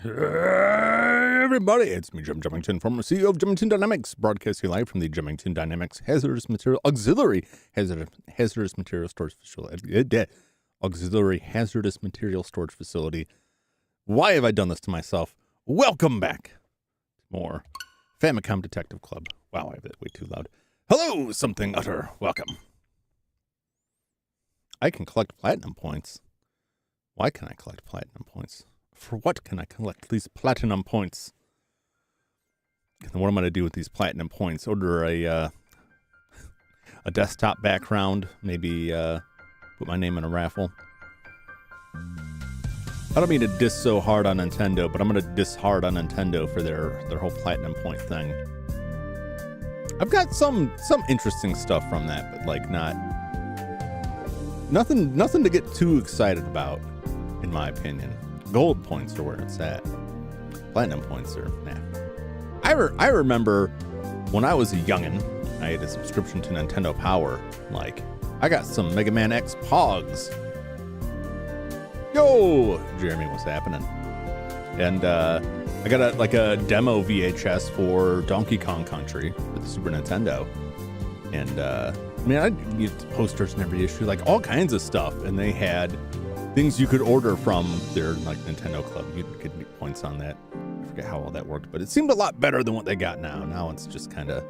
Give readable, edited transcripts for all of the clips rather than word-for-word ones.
Hey everybody, it's me, Jum Jumington, former CEO of Jumington Dynamics, broadcasting live from the Jumington Dynamics hazardous material storage facility. Why have I done this to myself? Welcome back to more Famicom Detective Club. Wow, I have that way too loud. Hello, something utter. Welcome. I can collect platinum points. Why can I collect platinum points? For what can I collect these platinum points? And what am I going to do with these platinum points? Order a desktop background. Maybe put my name in a raffle. I don't mean to diss so hard on Nintendo, but I'm going to diss hard on Nintendo for their whole platinum point thing. I've got some interesting stuff from that, but like nothing to get too excited about, in my opinion. Gold points are where it's at. Platinum points are, nah. I remember when I was a youngin', I had a subscription to Nintendo Power. Like, I got some Mega Man X Pogs. Yo, Jeremy, what's happening? And I got a demo VHS for Donkey Kong Country for the Super Nintendo. And I used posters in every issue, like all kinds of stuff. And they had things you could order from their like Nintendo Club. You could get points on that. I forget how all that worked, but it seemed a lot better than what they got now. Now it's just kind of,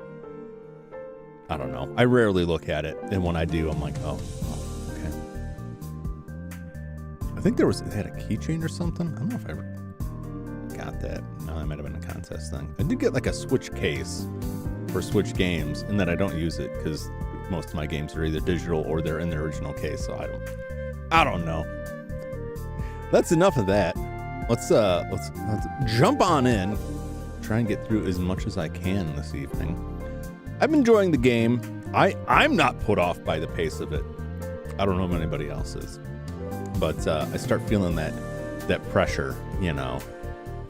I don't know. I rarely look at it, and when I do, I'm like, oh okay. I think they had a keychain or something. I don't know if I ever got that. No, that might have been a contest thing. I did get like a Switch case for Switch games, and then I don't use it because most of my games are either digital or they're in the original case, so I don't know. That's enough of that. Let's jump on in. Try and get through as much as I can this evening. I'm enjoying the game. I'm not put off by the pace of it. I don't know if anybody else is. But I start feeling that pressure,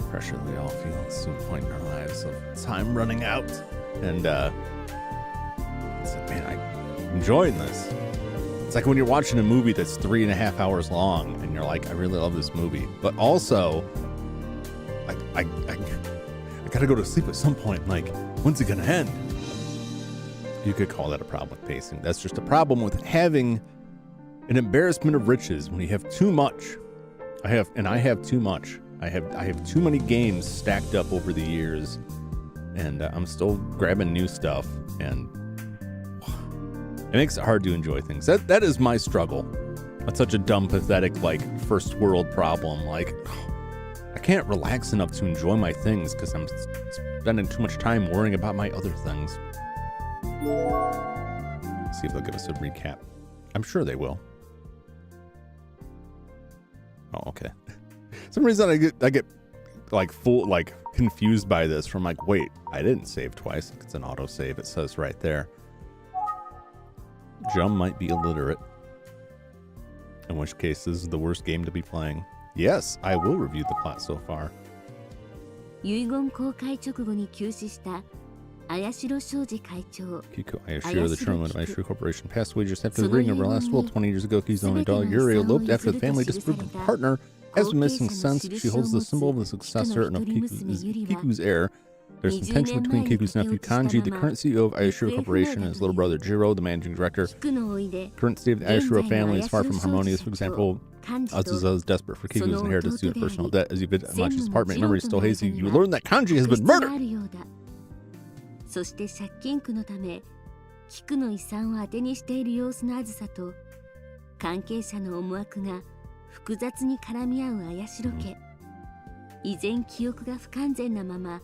pressure we all feel at some point in our lives of time running out. And it's like, man, I'm enjoying this. It's like when you're watching a movie that's 3.5 hours long and you're like, I really love this movie. But also, I gotta go to sleep at some point. Like, when's it gonna end? You could call that a problem with pacing. That's just a problem with having an embarrassment of riches when you have too much. I have too much. I have too many games stacked up over the years, and I'm still grabbing new stuff, and it makes it hard to enjoy things. That is my struggle. That's such a dumb, pathetic, like, first world problem. Like, I can't relax enough to enjoy my things because I'm spending too much time worrying about my other things. Let's see if they'll give us a recap. I'm sure they will. Oh, okay. Some reason I get like confused by this from like, wait, I didn't save twice. It's an autosave. It says right there. Jum might be illiterate, in which case this is the worst game to be playing. Yes, I will review the plot so far. 遺言公開直後に急死した綾代商事会長 Kiko Ayashiro, the chairman of Ayashiro Corporation, passed away just after the reading of her last will 20 years ago. Kiko's only daughter Yuri eloped after the family disproved her partner has been missing since. She holds the symbol of the successor and of Kiku's heir. There's some tension between Kiku's nephew Kanji, the current CEO of Ayashiro Corporation, and his little brother Jiro, the managing director. Current state of the Ayashiro family is far from harmonious. For example, Azusa is desperate for Kiku's inheritance due to personal debt. As you visit Amachi's apartment, memory is still hazy. You learn that Kanji has been murdered. そして借金苦のため菊の遺産を当てにしている様子のあずさと関係者の思惑が複雑に絡み合う綾代家。依然記憶が不完全なまま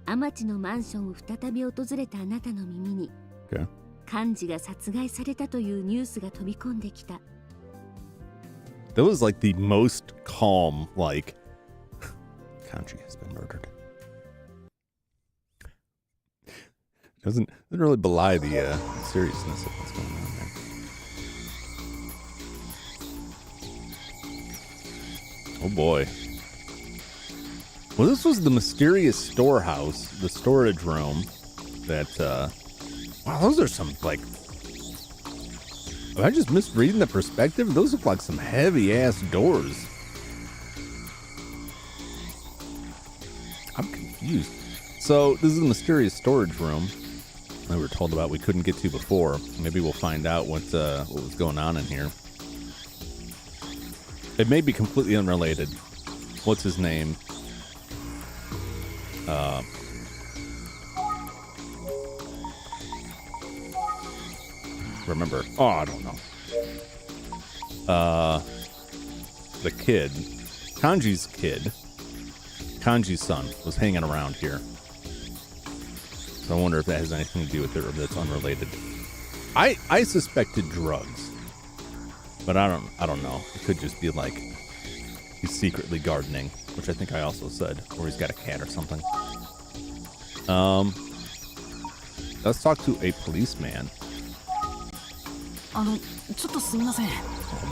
天地のマンションを再び訪れたあなたの耳に、幹事が殺害されたというニュースが飛び込んできた。 That was like the most calm, like, Kanji has been murdered. Doesn't really belie the seriousness of what's going on there. Oh boy. Well, this was the mysterious storehouse, the storage room that, wow, those are some, like, am I just misreading the perspective? Those look like some heavy-ass doors. confused. So this is a mysterious storage room that we were told about we couldn't get to before. Maybe we'll find out what was going on in here. It may be completely unrelated. What's his name? Remember? Oh, I don't know. The kid, Kanji's son was hanging around here. So I wonder if that has anything to do with it or if that's unrelated. I suspected drugs, but I don't know. It could just be like he's secretly gardening, which I think I also said, or he's got a cat or something. Let's talk to a policeman. ちょっとすみません。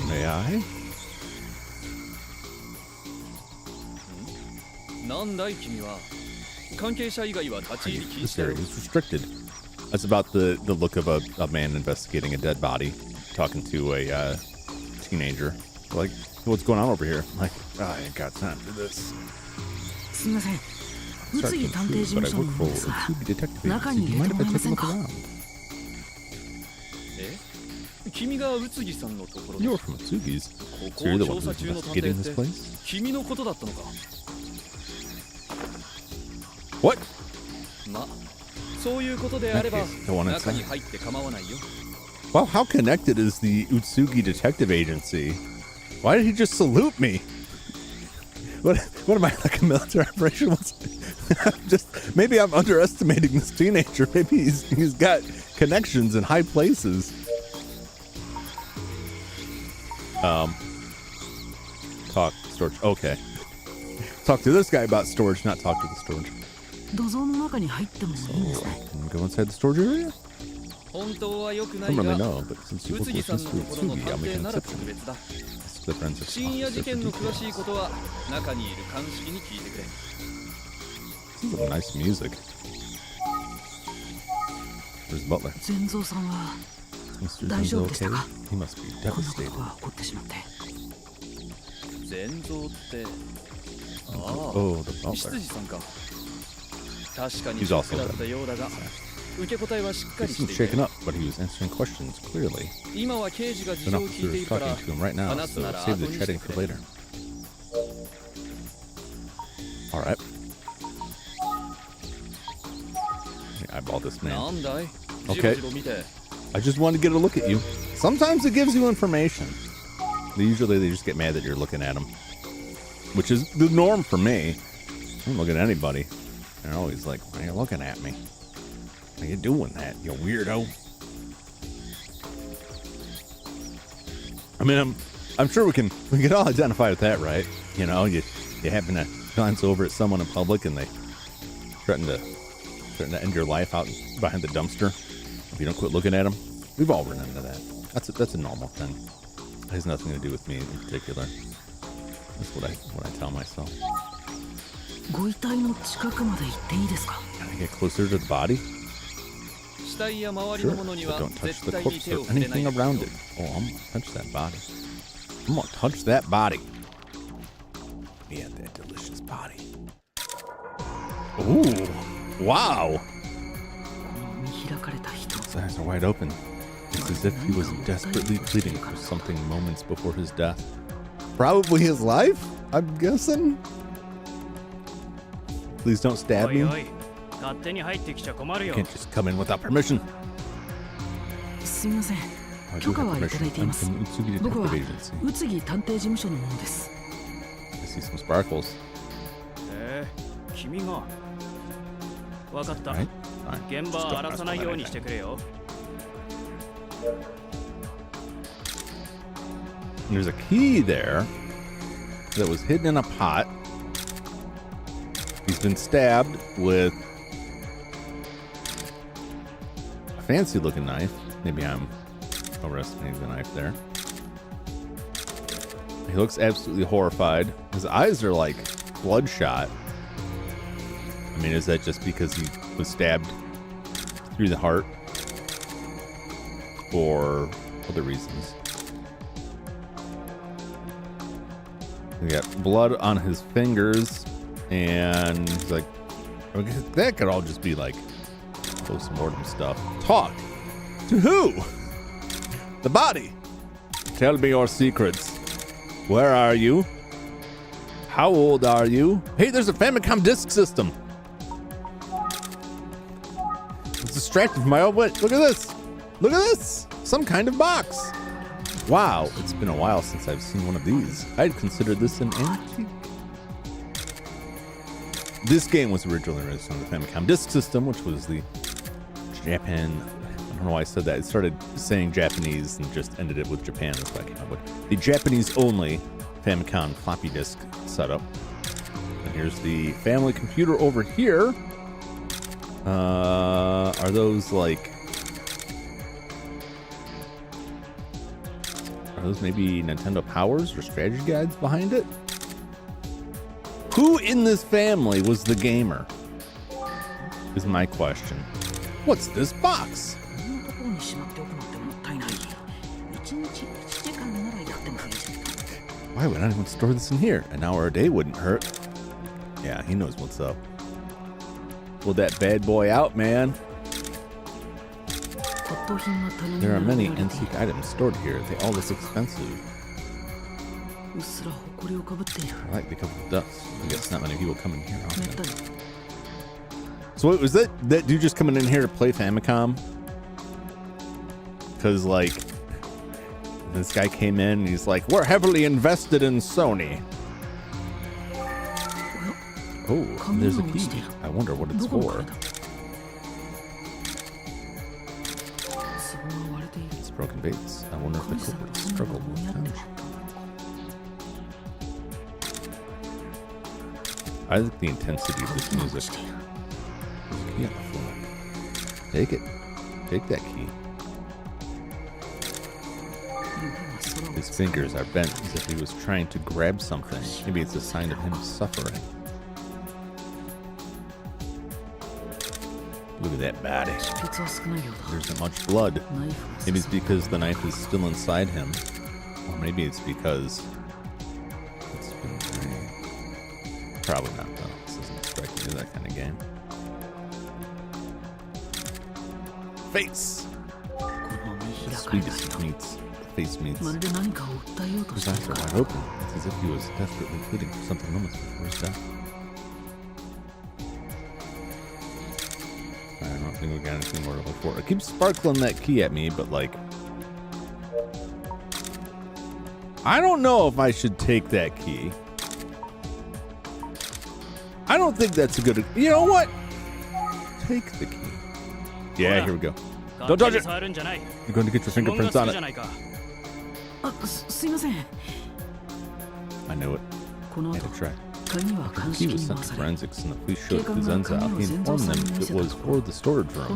May I? なんだい君は関係者以外は立ち入り禁 This 止だ area よ is restricted. That's about the look of a man investigating a dead body, talking to a teenager. Like, what's going on over here? I'm like, I ain't got time for this. すみません。 I'm 宇津木 starting 探偵 to, 事 but 務 I 所の work も for のですが、 Utsugi Detective 中 Agency. に Do you 入れ mind て if も I らえませ take a ん look か？ around? 君が宇津木さんのところ You're で from Utsugi's. こ So こ you're を the 調 one 査 who's 中の探 investigating 偵っ this て place? 君のことだったのか。 What? まあそういうことであれば Okay, go on 中 inside. に入って構わないよ。 Wow, how connected is the Utsugi Detective Agency? Why did he just salute me? What am I, like a military operation? Maybe I'm underestimating this teenager. Maybe he's got connections in high places. Talk storage. Okay. Talk to this guy about storage, not talk to the storage. 土蔵の中に入ってもいいんですね。 Can we go inside the storage area? 本当は良くな I い don't really が know, but since you 宇 work 津木 with さんのと Mr. ころの Utsugi, 探 I'll make 偵 an なら exception. 特別だ。 Ask the forensic 深夜 officer 事 for 件の詳しい details. ことは中にいる鑑識に聞いてくれ。 This is some nice music. Where's Butler? 全蔵さんは Mr. 大丈 Zenzo 夫でした okay? か？ He must be こんなこと devastated. が起こってしまって。全蔵ってああ Oh, the 執 Butler. 事さんか。確かに He's ショッ also クだったようだが受け答えはしっか He り seemed してい shaken て up, but he was answering questions clearly. 今は刑事が事 An 情を聞い officer てい is るから talking to him right now, 話す so なら save 後 the にして chatting く for れ。 later. All right. Let me eyeball this な man. んだい Okay. ジロジロ見て。 I just wanted to get a look at you. Sometimes it gives you information. Usually they just get mad that you're looking at them, which is the norm for me. I don't look at anybody. They're always like, why are you looking at me? Why are you doing that, you weirdo? I mean, I'm sure we can all identify with that, right? You know, you happen to glance over at someone in public and they threaten to end your life out behind the dumpster if you don't quit looking at them. We've all run into that. That's a normal thing. It has nothing to do with me in particular. That's what I tell myself. ご遺体の近くまで行っていいですか？ Can I get closer to the body? 死体や周り Sure, のものに but は don't touch 絶 the 対に corpse 手を or 触れない anything で around it. Oh, I'm gonna touch that body. I'm gonna touch that body. Yeah, that delicious body. Ooh, wow. 見開かれた人。 His eyes are wide open. It's as if he was desperately pleading for something moments before his death. Probably his life, I'm guessing. Please don't stab me. おい勝手に入ってきちゃ困る You よ can't just come in without permission. すみません。 I 許 do 可 have はいただい permission. ていま I'm す。 from Utsugi 僕は Detective Agency. 宇津木探偵事務所のものです。 I see some sparkles. 君が分かった Right? Fine. 現 Just 場 don't 荒ら mess さない with ようにして anything. くれよ And there's a key there that was hidden in a pot. He's been stabbed with a fancy looking knife. Maybe I'm overestimating the knife there. He looks absolutely horrified. His eyes are like bloodshot. I mean, is that just because he was stabbed through the heart? Or other reasons? We got blood on his fingers, and he's like I mean, that could all just be like post-mortem stuff. Talk to who? The body. Tell me your secrets. Where are you? How old are you? Hey, there's a Famicom disk system. It's distracted from my own way. Look at this. Look at this. Some kind of box. Wow, it's been a while since I've seen one of these. I'd consider this an antique. This game was originally released on the Famicom disk system, which was the Japan. I don't know why I said that. It started saying Japanese and just ended it with Japan. That's why I came up with the Japanese-only Famicom floppy disk setup. And here's the family computer over here. Are those like... Are those maybe Nintendo Powers or strategy guides behind it? Who in this family was the gamer? Is my question. What's this box? Why would anyone store this in here? An hour a day wouldn't hurt. Yeah, he knows what's up. Pull that bad boy out, man. There are many antique items stored here. They all look expensive. I like the cover of dust. I guess not many people come in here often. So wait, was that dude just coming in here to play Famicom? Because like this guy came in and he's like, we're heavily invested in Sony. Oh, and there's a key. I wonder what it's for. It's broken base. I wonder if the culprit struggled with time. I like the intensity of this music. Key on the floor. Take it. Take that key. His fingers are bent as if he was trying to grab something. Maybe it's a sign of him suffering. Look at that body. There isn't much blood. Maybe it's because the knife is still inside him. Or maybe it's because it's been drained. Probably not, though. This doesn't strike me as that kind of game. Face! The sweetest meats. Face meats. His eyes are wide open. It's as if he was desperately pleading for something moments before his death. I don't think we got anything more to look for. It keeps sparkling that key at me, but like... I don't know if I should take that key. I don't think that's a good... You know what? Take the key. Yeah, here we go. Don't touch it! You're going to get your fingerprints on it. I knew it. I had to try. The key was sent to forensics and the police showed it to Zenza. He informed them it was for the storage room.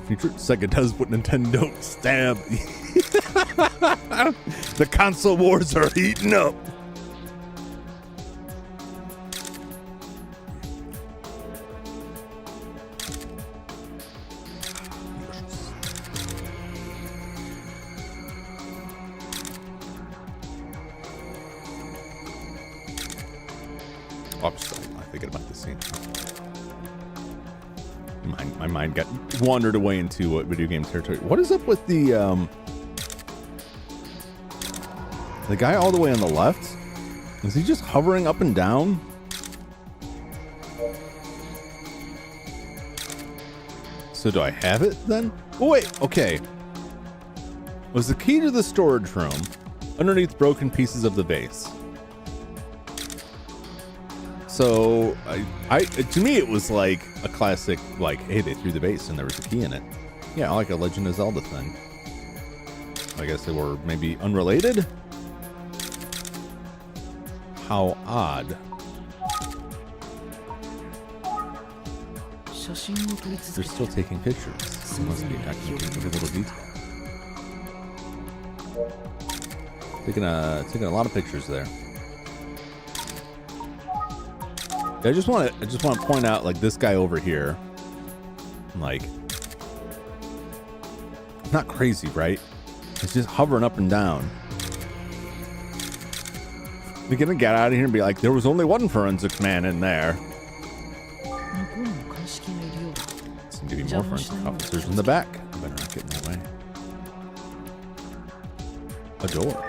Future Sega does what Nintendo don't stab. The console wars are heating up. I'm thinking about this scene. My mind got wandered away into video game territory. What is up with the guy all the way on the left? Is he just hovering up and down? So do I have it then? Oh wait, okay. Was the key to the storage room underneath broken pieces of the base? So to me it was like a classic, like, hey, they threw the base and there was a key in it. Yeah, like a Legend of Zelda thing. I guess they were maybe unrelated. How odd. They're still taking pictures. They must be documenting every little detail. Taking a lot of pictures there. I just want to point out, like, this guy over here, like, not crazy, right? It's just hovering up and down. We're gonna get out of here and be like, there was only one forensic man in there. 向こうにも鑑識がいるようだ。 Seem to be more forensic officers in the back. Better not get in the way. A door.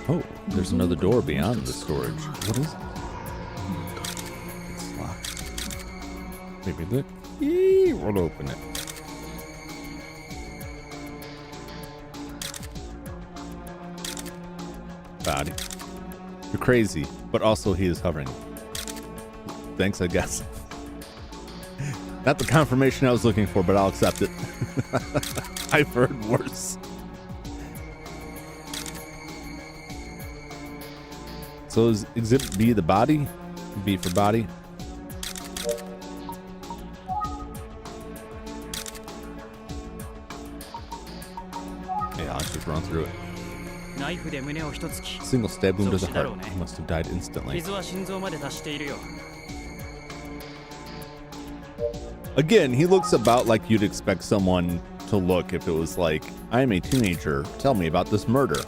Oh, there's another door beyond the storage. What is it? It's locked. Maybe the key will open it. Body. You're crazy, but also he is hovering. Thanks, I guess. Not the confirmation I was looking for, but I'll accept it. I've heard worse. So is exhibit B the body? B for body. Yeah, I'll just run through it. ナイフで胸を一突き Single stab wound to the 即死だろ heart. うね He must have died instantly. 傷は心臓まで達しているよ Again, he looks about like you'd expect someone to look if it was like, I am a teenager. Tell me about this murder.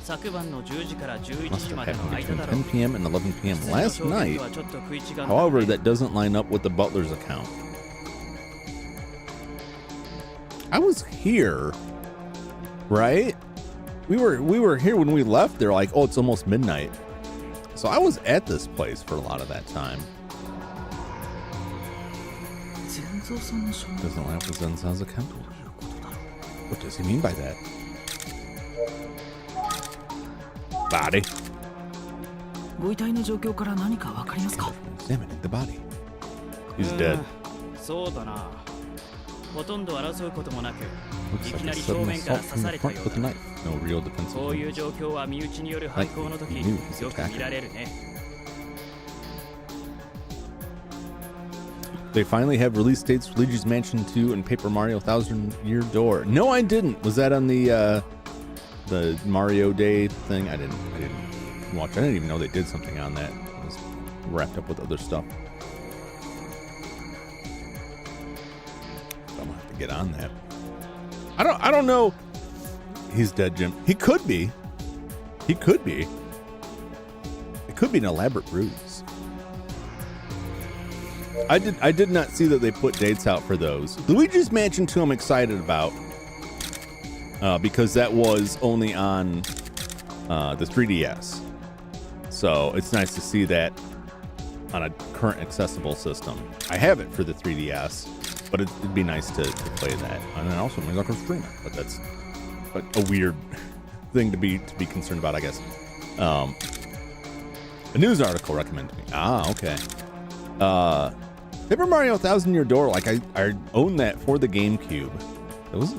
昨晩の10時から11 Must 時 have まで happened の間 between だろう 10 p.m. and 11 p.m. 次の last 証言 night. とはちょっと食い違うんだ However, that doesn't line up with the butler's account. I was here, right? We were here when we left. They're like, oh, it's almost midnight. So I was at this place for a lot of that time. 全蔵さんの証言 Doesn't line up with Zenza's account. どういうことだろう。 What does he mean by that? Body. ご遺体の状況から何かわかりますか？ Examining the body. He's うん dead. そうだなほとんど争うこともなく Looks い like きな a り正 sudden 面から assault 刺 from さ the れた front よ with う a だ knife. No real defense. こういう状況は身内による犯行の時よく見られるね They finally have release dates for Luigi's Mansion 2 and Paper Mario Thousand Year Door. No, I didn't. Was that on the Mario Day thing? I didn't watch. I didn't even know they did something on that. It was wrapped up with other stuff. I'm gonna have to get on that. I don't know. He's dead, Jim. He could be. He could be. It could be an elaborate ruse. I did not see that they put dates out for those. Luigi's Mansion 2 I'm excited about because that was only on the 3DS. So it's nice to see that on a current accessible system. I have it for the 3DS, but it'd be nice to play that. And then also maybe I can stream it, but that's a weird thing to be concerned about, I guess. A news article recommended me. Ah, okay. Paper Mario Thousand Year Door, like I own that for the GameCube.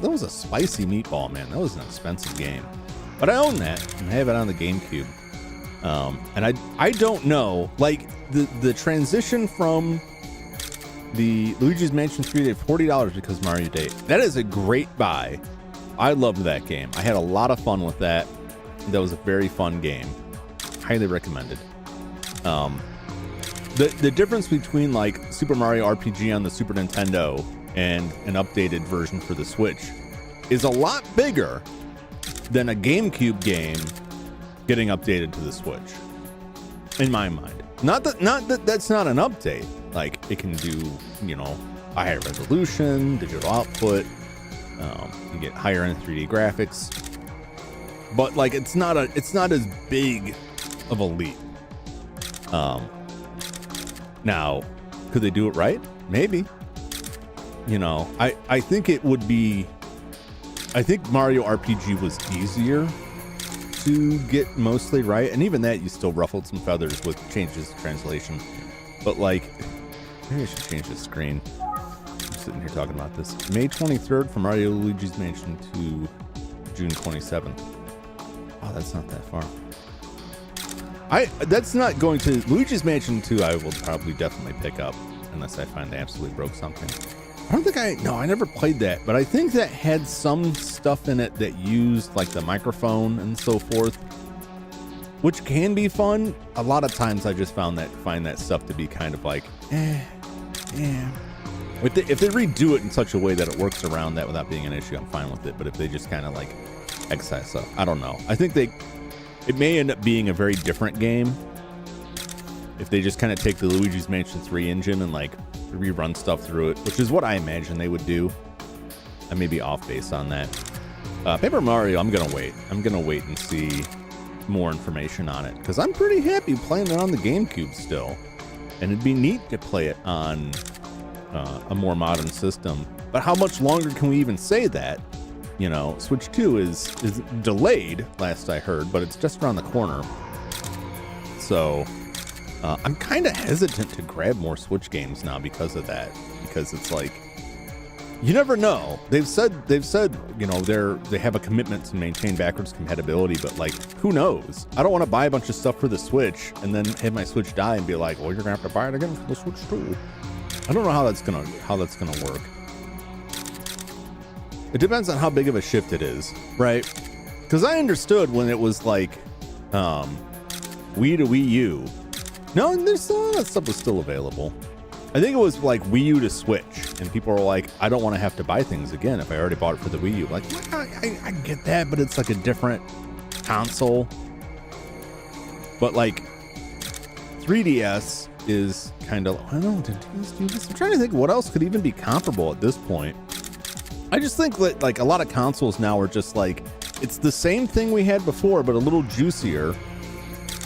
That was a spicy meatball, man. That was an expensive game. But I own that and I have it on the GameCube. And I don't know, like the transition from the Luigi's Mansion 3 to $40 because Mario Day. That is a great buy. I loved that game. I had a lot of fun with that. That was a very fun game. Highly recommended. The difference between like Super Mario RPG on the Super Nintendo and an updated version for the Switch is a lot bigger than a GameCube game getting updated to the Switch. In my mind. Not that that's not an update. Like it can do, you know, a higher resolution, digital output, you get higher end 3D graphics. But like it's not as big of a leap. Now, could they do it right? Maybe. You know, I think it would be. I think Mario RPG was easier to get mostly right, and even that you still ruffled some feathers with changes to translation. But like, maybe I should change the screen. I'm sitting here talking about this. May 23rd for Mario Luigi's Mansion to June 27th. Oh, that's not that far. That's not going to Luigi's Mansion 2. I will probably definitely pick up unless I find they absolutely broke something. I don't think I never played that, but I think that had some stuff in it that used like the microphone and so forth, which can be fun. A lot of times I just find that stuff to be kind of like, yeah. If they redo it in such a way that it works around that without being an issue, I'm fine with it. But if they just kind of like excise stuff, I don't know. I think It may end up being a very different game if they just kind of take the Luigi's Mansion 3 engine and like rerun stuff through it, which is what I imagine they would do. I may be off base on that. Paper Mario, I'm gonna wait. I'm gonna wait and see more information on it because I'm pretty happy playing it on the GameCube still, and it'd be neat to play it on a more modern system. But how much longer can we even say that? You know, Switch 2 is delayed, last I heard, but it's just around the corner. So I'm kind of hesitant to grab more Switch games now because of that, because it's like, you never know. They've said, you know, they have a commitment to maintain backwards compatibility, but like, who knows? I don't want to buy a bunch of stuff for the Switch and then have my Switch die and be like, well, you're gonna have to buy it again for the Switch too. I don't know how that's gonna work. It depends on how big of a shift it is, right? Because I understood when it was like Wii to Wii U. No, and there's still, that stuff was still available. I think it was like Wii U to Switch, and people were like, I don't want to have to buy things again if I already bought it for the Wii U. Like, I get that, but it's like a different console. But like 3DS is kind of, I don't know, did DS do this? I'm trying to think what else could even be comparable at this point. I just think that like a lot of consoles now are just like, it's the same thing we had before, but a little juicier,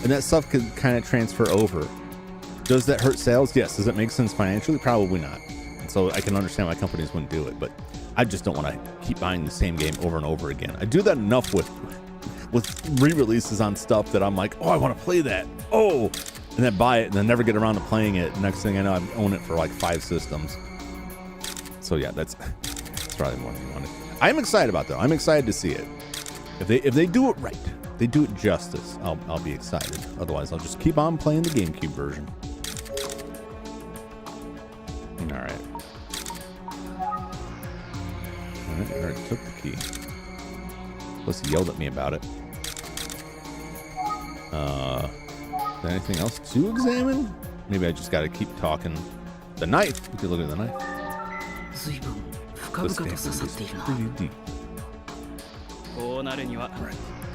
and that stuff could kind of transfer over. Does that hurt sales? Yes. Does it make sense financially? Probably not. And so I can understand why companies wouldn't do it, but I just don't want to keep buying the same game over and over again. I do that enough with re-releases on stuff that I'm like, oh, I want to play that. Oh, and then buy it and then never get around to playing it. Next thing I know, I own it for like 5 systems. So yeah, that's probably more than you wanted. I'm excited about that. I'm excited to see it. If they do it right, they do it justice, I'll be excited. Otherwise, I'll just keep on playing the GameCube version. All right. I already took the key. Plus, he yelled at me about it. Is there anything else to examine? Maybe I just got to keep talking. The knife. We could look at the knife. This knife is pretty deep. こうなるには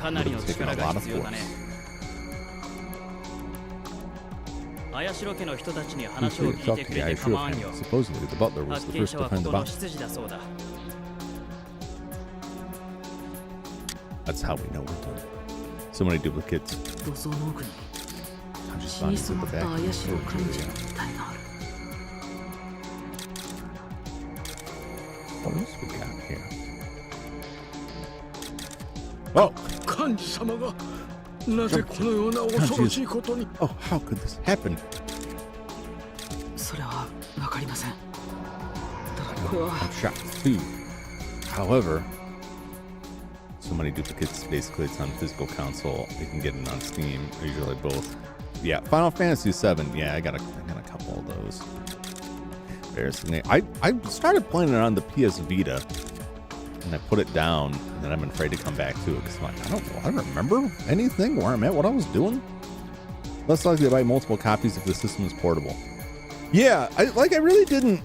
かなりの力が必要だね。綾代家の人たちに話を聞いてくれて構わんよ。Supposedly, the butler was 発 the 見 first 者 to は find こ the この box. 執事だそうだ。That's how we know we're done. So many duplicates. 土蔵の奥に Just 血に bodies 染 at ま the った back. 怪しい Oh, 感じ yeah. の遺体がある。 What else we got here? Oh! 幹事様がなぜこのような恐ろしいことに。 Oh, how could this happen? それはわかりません。ただこれは I'm shocked too. However, so many duplicates. Basically, it's on physical console. You can get it on Steam. Usually both. Yeah, Final Fantasy VII. Yeah, I got a couple of those. I started playing it on the PS Vita, and I put it down, and then I'm afraid to come back to it because I'm like, I don't remember anything, where I'm at, what I was doing. Less likely to buy multiple copies if the system is portable. Yeah, I really didn't.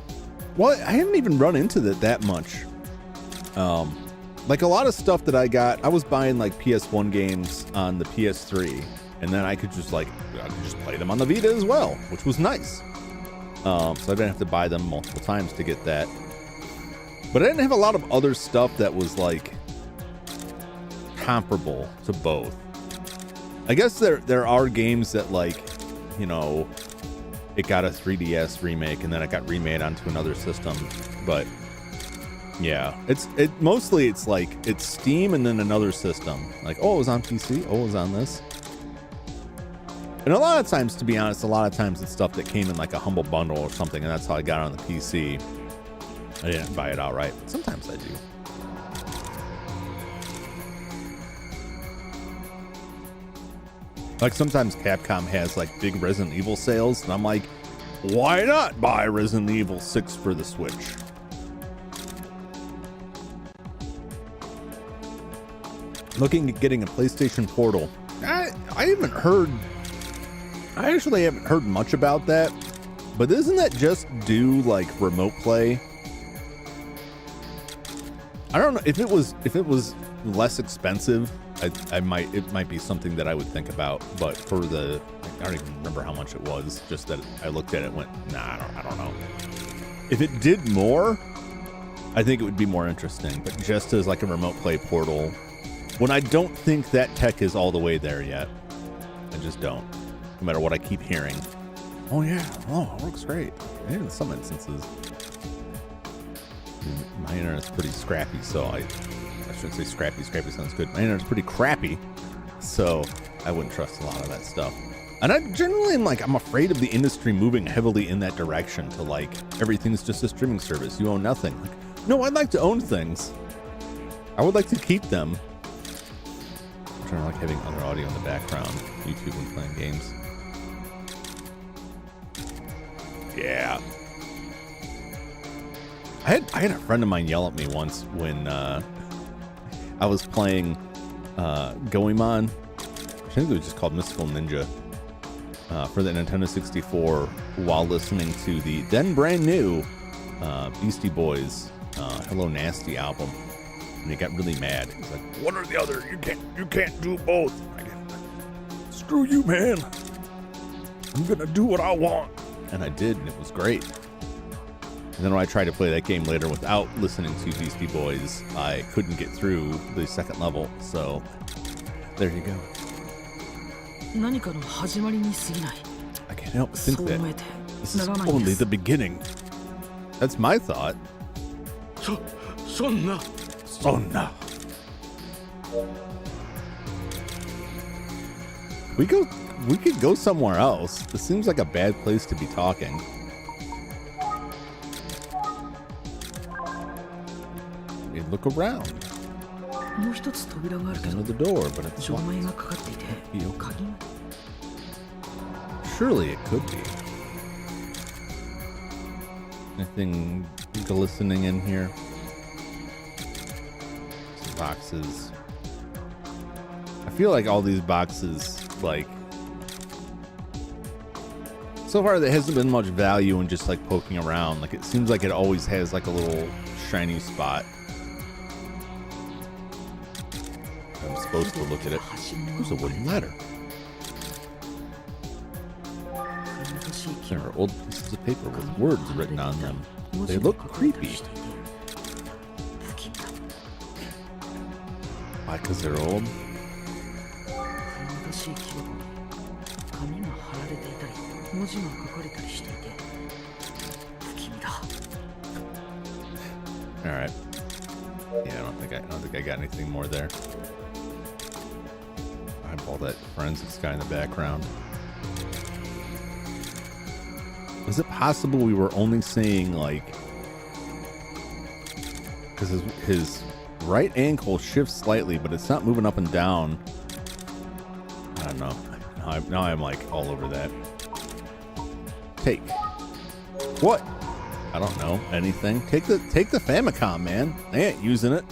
Well, I hadn't even run into that much. Like a lot of stuff that I got, I was buying like PS1 games on the PS3, and then I could just play them on the Vita as well, which was nice. So I didn't have to buy them multiple times to get that. But I didn't have a lot of other stuff that was like comparable to both. I guess there are games that, like, you know, it got a 3DS remake and then it got remade onto another system. But yeah, it's like it's Steam and then another system. Like, oh, it was on PC. Oh, it was on this. And a lot of times, to be honest, it's stuff that came in like a humble bundle or something, and that's how I got it on the PC. I didn't buy it outright. Sometimes I do. Like sometimes Capcom has like big Resident Evil sales, and I'm like, why not buy Resident Evil 6 for the Switch? Looking at getting a PlayStation Portal. I actually haven't heard much about that, but doesn't that just do like remote play? I don't know if it was less expensive. it might be something that I would think about, but for the, I don't even remember how much it was, just that I looked at it and went, nah, I don't know. If it did more, I think it would be more interesting, but just as like a remote play portal, when I don't think that tech is all the way there yet, I just don't, no matter what I keep hearing. Oh yeah, oh, it works great. Maybe in some instances. My internet's pretty scrappy, so I shouldn't say scrappy. Scrappy sounds good. My internet's pretty crappy, so I wouldn't trust a lot of that stuff. And I generally am like, I'm afraid of the industry moving heavily in that direction to like, everything's just a streaming service. You own nothing. Like, no, I'd like to own things. I would like to keep them. I'm trying to like having other audio in the background, YouTube and playing games. Yeah. I had a friend of mine yell at me once when I was playing Goemon. I think it was just called Mystical Ninja for the Nintendo 64 while listening to the then brand new Beastie Boys Hello Nasty album. And he got really mad. He's like, one or the other, you can't do both. Screw you, man. I'm gonna do what I want. And I did, and it was great. And then when I tried to play that game later without listening to Beastie Boys, I couldn't get through the second level. So there you go. I can't help but think that this is only the beginning. That's my thought. Sonna. We could go somewhere else. This seems like a bad place to be talking. Maybe look around. There's another door, but it's locked. Surely it could be. Anything glistening in here? Some boxes. I feel like all these boxes, like, so far there hasn't been much value in just like poking around. Like it seems like it always has like a little shiny spot. I'm supposed to look at it. There's a wooden ladder. There are old pieces of paper with words written on them. They look creepy. Why? Because they're old? Alright. Yeah, I don't think I got anything more there. I have all that forensics guy in the background. Is it possible we were only seeing like, because his right ankle shifts slightly, but it's not moving up and down. I don't know. Now I'm like all over that. Take. What? I don't know. Anything. Take the Famicom, man. They ain't using it.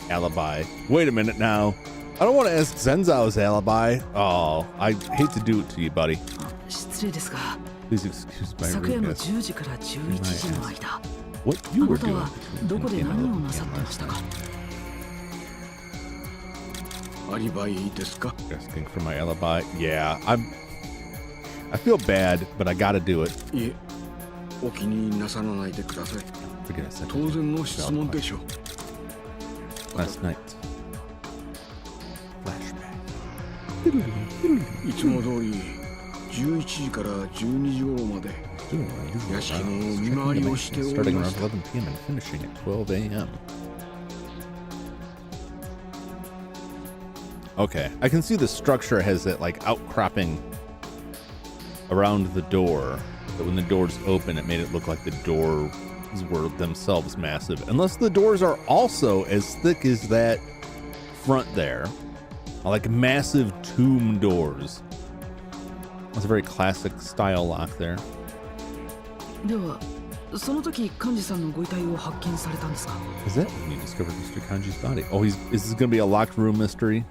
Alibi. Wait a minute now. I don't want to ask Zenzao's alibi. Oh, I hate to do it to you, buddy. Please excuse my rudeness. What you were doing between 10 and 11 p.m. last night. Asking for my alibi. Yeah, I feel bad, but I gotta do it. Forget I said last night. Flashback. いつも通り11時から12時頃まで屋敷の見回りをしており starting ま around した。 11 p.m. and finishing at 12 a.m. Okay, I can see the structure has that like outcropping around the door. But when the doors open, it made it look like the doors were themselves massive. Unless the doors are also as thick as that front there. Like massive tomb doors. That's a very classic style lock there. ではその時幹事さんのご遺体を発見されたんですか? Is that when you discovered Mr. Kanji's body? Oh, is this going to be a locked room mystery?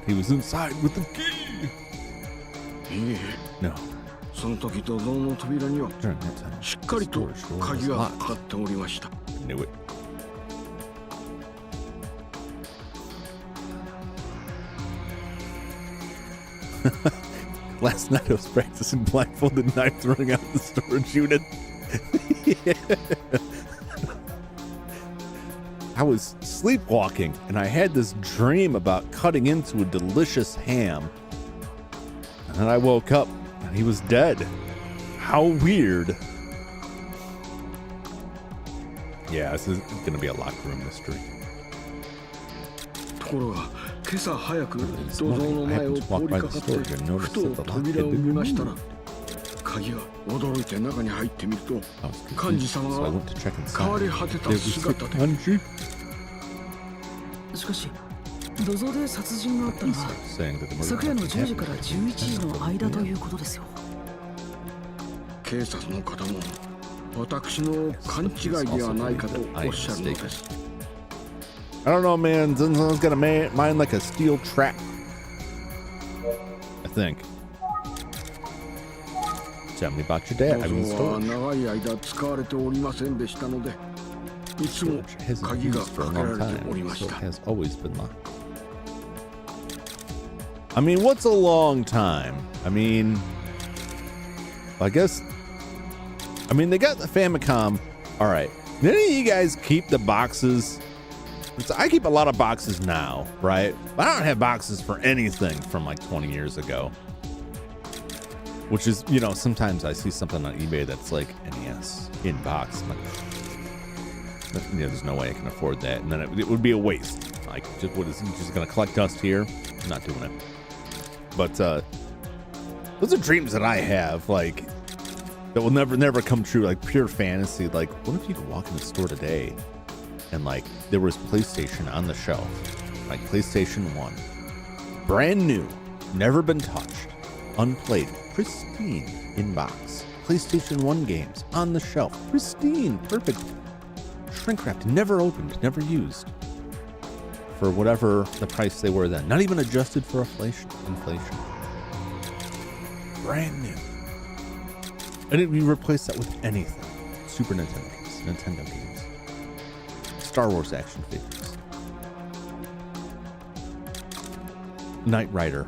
He was inside with the key. No. その時とどの扉には During that time, しっかりと鍵がかかっておりました。 knew it. Last night I was practicing blindfolded knife throwing out the storage unit. Yeah. I was sleepwalking and I had this dream about cutting into a delicious ham. And then I woke up and he was dead. How weird. Yeah, this is going to be a locker room mystery. ところが今朝早く土蔵の前を通りかかってふと扉を見ましたら鍵が驚いて中に入ってみると幹事様が変わり果てた姿でしかし土蔵で殺人があったのは昨夜の10時から11時の間ということですよ。警察の方も私の勘違いではないかとおっしゃるのです。I don't know, man. Zinzon's got a mind like a steel trap. I think. Tell me about your dad. I mean, 土蔵は storage. 長い間使われておりませんでしたのでいつも Storage hasn't 鍵 been が used for a かけら long れており time, ま so し it た。 has always been locked. I mean, what's a long time? I mean, I guess. I mean, they got the Famicom. All right. Did any of you guys keep the boxes? I keep a lot of boxes now, right? But I don't have boxes for anything from like 20 years ago. Which is, you know, sometimes I see something on eBay that's like NES in box. I'm like, you know, there's no way I can afford that. And then it would be a waste. Like, just, what is it, just going to collect dust here? I'm not doing it. But those are dreams that I have, like, that will never come true. Like pure fantasy. Like, what if you could walk in the store today and like there was PlayStation on the shelf, like PlayStation 1, brand new, never been touched, unplayed, pristine in box. PlayStation 1 games on the shelf, pristine, perfect, shrink wrapped, never opened, never used, for whatever the price they were then. Not even adjusted for inflation. Brand new. And you replace that with anything. Super Nintendo games, Star Wars action figures, Knight Rider,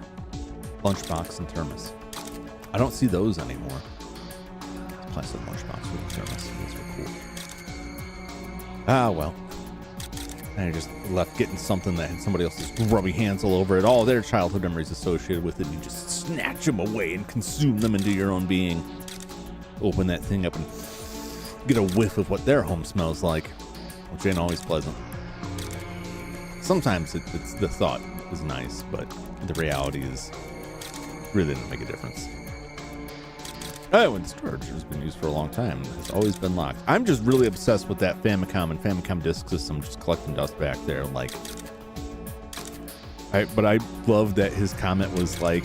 lunchbox and thermos. I don't see those anymore. Plastic lunchbox with a thermos. Those are cool. Ah, well. And I just left getting something that had somebody else's grubby hands all over it. All their childhood memories associated with it. And you just snatch them away and consume them into your own being. Open that thing up and get a whiff of what their home smells like, which ain't always pleasant. Sometimes it's the thought is nice, but the reality is really doesn't make a difference. Oh, and storage has been used for a long time. It's always been locked. I'm just really obsessed with that Famicom and Famicom disk system, just collecting dust back there. Like, but I love that his comment was like,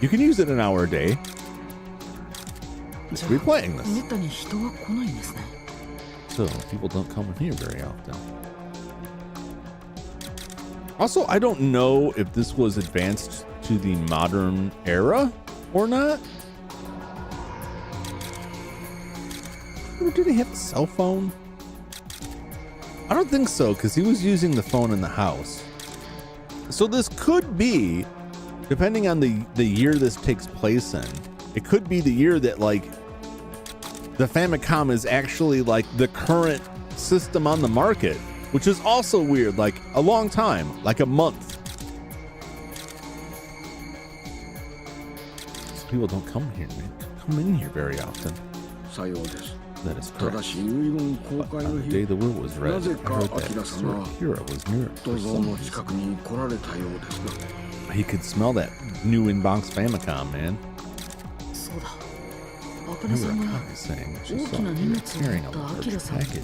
you can use it an hour a day. Just replaying this. So people don't come in here very often. Also, I don't know if this was advanced to the modern era or not. Did he have a cell phone? I don't think so, because he was using the phone in the house. So this could be, depending on the year this takes place in, it could be the year that like the Famicom is actually like the current system on the market, which is also weird, like a long time, like a month. So people don't come in here very often. That is correct. But on the day the will was read, I heard that Sir Akira was near it for some reason. He could smell that new in-box Famicom, man. I remember Akane saying she saw you carrying a large package.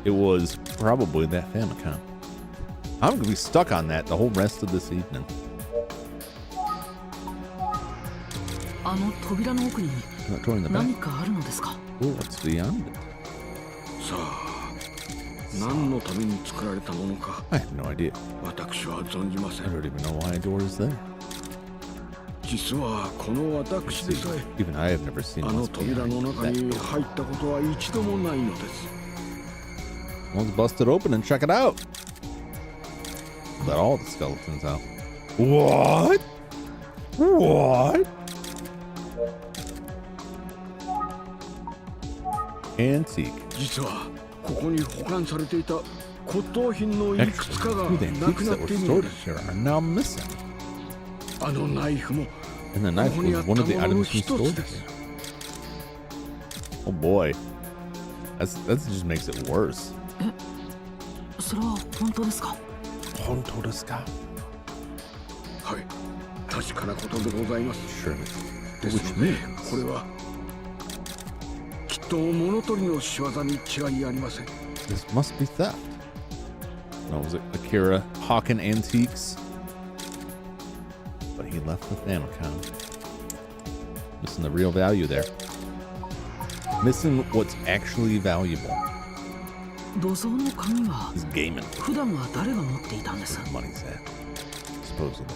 It was probably that Famicom. I'm going to be stuck on that the whole rest of this evening. Not going in the back. Oh, what's beyond it? I have no idea. I don't even know why a door is there. Even I have never seen what's behind that door. Well, let's bust it open and check it out. Let all the skeletons out. What? What? Antique. 実はここに保管されていた骨董品のいくつかが Actually, the なく antiques な that ってい were るの stored で here are now missing. あのナイフも And the knife ここにあ was った one も of the のの items we 一 stored つです here. Oh boy. That just makes it worse. それは本当ですか？本当ですか？はい確かなことでございます Sure. ですのでこれはきっと物取りの仕業に違いありません This must be theft. No, was it Akira hawking antiques? But he left with Famicom. Missing the real value there. Missing what's actually valuable. 土蔵の鍵は He's gaming. 普段は誰が持っていたんです？ Where the money's at. Supposedly.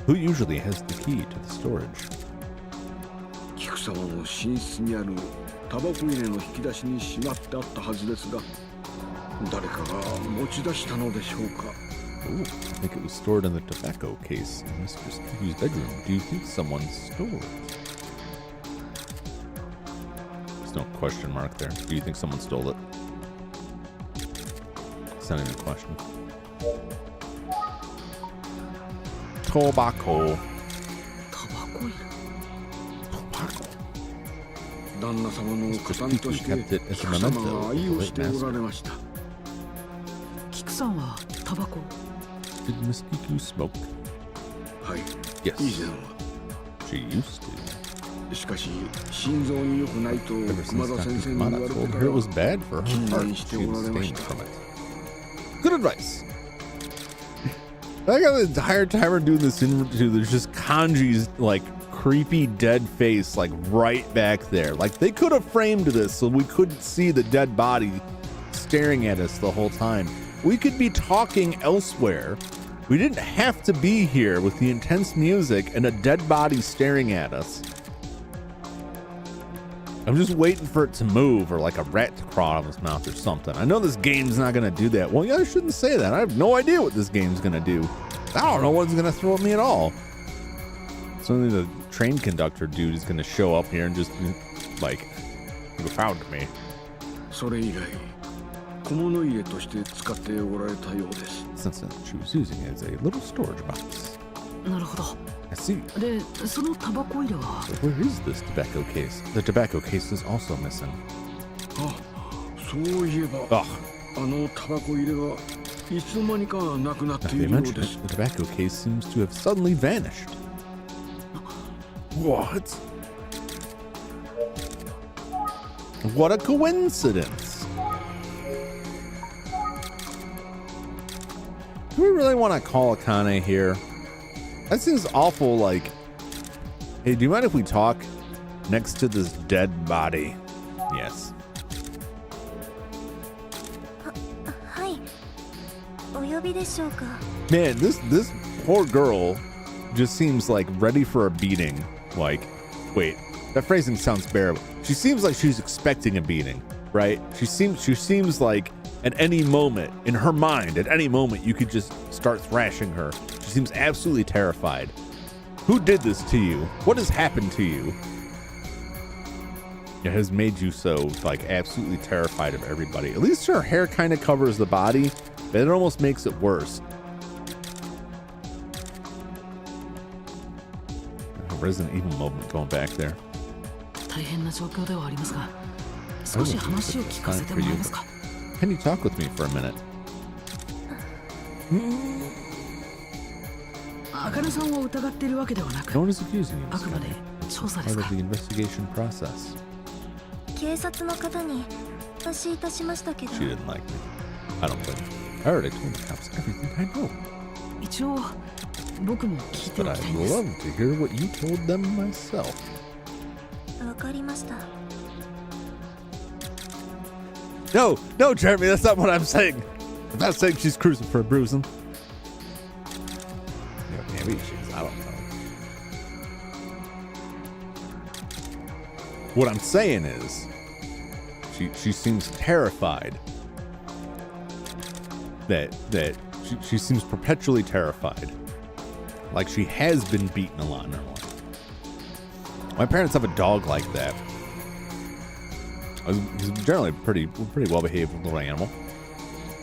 Who usually has the key to the storage? 菊様の寝室にあるタバコ入れの引き出しにしまってあったはずですが誰かが持ち出したのでしょうか Ooh, I think it was stored in the tobacco case in Mr. Stevie's bedroom. Do you think someone stole it? There's no question mark there. Do you think someone stole it? It's not even a question. Tobacco. タバコ入れ。 Tobacco. 旦那様の加担として菊様が愛用しておられましたキクさんはタバコ。 Did Miss Kiku smoke? はい Yes. 以前は She used to. しかし心臓に良くないと Ever 熊 since 田先 Dr. 生に言わ Kumada れて told か her ら it was bad for her 禁 heart, 煙して she おられまし abstained た from it. Good advice. I got the entire time we're doing this interview, there's just Kanji's like creepy dead face like right back there. Like they could have framed this so we couldn't see the dead body staring at us the whole time. We could be talking elsewhere. We didn't have to be here with the intense music and a dead body staring at us. I'm just waiting for it to move or like a rat to crawl out of his mouth or something. I know this game's not going to do that. Well, yeah, I shouldn't say that. I have no idea what this game's going to do. I don't know what it's going to throw at me at all. Suddenly the train conductor dude is going to show up here and just like, you found me. それ以来小物入れとして使っておられたようです Since then, she was using it as a little storage box. なるほど。 I see. で、そのタバコ入れは But where is this tobacco case? The tobacco case is also missing. あそういえば Ugh. あのタバコ入れがいつの間にかなくなっ Now て they いるよう mention で it, す the tobacco case seems to have suddenly vanished. What? What a coincidence. Do we really want to call Akane here? That seems awful like, hey, do you mind if we talk next to this dead body? Yes. はい。お呼びでしょうか。 Man, this poor girl just seems like ready for a beating. Like, wait, that phrasing sounds bearable. She seems like she's expecting a beating, right? She seems like at any moment, in her mind, at any moment, you could just start thrashing her. She seems absolutely terrified. Who did this to you? What has happened to you? It has made you so, like, absolutely terrified of everybody. At least her hair kind of covers the body, but it almost makes it worse. A Resident Evil moment going back there. 大変な状況ではありますが、少し話を聞かせてもらえますか。 Can you talk with me for a minute? 茜さんを疑っているわけではなく、 No one is accusing you. あくまで It's 調査です part か of。the investigation process. 警察の方にお渡しいたしましたけど。 She didn't like me. I don't blame her. I already told the cops everything I know. 一応僕も聞いて But おきたい I'd んです。 love to hear what you told them myself. わかりました。 No, no, Jeremy, that's not what I'm saying. I'm not saying she's cruising for a bruising. Yeah, maybe she's, I don't know. What I'm saying is, she seems terrified. That she seems perpetually terrified Like she has been beaten a lot in her life. My parents have a dog like that. He's generally pretty well behaved little animal.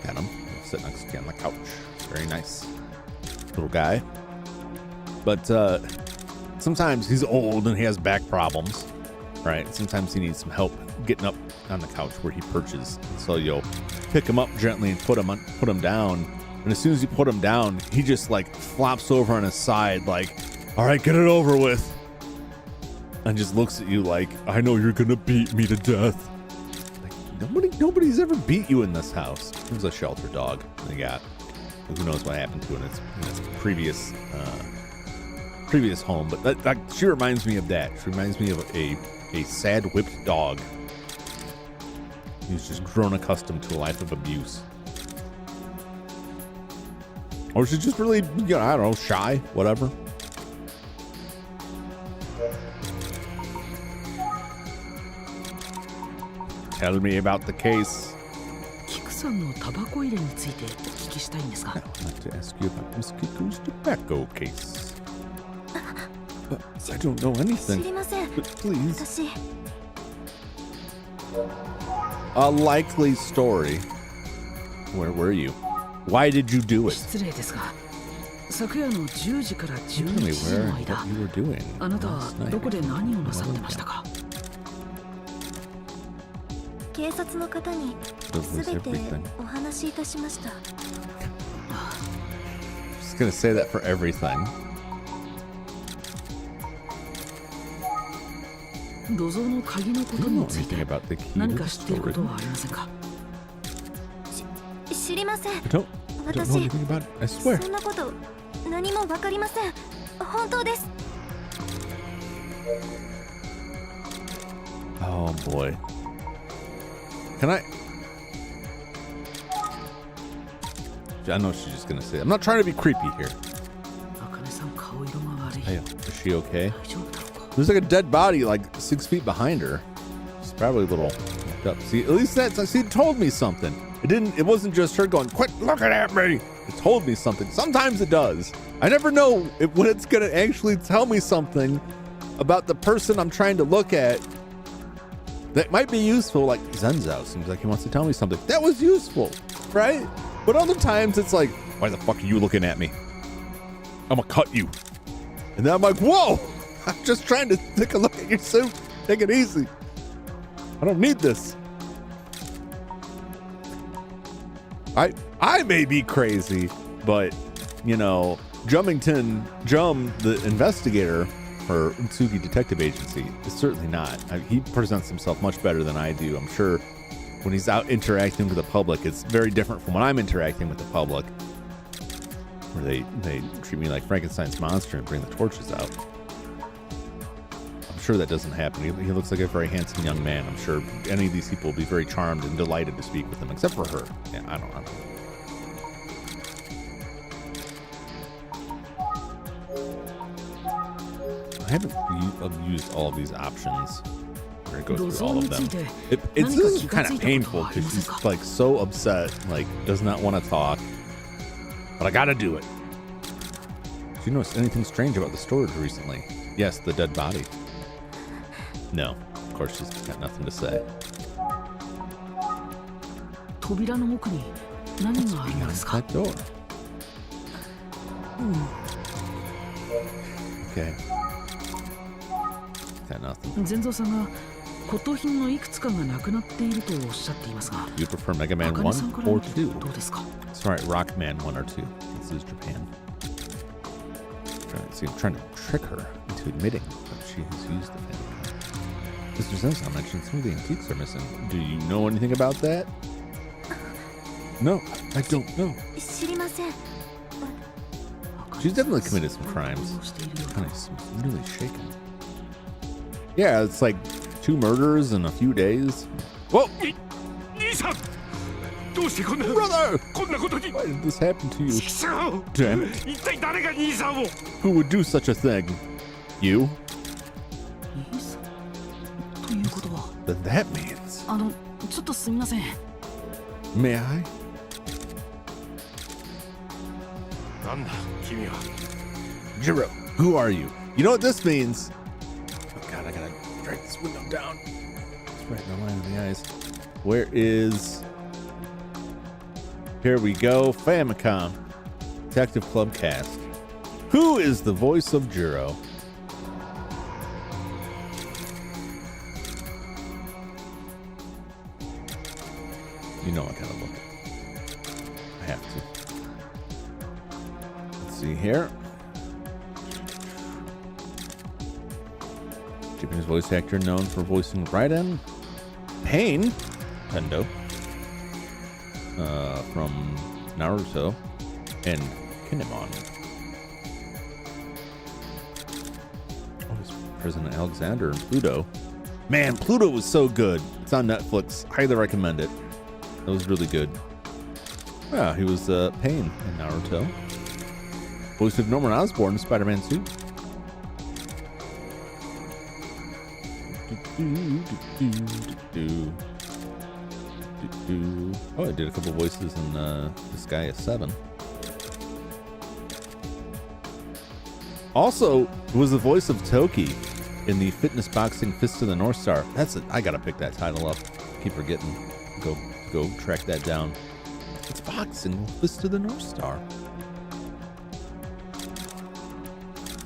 Got him sitting next to me on the couch. Very nice little guy. But sometimes he's old and he has back problems, right? Sometimes he needs some help getting up on the couch where he perches. And so you'll pick him up gently and put him down. And as soon as you put him down, he just like flops over on his side, like, all right, get it over with. And just looks at you like, I know you're gonna beat me to death. Like nobody's ever beat you in this house. It was a shelter dog they got. Who knows what happened to it in its previous home. But she reminds me of that. She reminds me of a sad whipped dog. He's just grown accustomed to a life of abuse. Or she's just really, I don't know, shy, whatever. Tell me about the case. キクさんのタバコ入れについてお聞きしたいんですが。I'd like to ask you about Miss Kiku's tobacco case. I don't know anything. 知りません。 But please. 私 A likely story. Where were you? Why did you do it? 失礼ですが、昨夜の10時から Tell me 11時 where の and 間、 what you were doing あなたは last night. どこで何をなさってましたか？警察の方に That was 全て everything. お話しいたしました。 Just gonna say that for everything. 土蔵の鍵のこ Do と you know につい anything て about the key 何 to か the 知っているこ story? とはありませんか？知りません。 I don't know 私 anything about it. I そ swear. んなこと何もわかりません。本当です。 Oh boy. Can I? I know she's just gonna say. I'm not trying to be creepy here. あかねさん顔色が悪い。 Hey, is she okay? 大丈夫だろうか？ There's like a dead body like 6 feet behind her. She's probably a little fucked up. See, at least it told me something. It wasn't just her going, quit looking at me. It told me something. Sometimes it does. I never know when it's gonna actually tell me something about the person I'm trying to look at that might be useful. Like Zenzo seems like he wants to tell me something. That was useful, right? But other times it's like, why the fuck are you looking at me? I'm gonna cut you. And then I'm like, whoa, I'm just trying to take a look at your suit. Take it easy. I don't need this. I may be crazy, but Jum, the investigator for Utsugi Detective Agency, is certainly not. He presents himself much better than I do. I'm sure when he's out interacting with the public, it's very different from when I'm interacting with the public, where they treat me like Frankenstein's monster and bring the torches out. I'm sure that doesn't happen. He looks like a very handsome young man. I'm sure any of these people will be very charmed and delighted to speak with him, except for her. Yeah, I don't know. I haven't used all of these options. We're gonna go through all of them. This is kind of painful because she's like so upset, like does not want to talk. But I gotta do it. Did you notice anything strange about the storage recently? Yes, the dead body. No, of course she's got nothing to say. 扉の奥に何があるのですか？ That door. Okay. Got nothing. 全蔵さんが骨董品のいくつかがなくなっているとおっしゃっていますが、 You prefer Mega Man あかねさん 1から or 見て 2? どうですか？ Sorry, Rockman 1 or 2. This is Japan. See, I'm trying to trick her into admitting that she has used the Famicom. Mr. Zenzo mentioned some of the antiques are missing. Do you know anything about that? No, I don't know. 知りません。 She's definitely committed some crimes. Kind of seems really shaken. Yeah, it's like 2 murders in a few days. Whoa! 兄さん、どうしてこんな Brother! こんなことに。 Why did this happen to you? 畜生！ Damn it. 一体誰が兄さんを？ Who would do such a thing? You? 兄さんということは、 Then that means... ちょっとすみません。 May I? なんだ君は。Jiro, who are you? You know what this means? Oh God, I gotta drag this window down. It's right in the line of the eyes. Where is... Here we go. Famicom. Detective Club cast. Who is the voice of Jiro? You know I gotta look. I have to. Let's see here. Japanese voice actor known for voicing Raiden, Pain, Tendo, from Naruto, and Kinemon. Oh, it's President Alexander and Pluto. Man, Pluto was so good. It's on Netflix. Highly recommend it. That was really good. Yeah, he was Pain in Naruto. Voice of Norman Osborn in Spider-Man 2. Oh, I did a couple voices in This Guy is 7. Also, was the voice of Toki in the fitness boxing Fist of the North Star. That's it. I gotta pick that title up. Keep forgetting. Go track that down. It's boxing Fist of the North Star.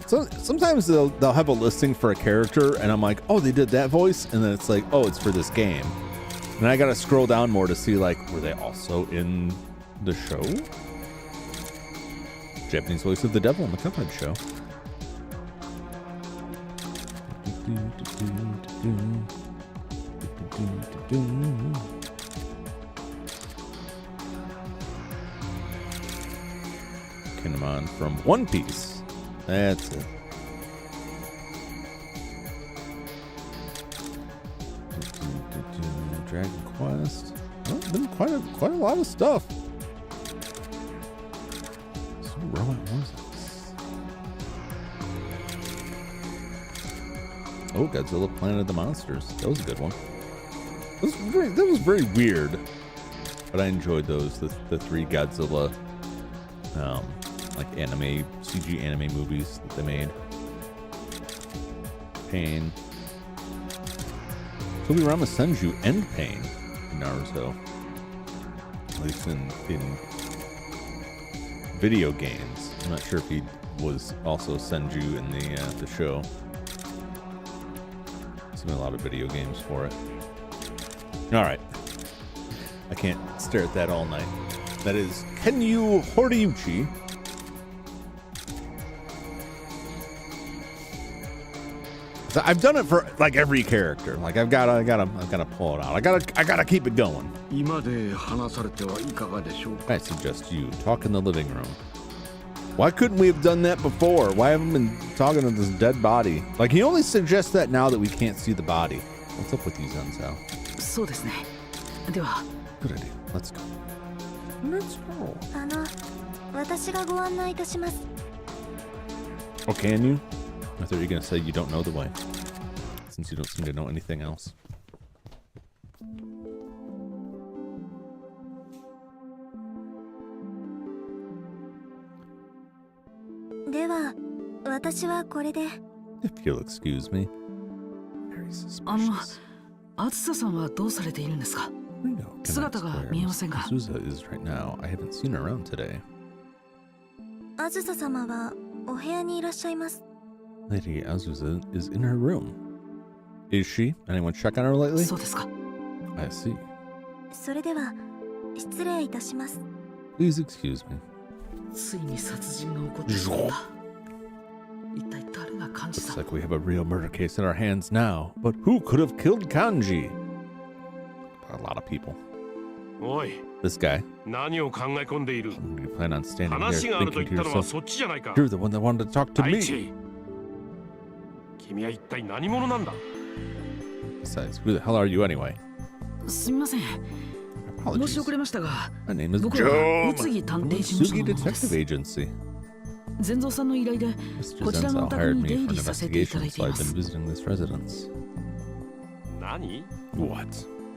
So sometimes they'll have a listing for a character, and I'm like, oh, they did that voice, and then it's like, oh, it's for this game. And I gotta scroll down more to see, like, were they also in the show? Japanese voice of the devil in the Cuphead show. Kinemon from One Piece. That's it. Dragon Quest. Well, been quite a lot of stuff. So Robot Moses. Oh, Godzilla Planet of the Monsters. That was a good one. That was very weird, but I enjoyed those. The three Godzilla, like anime, CG anime movies that they made. Pain. Tobirama Senju and Pain in Naruto. At least in video games. I'm not sure if he was also Senju in the show. There's been a lot of video games for it. Alright. I can't stare at that all night. That is Kenyu Horiuchi. So I've done it for like every character. Like I've gotta pull it out. I gotta keep it going. I suggest you talk in the living room. Why couldn't we have done that before? Why haven't we been talking to this dead body? Like he only suggests that now that we can't see the body. What's up with you, Zenzel? Good idea. Let's go. Let's go. Oh, can you? I thought you were going to say you don't know the way, since you don't seem to know anything else. If you'll excuse me. Very suspicious. あずささんはどうされているんですか? 姿が見えませんが。 Azusa is right now. I haven't seen her around today. あずさ様はお部屋にいらっしゃいます。 Lady Azusa is in her room. Is she? Anyone check on her lately? そうですか。 I see. それでは失礼いたします。 Please excuse me. ついに殺人が起こってしまった。一体誰が幹事さん? Looks like we have a real murder case in our hands now. But who could have killed Kanji? A lot of people. This guy. You plan on standing there thinking to yourself, you're the one that wanted to talk to me. Besides, who the hell are you anyway? すみません。申し遅れましたが、 My name is 僕は宇津木探偵事務所 Jum の者です。 Detective Agency. 全蔵さんの依頼で Mr. こちらのお Zenzel 宅 hired に me 出 for 入 an りさせていただ investigation, いて so い I've ま been す。 visiting this residence. 何? What?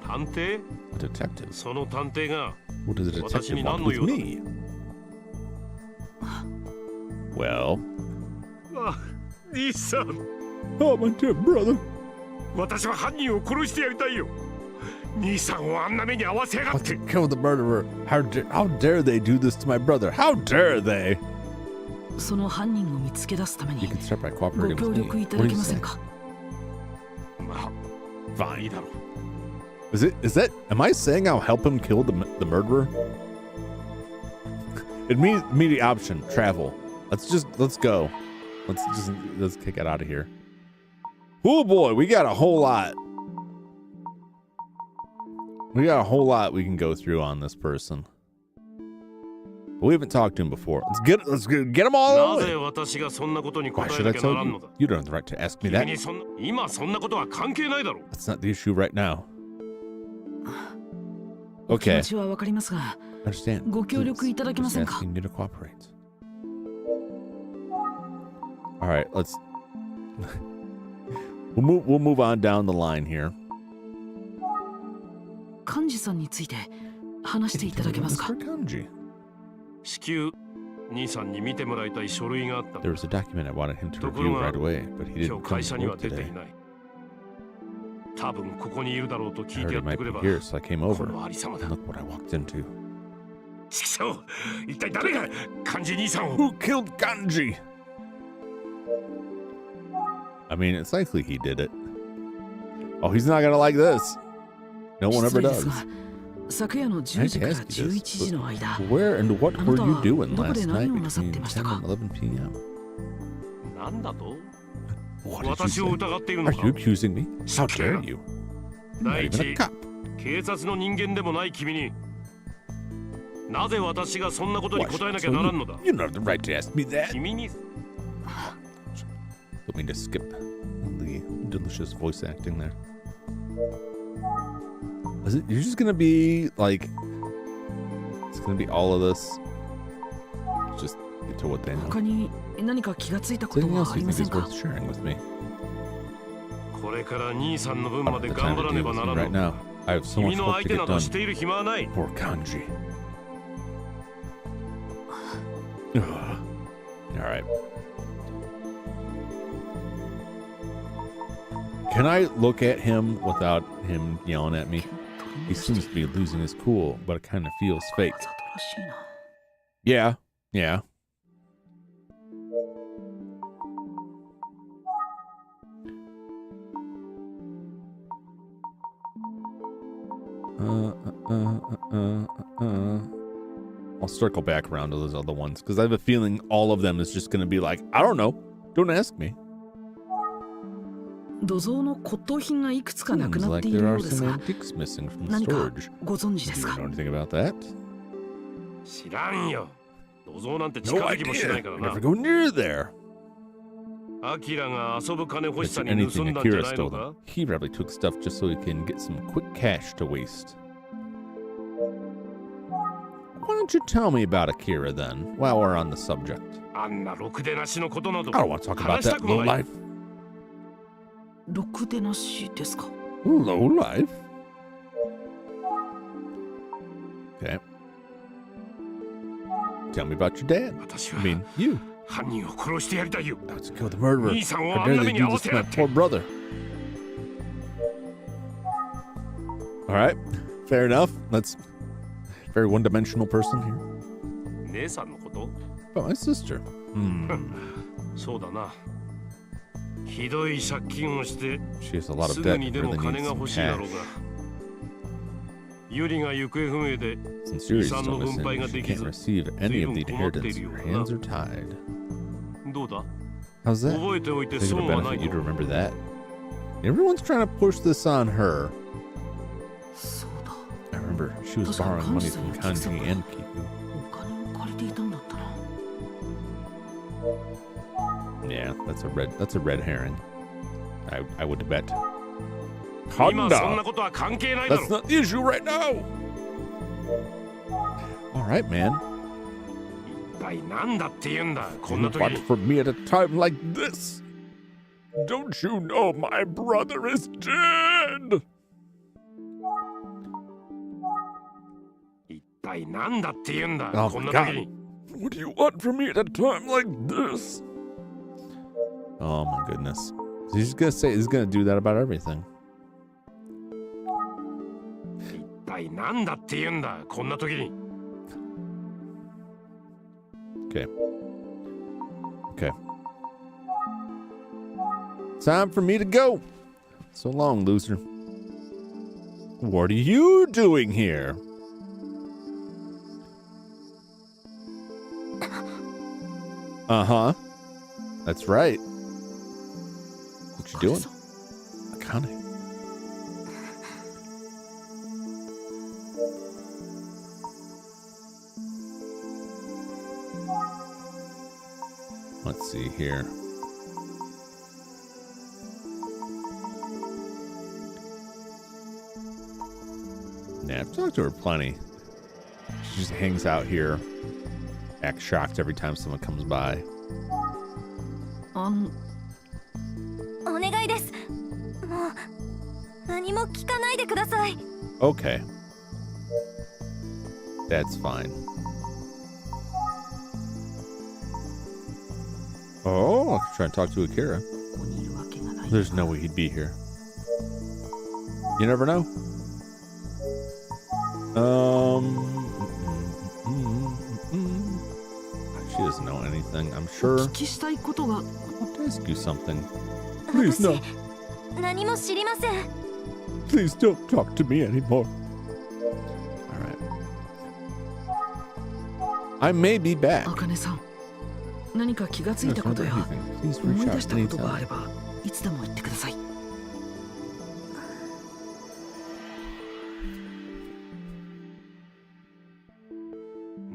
探偵? A detective. その探偵が What does a 私 detective に want 何の with 用だ? me? Well, 兄さん Oh, my dear brother. 私は犯人を殺してやりたいよ兄さんをあんな目に遭わせやが I'll って kill the murderer. How dare they do this to my brother? How dare they? その犯人を見つけ出すため You に can start by ご cooperating 協 with 力 me. いた What だ do け you ませ say? んか。まあいい Fine. だろう Am I saying I'll help him kill the murderer? Immediate option, travel. Let's go. Let's kick it out of here. Oh boy, we got a whole lot. We got a whole lot we can go through on this person. But we haven't talked to him before. Let's get them all なぜ away. 私がそんなことに Why 答 should え I なきゃな tell らんのだ you? You don't have the right to ask me 君 that. に今そんなことは関係ないだろう That's not the issue right now. お気 Okay. 持ちはわかりますが、 I understand. ご協力いただけ I'm ま just せんか。 asking you to cooperate. All right, let's. We'll move on down the line here. 幹事さんについて話していただけますか。 Mr. Kanji. 至急兄さんに見てもらいたい書類があった There was a document I wanted him to ところ review が right away, but he 今 didn't 日 come 会 to 社には work 出て today. いない多分ここにいるだろうと I 聞いて heard や it って might くれ be ば here, so I came こ over. のありさま And だ look what I walked into. ちくしょう一体誰が漢字兄さんを Who killed Kanji? I mean, it's likely he did it. Oh, he's not gonna like this. No one 失 ever 礼です does. が、昨夜の I 10 hate 時 to から ask you 11 this, 時の間、 but where and what were you doing どこで last 何 night をなさっ between てました 10 か？ and 11 p.m.? なんだと What did you 私を say? 疑っているの Are か you accusing me? How dare you? I'm not 第 even a 一 cop. 警察の人間でもない君になぜ私がそんなことに Why should 答え I なきゃ tell ならん you? のだ You don't have the right to ask me that. 君に Let me just skip the delicious voice acting there. Is it? You're just gonna be like, it's gonna be all of this. Just get to what they know. 他に何か気がついたこ Is と there anything は else あり you ま think せん is か？ worth sharing with me? これから兄さんの分 I ま don't で have the 頑 time 張 to らね deal ば with な you ら right んの now. I have so much 君の work 相 to 手な get ど done. している暇はない Poor Kanji. Ugh. All right. Can I look at him without him yelling at me? He seems to be losing his cool, but it kind of feels fake. わざとらしいな。 Yeah, yeah. I'll circle back around to those other ones because I have a feeling all of them is just going to be like, I don't know. Don't ask me. 土蔵の骨董品がいくつかなく Seems なっ like ている there よ are うです some が、 antiques missing from the 何か storage. ご存知 Do です you か？ know anything about that? 知らんよ土蔵なんて近 No づきもしな idea. いから I な never go near there. アキラが遊ぶ金欲し It's さに盗 anything んだんじゃ Akira ない stole の them. か He probably took stuff just so he can get some quick cash to waste. Why don't you tell me about Akira then, while we're on the subject? あんなろくでなしのことなど I don't want to talk about 話した that くも low ない life. ろくでなしですか？ Low life? Okay. Tell me about your dad. 私 I は mean, you. 犯人を殺してやりたいよ Let's kill the murderer. 兄さんを How あん dare な they 目に do 合わ this せ to や my って poor brother? All right, fair enough. That's a very one-dimensional person here. 姉さんのこと About my sister. そうだなひどい借金をして She has a lot す of ぐ debt に and でも really 金 needs が some 欲しいだろう cash. がユリが行方不明で Since Yuri's still 遺産の分配が missing, で she き can't ず receive any of the 随分困ってい inheritance. るよう Her だな hands are tied. どうだ How's that? 覚えておいて Is it 損 gonna はない benefit you と to remember that? Everyone's trying to push this on her. そうだ。 I remember she was 確か borrowing に money 幹事さん from に Kanji and Kiku. お金を借りていたんだったな。 Yeah, that's a red herring. I would bet. 今そんな Honda! ことは関係ないだろ That's not the issue right now! Alright, man. 一体なんだって言うんだこんな You 時 fought に for me at a time like this. Don't you know my brother is dead? 一体なんだって言うんだ Oh こん my な時に god. What do you want from me at a time like this? Oh my goodness. He's gonna do that about everything. 一体なんだって言うんだこんな時に。 Okay. Okay. Time for me to go. So long, loser. What are you doing here? Uh-huh. That's right. What you doing? Akane. Let's see here. Yeah, I've talked to her plenty. She just hangs out here, acts shocked every time someone comes by. お願いです。もう何も聞かないでください。 Okay. That's fine. Oh, I could try and talk to Akira. There's no way he'd be here. You never know. She doesn't know anything, I'm sure. I'll ask you something. Please no. 何も知りません。 Please don't talk to me anymore. Alright. I may be back. 茜さん、何か気がついたことや Please 思 reach い出 out したことがあれ anytime. ばいつでも言ってください。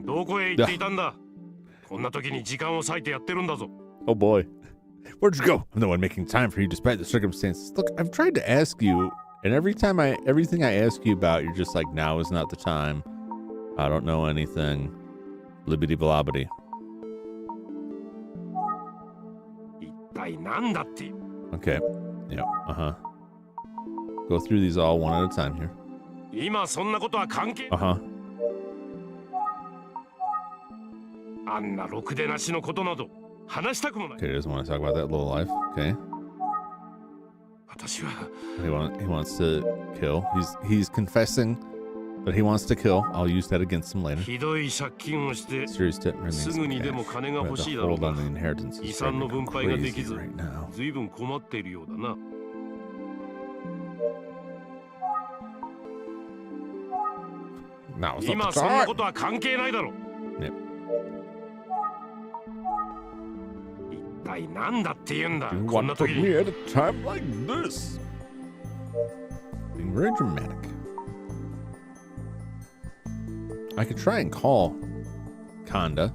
どこへ行っていたんだ。こんな時に時間を割いてやってるんだぞ。 Oh boy. Where'd you go? I'm the one making time for you despite the circumstances. Look, I've tried to ask you, and everything I ask you about, you're just like, now is not the time. I don't know anything. Libbity blobbity. 一体なんだって。 Okay. Yeah. Uh-huh. Go through these all one at a time here. 今そんなことは関係。 Uh-huh. あんなろくでなしのことなど話したくもない。 Okay, he doesn't want to talk about that little life. Okay. 私は He wants to kill. He's confessing that he wants to kill. I'll use that against him later. ひどい借金をして Serious debt remains すぐにでも cash. 金が But 欲 the しいだろう hold が on the inheritance 遺 is 産の driving 分 him 配ができ crazy ず right now. 随分困っているようだな。 Now is 今 not the そんな time. ことは関係ないだろう。 Yep. 一体なんだって言うんだ You こんな want to put 時 me に。 at a time like this? Being very dramatic. I could try and call Kanda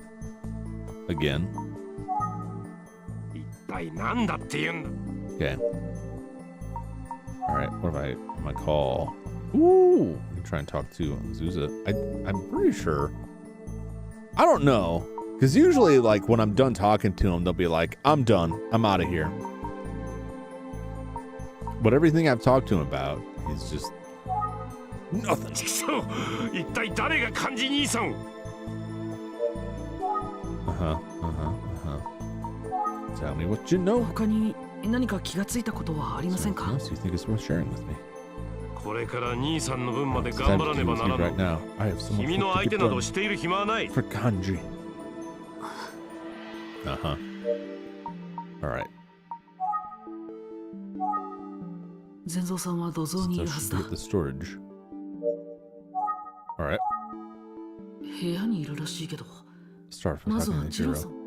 again. 一体なんだって言うんだ。 Okay. All right. What if I call? Ooh. I can try and talk to Azusa. I'm pretty sure. I don't know. Because usually, like, when I'm done talking to him, they'll be like, I'm done. I'm out of here. But everything I've talked to him about, he's just nothing. そう一体誰が漢字兄さんを。 Tell me what you know. 他に何か気がついたことはありません Something か？ else you think is worth sharing with me? これから兄さんの分まで It's 頑 time 張ら to ね do ば with な you ら right ない。 now. I have so much 君の work 相 to 手 get など done している暇はない。 for Kanji. Uh-huh. All right. 善蔵さんは土蔵にい So るはず she's だ。 at the storage. All right. 部屋にいるらしいけど。 Start from まず talking は to ジローさ Jiro. ん。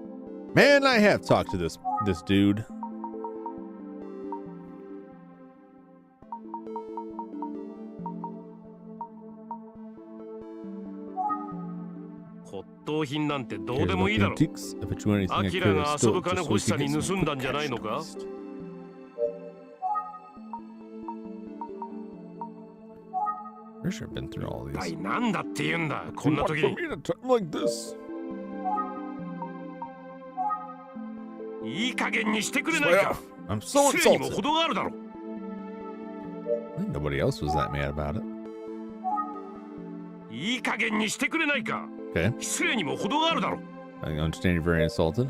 Man, I have talked to this dude.骨董品なんてどう Here's でもいい the だろう。 antiques. If I do anything, I アキラ could が still 遊ぶ金 just so 欲し we さ could に get some 盗んだ quick んじゃない cash のか。 toast. Pretty sure I've been through all 一 these. 体なんだって言うんだこん You な want 時 from に。 me at a time like this? いい加減にしてくれない Swear. か。 I'm so 失礼にも insulted. 程があるだろう。 I think nobody else was that mad about it. いい加減にしてくれないか。 Okay. 失礼にも程があるだろう。 I understand you're very insulted.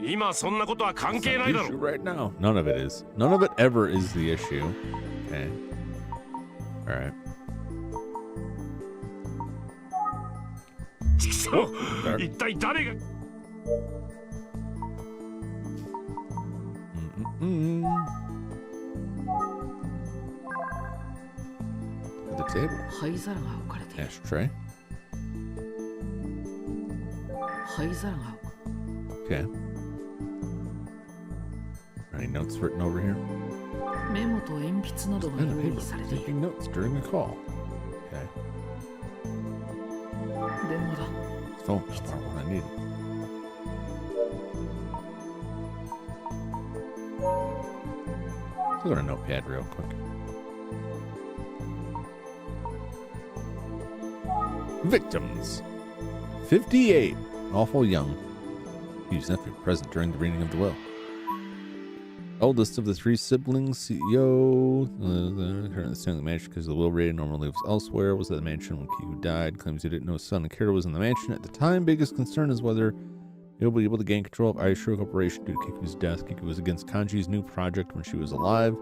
今そんなことは関係ないだろ。 Right now. None of it is. None of it ever is the issue. Okay. All right. 一体誰が The table. 灰皿が置かれている。 Ashtray. 灰皿が Okay. Any notes written over here? メモと鉛筆などが Pen and 用 paper 意され for ている。 taking notes during the call. Okay. 電話だ。 Phone. Start when I need it. Let's go to a notepad real quick. Victims. 58. Awful young. Hugh's nephew present during the reading of the will. Eldest of the three siblings, CEO, currently staying in the mansion because the will rating normally lives elsewhere. Was at the mansion when Kiku died. Claims he didn't know his son Akira was in the mansion at the time. Biggest concern is whether he'll be able to gain control of Aishiro Corporation due to Kiku's death. Kiku was against Kanji's new project when she was alive.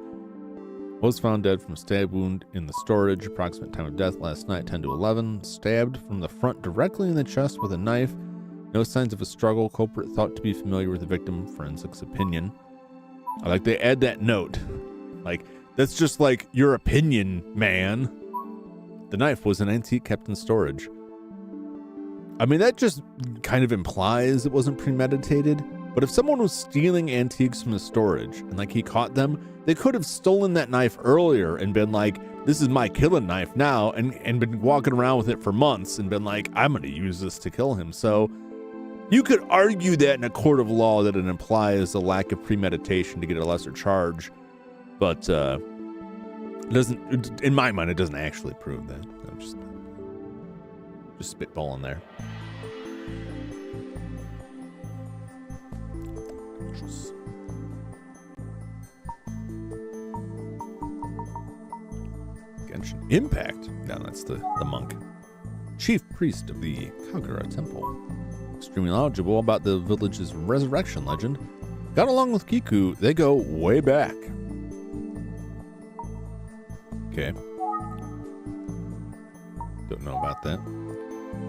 Was found dead from a stab wound in the storage. Approximate time of death last night, 10 to 11. Stabbed from the front directly in the chest with a knife. No signs of a struggle. Culprit thought to be familiar with the victim. Forensics opinion. I like they add that note. Like, that's just like your opinion, man. The knife was an antique kept in storage. I mean, that just kind of implies it wasn't premeditated. But if someone was stealing antiques from the storage and like he caught them, they could have stolen that knife earlier and been like, this is my killing knife now, and been walking around with it for months and been like, I'm going to use this to kill him. So you could argue that in a court of law that it implies a lack of premeditation to get a lesser charge, but it doesn't. In my mind, it doesn't actually prove that. I'm just spitballing there. Genshin Impact. Now that's the monk, chief priest of the Kagura Temple. Extremely knowledgeable about the village's resurrection legend. Got along with Kiku. They go way back. Okay. Don't know about that.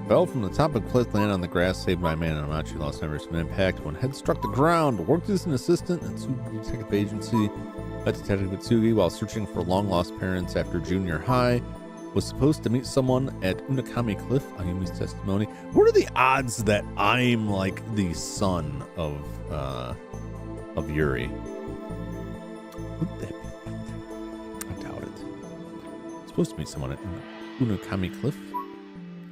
Fell from the top of cliff, landed on the grass, saved by a man in Amachi, lost memories from impact. When head struck the ground, worked as an assistant at Tsugi Detective Agency. Met Detective Tsugi while searching for long-lost parents after junior high. Was supposed to meet someone at Unakami Cliff. Ayumi's testimony. What are the odds that I'm like the son of Yuri? Would that be? I doubt it. Supposed to meet someone at Unakami Cliff.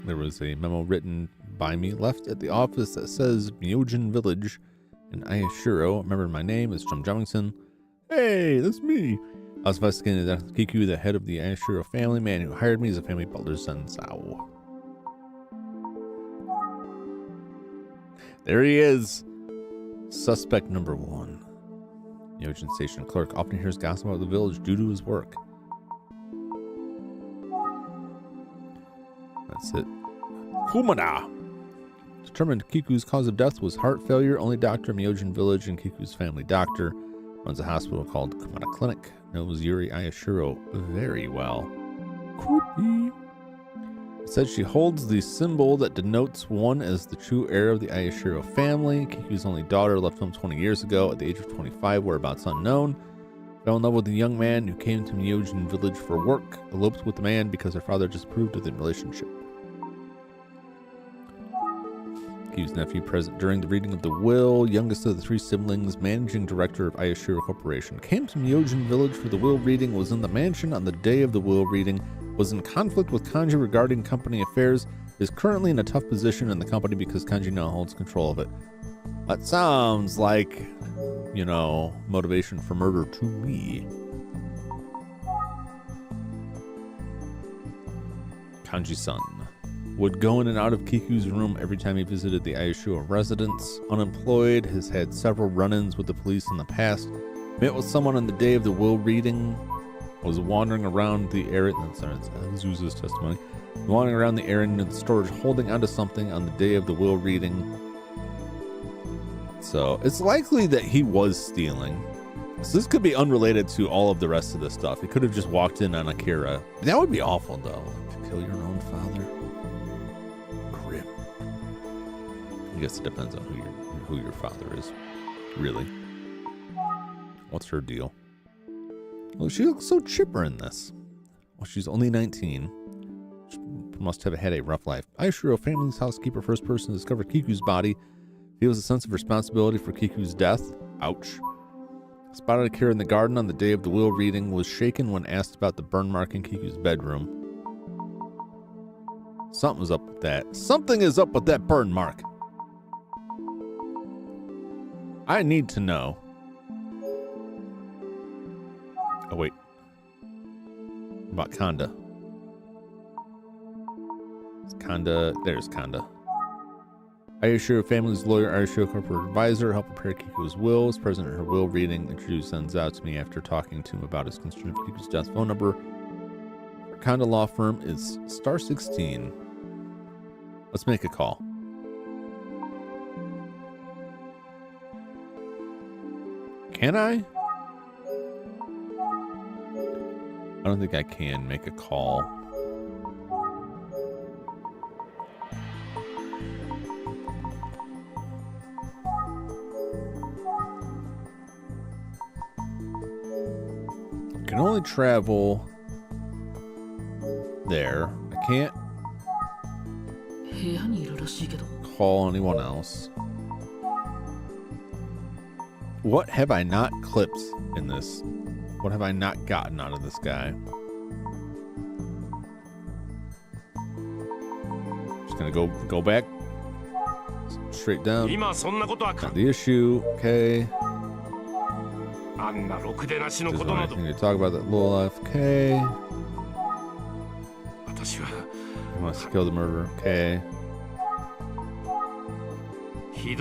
There was a memo written by me left at the office that says Myojin Village in Ayashiro. Remember my name is Jum Jumington. Hey, that's me. I was investigating the death of Kiku, the head of the Ashiro family. Man who hired me as a family butler, Sensao. There he is. Suspect number 1. Yojin Station clerk often hears gossip about the village due to his work. That's it. Kumada. Determined Kiku's cause of death was heart failure. Only doctor in Myojin Village and Kiku's family doctor. Runs a hospital called Kumada Clinic. Knows Yuri Ayashiro very well. Creepy. It says she holds the symbol that denotes one as the true heir of the Ayashiro family. Kiku's only daughter left home 20 years ago at the age of 25, whereabouts unknown. Fell in love with a young man who came to Myojin Village for work. Eloped with the man because her father disapproved of the relationship. Kiku's nephew present during the reading of the will, youngest of the 3 siblings, managing director of Ayashiro Corporation, came to Myojin Village for the will reading, was in the mansion on the day of the will reading, was in conflict with Kanji regarding company affairs, is currently in a tough position in the company because Kanji now holds control of it. That sounds like, you know, motivation for murder to me. Kanji's son would go in and out of Kiku's room every time he visited the Ayashiro residence. Unemployed, has had several run-ins with the police in the past. Met with someone on the day of the will reading. Was wandering around the area. That's Zuza's testimony. Wandering around the area in the storage, holding onto something on the day of the will reading. So it's likely that he was stealing. So this could be unrelated to all of the rest of the stuff. He could have just walked in on Akira. That would be awful, though. Like, to kill your own father. Grim. I guess it depends on who your father is. Really. What's her deal? Well, she looks so chipper in this. Well, she's only 19. She must have had a rough life. Aishiro, family's housekeeper, first person to discover Kiku's body, feels a sense of responsibility for Kiku's death. Ouch. Spotted Akira in the garden on the day of the will reading, was shaken when asked about the burn mark in Kiku's bedroom. Something was up with that. Something is up with that burn mark. I need to know. Oh, wait. About Kanda. It's Kanda. There's Kanda. Aishiro family's lawyer, Aishiro corporate advisor, helped prepare Kiku's will. As present at her will reading, introduced sends out to me after talking to him about his concern for Kiku's death. Phone number for Kanda law firm is *16. Let's make a call. Can I? I don't think I can make a call. I can only travel there. I can't call anyone else. What have I not clipped in this? What have I not gotten out of this guy? Just gonna go back straight down. Not the issue. Okay. There's no anything to talk about that low life. Okay. He wants to kill the murderer. Okay. She's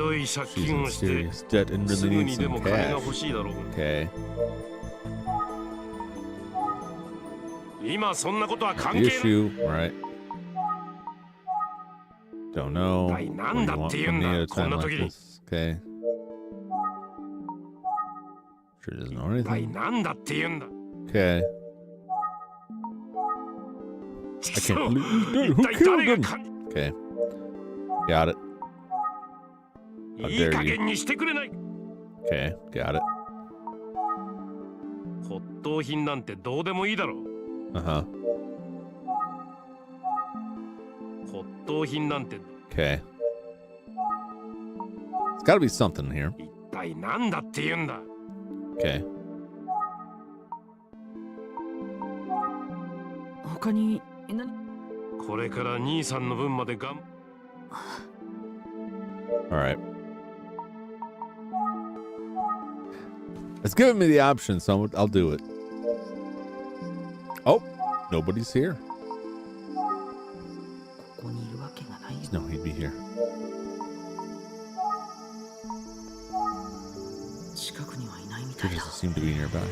in serious debt and really needs some cash. Okay. The issue, right? Don't know. What do you want from me at a time like this? Okay. Sure doesn't know anything. Okay. I can't believe he's dead. Who killed him? Okay. Got it. How dare you? Okay, got it. Uh-huh. Okay. It's gotta be something here. Okay. Alright. It's giving me the option, so I'll do it. Oh, nobody's here. No, he'd be here. He doesn't seem to be nearby.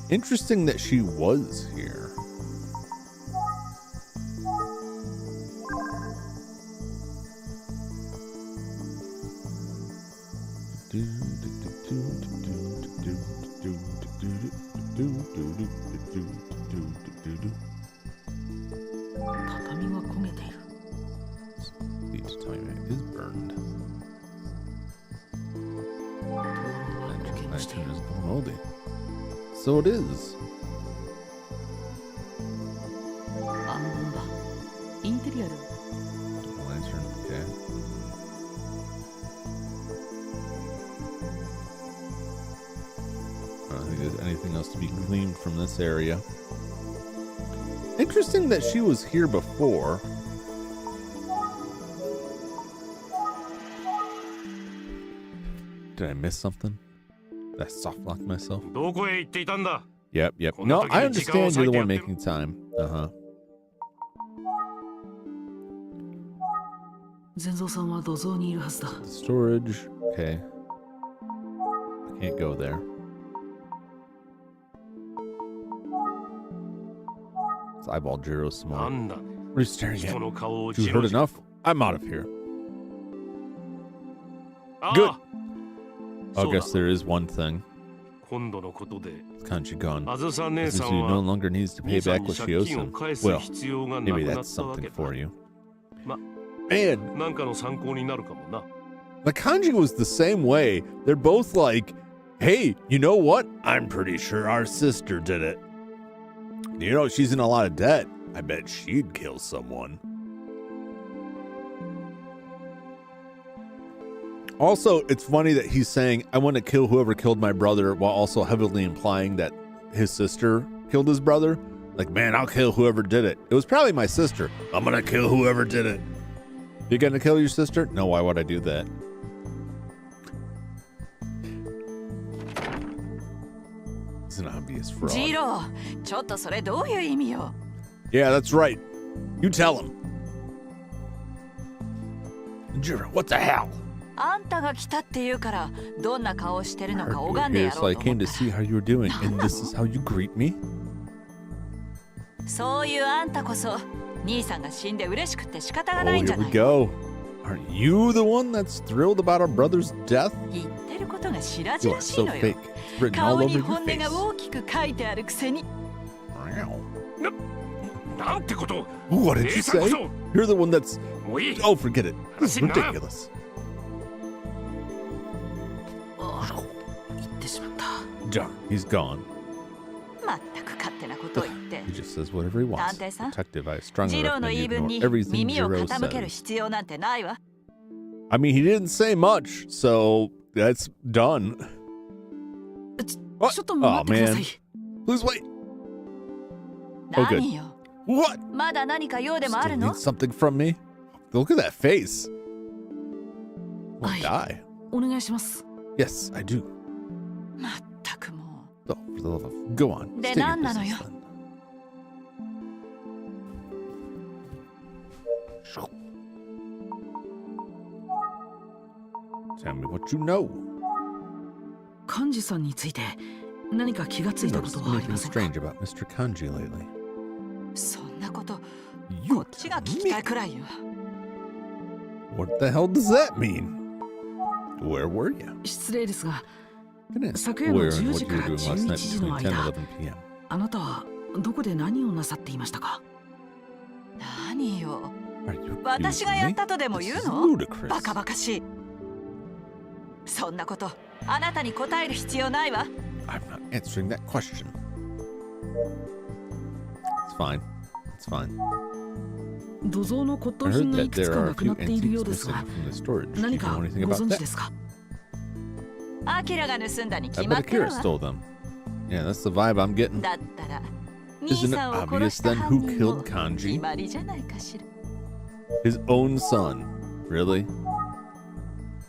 Interesting that she was here. Is burned. Moldy. So it is. Lantern, okay. I don't think there's anything else to be gleaned from this area. Interesting that she was here before. Did I miss something? Did I soft lock myself? Yep. No, I understand you're the one making time. Uh-huh. Storage. Okay. I can't go there. Let's eyeball Jiro some more. What are you staring at? You heard enough? I'm out of here. Good. あ I そうだ guess there is one thing. 今度のことで Kanji gone. あずさ姉 Since さ you ん no は longer needs to pay 兄さ back んに what 借 she owes 金を him. 返す Well, 必要がな maybe くな that's ったわ something けだ for you. ま Man, なんかの参考になるかもな the Kanji was the same way. They're both like, hey, you know what? I'm pretty sure our sister did it. You know, she's in a lot of debt. I bet she'd kill someone. Also, it's funny that he's saying, I want to kill whoever killed my brother, while also heavily implying that his sister killed his brother. Like, man, I'll kill whoever did it. It was probably my sister. I'm going to kill whoever did it. You're going to kill your sister? No, why would I do that? It's an obvious fraud. ジロー、ちょっとそれどういう意味よ。 Yeah, that's right. You tell him. Jiro, what the hell? あんたが来たって言うから、どんな顔をしてるのか You're 拝んで here, やろ so う I と思 came っ to た see how you were doing, and this is how you greet me? そういうあんたこそ、兄さんが死んで嬉しくて仕方が Oh, ないんじ here ゃな we い。 go. Aren't you the one that's thrilled about our brother's death? 言ってることが白 You 々 are しい so のよ fake. It's written all 顔 over に your 本音 face. が大きく書いてあるくせに Wow. なんてこと What did you 姉さんこ say? そ You're the one that's... もういい Oh, forget it. This is Listen up. ridiculous. 言ってしまった Darn, he's gone. まったく勝手なことを言って He just says whatever he wants. 探偵さん Detective, I strongly ジローの recommend 言 you い分 ignore に everything 耳を Jiro 傾ける says. 必要なんてないわ I mean, he didn't say much, so that's done. ちょっと待ってください Please wait. Oh, good. 何よ What? まだ何か用でもあ Still る need の something from me? Look at that face. I'll Ay. die. お願いします Yes, I do. まったくも Oh, for the love of... Go on. De State your nan na no business yo. then. Tell me what you know. う幹事さんについて何か気がつ You いたこ noticed とはあり anything ませんか strange about Mr. Kanji lately? そんなことこ You っちが tell 聞き me. たいくらいよ What the hell does that mean? Where were you? 失礼ですが Goodness. 昨夜の Where and 10 what 時 you か were ら doing last night 11時の between 10 間 and 11 p.m. あなたはどこで何をなさっていましたか何よ Are you 私が accusing やっ me? たとでも This 言う is の ludicrous. バカバカしいそんなことあなたに答える必要ないわ I'm not answering that question. It's fine. It's fine. 土蔵の骨 I 董品 heard がい that くつ there か are な a くな few っているよう antiques です missing が from the storage. Do you 何 know か anything ご about 存知 that? ですかアキラが盗んだに I 決ま bet ってる Akira わ stole them. Yeah, that's the vibe I'm getting. だったら Isn't 兄 it さんを殺 obvious した then 犯 who 人も killed Kanji? 決まりじゃないかしら His own son. Really?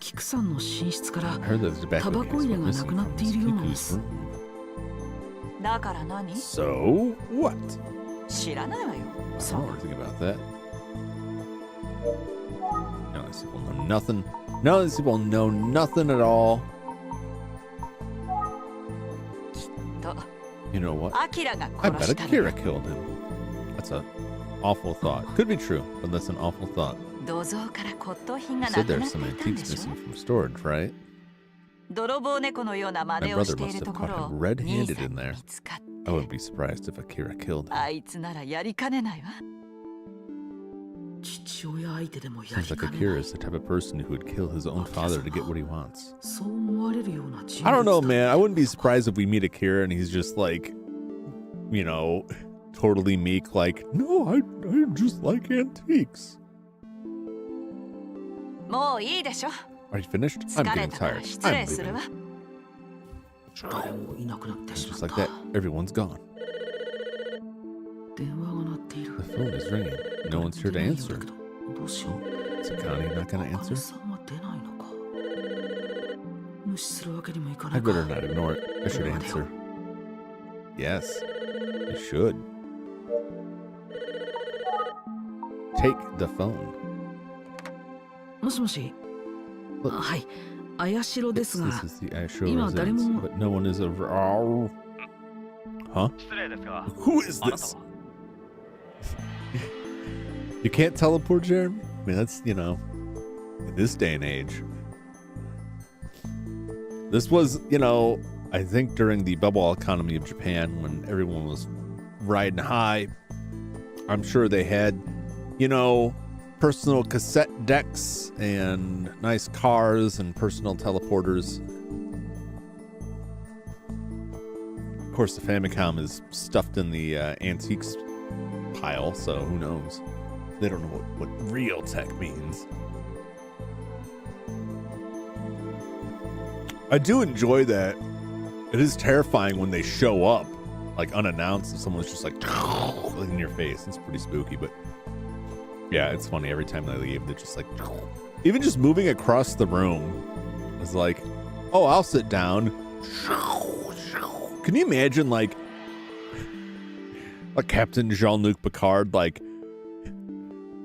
キクさんの寝室から I heard that the tobacco Tabaco case went 入れが missing なくな from ってい Miss るようなんで Kiku's す room. だから何 So what? 知らないわよ I don't know anything about that. None of these people know nothing. None of these people know nothing at all. と You know what? アキラが I 殺 bet したのよ Akira killed him. That's an awful thought. Could be true, but that's an awful thought. 土蔵から骨董品 You がな said く there's なって some いたんで antiques しょ missing from storage, right? 泥棒猫のような真 My 似をし brother てい must る have とこ caught ろを him 兄 red-handed さん in に there. 見つかっ I て wouldn't be surprised if Akira killed him. あいつならやりかねないわ父親相手でもや Seems り like かね Akira ない is the type of person who would kill his own father to get what he wants. そう思われるような人 I don't know, 物だ man. I wouldn't be surprised if we meet Akira and he's just like, you know, totally meek, like, no, I just like antiques. もういいでしょ Are you finished? I'm 疲れ getting たから tired. 失 I'm 礼するわ leaving. 誰もいなくなってし And ま just った like that, everyone's gone. 電話が鳴っている The phone is ringing. No one's here to 出ないよう answer. だけどどうしよう Is Akane not gonna 茜 answer? さんは出ないのか無視するわけにもいかな I いか better not ignore it. I should answer. Yes, you should. Take the phone. もしもし Look. はい綾代です This が is the Ashura 今誰 residence, も but no one is over. Oh. Huh? 失礼ですが Who is あなた this? は You can't teleport, Jeremy? I mean, that's, you know, in this day and age. This was, you know, I think during the bubble economy of Japan when everyone was riding high. I'm sure they had, you know, personal cassette decks and nice cars and personal teleporters. Of course, the Famicom is stuffed in the antiques pile, so who knows? They don't know what real tech means. I do enjoy that. It is terrifying when they show up, like unannounced, and someone's just like in your face. It's pretty spooky, but yeah, it's funny. Every time they leave, they're just like, even just moving across the room is like, oh, I'll sit down. Can you imagine like Captain Jean-Luc Picard, like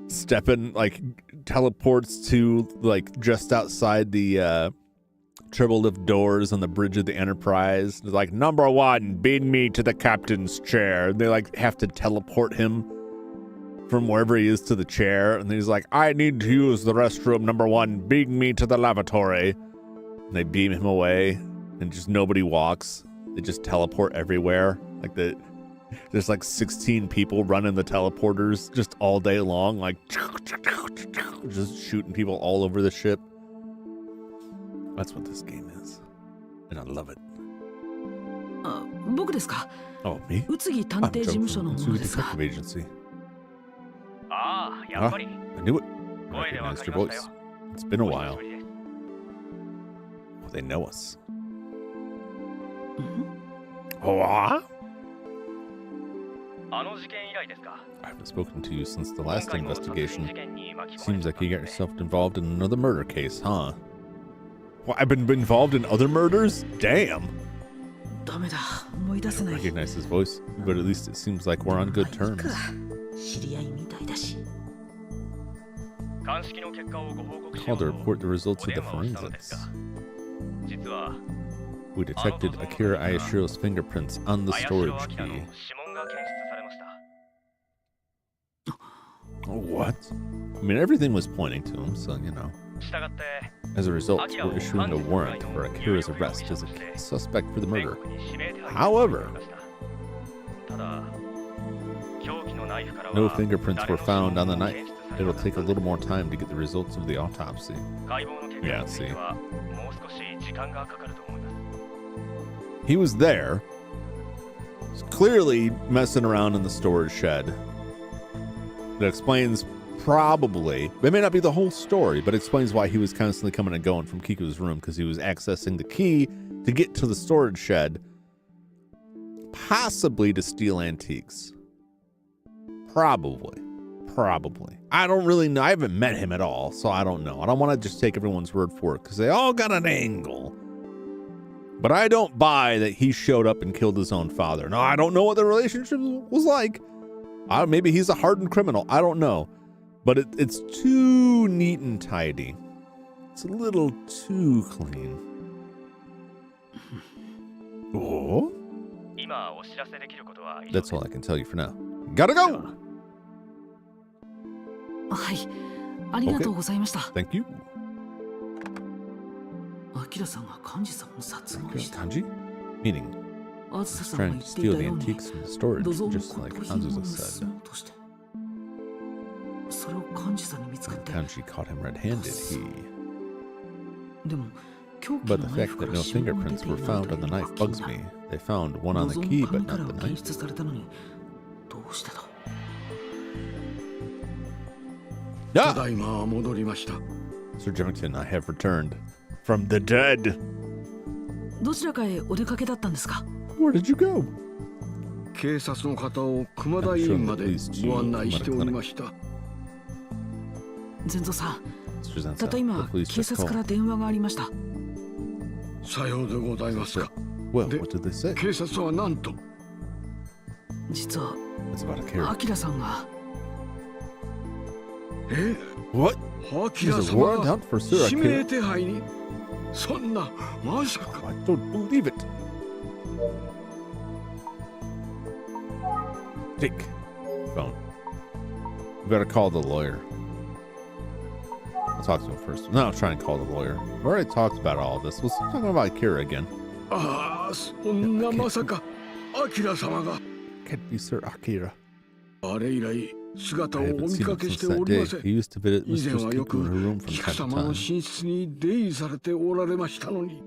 stepping, like teleports to like just outside the triple lift doors on the bridge of the Enterprise. It's like, number one, beat me to the captain's chair. And they like have to teleport him from wherever he is to the chair. And he's like, I need to use the restroom, number one, beam me to the lavatory. And they beam him away and just nobody walks. They just teleport everywhere. Like there's like 16 people running the teleporters just all day long, like just shooting people all over the ship. That's what this game is, and I love it. 僕ですか? Oh, me? 宇津木探偵事務所の者ですが。 Detective Agency. ああ、やっぱり。 I knew it. I recognized your voice. It's been a while. Oh, they know us. Oh, I haven't spoken to you since the last investigation. Seems like you got yourself involved in another murder case, huh? Well, I've been involved in other murders? Damn. I recognize his voice, but at least it seems like we're on good terms. Called to report the results of the forensics. We detected Akira Ayashiro's fingerprints on the storage key. What? I mean, everything was pointing to him, so, you know. As a result, we're issuing a warrant for Akira's arrest as a suspect for the murder. However, no fingerprints were found on the knife. It'll take a little more time to get the results of the autopsy. Yeah, see. He was there. He's clearly messing around in the storage shed. That explains probably, it may not be the whole story, but explains why he was constantly coming and going from Kiku's room, because he was accessing the key to get to the storage shed, possibly to steal antiques. Probably. I don't really know. I haven't met him at all, so I don't know. I don't want to just take everyone's word for it, because they all got an angle. But I don't buy that he showed up and killed his own father. No, I don't know what the relationship was like. Maybe he's a hardened criminal. I don't know. But it's too neat and tidy. It's a little too clean. Oh? That's all I can tell you for now. Gotta go! Okay. Thank you. Kanji? Meaning, he's trying to steal the antiques from the storage, just like Hanzusa said. Kanji caught him red-handed, But the fact that no fingerprints were found on the knife bugs me. They found one on the key, but not the knife. Ah! Sir Jumington, I have returned from the dead. Where did you go? 警察の方を熊田医院までご案内しておりました。全蔵さん、たった今警察から電話がありました。さようでございますか。Well, what did they say? 警察は何と？実は、ア Akira キラさんが。What? アキラ様が指名手配に？そんな、まさか。I don't believe it. Take phone. We better call the lawyer. I'll talk to him first. No, I'll try and call the lawyer. I've already talked about all of this. Let's talk about Akira again. ああ、そんなまさか、アキラ様が。Can't be Sir Akira. あれ以来、姿を I お haven't 見 seen か him けして since お that りま day. せん。 He used to visit 以前 Mistress はよ Kiku in く her room from 菊 time to 様の time. 寝室に出入りされておられましたのに。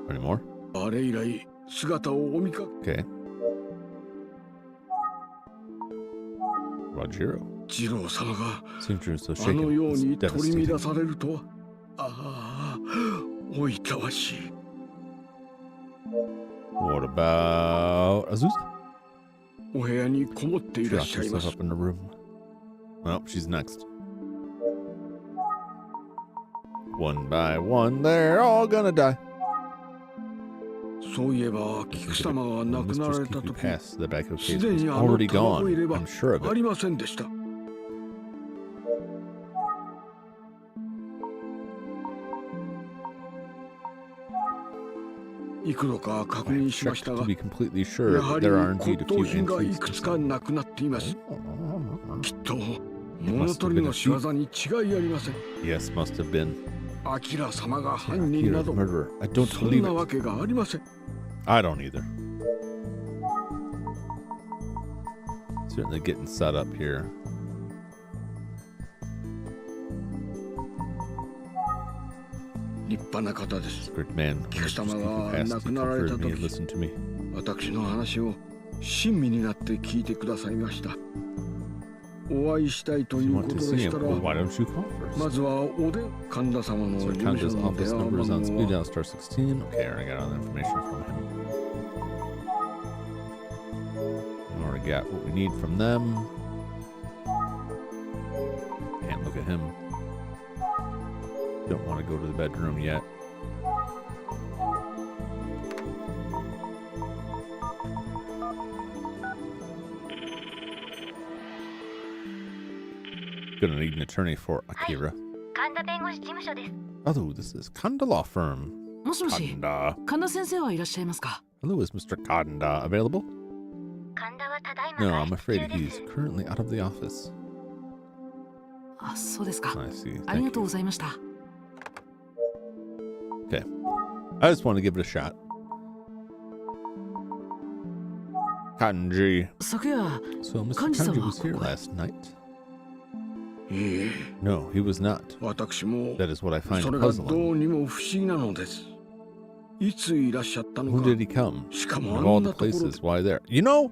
Any more? あれ以来、姿をお見かけ。 Okay. What about Jiro? 次郎様が Seems Jiro's so あの shaken. よう It's に取り devastating. 乱されるとは。ああ、おいたわしい。 What about Azusa? お部屋にこもってい She らっ locked しゃいま herself す。 up in the room. Well, she's next. One by one, they're all gonna die. そういえば、菊様が亡くなら Mistress れた Kiku 時、 passed, the tobacco す case で was にあの already タバコ入 gone. れ歯 I'm sure of あ it. りませんでした。幾度か確 I 認 have しま checked した to が、 be completely や sure は that り there are 骨 indeed a 董 few 品がい antiques くつか missing. なくなっています。 Oh. きっと物取りの仕業に違いありません。 Yes, must have been. アキラ様が犯人 Akira な the ど murderer. I don't そん believe な it. わけがありません。 I don't either. Certainly getting set up here. 立派な方です。 Great man. Kika Mistress 様 Kiku が passed. 亡 He くなられた comforted me and 時、 listened to me. 私の話を親身になって聞いてくださいました。お会いしたいと If い you う want こと to で see し him, た well, ら、 why don't you call ま first? ずはおで神田様の So 事務所 Kanda's の電 office 話 number is on 番 speed 号は dial star 16. Okay, I already got all the information from him. We already got what we need from them. Can't look at him. Don't want to go to the bedroom yet. Gonna need an attorney for Akira. 神田弁護士事務所です。 Hello, this is Kanda Law Firm. もしもし、 Kanda. 神田先生はいらっしゃいますか？ Hello, is Mr. Kanda available? 神田はただいま No, 外 I'm 出 afraid 中です he's currently out of the office. あ、そうですか。 I see. あり Thank がとう you. ございました。 Okay. I just want to give it a shot. Kanji. 昨夜、 So Mr. Kanji-sama Kanji was here ここへ。 last night? いいえ、 No, he was not. 私も That is what I そ find れがど puzzling. うにも不思議なのです。いついらっしゃったの When か。 did he come? しかも Of あ all ん the なところ places, why there? You know,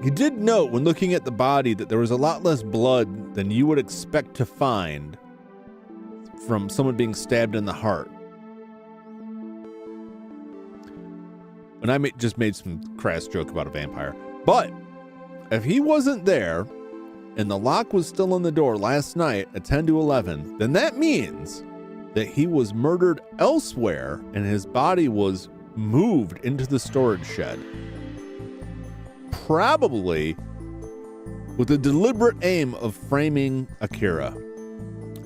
you did note when looking at the body that there was a lot less blood than you would expect to find from someone being stabbed in the heart. And I just made some crass joke about a vampire. But if he wasn't there and the lock was still in the door last night at 10 to 11, then that means that he was murdered elsewhere and his body was moved into the storage shed. Probably with the deliberate aim of framing Akira.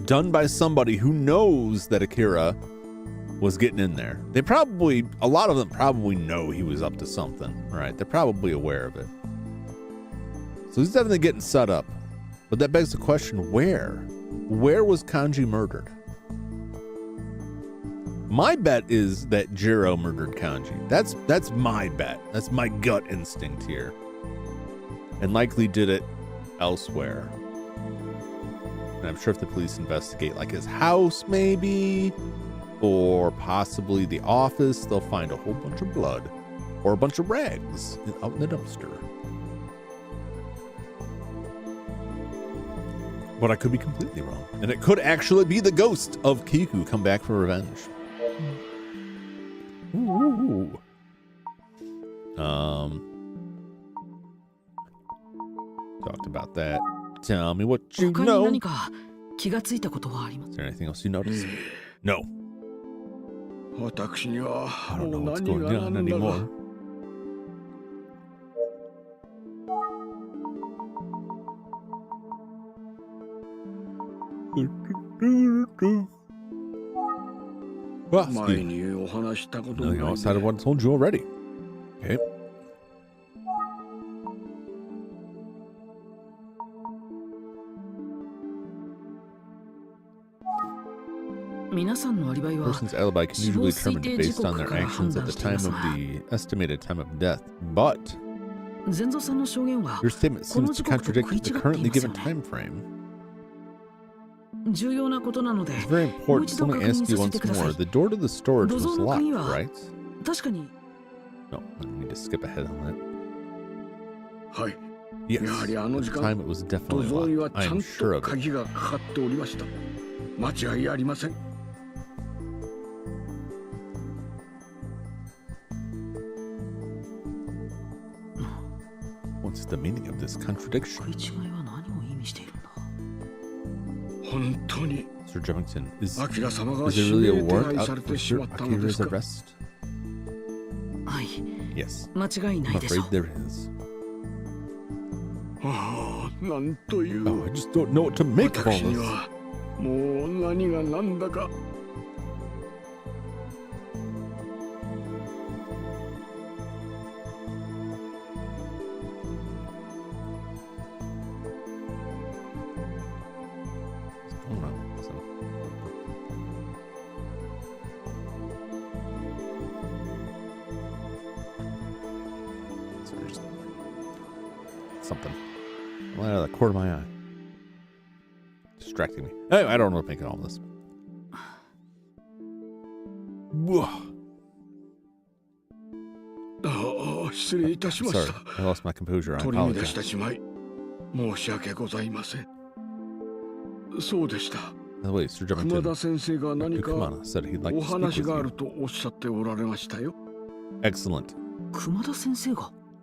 Done by somebody who knows that Akira was getting in there. They probably, a lot of them probably know he was up to something, right? They're probably aware of it. So he's definitely getting set up. But that begs the question, where? Where was Kanji murdered? My bet is that Jiro murdered Kanji. That's my bet. That's my gut instinct here. And likely did it elsewhere. And I'm sure if the police investigate like his house maybe, or possibly the office, they'll find a whole bunch of blood or a bunch of rags out in the dumpster. But I could be completely wrong. And it could actually be the ghost of Kiku come back for revenge. Ooh. Talked about that. Tell me what you 他に know. 何か気がついたことはあります Is there anything else you noticed? No. 私には I don't も know う what's 何 going が on 何だか anymore. Well, 前にお話したことも nothing ない outside of で what I told you already. Okay. person's alibi can usually be determined based on their actions at the time of the estimated time of death, but your statement seems to contradict the currently given time frame. It's very important. So let me ask you once more. The door to the storage was locked, right? No, I need to skip ahead on that. Yes, at the time it was definitely locked. I am sure of it. What's the meaning of this contradiction? Sir Jumington, is there really a warrant out for Sir Akira's arrest? Yes, I'm afraid there is. Oh, I just don't know what to make of all this. Something. Right out of the corner of my eye. Distracting me. Anyway, I don't know what to make of all this. Whoa. Sorry, I lost my composure. I apologize. By the way, Sir Jumington, Dr. Kumada said he'd like to speak with you. Excellent.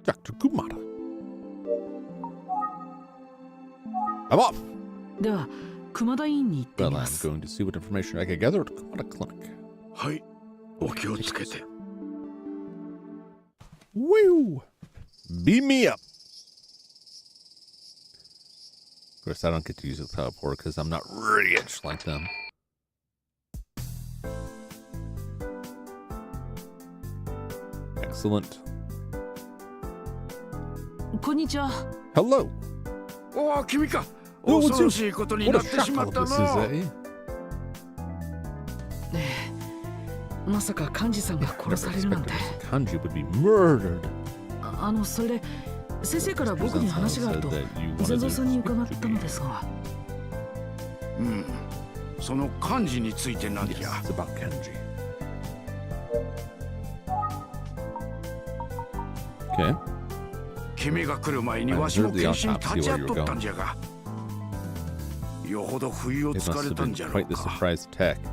Dr. Kumada. I'm off! Well, I'm going to see what information I can gather at Kumada Clinic. Woo! Beam me up! Of course, I don't get to use the teleport because I'm not rich like them. Excellent. Hello! Oh, 君か。 Oh, 恐ろしいことになってしまったな。まさか幹事さんが殺されるなんて。Kanji would be murdered. それで先生から僕に話があるとゼゾさんに伺ったのですが。その幹事について何じゃ。It's about Kanji. Okay. 君が来る前にわしも検診立ち会っとったんじゃが。よほど不意をつかれたんじゃろうか。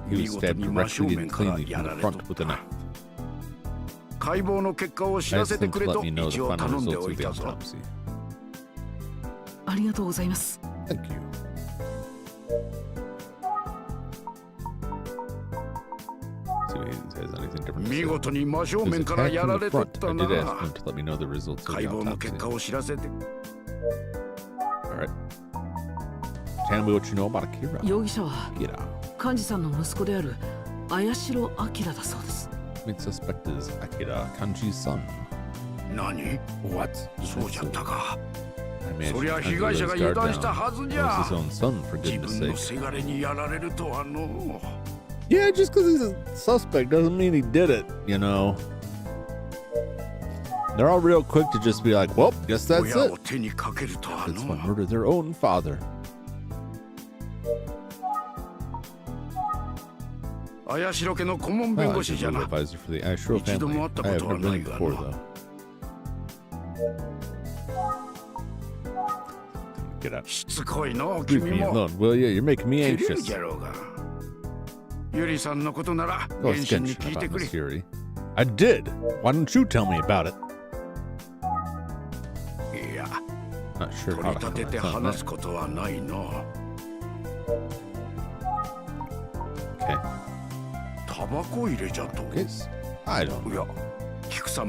見事に真正面からやられとった。解剖の結果を知らせてくれと一応頼んでおいたぞ。ありがとうございます。Thank you.見事に真正面からやられとったな。解剖の結果を知らせて。Tell me what you know about Akira. 容疑者は幹事さんの息子である綾代明だそうです。Main suspect is Akira, Kanji's son. 何？ What? そうじゃったか。そりゃ被害者が油断したはずじゃ。自分のせがれにやられるとはの。Yeah, just because he's a suspect doesn't mean he did it, you know. They're all real quick to just be like, well, guess that's it. That's one murdered their own father. Advisor for the Ashiro family. I have never been before, though. Get up. Leave me alone, will you? You're making me anxious. Oh, it's Genshin about Miss Yuri. I did. Why don't you tell me about it? Not sure how to handle that. Okay. Okay. I don't know. Kiki used to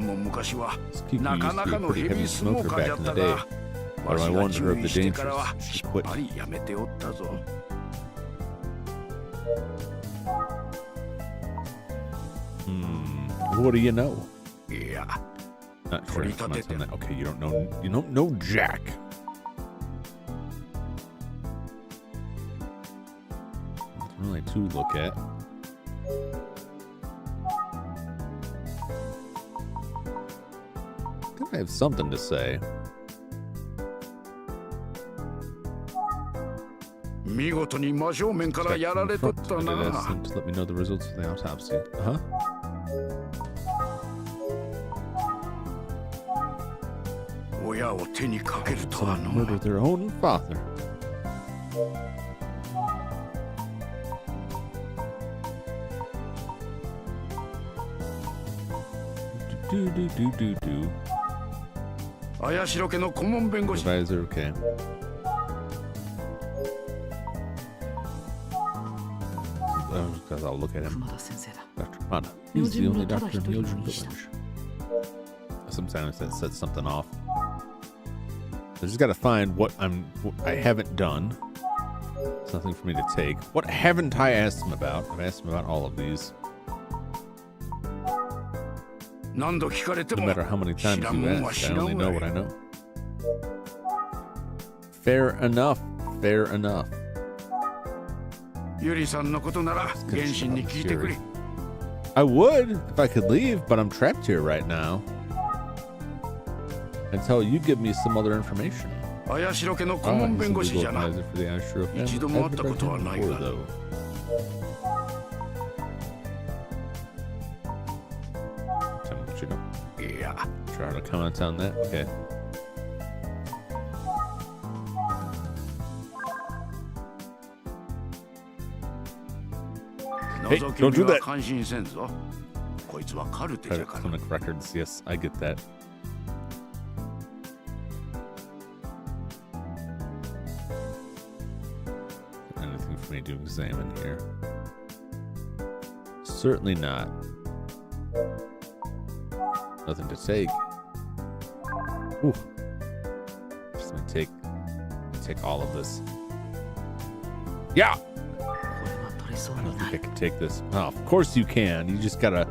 be a pretty heavy smoker back in the day. But I warned her of the dangers. She quit. What do you know? Not sure. Okay, you don't know. You don't know Jack. Nothing really to look at. I have something to say. 見事に真正面からやられとったな。 To let me know the results of the autopsy. Uh-huh. 親を手にかけるとは Someone の。 murdered their own father. Do. 綾代家の顧問弁護士。 Advisor, okay. Because I'll look at him. 熊田先生だ。 Dr. Mata. He's the only doctor in the Ocean Village. Sometimes that sets something off. I just gotta find what I haven't done. It's nothing for me to take. What haven't I asked him about? I've asked him about all of these. 何度聞かれて No も matter how many 知 times らん you もんは ask, 知 I ら only ん know わ what い。 I know. Fair enough. Fair enough. ゆりさんのことなら原神に聞いてくれ。 I would if I could leave, but I'm trapped here right now. Until you give me some other information. 綾代家の顧 Ah, 問 he's 弁 a 護士 legal じゃな。 advisor for the Ashura family. 一度も会 I've った never ことは met ない him が before, though. Tell me what you know. いや、 Try to comment on that. Okay. Hey, 覗き don't に do は that. 感心せんぞ。こいつはカルテじ Credit ゃから。 Clinic Records. Yes, I get that. Anything for me to examine here? Certainly not. Nothing to take. Ooh. Just gonna take all of this. Yeah. これは取れそう I に don't な think I い。 can take this. Oh, of course you can. You just gotta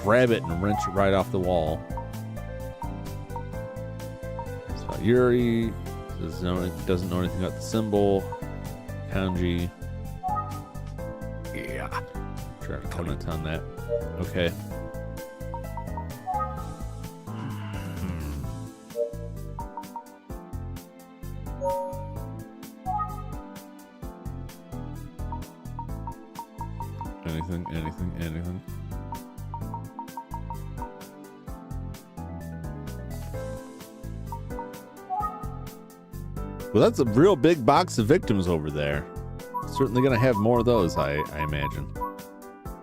grab it and wrench it right off the wall. It's about Yuri. Doesn't know anything about the symbol. Kanji. いや、 Try to comment on that. Okay. Anything. Well, that's a real big box of victims over there. Certainly gonna have more of those, I imagine.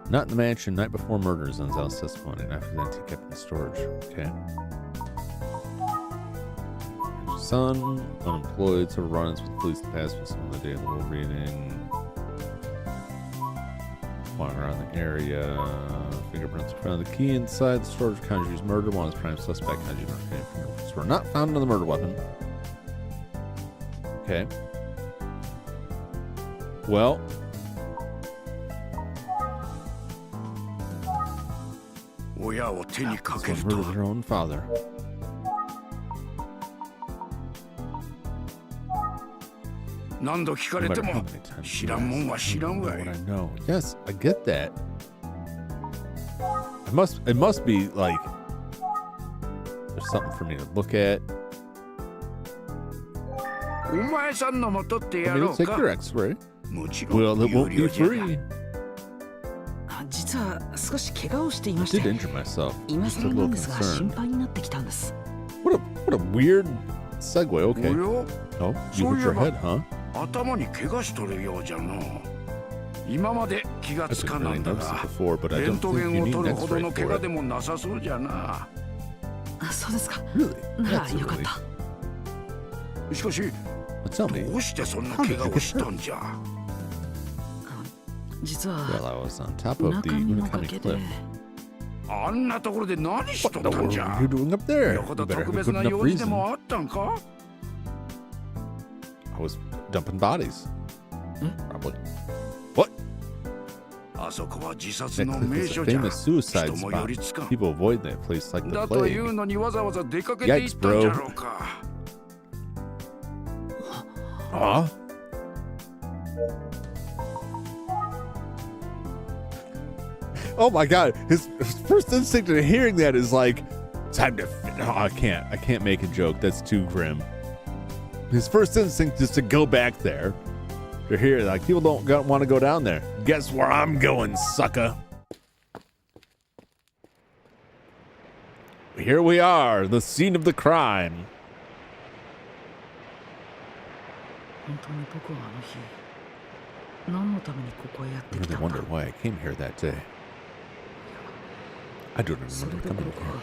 Not in the mansion, night before murder, Zenzel's testimony, and after that, he kept in storage. Okay. Son, unemployed, so runs with police to pass for some of the day of the world reading. Walking around the area. Fingerprints found the key inside the storage. Kanji's murder. One is prime suspect. Kanji fingerprints were not found on the murder weapon. Okay. Well. Someone murdered their own father. No matter how many times you ask, I don't know what I know. Yes, I get that. It must be like there's something for me to look at. I mean, let's take your X-ray. Well, it won't be free. 実は少し怪我をしていま I し did て、 injure myself. 今 Just a 更な little んですが心 concerned. 配になってきたんです。 What a weird segue. Okay. Oh, you hit your head, huh? 頭に怪我しとるようじゃの。今まで気が I've つか been なん really だ noticed が it before, but I レン don't ト think ゲ you ンを need 取 an るほどの X-ray 怪 for 我 it. でもなさそうじゃな。あ、そうですか。 Really? なら That's a よかっ relief. た。しかし But tell me, どうしてそんな怪我をしたんじゃ。実 well, は I was on top of 中 the 身の Unikami 崖で cliff. あんなところで何しと What っ the たん world じ are ゃ you。doing up there? よほ You ど better 特 have a 別 good な enough 用事で reason. もあったんか。 I was dumping bodies. Probably. What? あそこは自殺 That の cliff 名 is a 所じゃ。 famous suicide 人も寄 spot. りつかん。 People avoid that place like the だという plague. のにわざわざ出かけていったんじゃろうか。 Aw. Oh my god, his first instinct in hearing that is like, time to. Oh, I can't make a joke. That's too grim. His first instinct is to go back there. To hear like people don't want to go down there. Guess where I'm going, sucker. Here we are, the scene of the crime. I really wonder why I came here that day. I don't remember coming here.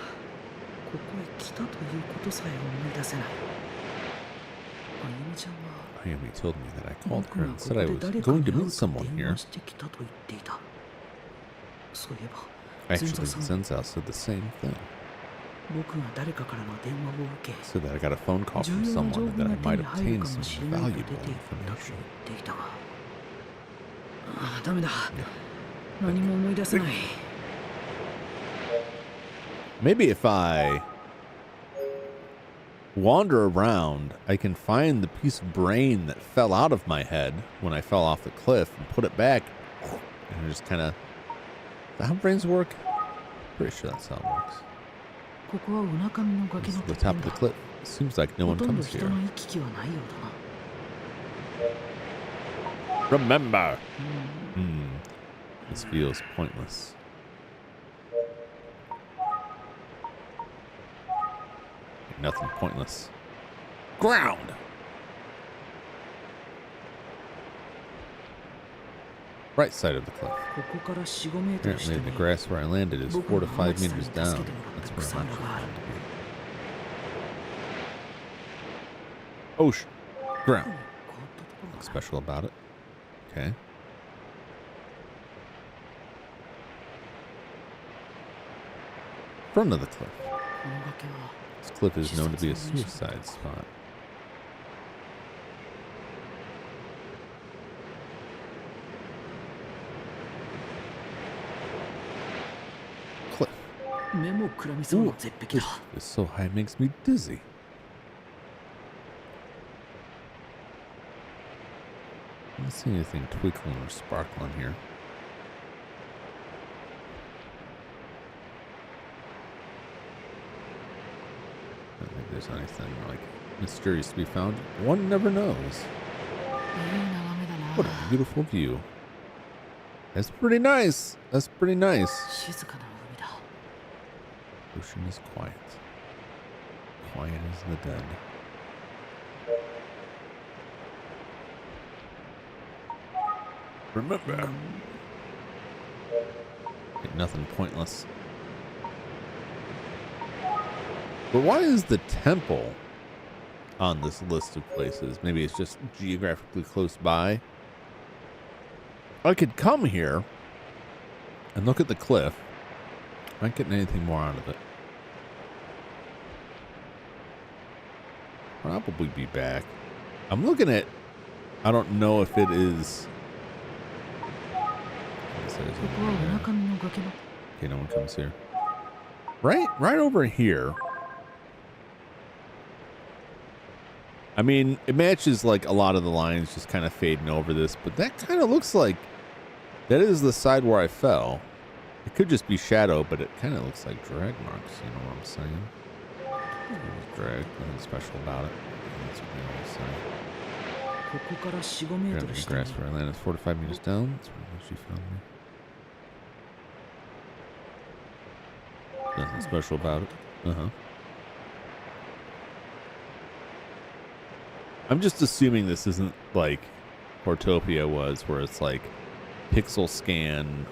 Ayumi told me that I called her and said I was going to meet someone here. Actually, Zenzel said the same thing. Said that I got a phone call from someone and that I might obtain some valuable information. Maybe if I wander around, I can find the piece of brain that fell out of my head when I fell off the cliff and put it back and just kind of... Is that how brains work? Pretty sure that's how it works. This is the top of the cliff. It seems like no one comes here. Remember! This feels pointless. Nothing pointless. Ground! Right side of the cliff. Apparently the grass where I landed is 4 to 5 meters down. That's where I'm actually going to be. Ocean. Ground. Nothing special about it. Okay. Front of the cliff. This cliff is known to be a suicide spot. Cliff. Ooh, this is so high it makes me dizzy. I don't see anything twinkling or sparkling here. I don't think there's anything like mysterious to be found. One never knows. What a beautiful view. That's pretty nice. That's pretty nice. Ocean is quiet. Quiet as the dead. Remember. Ain't nothing pointless. But why is the temple on this list of places? Maybe it's just geographically close by. I could come here and look at the cliff. I'm not getting anything more out of it. Probably be back. I'm looking at... I don't know if it is... Okay, no one comes here. Right over here. I mean, it matches like a lot of the lines just kind of fading over this, but that kind of looks like that is the side where I fell. It could just be shadow, but it kind of looks like drag marks, you know what I'm saying? Drag, nothing special about it. That's what they always say. The grass where I landed is 4 to 5 meters down. That's where she found me. Nothing special about it. I'm just assuming this isn't like Portopia was, where it's like pixel scan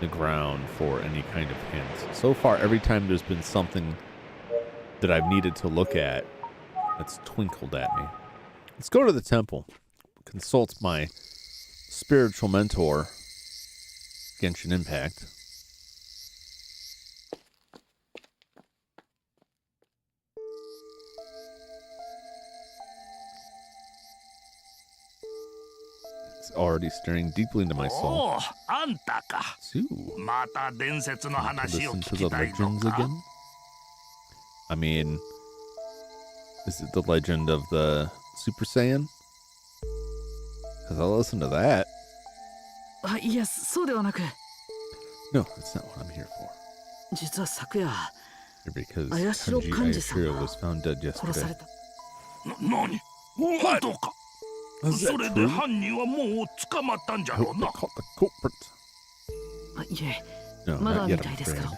the ground for any kind of hint. So far, every time there's been something that I've needed to look at, that's twinkled at me. Let's go to the temple. Consult my spiritual mentor, Genshin Impact. It's already staring deeply into my soul. Listen to the legends again? I mean, is it the legend of the Super Saiyan? Because I'll listen to that. Yes, そうではなく、No, that's not what I'm here for. 実は昨夜 Here because 綾代 Kanji 幹事さん Ayashiro が was found dead 殺さ yesterday. れた。何本当か Is そ that れで true? 犯人はもう捕まったんじゃ I ろ hope う they な caught the culprit. あ、いえ、 No, まだ not み yet, た I'm いですけ afraid. ど。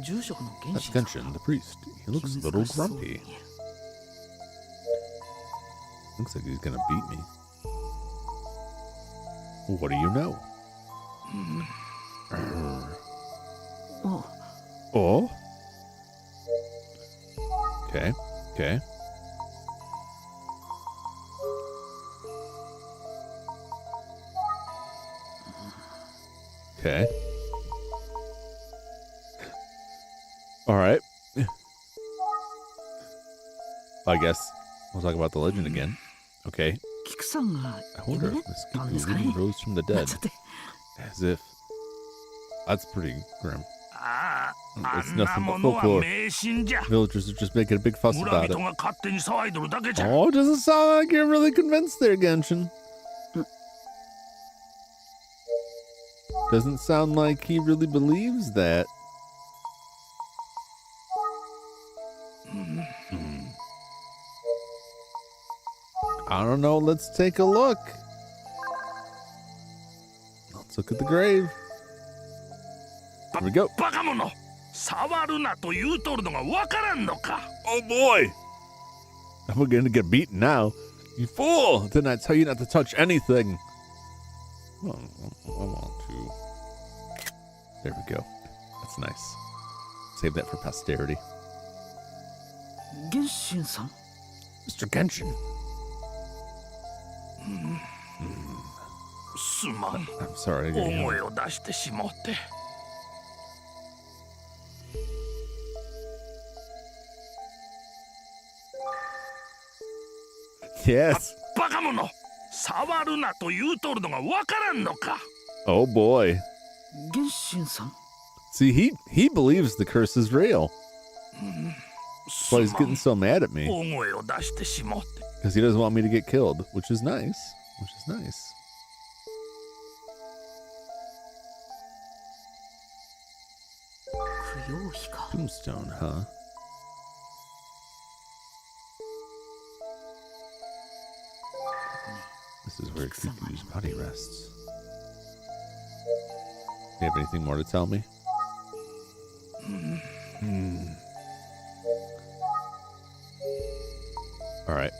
住職の That's 原神さん Genshin, the priest. He looks a little 気難しそうに grumpy. 見える。 Looks like he's gonna beat me. What do you know? あ、 Oh? Okay, okay. Okay. Alright. I guess we'll talk about the legend again. Okay. 菊さんが I wonder 夢 if だっ Miss たん Kiku ですかね。 really rose from the なっ dead. ちゃって。 As if. That's pretty grim. ああ、 It's あんな nothing も but のは folklore. 迷信じゃ。 Villagers are just making a big fuss 村 about 人 it. が勝手に騒いどるだけじゃ。 Oh, it doesn't sound like you're really convinced there, Genshin. Doesn't sound like he really believes that. I don't know. Let's take a look. Let's look at the grave. Here we go. バカ者、触るなと言うとるのがわからんのか。 Oh boy! I'm gonna get beaten now. You fool! Didn't I tell you not to touch anything? Oh, I want to. There we go. That's nice. Save that for posterity. 原神さん Mr. Genshin. すまん。 I'm sorry. 大声を出してしもって。 Yes. バカ者、触るなと言うとるのがわからんのか。 Oh boy. 原神さん See, he believes the curse is real. す But ま he's getting ん。 so mad at me 大声を出してしもって。 because he doesn't want me to get killed, which is nice. Which is nice. 供養碑か。 Tombstone, huh? This is where Kiku's body rests. Do you have anything more to tell me? All right.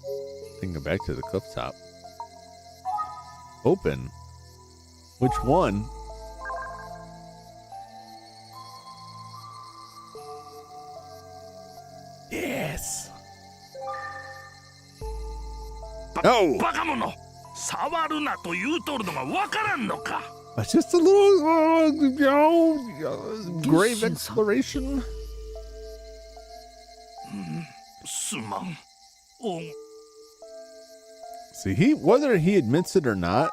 I can go back to the cliff top. Open? Which one? Yes. バ Oh! バカ者、触るなと言うとるのがわからんのか。 It's just a little, grave exploration. すまん。お See, whether he admits it or not.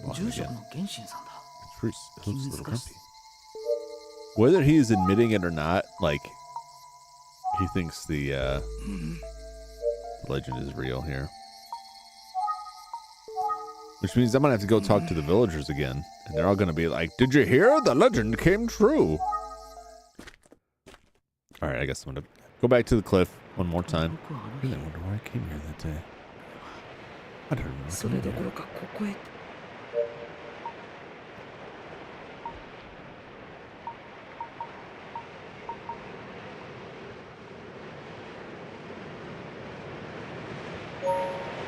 Well, 住職 again, の原神さんだ。 it's pretty, it looks a little grumpy. Whether he is admitting it or not, like, he thinks the legend is real here. Which means I'm gonna have to go talk to the villagers again, and they're all gonna be like, "Did you hear? The legend came true." All right, I guess I'm gonna go back to the cliff one more time. 僕はあの I 日 really wonder why I came here that day. I don't remember. それどころかここへ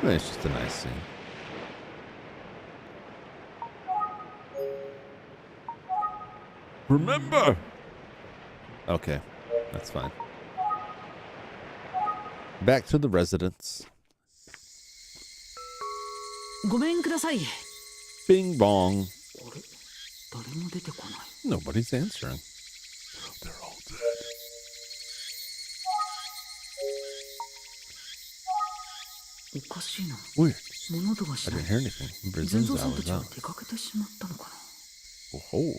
It's just a nice scene. Remember! Okay, that's fine. Back to the residence. ごめんください。 Bing bong. あれ誰も出てこない。 Nobody's answering. They're all dead. おかしいな。 Weird. 物音がし I ない didn't。hear anything. 全 Brazil's 蔵さん out た was ちは out. 出かけてしまったのかな。 Oh.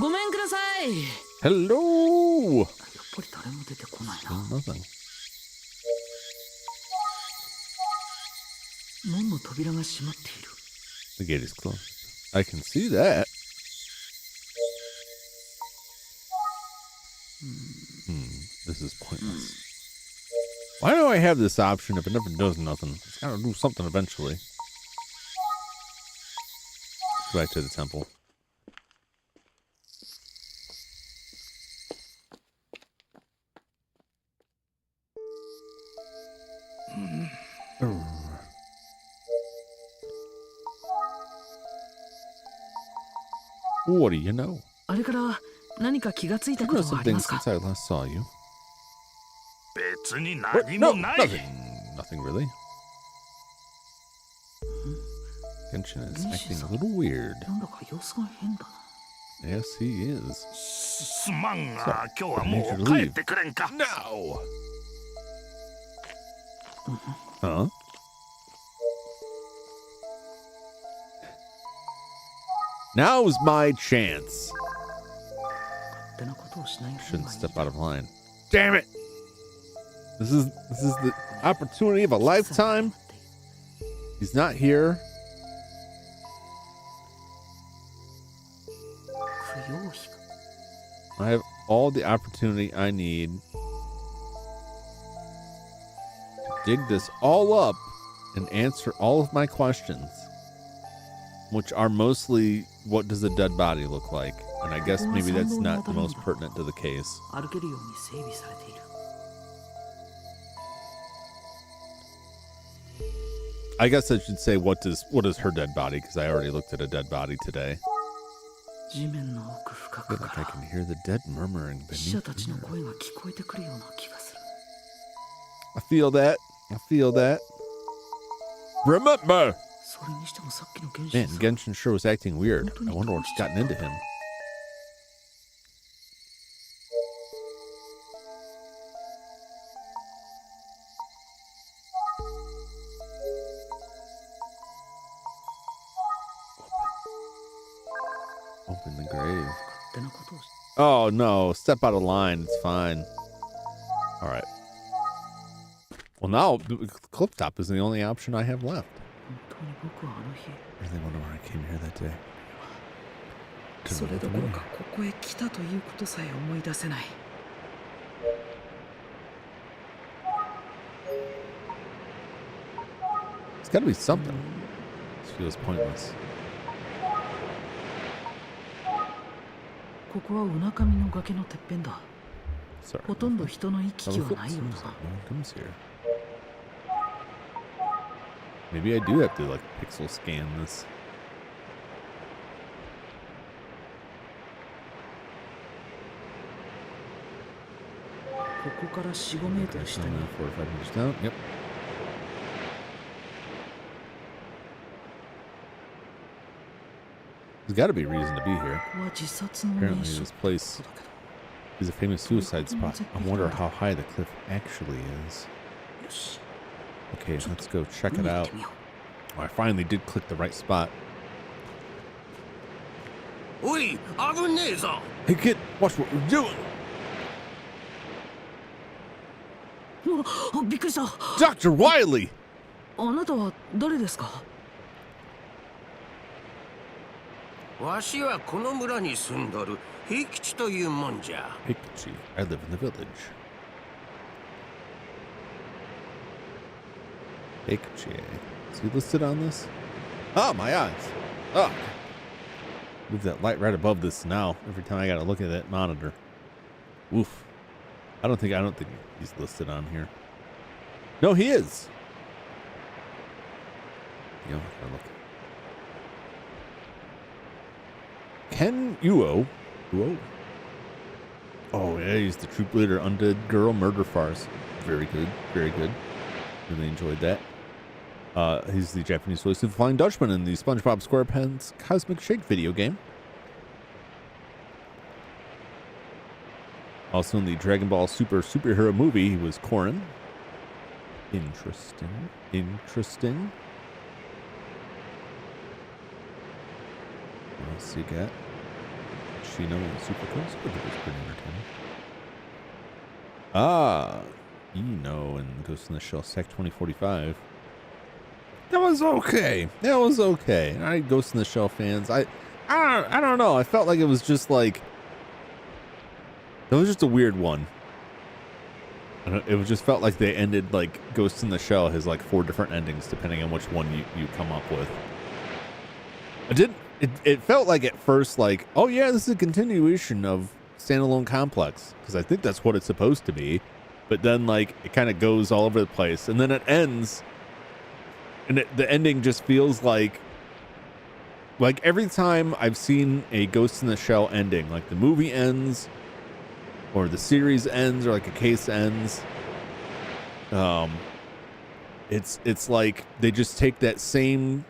ごめんください。 Hello. やっぱり誰も出てこないな。 Nothing. 門の扉が閉まっている。 The gate is closed. I can see that. This is pointless. Why do I have this option if it never does nothing? It's gotta do something eventually. Go back to the temple. What do you know? あれから何か気がついた You こ know とはありま something すか？ since I last saw you. 別に What? 何 No, もない。 nothing. Nothing really. Genshin is acting a little weird. なんだか様子が変だな。 Yes, he is. すまんが、今日はもう帰ってくれんか。 No! Huh? Now's my chance. 勝手なことをしない方 Shouldn't がいい。 step out of line. Damn it! This is the opportunity of a lifetime. He's not here. 不要費か。 I have all the opportunity I need to dig this all up and answer all of my questions, which are mostly what does a dead body look like? And I guess maybe that's not the most pertinent to the case. 歩けるように整備されている。 I guess I should say what is her dead body, because I already looked at a dead body today. 地面の奥深 I く feel か like I ら can hear the dead murmuring 死者 beneath たち the の earth. 声が聞こえてくるような気がする。 I feel that. I feel that. Remember! それにしてもさっきの原 Man, 始 Genshin sure was acting weird. I wonder what's gotten into him. Open the grave. 勝手なことをし Oh no, step out of line. It's fine. Alright. Well, now, the cliff top is the only option I have left. 本当に僕はあの日 I really wonder why I came here that day. それどころかここへ来たということさえ思い出せない。 It's gotta be something. This feels pointless. ここはうなかみの崖のてっぺんだ。 Sorry. ほとんど人の行き Oh, 来 look, はないよう seems だ like な。 no one comes here. Maybe I do have to like pixel scan this. ここから4、5メートル下に 4 or 5 meters down. Yep. There's got to be a reason to be here. ここは自殺の名 Apparently, 所 this place だけど。 is a famous suicide spot. I wonder how high the cliff actually is. よし、 Okay, let's go check 見 it に行っ out. てみよ Oh, I finally did click the right spot. おい、危ねえぞ。 Hey kid, watch what we're doing. う。あ、びっくりした。 Dr. Wiley! あなたは誰ですか？わしはこの村に住んどる平吉というもんじゃ。 Pikachu, I live in the village. Pikachu. Is he listed on this? Oh, my eyes. Oh. Move that light right above this now. Every time I gotta look at that monitor. Oof. I don't think he's listed on here. No, he is. You know, I gotta look. Ken Uo. Uo. Oh yeah, he's the troop leader, Undead Girl Murder Farce. Very good, very good. Really enjoyed that. He's the Japanese voice of the Flying Dutchman in the SpongeBob SquarePants Cosmic Shake video game. Also in the Dragon Ball Super superhero movie, he was Korin. Interesting. Interesting. What else you got? Shino and Super Coast, but it was pretty entertaining. Ah, Eno and Ghost in the Shell Sec 2045. That was okay. That was okay. All right, Ghost in the Shell fans. I don't know. I felt like it was just like, it was just a weird one. It just felt like they ended like Ghost in the Shell has like 4 different endings depending on which one you come up with. It felt like at first like, oh yeah, this is a continuation of Standalone Complex, because I think that's what it's supposed to be. But then like it kind of goes all over the place, and then it ends, and the ending just feels like every time I've seen a Ghost in the Shell ending, like the movie ends or the series ends or like a case ends, it's like they just take that same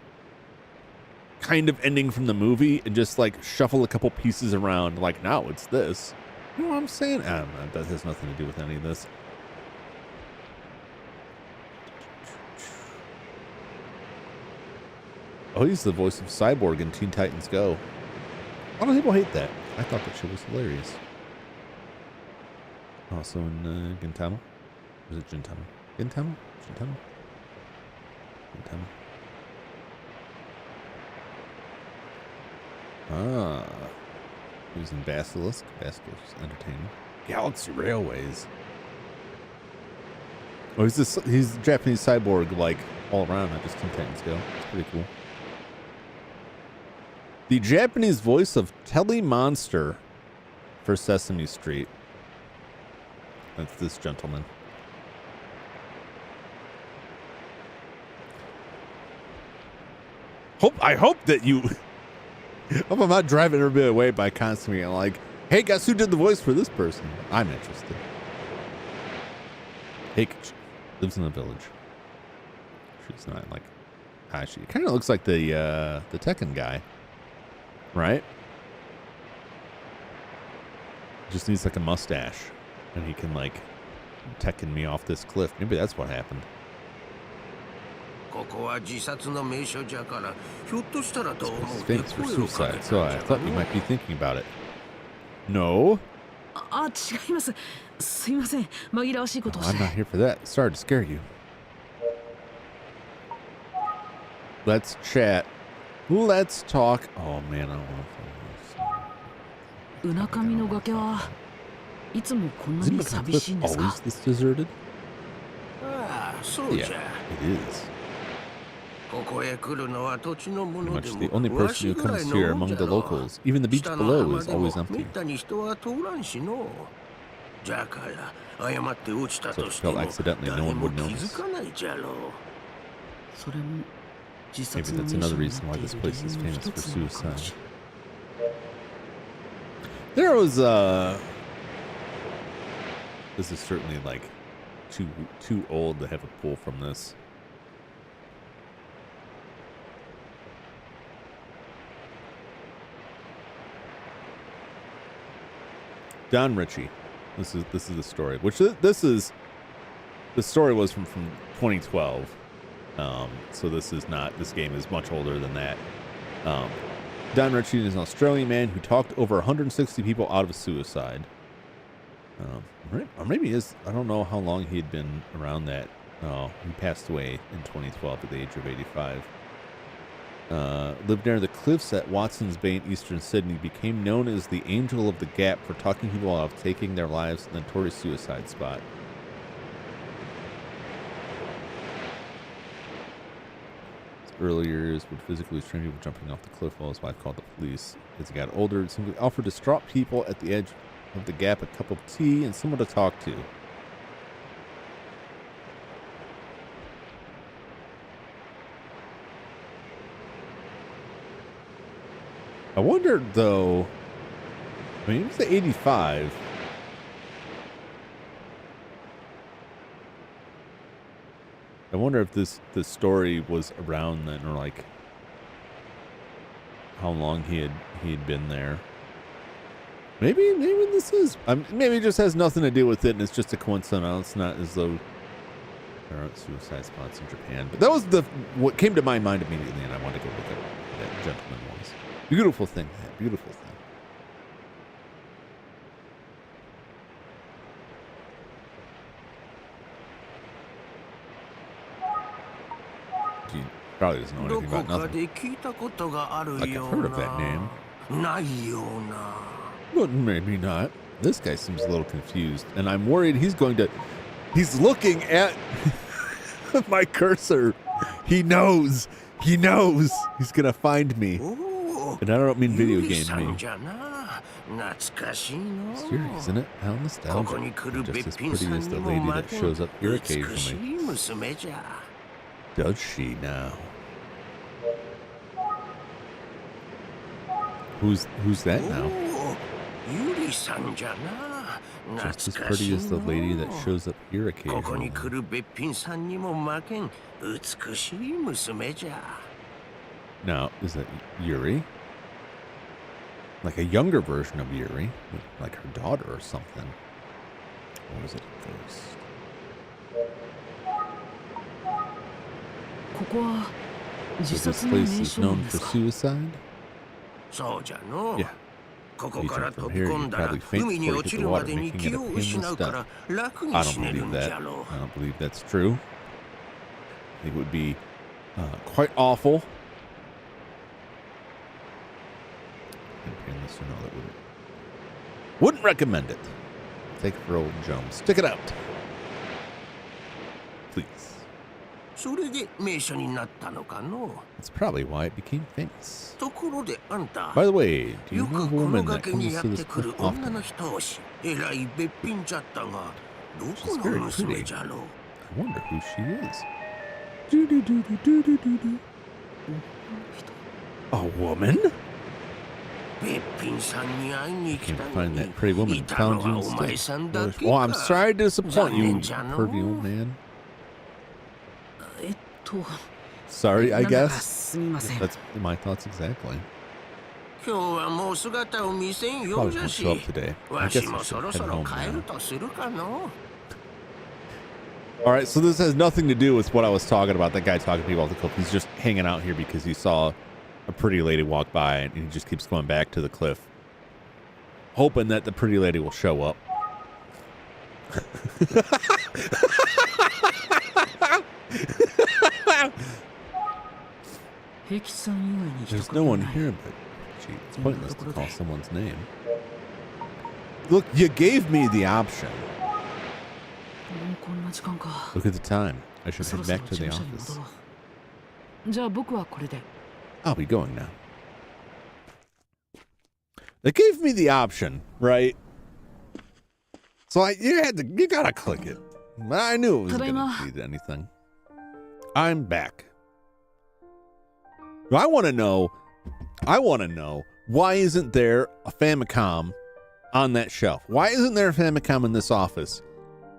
kind of ending from the movie and just like shuffle a couple pieces around, like now it's this. You know what I'm saying? I don't know. That has nothing to do with any of this. Oh, he's the voice of Cyborg in Teen Titans Go. A lot of people hate that. I thought that shit was hilarious. Also in Gintama. Or is it Gintama? Gintama? Gintama? Gintama. Ah. He was in Basilisk. Basilisk was entertaining. Galaxy Railways. Oh, he's Japanese cyborg, like, all around, not just Teen Titans Go. It's pretty cool. The Japanese voice of Telly Monster for Sesame Street. That's this gentleman. I hope that you... I'm not driving everybody away by constantly like, hey, guess who did the voice for this person? I'm interested. Heikachi lives in a village. She's not like... She kind of looks like the Tekken guy. Right? Just needs like a mustache. And he can like Tekken me off this cliff. Maybe that's what happened. He's famous for suicide, so I thought you might be thinking about it. No. I'm not here for that. Sorry to scare you. Let's chat. Let's talk. Oh man, I don't know if is it always this deserted? Yeah, it is. Pretty much the only person who comes here among the locals. Even the beach below is always empty. So if it fell accidentally, no one would notice. Maybe that's another reason why this place is famous for suicide. There was this is certainly like too old to have a pull from this. Don Ritchie. This is the story. Which the story was from 2012. So this game is much older than that. Don Ritchie is an Australian man who talked over 160 people out of suicide. Or maybe I don't know how long he had been around that. He passed away in 2012 at the age of 85. Lived near the cliffs at Watson's Bay in eastern Sydney. Became known as the Angel of the Gap for talking people out of taking their lives in the notorious suicide spot. Early years would physically restrain people jumping off the cliff while his wife called the police. As he got older, he simply offered distraught people at the edge of the gap a cup of tea and someone to talk to. I wondered though, I mean, it was 85. I wonder if this story was around then, or like how long he had been there. Maybe this is. Maybe it just has nothing to do with it, and it's just a coincidence. It's not as though there aren't suicide spots in Japan. But that was what came to my mind immediately, and I wanted to go look at what that gentleman was. Beautiful thing, man. Beautiful thing. Probably doesn't know ど anything こ about か nothing. で聞いたことがある Like よ I've う heard of that name. な。ないような。But maybe not. This guy seems a little confused, and I'm worried he's going to. He's looking at my cursor. He knows. He knows. He's gonna find me. おお、 And I don't mean video ユリ game さん me. じゃな。懐かしいの。 It's Yuri, isn't it? How ここ nostalgic. に来る Just べっ as ぴん pretty さん as the にも lady 負 that け shows up here 美し occasionally. い娘じゃ。 Does she now? Who's that お now? お、ユリさんじゃな。 Just as 懐かし pretty い as the の。 lady that shows up here ここに occasionally. 来るべっぴんさんにも負けん美しい娘じゃ。 Now, is that Yuri? Like a younger version of Yuri? Like her daughter or something? Or was it a ghost? ここは自 So this 殺の place 名 is 所な known んで for すか？ suicide? そうじゃの。 Yeah. ここから You jump 飛 from び here, 込 you んだら probably faint 海に before you 落 hit ち the るま water, でに making 気 it a を失 painless うか death. ら楽 I に死 don't ねる believe んじ that. ゃろ。 I don't believe that's true. I think it would be quite awful. And painless, you know, that wouldn't recommend it. Take it for old Jum. Stick it out. Please. それで名所になったのかの。 That's probably why it became famous. ところであんた。 By the way, do you よ know a くこの woman that 崖に comes や to っ this てくる cliff 女 often? の人押し。えらいべっぴんじゃったが、どこ She's の very 娘 pretty. じゃろう。 I wonder who she is. Do-do-do-do-do-do-do. A woman? べっぴんさんに会いに来 Can't たの find に that pretty woman い and たの found you はお前 instead. さんだけ Well, I'm か。 sorry to disappoint you, 残念じゃの。 pervy old man. と Sorry, I なんだか guess. すみません。 That's my thoughts exactly. 今日はもう姿を見せんよう Probably じゃ won't し show up today. I わ guess し I もそ should ろ head そろ home 帰る now. とするかの。 All right, so this has nothing to do with what I was talking about. That guy talking to people off the cliff. He's just hanging out here because he saw a pretty lady walk by, and he just keeps going back to the cliff, hoping that the pretty lady will show up. There's no one here, but gee, it's pointless to call someone's name. Look, you gave me the option. もうこんな時間か。 Look at the time. I should そ head ろそろ back 事 to the 務所に office. 戻ろう。じゃあ僕はこれで。 I'll be going now. They gave me the option, right? So you gotta click it. But I knew it was gonna lead to anything. I'm back. I want to know why isn't there a Famicom on that shelf? Why isn't there a Famicom in this office?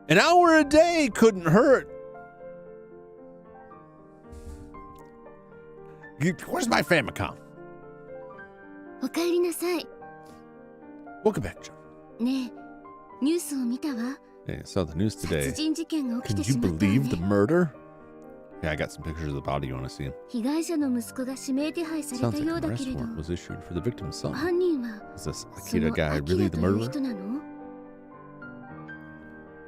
An hour a day couldn't hurt. Where's my Famicom? おかえりなさい。 Welcome back, Jum. ねえ、ニュースを見たわ。 Hey, I saw the news 殺 today. 人事件が起き Can て you しまったわ believe the ね。 murder? Yeah, I got some pictures of the body you want to see. 被害者の息子が指名手配され Sounds た like よう an だ arrest けれど、 warrant was issued for the victim's son. 犯人は Is this その Akira guy アキ really ラ the という murderer? 人なの？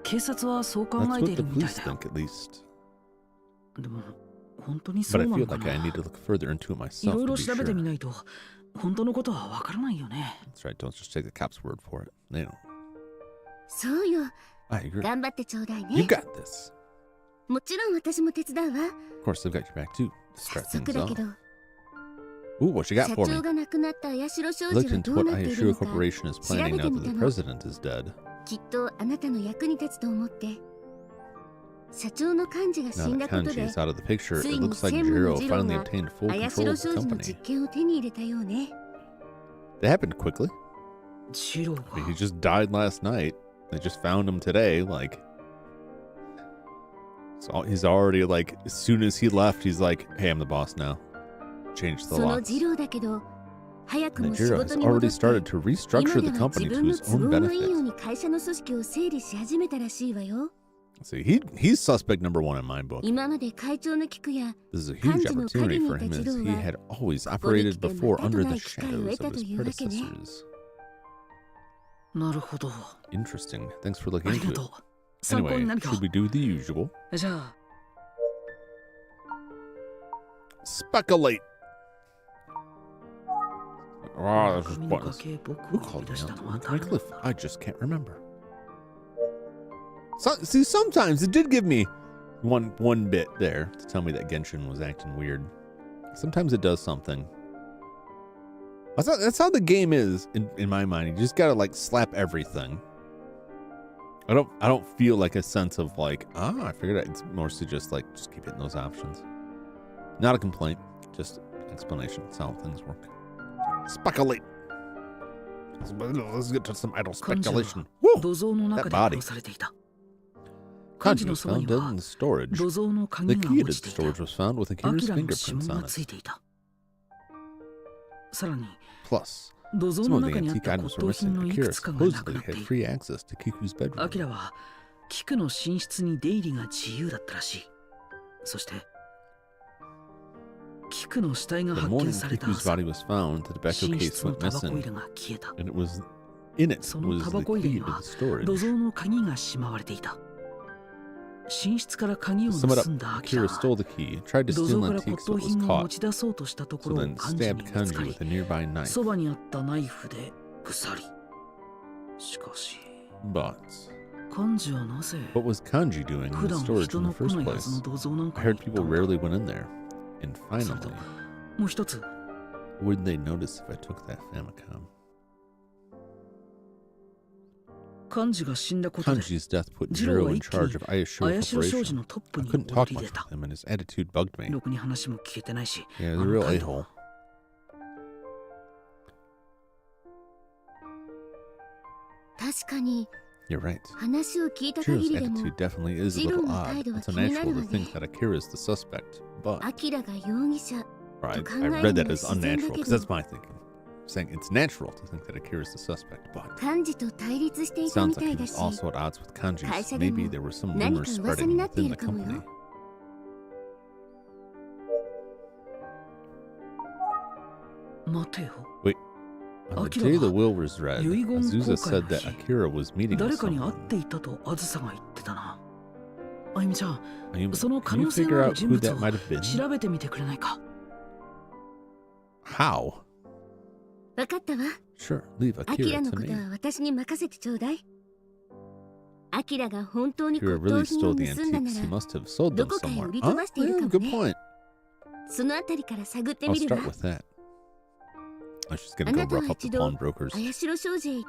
警察はそう考 That's えて what い the るみたい police だよ。 think, at least. でも本当にそ But う I な feel のか like I な。 need to look further into it い myself ろい to ろ be 調べて sure. みないと本当のことはわからないよね。 That's right. Don't just take the cop's word for it. They don't. そうよ。 I agree. 頑張ってちょうだい You ね。 got this. もちろん私も手伝うわ。 Of course, they've got your back too. 早 Start 速 things だけ off. ど、 Ooh, what you got 社 for 長 me? が亡くなった綾代商 I 事 looked は into どう what なっている Heir のか Corporation is planning now that the president is dead. きっとあなたの役に立つと思って。社長の幹事が Now 死ん that だこと Kanji で is out of the picture, つ it いに looks like 専務の Jiro 次郎 finally が obtained full 綾 control 代 of the 商事の company. 実権を手に入れたようね。 It happened quickly. ジロー I mean, he が just died last night. They just found him today. Like, so he's already like, as soon as he left, he's like, "Hey, I'm the boss now. Change the その locks." 次郎だけど、早く And も仕 Jiro 事 has に戻 already って started to 今 restructure で the は company 自 to 分の his 都 own 合のいいよう benefit. に会社の組織を整理し始めたらしいわよ。 See, he's suspect number one in my book. 今まで会長の菊や This is a huge Kanji no opportunity Kage for ni him as Tajiro he wa had always ここに operated 来て before またと under な the い機会を shadows 得た of と his いうわけね。 predecessors. なるほど。 Interesting. Thanks for looking あり into が it. とう。参考に Anyway, なるか。 should we do the usual? じゃあ Speculate. Oh, this is pointless. Who called me out? Wycliffe? I just can't remember. So, see, sometimes it did give me one bit there to tell me that Genshin was acting weird. Sometimes it does something. That's how the game is in my mind. You just gotta like slap everything. I don't feel like a sense of like, I figured out. It's mostly just like, just keep hitting those options. Not a complaint, just an explanation. That's how things work. Speculate. Let's get to some idle speculation. Woo! That body. Kanji was found dead in the storage. The key to the storage was found with Akira's fingerprints on it. Plus, some of the antique items were missing. Akira supposedly had free access to Kiku's bedroom. The morning Kiku's body was found, the tobacco case went missing, and it was in it was the key to the storage. To sum it up, Akira stole the key, tried to steal antiques but was caught, so then stabbed Kanji with a nearby knife. But what was Kanji doing in the storage in the first place? I heard people rarely went in there. And finally, wouldn't they notice if I took that Famicom? Kanji's death put Jiro in charge of Ayashiro Corporation. I couldn't talk much with him, and his attitude bugged me. Yeah, he's a real a-hole. You're right. Jiro's attitude definitely is a little odd. It's unnatural to think that Akira is the suspect, but... I read that as unnatural, because that's my thinking. Saying it's natural to think that Akira is the suspect, but... It sounds like he was also at odds with Kanji, so maybe there were some rumors spreading within the company. Wait. On the day the will was read, Azusa said that Akira was meeting with someone. Ayumi, can you figure out who that might have been? How? Sure, leave Akira to me. Akira really stole the antiques. He must have sold them somewhere. Huh? Yeah, good point. I'll start with that. I was just gonna go rough up the pawnbrokers. You should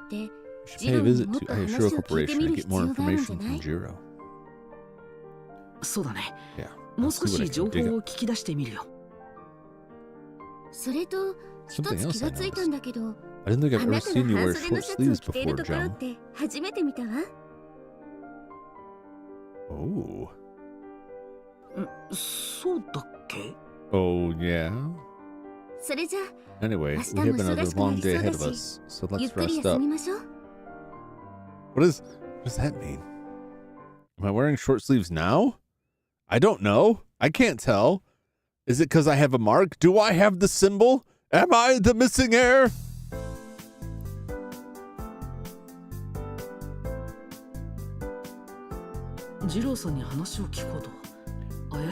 pay a visit to Ayashiro Corporation and get more information from Jiro. Yeah, I'll see what I can dig up. Something else I noticed. I didn't think I've ever seen you wear short sleeves before, Jum. Oh. Oh, yeah? Anyway, we have another long day ahead of us, so let's rest up. What does that mean? Am I wearing short sleeves now? I don't know. I can't tell. Is it because I have a mark? Do I have the symbol? Am I the missing heir? I want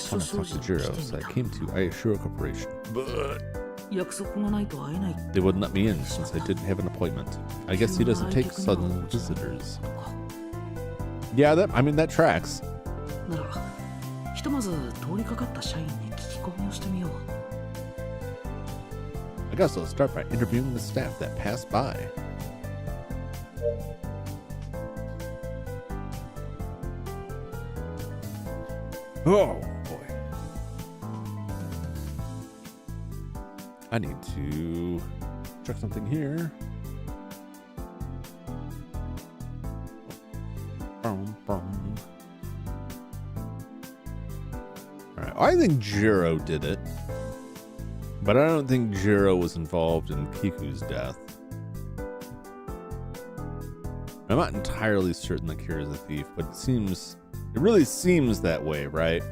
to talk to Jiro, so I came to Ayashiro Corporation. But they wouldn't let me in since I didn't have an appointment. I guess he doesn't take sudden visitors. Yeah, that tracks. I guess I'll start by interviewing the staff that passed by. Oh boy. I need to check something here. Alright, I think Jiro did it. But I don't think Jiro was involved in Kiku's death. I'm not entirely certain that Kira's a thief, but it really seems that way, right?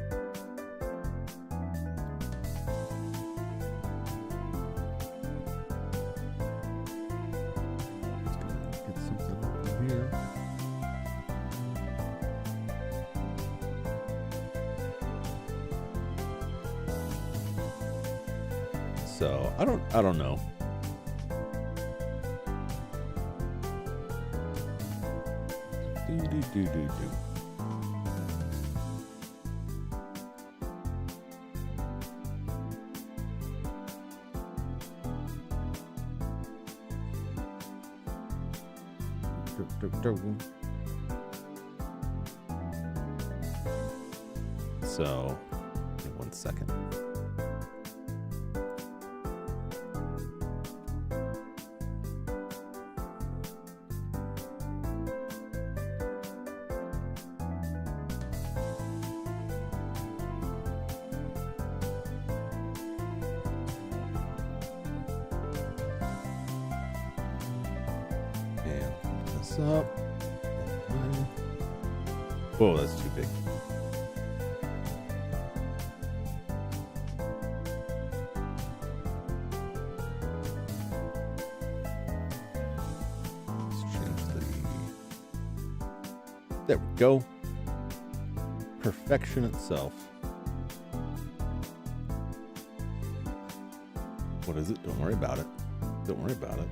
Let's get something open here. So I don't know. Do. So, give me 1 second. Up. Whoa, that's too big. Let's change there we go. Perfection itself. What is it? Don't worry about it. Don't worry about it.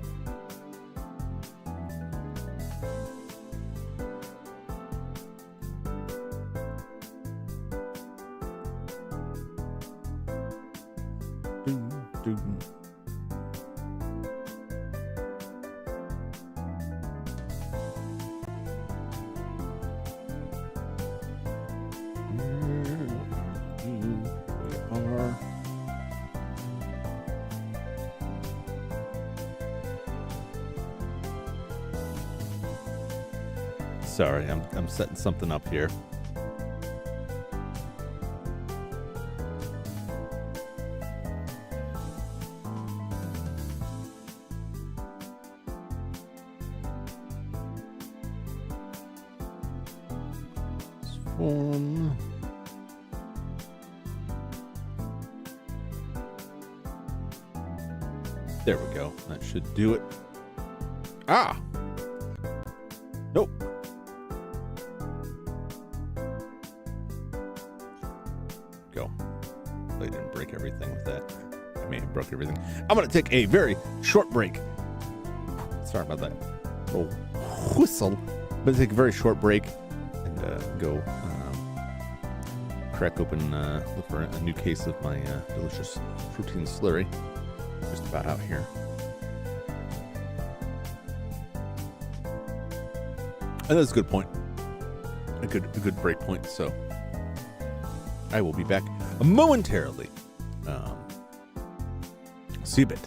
Sorry, I'm setting something up here. Form. There we go. That should do it. Ah! Nope. Go. I didn't break everything with that. I may have broke everything. I'm going to take a very short break. Sorry about that. Little whistle. But take a very short break and go crack open, look for a new case of my delicious protein slurry. Just about out here. And that's a good point. A good break point. So I will be back momentarily. See you a bit.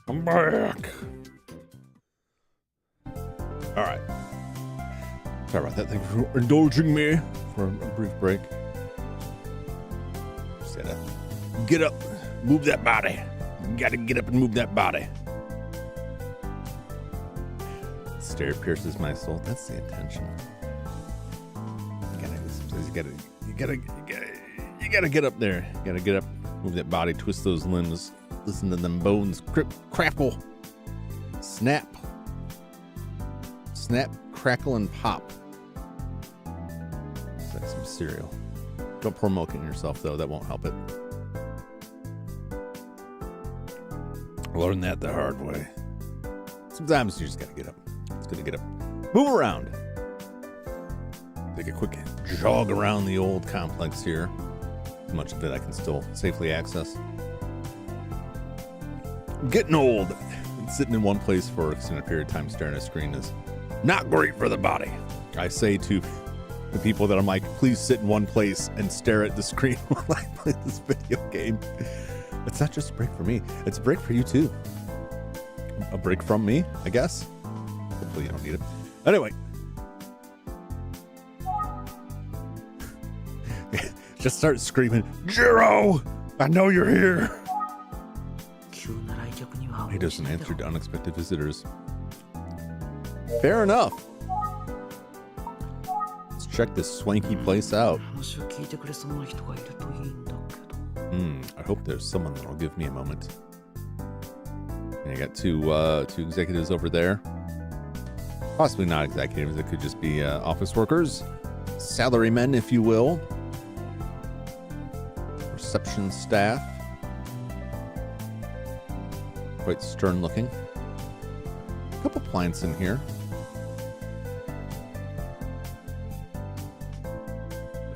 I'm back. All right. Sorry about that. Thank you for indulging me for a brief break. Just gotta get up, move that body. You gotta get up and move that body. Stare pierces my soul. That's the intention. You gotta get up there. You gotta get up, move that body, twist those limbs, listen to them bones crackle, snap, crackle, and pop. It's like some cereal. Don't pour milk in yourself though. That won't help it. I learned that the hard way. Sometimes you just gotta get up. It's gonna get up, move around. Take a quick jog around the old complex here. Much of it I can still safely access. I'm getting old. And sitting in one place for an extended period of time staring at a screen is not great for the body. I say to the people that I'm like, please sit in one place and stare at the screen while I play this video game. It's not just a break for me. It's a break for you too. A break from me, I guess. Hopefully you don't need it. Anyway. Just start screaming, Jiro! I know you're here! He doesn't answer to unexpected visitors. Fair enough. Let's check this swanky place out. I hope there's someone that'll give me a moment. And I got two executives over there. Possibly not executives. It could just be office workers. Salarymen, if you will. Reception staff. Quite stern looking. A couple plants in here.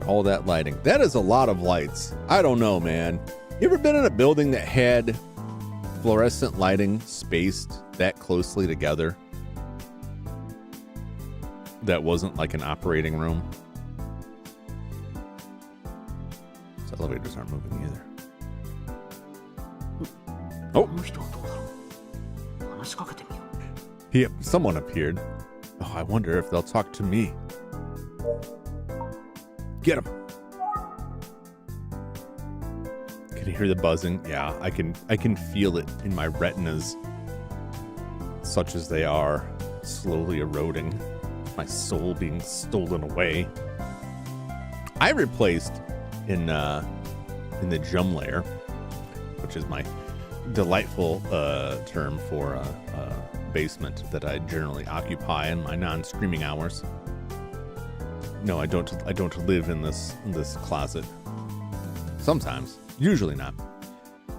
All that lighting. That is a lot of lights. I don't know, man. You ever been in a building that had fluorescent lighting spaced that closely together? That wasn't like an operating room? These elevators aren't moving either. Oh! Yep, someone appeared. Oh, I wonder if they'll talk to me. Get him. Can you hear the buzzing? Yeah, I can feel it in my retinas. Such as they are, slowly eroding. My soul being stolen away. I replaced in the Jum layer, which is my delightful term for a basement that I generally occupy in my non-streaming hours. No, I don't live in this closet. Sometimes, usually not.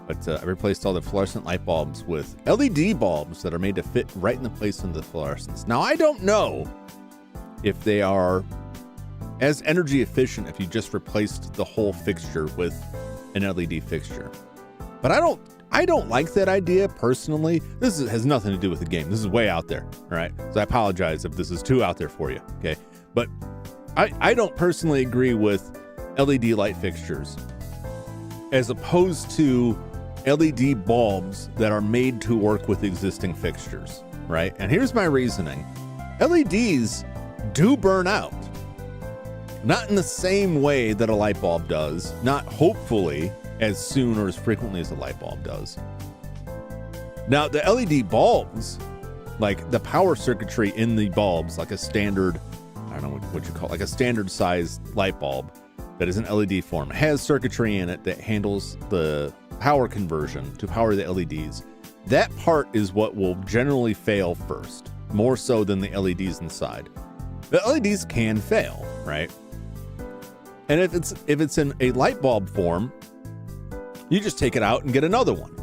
But I replaced all the fluorescent light bulbs with LED bulbs that are made to fit right in the place of the fluorescence. Now, I don't know if they are as energy efficient if you just replaced the whole fixture with an LED fixture. But I don't like that idea personally. This has nothing to do with the game. This is way out there, all right? So I apologize if this is too out there for you, okay? But I don't personally agree with LED light fixtures as opposed to LED bulbs that are made to work with existing fixtures, right? And here's my reasoning. LEDs do burn out. Not in the same way that a light bulb does, not hopefully as soon or as frequently as a light bulb does. Now, the LED bulbs, like the power circuitry in the bulbs, like a standard, I don't know what you call it, like a standard sized light bulb that is in LED form, has circuitry in it that handles the power conversion to power the LEDs. That part is what will generally fail first, more so than the LEDs inside. The LEDs can fail, right? And if it's in a light bulb form, you just take it out and get another one.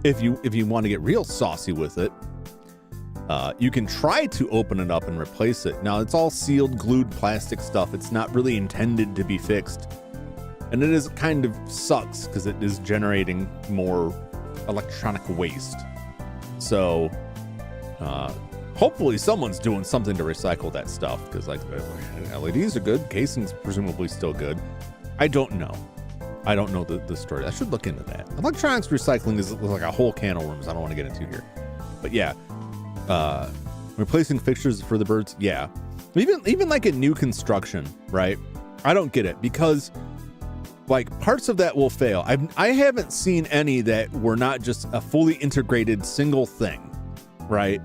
If you want to get real saucy with it, you can try to open it up and replace it. Now, it's all sealed, glued plastic stuff. It's not really intended to be fixed. And it is kind of sucks because it is generating more electronic waste. So, hopefully someone's doing something to recycle that stuff because like LEDs are good. Casing's presumably still good. I don't know. I don't know the story. I should look into that. Electronics recycling is like a whole can of worms I don't want to get into here. But yeah, replacing fixtures for the birds, yeah. Even like a new construction, right? I don't get it because like parts of that will fail. I haven't seen any that were not just a fully integrated single thing, right?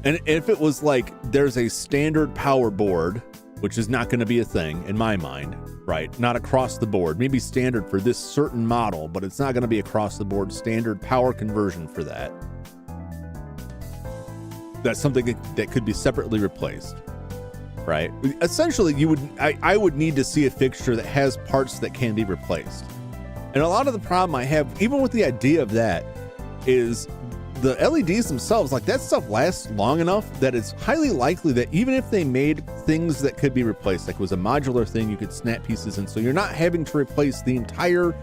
And if it was like there's a standard power board, which is not going to be a thing in my mind, right? Not across the board, maybe standard for this certain model, but it's not going to be across the board standard power conversion for that. That's something that could be separately replaced, right? Essentially, I would need to see a fixture that has parts that can be replaced. And a lot of the problem I have, even with the idea of that, is the LEDs themselves, like that stuff lasts long enough that it's highly likely that even if they made things that could be replaced, like it was a modular thing, you could snap pieces in, so you're not having to replace the entire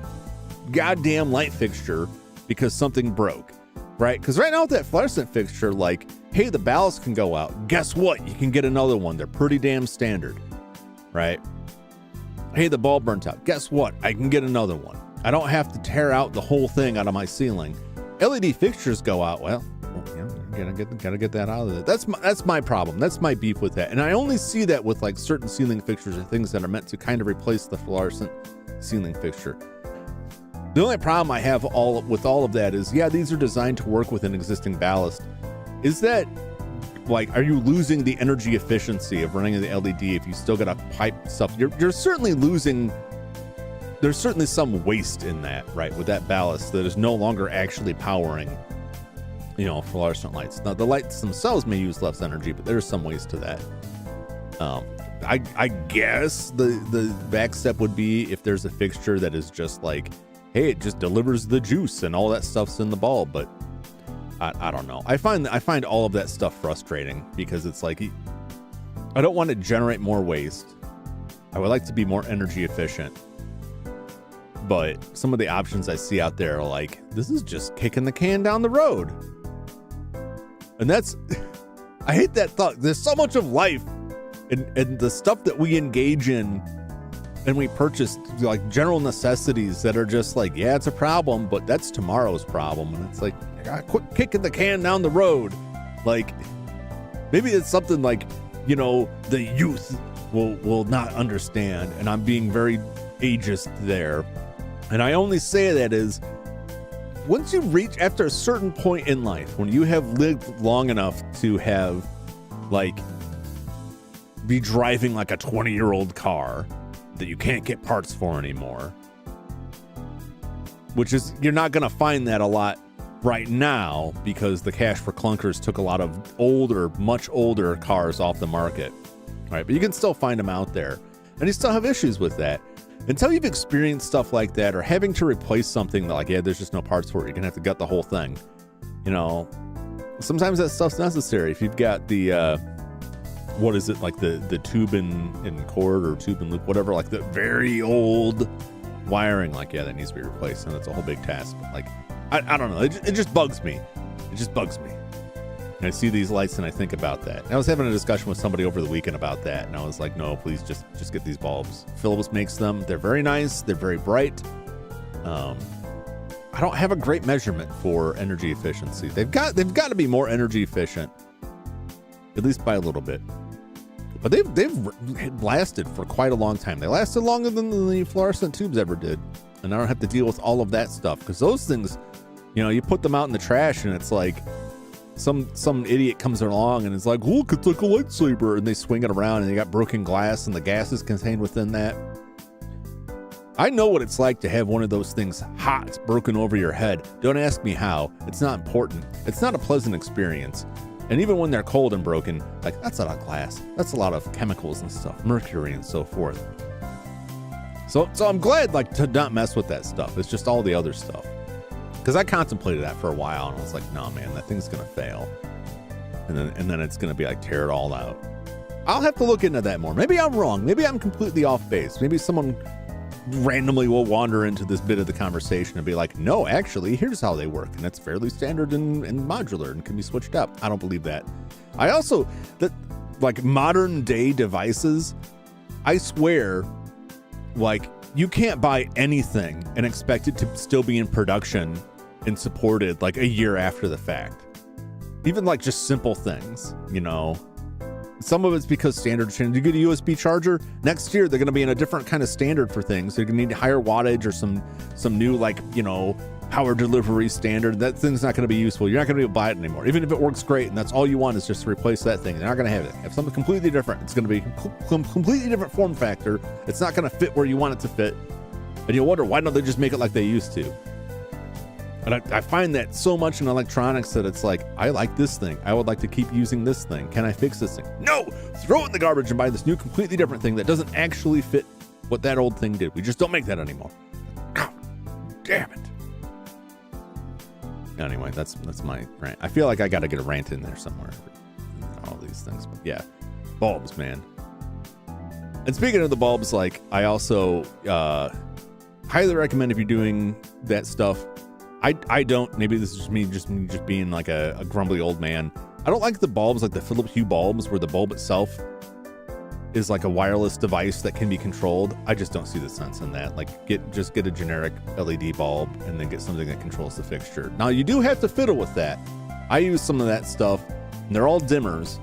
goddamn light fixture because something broke, right? Because right now with that fluorescent fixture, like, hey, the ballast can go out. Guess what? You can get another one. They're pretty damn standard, right? Hey, the bulb burnt out. Guess what? I can get another one. I don't have to tear out the whole thing out of my ceiling. LED fixtures go out. Well, yeah, gotta get that out of there. That's my problem. That's my beef with that. And I only see that with like certain ceiling fixtures or things that are meant to kind of replace the fluorescent ceiling fixture. The only problem I have with all of that is, yeah, these are designed to work with an existing ballast. Is that like, are you losing the energy efficiency of running the LED if you still got to pipe stuff? You're certainly losing. There's certainly some waste in that, right? With that ballast that is no longer actually powering, fluorescent lights. Now the lights themselves may use less energy, but there's some waste to that. I guess the back step would be if there's a fixture that is just like, hey, it just delivers the juice and all that stuff's in the bulb. But I don't know. I find all of that stuff frustrating because it's like, I don't want to generate more waste. I would like to be more energy efficient. But some of the options I see out there are like, this is just kicking the can down the road. And I hate that thought. There's so much of life and the stuff that we engage in and we purchase, like general necessities that are just like, yeah, it's a problem, but that's tomorrow's problem. And it's like, I gotta quit kicking the can down the road. Like, maybe it's something like, the youth will not understand. And I'm being very ageist there. And I only say that is, once you reach after a certain point in life, when you have lived long enough to have, like, be driving like a 20-year-old car that you can't get parts for anymore, which is, you're not going to find that a lot right now because the cash for clunkers took a lot of much older cars off the market, right? But you can still find them out there, and you still have issues with that. Until you've experienced stuff like that, or having to replace something that, like, yeah, there's just no parts for it, you're gonna have to gut the whole thing. Sometimes that stuff's necessary. If you've got the what is it, like the tube and cord or tube and loop, whatever, like the very old wiring, like, yeah, that needs to be replaced, and it's a whole big task. But like, I don't know, it just bugs me. It just bugs me. And I see these lights and I think about that. And I was having a discussion with somebody over the weekend about that, and I was like, no, please just get these bulbs. Philips makes them. They're very nice. They're very bright. I don't have a great measurement for energy efficiency. They've got to be more energy efficient, at least by a little bit. But they've lasted for quite a long time. They lasted longer than the fluorescent tubes ever did. And I don't have to deal with all of that stuff, because those things, you put them out in the trash and it's like, some idiot comes along and is like, look, it's like a lightsaber, and they swing it around and they got broken glass and the gas is contained within that. I know what it's like to have one of those things hot broken over your head. Don't ask me how. It's not important. It's not a pleasant experience. And even when they're cold and broken, like, that's not a glass. That's a lot of chemicals and stuff, mercury and so forth. So I'm glad, like, to not mess with that stuff. It's just all the other stuff. Because I contemplated that for a while, and I was like, no, man, that thing's going to fail. And then it's going to be like, tear it all out. I'll have to look into that more. Maybe I'm wrong. Maybe I'm completely off base. Maybe someone randomly will wander into this bit of the conversation and be like, no, actually, here's how they work. And it's fairly standard and modular and can be switched up. I don't believe that. I also, that like modern day devices, I swear, like, you can't buy anything and expect it to still be in production and supported like a year after the fact. Even like just simple things, you know. Some of it's because standard change. You get a USB charger, next year they're going to be in a different kind of standard for things. They're going to need higher wattage or some new, like, you know, power delivery standard. That thing's not going to be useful. You're not going to be able to buy it anymore. Even if it works great and that's all you want is just to replace that thing, they're not going to have it. Have something completely different. It's going to be completely different form factor. It's not going to fit where you want it to fit. And you'll wonder, why don't they just make it like they used to? And I find that so much in electronics that it's like, I like this thing. I would like to keep using this thing. Can I fix this thing? No! Throw it in the garbage and buy this new, completely different thing that doesn't actually fit what that old thing did. We just don't make that anymore. God damn it. Anyway, that's my rant. I feel like I got to get a rant in there somewhere. All these things. But yeah, bulbs, man. And speaking of the bulbs, like, I also highly recommend if you're doing that stuff. I don't, maybe this is just me being like a grumbly old man. I don't like the bulbs, like the Philips Hue bulbs, where the bulb itself is like a wireless device that can be controlled. I just don't see the sense in that. Like, just get a generic LED bulb and then get something that controls the fixture. Now, you do have to fiddle with that. I use some of that stuff, and they're all dimmers.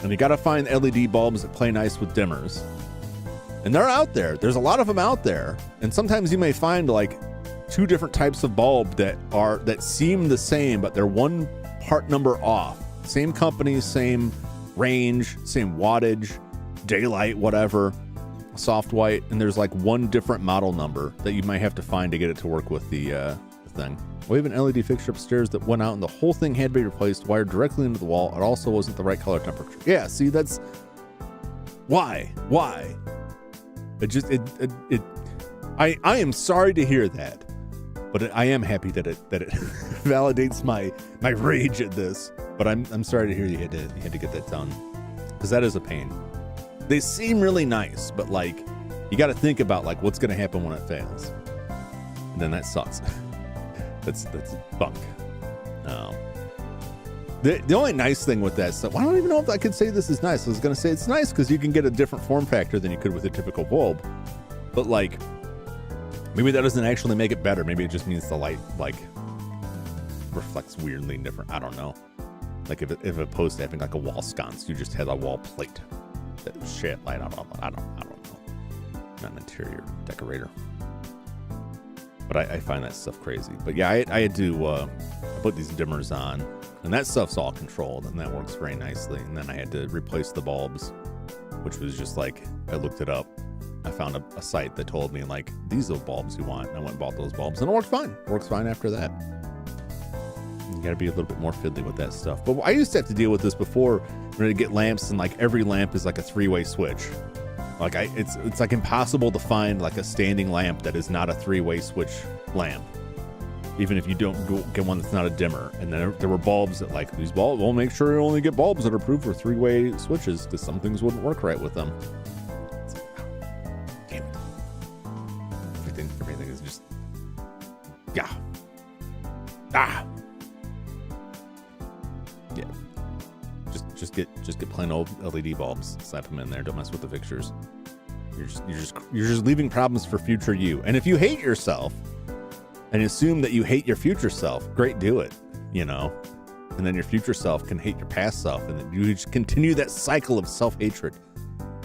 And you got to find LED bulbs that play nice with dimmers. And they're out there. There's a lot of them out there. And sometimes you may find like 2 different types of bulb that seem the same, but they're one part number off. Same company, same range, same wattage, daylight, whatever, soft white, and there's like one different model number that you might have to find to get it to work with the thing. We have an LED fixture upstairs that went out and the whole thing had to be replaced, wired directly into the wall. It also wasn't the right color temperature. Yeah, see, that's why? I am sorry to hear that. But I am happy that it validates my rage at this. But I'm sorry to hear you had to get that done, because that is a pain. They seem really nice, but like, you got to think about like what's going to happen when it fails, and then that sucks. that's bunk. The only nice thing with that stuff, I don't even know if I could say this is nice. I was going to say it's nice because you can get a different form factor than you could with a typical bulb, but like, maybe that doesn't actually make it better. Maybe it just means the light like reflects weirdly different. I don't know. Like if opposed to having like a wall sconce, you just had a wall plate that shed light. I don't know. Not an interior decorator. But I find that stuff crazy. But yeah, I had to put these dimmers on, and that stuff's all controlled, and that works very nicely. And then I had to replace the bulbs, which was just like, I looked it up. I found a site that told me, like, these are the bulbs you want. And I went and bought those bulbs, and it worked fine. It works fine after that. You got to be a little bit more fiddly with that stuff. But I used to have to deal with this before, when I get lamps, and like every lamp is like a 3-way switch. Like it's like impossible to find like a standing lamp that is not a 3-way switch lamp. Even if you don't get one that's not a dimmer. And then there were bulbs that like, these bulbs, we'll make sure you only get bulbs that are approved for 3-way switches, because some things wouldn't work right with them. Damn it. Everything is just, yeah. Yeah. Just get plain old LED bulbs, slap them in there, don't mess with the fixtures. You're just leaving problems for future you. And if you hate yourself and assume that you hate your future self, great, do it, you know. And then your future self can hate your past self, and then you just continue that cycle of self-hatred.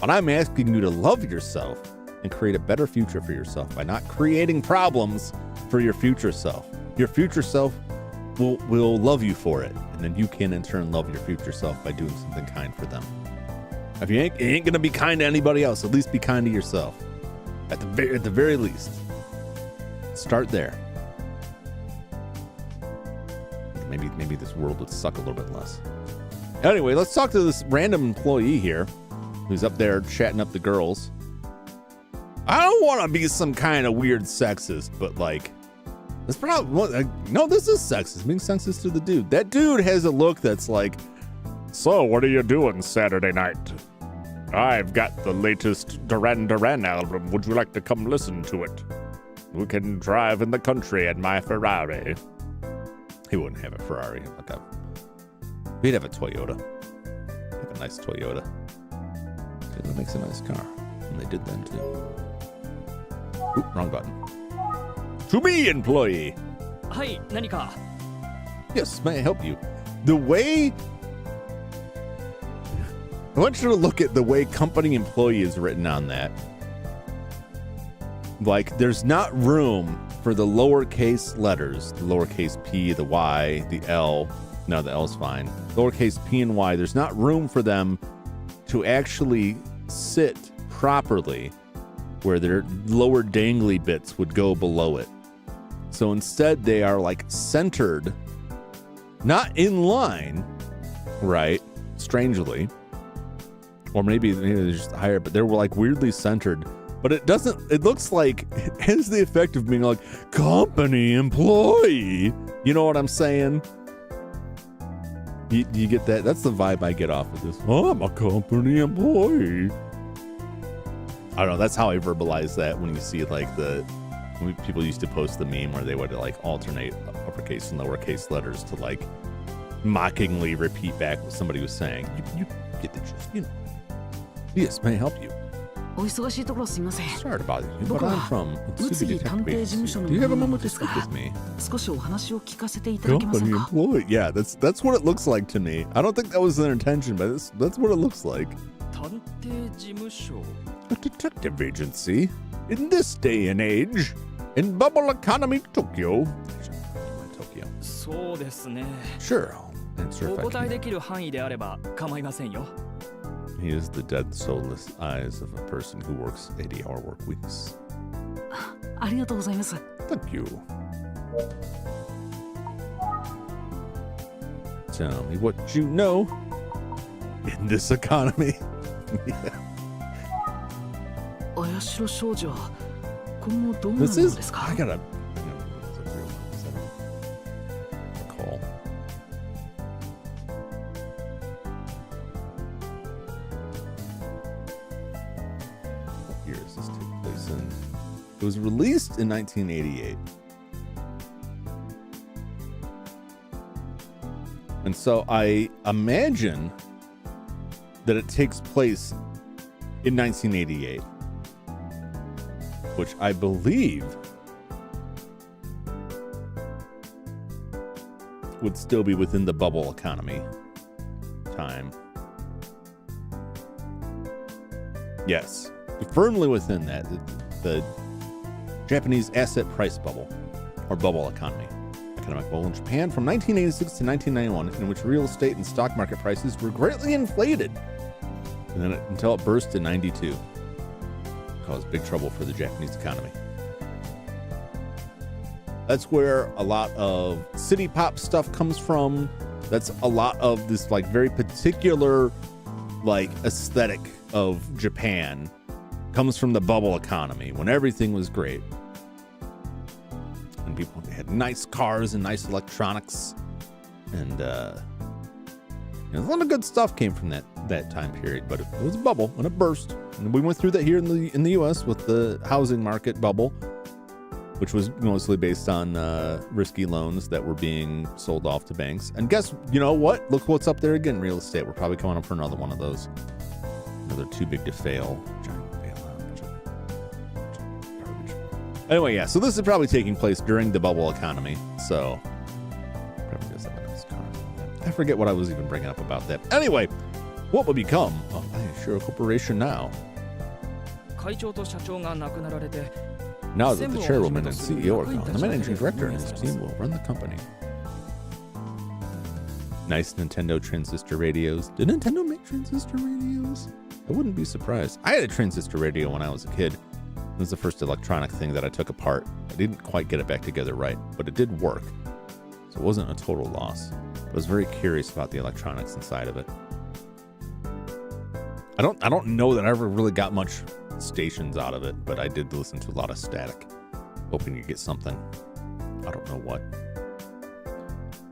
But I'm asking you to love yourself and create a better future for yourself by not creating problems for your future self. Your future self will love you for it, and then you can in turn love your future self by doing something kind for them. If you ain't gonna be kind to anybody else, at least be kind to yourself. At the very least, start there. Maybe this world would suck a little bit less. Anyway, let's talk to this random employee here who's up there chatting up the girls. I don't want to be some kind of weird sexist, but like, this probably, no, this is sexist. Being sexist to the dude. That dude has a look that's like, so what are you doing Saturday night? I've got the latest Duran Duran album. Would you like to come listen to it? We can drive in the country in my Ferrari. He wouldn't have a Ferrari. He'd have a Toyota. He'd have a nice Toyota. That makes a nice car. And they did that too. Oop, wrong button. To me, employee. はい、何か。 Yes, may I help you? The way... I want you to look at the way company employee is written on that. Like, there's not room for the lowercase letters, the lowercase p, the y, the l. No, the l's fine. Lowercase p and y, there's not room for them to actually sit properly where their lower dangly bits would go below it. So instead, they are like centered, not in line, right? Strangely. Or maybe they're just higher, but they're like weirdly centered. But it doesn't, it looks like it has the effect of being like company employee. You know what I'm saying? You get that? That's the vibe I get off of this. Oh, I'm a company employee. I don't know. That's how I verbalize that when you see like when people used to post the meme where they would like alternate uppercase and lowercase letters to like mockingly repeat back what somebody was saying. You get the gist, you know. Yes, may I help you? お忙しいところすみません。 Sorry to bother you, but I'm from Mitsubishi Detective Agency. Do you have a moment to speak with me? 少しお話を聞かせていただけません Company か employee. Yeah, that's what it looks like to me. I don't think that was their intention, but that's what it looks like. 探偵事務所。 A detective agency in this day and age in bubble economy Tokyo. Tokyo. そうですね。 Sure, I'll answer お if I 答え can. できる範囲であれば構いませんよ。 He is the dead, soulless eyes of a person who works 80-hour work weeks. ありがとうございます。 Thank you. Tell me what you know in this economy. Yeah. 綾代少女は今後どうなるの This is. ですか I gotta. Call. What year does this take place in? It was released in 1988. And so I imagine that it takes place in 1988, which I believe would still be within the bubble economy time. Yes, firmly within that, the Japanese asset price bubble, or bubble economy. Economic bubble in Japan from 1986 to 1991, in which real estate and stock market prices were greatly inflated, and then until it burst in 92, caused big trouble for the Japanese economy. That's where a lot of city pop stuff comes from. That's a lot of this like very particular like aesthetic of Japan comes from the bubble economy when everything was great. And people had nice cars and nice electronics, and a lot of good stuff came from that time period. But it was a bubble and it burst, and we went through that here in the U.S. with the housing market bubble, which was mostly based on risky loans that were being sold off to banks. And guess you know what? Look what's up there again, real estate. We're probably coming up for another one of those. Another too big to fail. Anyway, yeah, so this is probably taking place during the bubble economy, so probably does have a nice car. I forget what I was even bringing up about that. Anyway, what will become of Heir Corporation now? 会長と社長が亡くなられて、 Now that the chairwoman and CEO are gone, the managing director and his team will run the company. Nice Nintendo transistor radios. Did Nintendo make transistor radios? I wouldn't be surprised. I had a transistor radio when I was a kid. It was the first electronic thing that I took apart. I didn't quite get it back together right, but it did work. So it wasn't a total loss. I was very curious about the electronics inside of it. I don't know that I ever really got much stations out of it, but I did listen to a lot of static, hoping to get something. I don't know what.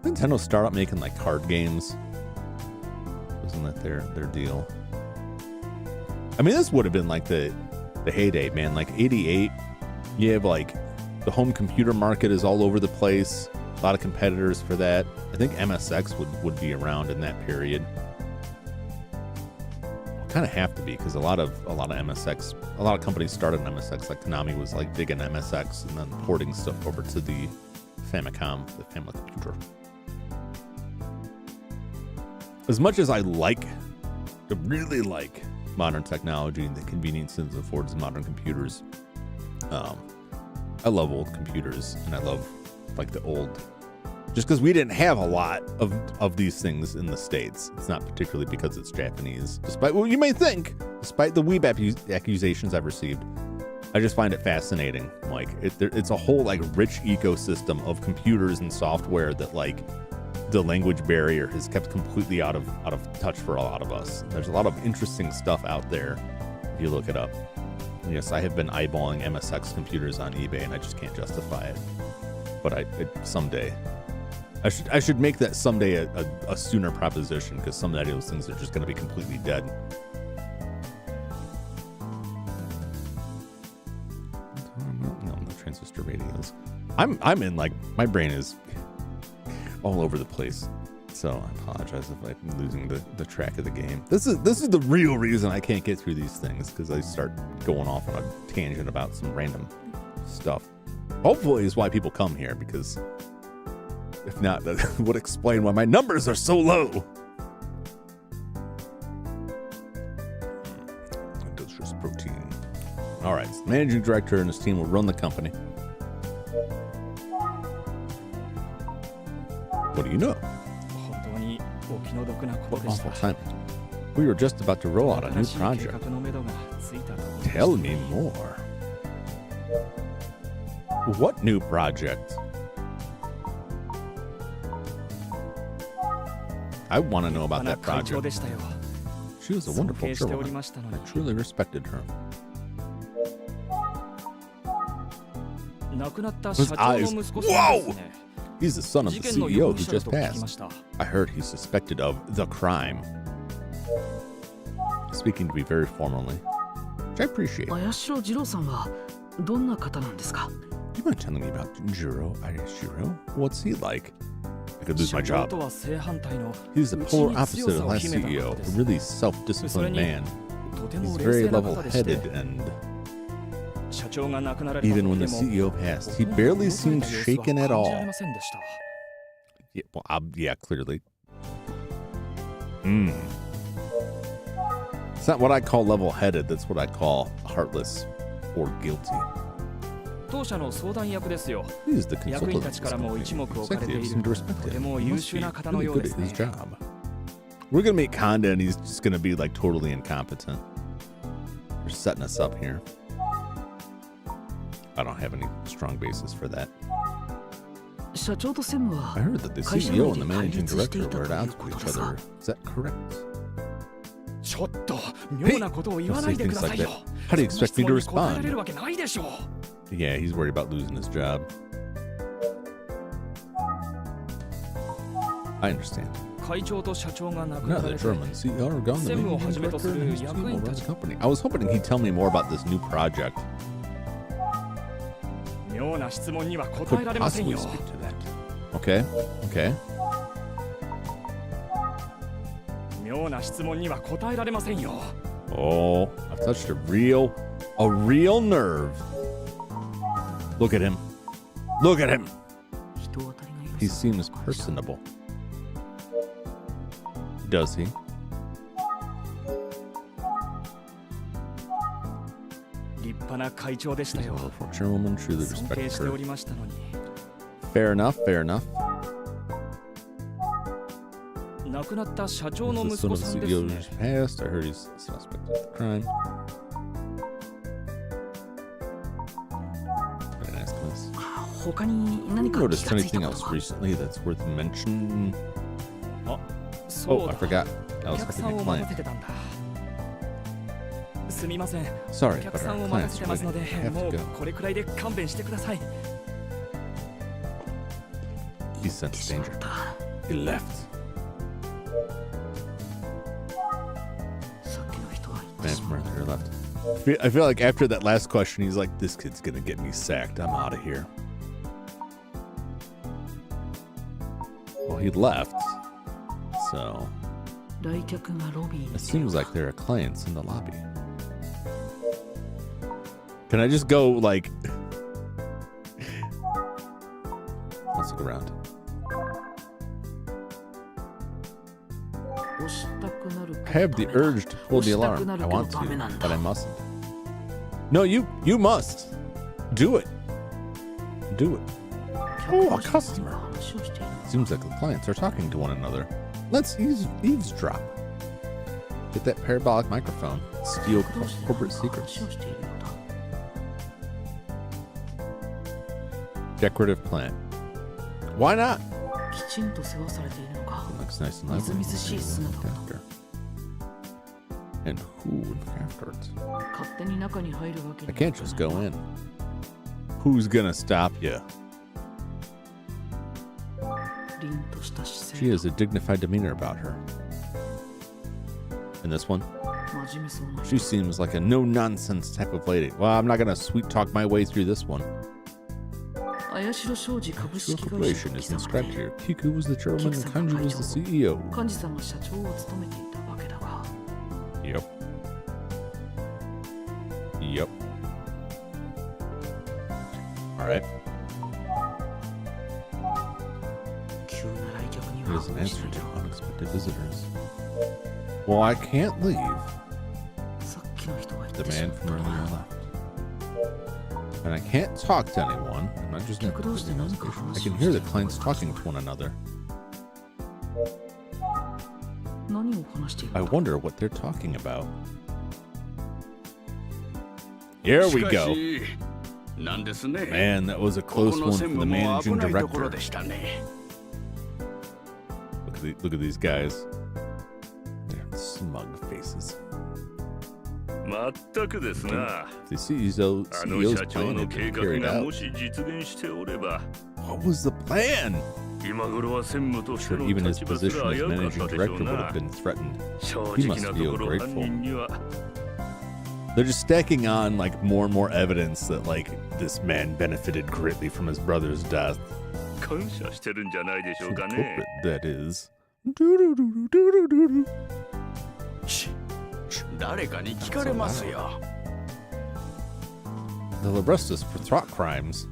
Nintendo started making like card games. Wasn't that their deal? I mean, this would have been like the heyday, man. Like 88, you have like the home computer market is all over the place. A lot of competitors for that. I think MSX would be around in that period. What kind of have to be, because a lot of MSX, a lot of companies started in MSX. Like Konami was like big in MSX, and then porting stuff over to the Famicom, the family computer. As much as I really like modern technology and the conveniences it affords modern computers, I love old computers, and I love like the old, just because we didn't have a lot of these things in the States. It's not particularly because it's Japanese, despite what you may think, despite the weeb accusations I've received. I just find it fascinating. Like it's a whole like rich ecosystem of computers and software that like the language barrier has kept completely out of touch for a lot of us. There's a lot of interesting stuff out there if you look it up. Yes, I have been eyeballing MSX computers on eBay, and I just can't justify it. But someday, I should make that someday a sooner proposition, because someday those things are just going to be completely dead. No transistor radios. I'm in like, my brain is all over the place. So I apologize if I'm losing the track of the game. This is the real reason I can't get through these things, because I start going off on a tangent about some random stuff. Hopefully is why people come here, because if not, that would explain why my numbers are so low. Delicious protein. All right, so the managing director and his team will run the company. What do you know? What awful timing. We were just about to roll out a new project. Tell me more. What new project? I want to know about that project. She was a wonderful chairwoman. I truly respected her. His eyes. Whoa! He's the son of the CEO who just passed. I heard he's suspected of the crime. Speaking to me very formally, which I appreciate. You mind telling me about Jiro Ayashiro? What's he like? I could lose my job. He's the polar opposite of the last CEO, a really self-disciplined man. He's very level-headed, and even when the CEO passed, he barely seemed shaken at all. Yeah, well, yeah, clearly. It's not what I call level-headed. That's what I call heartless or guilty. He's the consultant. Executives seem to respect him. He must be really good at his job. We're gonna meet Kanda, and he's just gonna be like totally incompetent. They're setting us up here. I don't have any strong basis for that. I heard that the CEO and the managing director were at odds with each other. Is that correct? Hey, don't say things like that. How do you expect me to respond? Yeah, he's worried about losing his job. I understand. Now the German CEO are gone, the managing director and his team will run the company. I was hoping he'd tell me more about this new project. Could possibly speak to that. Okay, okay. Oh, I've touched a real nerve. Look at him. Look at him. He seems personable. Does he? She's a wonderful chairwoman, truly respect her. Fair enough, fair enough. He's the son of the CEO who's passed. I heard he's suspect of the crime. I didn't ask him this. Have you noticed anything else recently that's worth mentioning? Oh, I forgot. I was having a client. Sorry, but our clients really have to go. He sensed danger. He left. Man from earlier left. I feel like after that last question, he's like, this kid's gonna get me sacked. I'm out of here. Well, he left. So, It seems like there are clients in the lobby. Can I just go, like... Let's look around. I have the urge to pull the alarm. I want to, but I mustn't. No, you must. Do it. Do it. Oh, a customer. Seems like the clients are talking to one another. Let's eavesdrop. Get that parabolic microphone. Steal corporate secrets. Decorative plant. Why not? Looks nice and lively. After. And who would look after it? I can't just go in. Who's gonna stop you? She has a dignified demeanor about her. And this one? She seems like a no-nonsense type of lady. Well, I'm not gonna sweet-talk my way through this one. Your corporation is inscribed here. Kiku was the chairman and Kanji was the CEO. Yep. Yep. Alright. Here's an answer to unexpected visitors. Well, I can't leave. The man from earlier left. And I can't talk to anyone. I'm not just I can hear the clients talking to one another. I wonder what they're talking about. Here we go. Man, that was a close one from the managing director. Look at these guys. They're smug faces. The CEO's plan had been carried out. What was the plan? Sure, even his position as managing director would have been threatened. He must feel grateful. They're just stacking on like more and more evidence that like this man benefited greatly from his brother's death. Corporate, that is. They'll arrest us for thought crimes.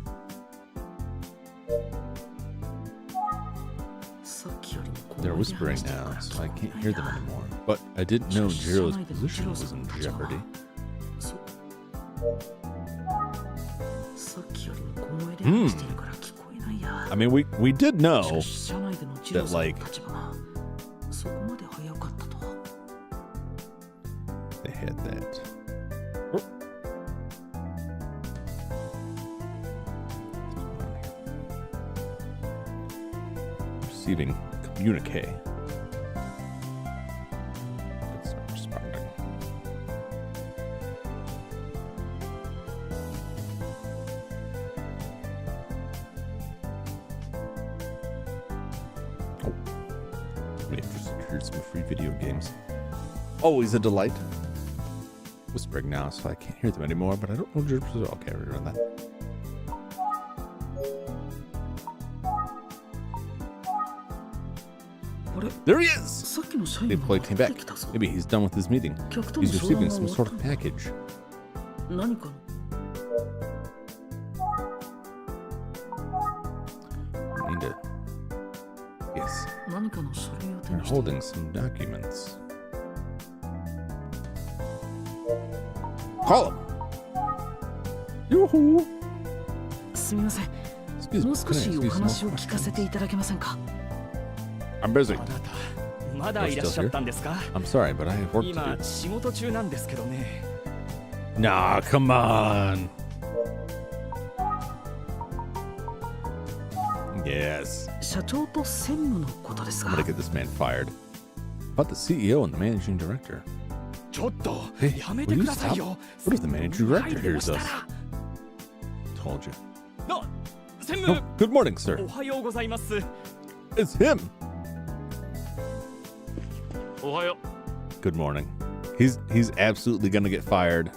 They're whispering now, so I can't hear them anymore. But I didn't know Jiro's position was in jeopardy. I mean, we did know that, like, they had that. Receiving communique. It's not responding. Oh, maybe just secured some free video games. Always a delight. Whispering now, so I can't hear them anymore, but I don't know. Okay, we're doing that. There he is! The employee came back. Maybe he's done with his meeting. He's receiving some sort of package. Yes. They're holding some documents. Call him! Yoo-hoo! Excuse me, can I ask you some more questions? I'm busy. I'm sorry, but I have work to do. Nah, come on. Yes. I'm gonna get this man fired. About the CEO and the managing director. Hey, will you stop? What if the managing director hears us? Told you. No, good morning, sir. It's him. Good morning. He's absolutely gonna get fired.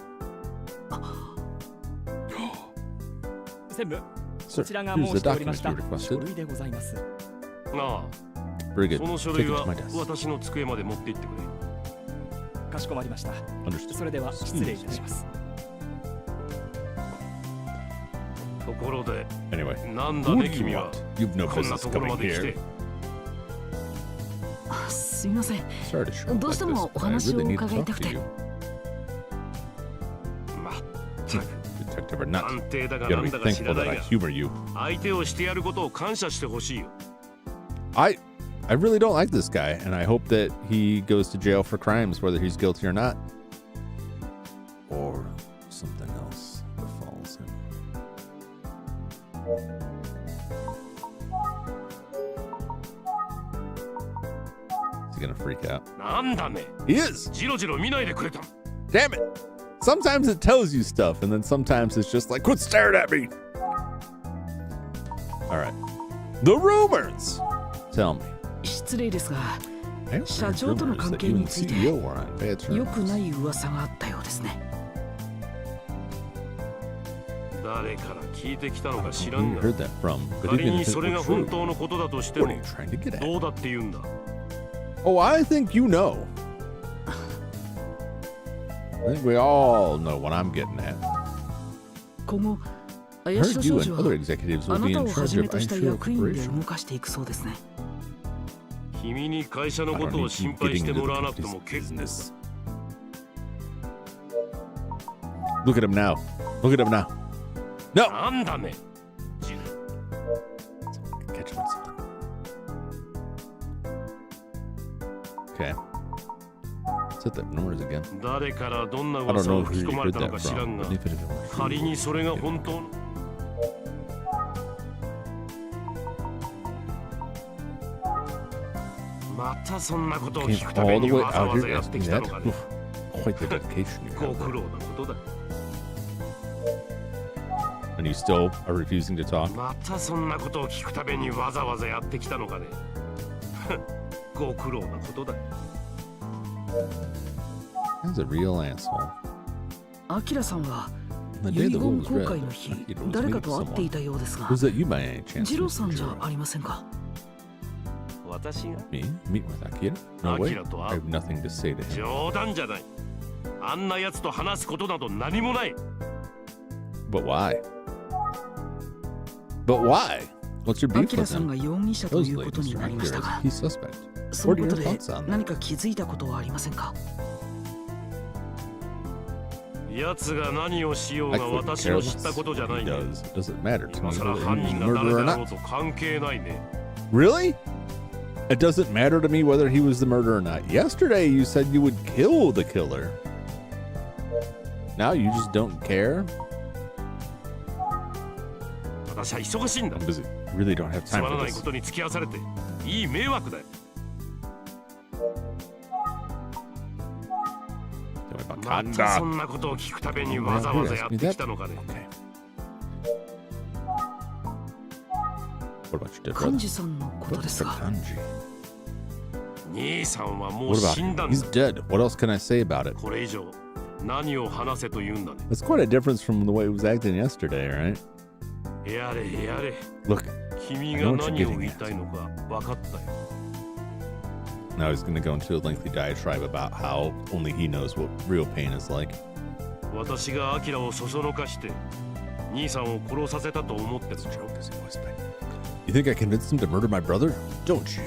Sir, here's the documents you requested. Very good. その書 Take 類 it to は my desk. 私の机まで持って行ってくれ。かしこまりました。 Understood. それでは失礼いたします。ところで、 Anyway, なんだ who ね do you 君は。 want? You've no こんな business ところ coming まで来 here. て。すみません。 Sorry to show up どう like して this, もお but I 話を really need to 伺い talk たく to て you. まったく Detective or not. 探偵だが You な gotta ん be だか知 thankful らな that い I が、 humor you. 相手をしてやることを感謝してほしいよ。I really don't like this guy, and I hope that he goes to jail for crimes, whether he's guilty or not. Or something else befalls him. Is he gonna freak out? なんだね。 He is! ジロジロ見ないでくれた。 Damn it! Sometimes it tells you stuff, and then sometimes it's just like, quit staring at me! Alright. The rumors! Tell me. 失礼ですが、 I heard 社長との rumors 関 that 係 you に and ついて CEO were on bad 良く terms. ない噂があったようですね。誰から聞いてきたのか知ら Who ん you が。 heard that from? But 仮 even に if it それ were が true, 本当のことだとして what も are you trying to get at? どうだって言うんだ。 Oh, I think you know. I think we all know what I'm getting at. 今後、 I 林 heard 田 you 商事 and は other executives あ will な be た in をは charge じめ of とした Heir 役員で Corporation. 動かしていくそうですね。君に会社の I こ don't とを need you 心配 getting して into も the らわなくて company's も結構 business. Look at him now. Look at him now. No! なんだね。 Catch him on something. Okay. Set that numbers again. 誰からどんな I don't 噂 know を who 吹き you 込まれ heard たの that か知らん from. が、 But if it was 仮にそれが本当の。またそんなことを聞 came くため all the に way わざ out わざ here やって asking きた that. のかね。 Oof. Quite the dedication you ご have 苦 there. 労なことだ。 And you still are refusing to talk? またそんなことを聞くためにわざわざやってきたのかね。ご苦労なことだ。He's a real asshole. アキラさんは The 遺 day the 言 will was 公 read, 開の日 Akira was 誰か meeting と会ってい someone. たようですが、 Was that you by any chance? ジローさん Mr. じゃ Jiro? ありませんか。私が Me? Meet with Akira? No way. Akira と I 会う。 have nothing to say to him. 冗談じゃない。あんな奴と話すことなど何もない。 But why? But why? What's your ア beef キラ with さん him? が容疑者という Supposedly, ことに Mr. なりました Akira が、 is a key suspect. その What こ are と your で thoughts on that? 何か気づいたことはありませんか。奴が何をしよう I が couldn't 私 care の less. 知ったことじゃ He ないんだ。 does. It doesn't matter to 今 me さら whether 犯 he's 人 a が誰 murderer or だろう not. と関係ないね。 Really? It doesn't matter to me whether he was the murderer or not. Yesterday you said you would kill the killer. Now you just don't care? 私は忙しいんだ I'm。busy. Really don't have つ time まら for ない this. ことに付き合わされていい迷惑だよ。 Tell me about またそ conduct. んなことを聞くためにわざわざやってきたのかね。 Okay. What about your dead 幹 brother? 事さんのこと What です about が、 Kanji? 兄さんはもう What about 死んだ him? ん He's だ。 dead. What else can I say about it? これ以上何を話せと言うんだね。 That's quite a difference from the way he was acting yesterday, right? やれやれ。 Look, 君が何を言いたいのか分かったよ。 now he's going to go into a lengthy diatribe about how only he knows what real pain is like. 私がアキラをそそのかして兄さんを殺させたと思ってるでしょ。 Is he whispering? You think I convinced him to murder my brother? Don't you?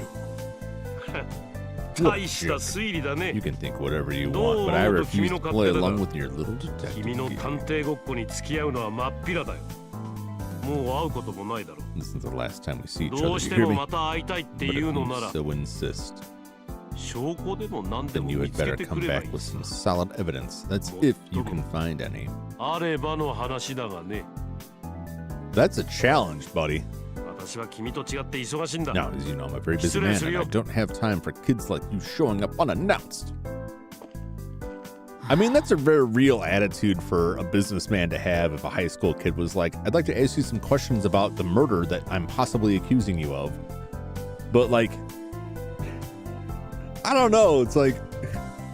大した推理だ You ね。 can think whatever you どう want, but I 思うと refuse 君の to 勝 play 手だが along with your little detective 君の game. 探偵ごっこに付き合うのは真っ平だよ。もう会うこともないだろう。 This is the last time we see each どう other. し You て hear も me? また会いたいって But いう if の you なら so insist, 証拠でも何で then も you 見 had つけ better てく come ればい back い with さ。 some solid evidence. That's if you can find any. あればの話だがね。 That's a challenge, buddy. 私は君と違って忙しいんだ。 Now, as you know, I'm a very busy man, and I don't have time for kids like you showing up unannounced. I mean, that's a very real attitude for a businessman to have if a high school kid was like, I'd like to ask you some questions about the murder that I'm possibly accusing you of. But, like, I don't know. It's like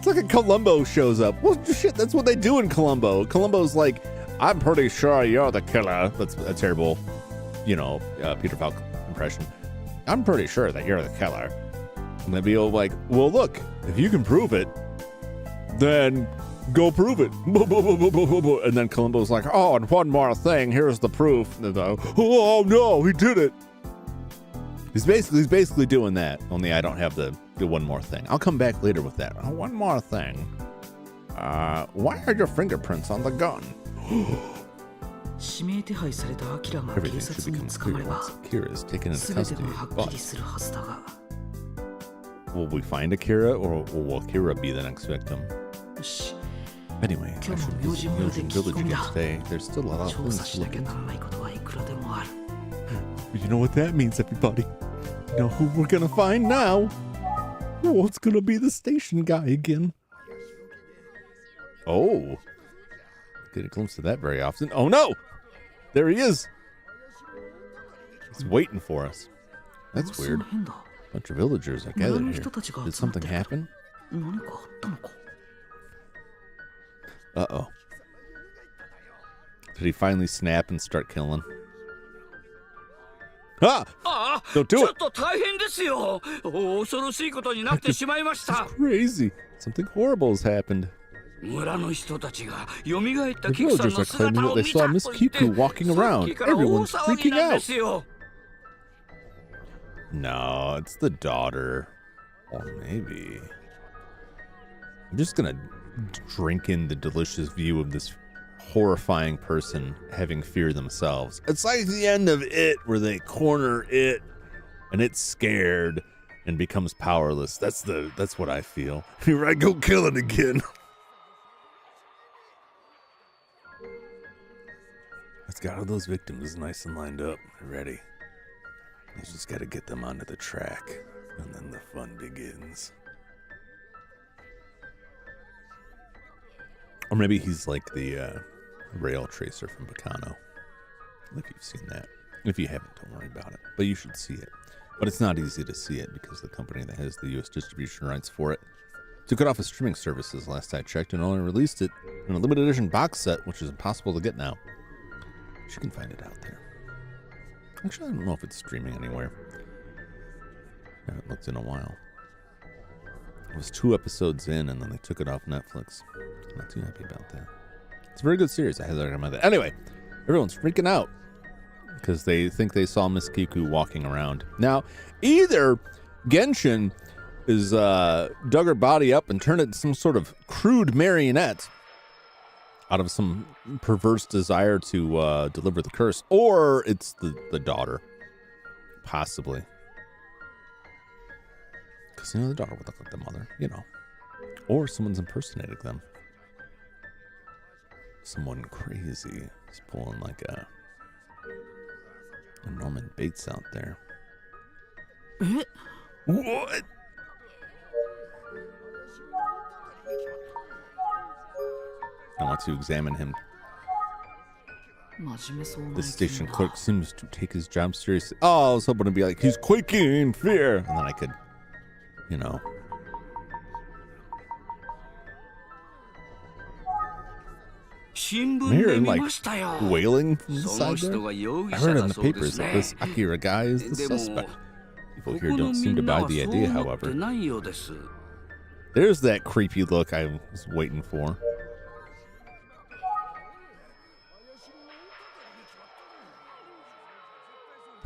a Columbo shows up. Well, shit, that's what they do in Columbo. Columbo's like, I'm pretty sure you're the killer. That's a terrible, Peter Falk impression. I'm pretty sure that you're the killer. And they'd be all like, well, look, if you can prove it, then go prove it. And then Columbo's like, oh, and one more thing, here's the proof. And they're like, oh no, he did it. He's basically doing that, only I don't have the one more thing. I'll come back later with that. Oh, one more thing. Why are your fingerprints on the gun? Everything should become clear once Akira is taken into custody. But will we find Akira, or will Akira be the next victim? Anyway, I should visit Yojin Village again today. There's still a lot of things to look into. You know what that means, everybody? You know who we're gonna find now? Oh, it's gonna be the station guy again. Oh. Get a glimpse of that very often. Oh no! There he is! He's waiting for us. That's weird. A bunch of villagers are gathered here. Did something happen? Uh-oh. Did he finally snap and start killing? Ah! Don't do it! That's crazy. Something horrible has happened. The villagers are claiming that they saw Miss Kiku walking around. Everyone's freaking out. No, it's the daughter. Or maybe. I'm just gonna drink in the delicious view of this horrifying person having fear themselves. It's like the end of It, where they corner it and it's scared and becomes powerless. That's what I feel. Here I go, kill it again. It's got all those victims nice and lined up. They're ready. You just got to get them onto the track, and then the fun begins. Or maybe he's like the rail tracer from Bacano. If you've seen that. If you haven't, don't worry about it. But you should see it. But it's not easy to see it because the company that has the U.S. distribution rights for it took it off of streaming services last I checked and only released it in a limited edition box set, which is impossible to get now. But you can find it out there. Actually, I don't know if it's streaming anywhere. I haven't looked in a while. It was 2 episodes in, and then they took it off Netflix. I'm not too happy about that. It's a very good series. I highly recommend it. Anyway, everyone's freaking out because they think they saw Miss Kiku walking around. Now, either Genshin is dug her body up and turned it into some sort of crude marionette out of some perverse desire to deliver the curse, or it's the daughter, possibly. Because, the daughter would look like the mother, Or someone's impersonating them. Someone crazy is pulling like a Norman Bates out there. What? I want to examine him. The station clerk seems to take his job seriously. Oh, I was hoping to be like, he's quaking in fear. And then I could, I'm hearing like wailing from inside there. I heard in the papers that this Akira guy is the suspect. People here don't seem to buy the idea, however. There's that creepy look I was waiting for.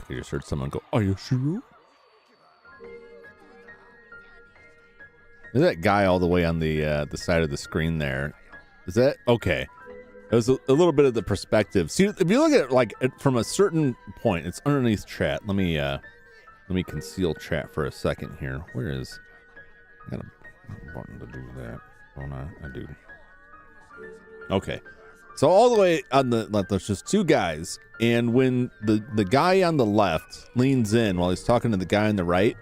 I just heard someone go, "Are you sure?" There's that guy all the way on the side of the screen there. Is that okay? There's a little bit of the perspective. See, if you look at it from a certain point, it's underneath chat. Let me conceal chat for a second here. Where is? I got a button to do that. Don't I do. Okay. So all the way on the left, there's just 2 guys, and when the guy on the left leans in while he's talking to the guy on the right,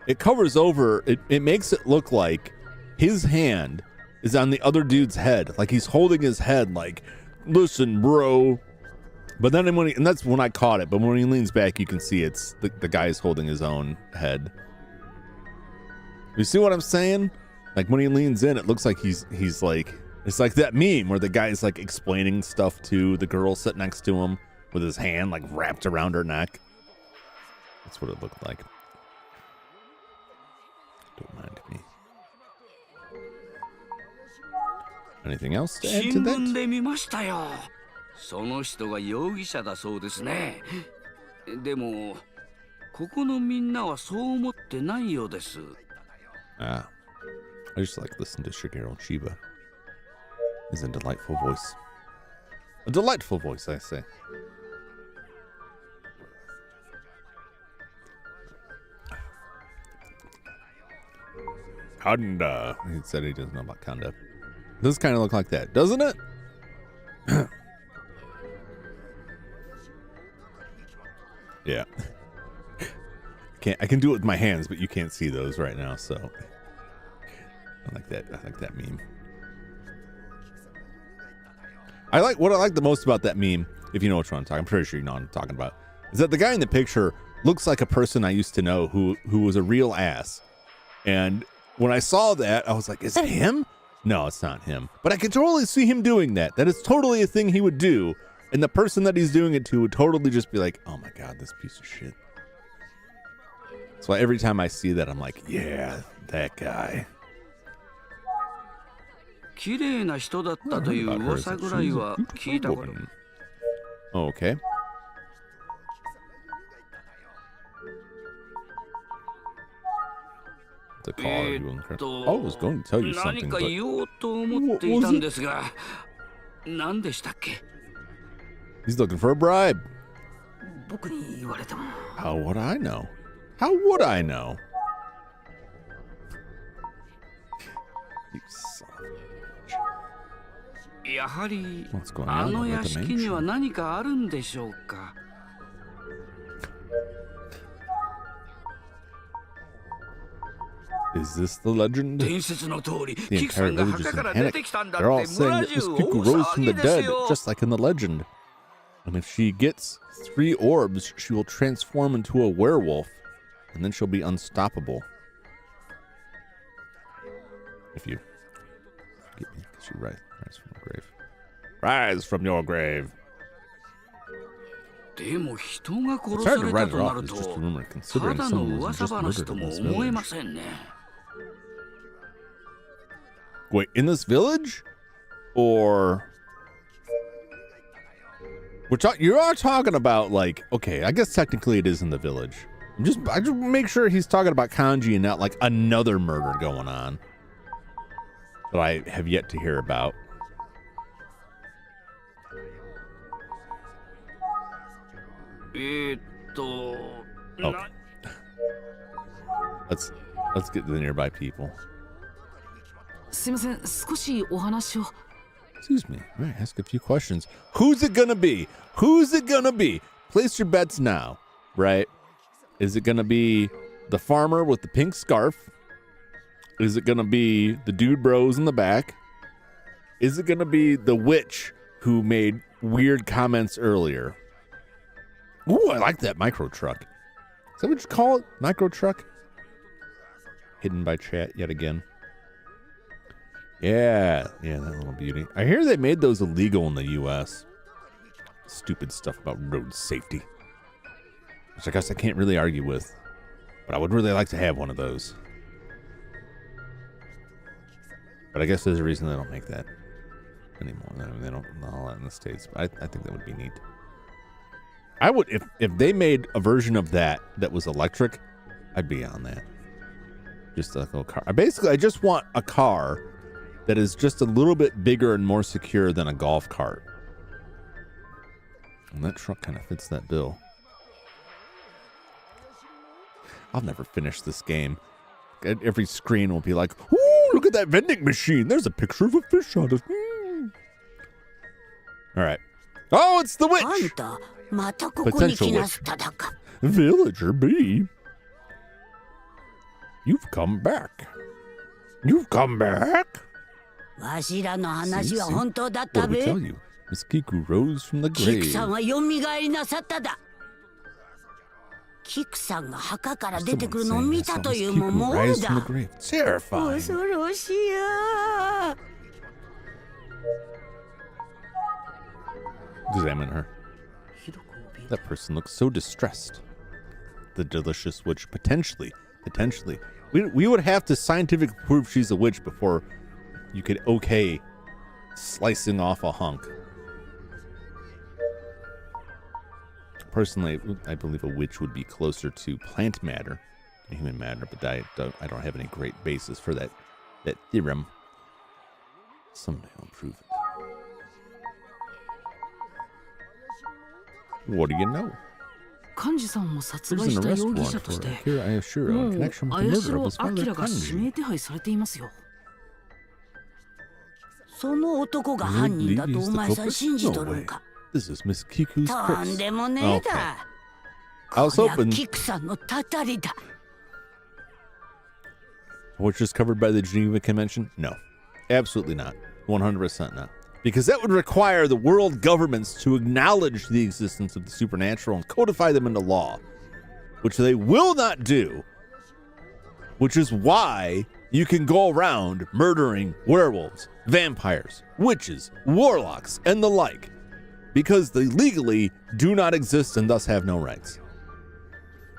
it covers over. It makes it look like his hand is on the other dude's head, like he's holding his head, like, "Listen, bro." But then and that's when I caught it. But when he leans back, you can see it's the guy is holding his own head. You see what I'm saying? Like when he leans in, it looks like he's like. It's like that meme where the guy's like explaining stuff to the girl sitting next to him with his hand like wrapped around her neck. That's what it looked like. Don't mind me. Anything else to add to that? 新聞で見ましたよ。その人が容疑者だそうですね。でもここのみんなはそう思ってないようです。Ah, I just like listening to Shigeru Chiba. He's a delightful voice. A delightful voice, I say. Kanda. He said he doesn't know about Kanda. Does kind of look like that, doesn't it? Yeah. I can do it with my hands, but you can't see those right now, so I like that. I like that meme. What I like the most about that meme, if you know which one I'm talking, I'm pretty sure you know what I'm talking about, is that the guy in the picture looks like a person I used to know who was a real ass. And when I saw that, I was like, is that him? No, it's not him. But I could totally see him doing that. That is totally a thing he would do. And the person that he's doing it to would totally just be like, oh my God, this piece of shit. So every time I see that, I'm like, yeah, that guy. 綺麗な人だったという噂ぐらいは聞いたこと。 Oh, okay. The call you incredible. I was going to tell you something, 何か言おうと思っていたんですが、何でしたっけ? He's looking for a bribe. 僕に言われても。 How would I know? How would I know? You son of a bitch. やはり What's going on あの over 屋 the 敷には mansion? 何かあるんでしょうか。 Is this the legend? 伝説の通り、 The キクさ entire んが village 墓 is か in ら出 panic. てきたんだっ They're all て saying 村 that 中 Miss 大 Kiku rose 騒 from ぎ the です dead, よ。 just like in the legend. And if she gets 3 orbs, she will transform into a werewolf, and then she'll be unstoppable. If you get me, because you rise from your grave. Rise from your grave. でも人が It's 殺さ hard to れ write た it とな off る as と just a rumor, た considering だの someone was 噂 just 話 murdered と in も this 思え village. ませんね。 Wait, in this village? Or... you are talking about, like, okay, I guess technically it is in the village. I just make sure he's talking about Kanji and not like another murder going on that I have yet to hear about. Oh. Let's get to the nearby people. すいません、少しお話を。 Excuse me. All right, ask a few questions. Who's it gonna be? Who's it gonna be? Place your bets now, right? Is it gonna be the farmer with the pink scarf? Is it gonna be the dude bros in the back? Is it gonna be the witch who made weird comments earlier? Ooh, I like that micro truck. Is that what you call it? Micro truck? Hidden by chat yet again. Yeah, that little beauty. I hear they made those illegal in the U.S. Stupid stuff about road safety, which I guess I can't really argue with, but I would really like to have one of those. But I guess there's a reason they don't make that anymore. I mean, they don't allow that in the States, but I think that would be neat. I would, if they made a version of that was electric, I'd be on that. Just a little car. I just want a car that is just a little bit bigger and more secure than a golf cart. And that truck kind of fits that bill. I'll never finish this game. Every screen will be like, ooh, look at that vending machine. There's a picture of a fish on it. All right. Oh, it's the witch. Potential witch. Villager B. You've come back. You've come back. See? What did we tell you? Miss Kiku rose from the grave. キクさんが墓から出てくるのを見たというももうだ。恐ろしいや。 Examine her. That person looks so distressed. The delicious witch potentially We would have to scientifically prove she's a witch before you could okay slicing off a hunk. Personally, I believe a witch would be closer to plant matter than human matter, but I don't have any great basis for that theorem. Someday I'll prove it. What do you know? 幹事さんも殺 There's 害し an た arrest 容疑 warrant 者とし for て Akira Ayashiro も in う connection with the 綾 murder 代 of his father 明が指 Kanji. 名手配されていますよ。その男が犯人だとお前さん信じとるんか。 This is Miss Kiku's と curse. んでもねえだ。 I was こりゃ hoping キクさんのたたりだ。 which is covered by the Geneva Convention? No, absolutely not. 100% not. Because that would require the world governments to acknowledge the existence of the supernatural and codify them into law, which they will not do, which is why you can go around murdering werewolves, vampires, witches, warlocks, and the like, because they legally do not exist and thus have no rights.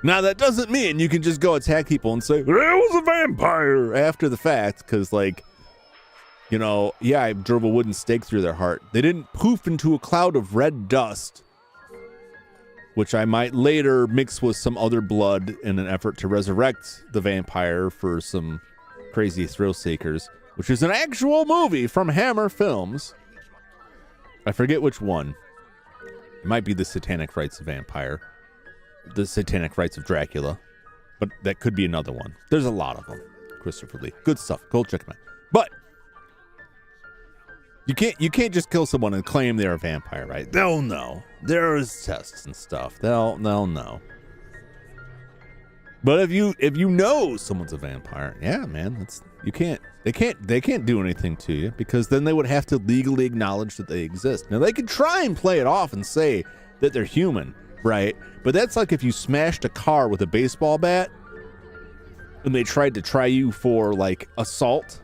Now, that doesn't mean you can just go attack people and say, there was a vampire after the fact, because, like, you know, yeah, I drove a wooden stake through their heart. They didn't poof into a cloud of red dust, which I might later mix with some other blood in an effort to resurrect the vampire for some crazy thrill seekers, which is an actual movie from Hammer Films. I forget which one. It might be The Satanic Rites of Vampire, The Satanic Rites of Dracula, but that could be another one. There's a lot of them. Christopher Lee. Good stuff. Go check them out. But you can't just kill someone and claim they're a vampire, right? They'll know. There's tests and stuff. They'll know. But if you know someone's a vampire, yeah, man, they can't do anything to you, because then they would have to legally acknowledge that they exist. Now they could try and play it off and say that they're human, right? But that's like if you smashed a car with a baseball bat and they tried to try you for like assault.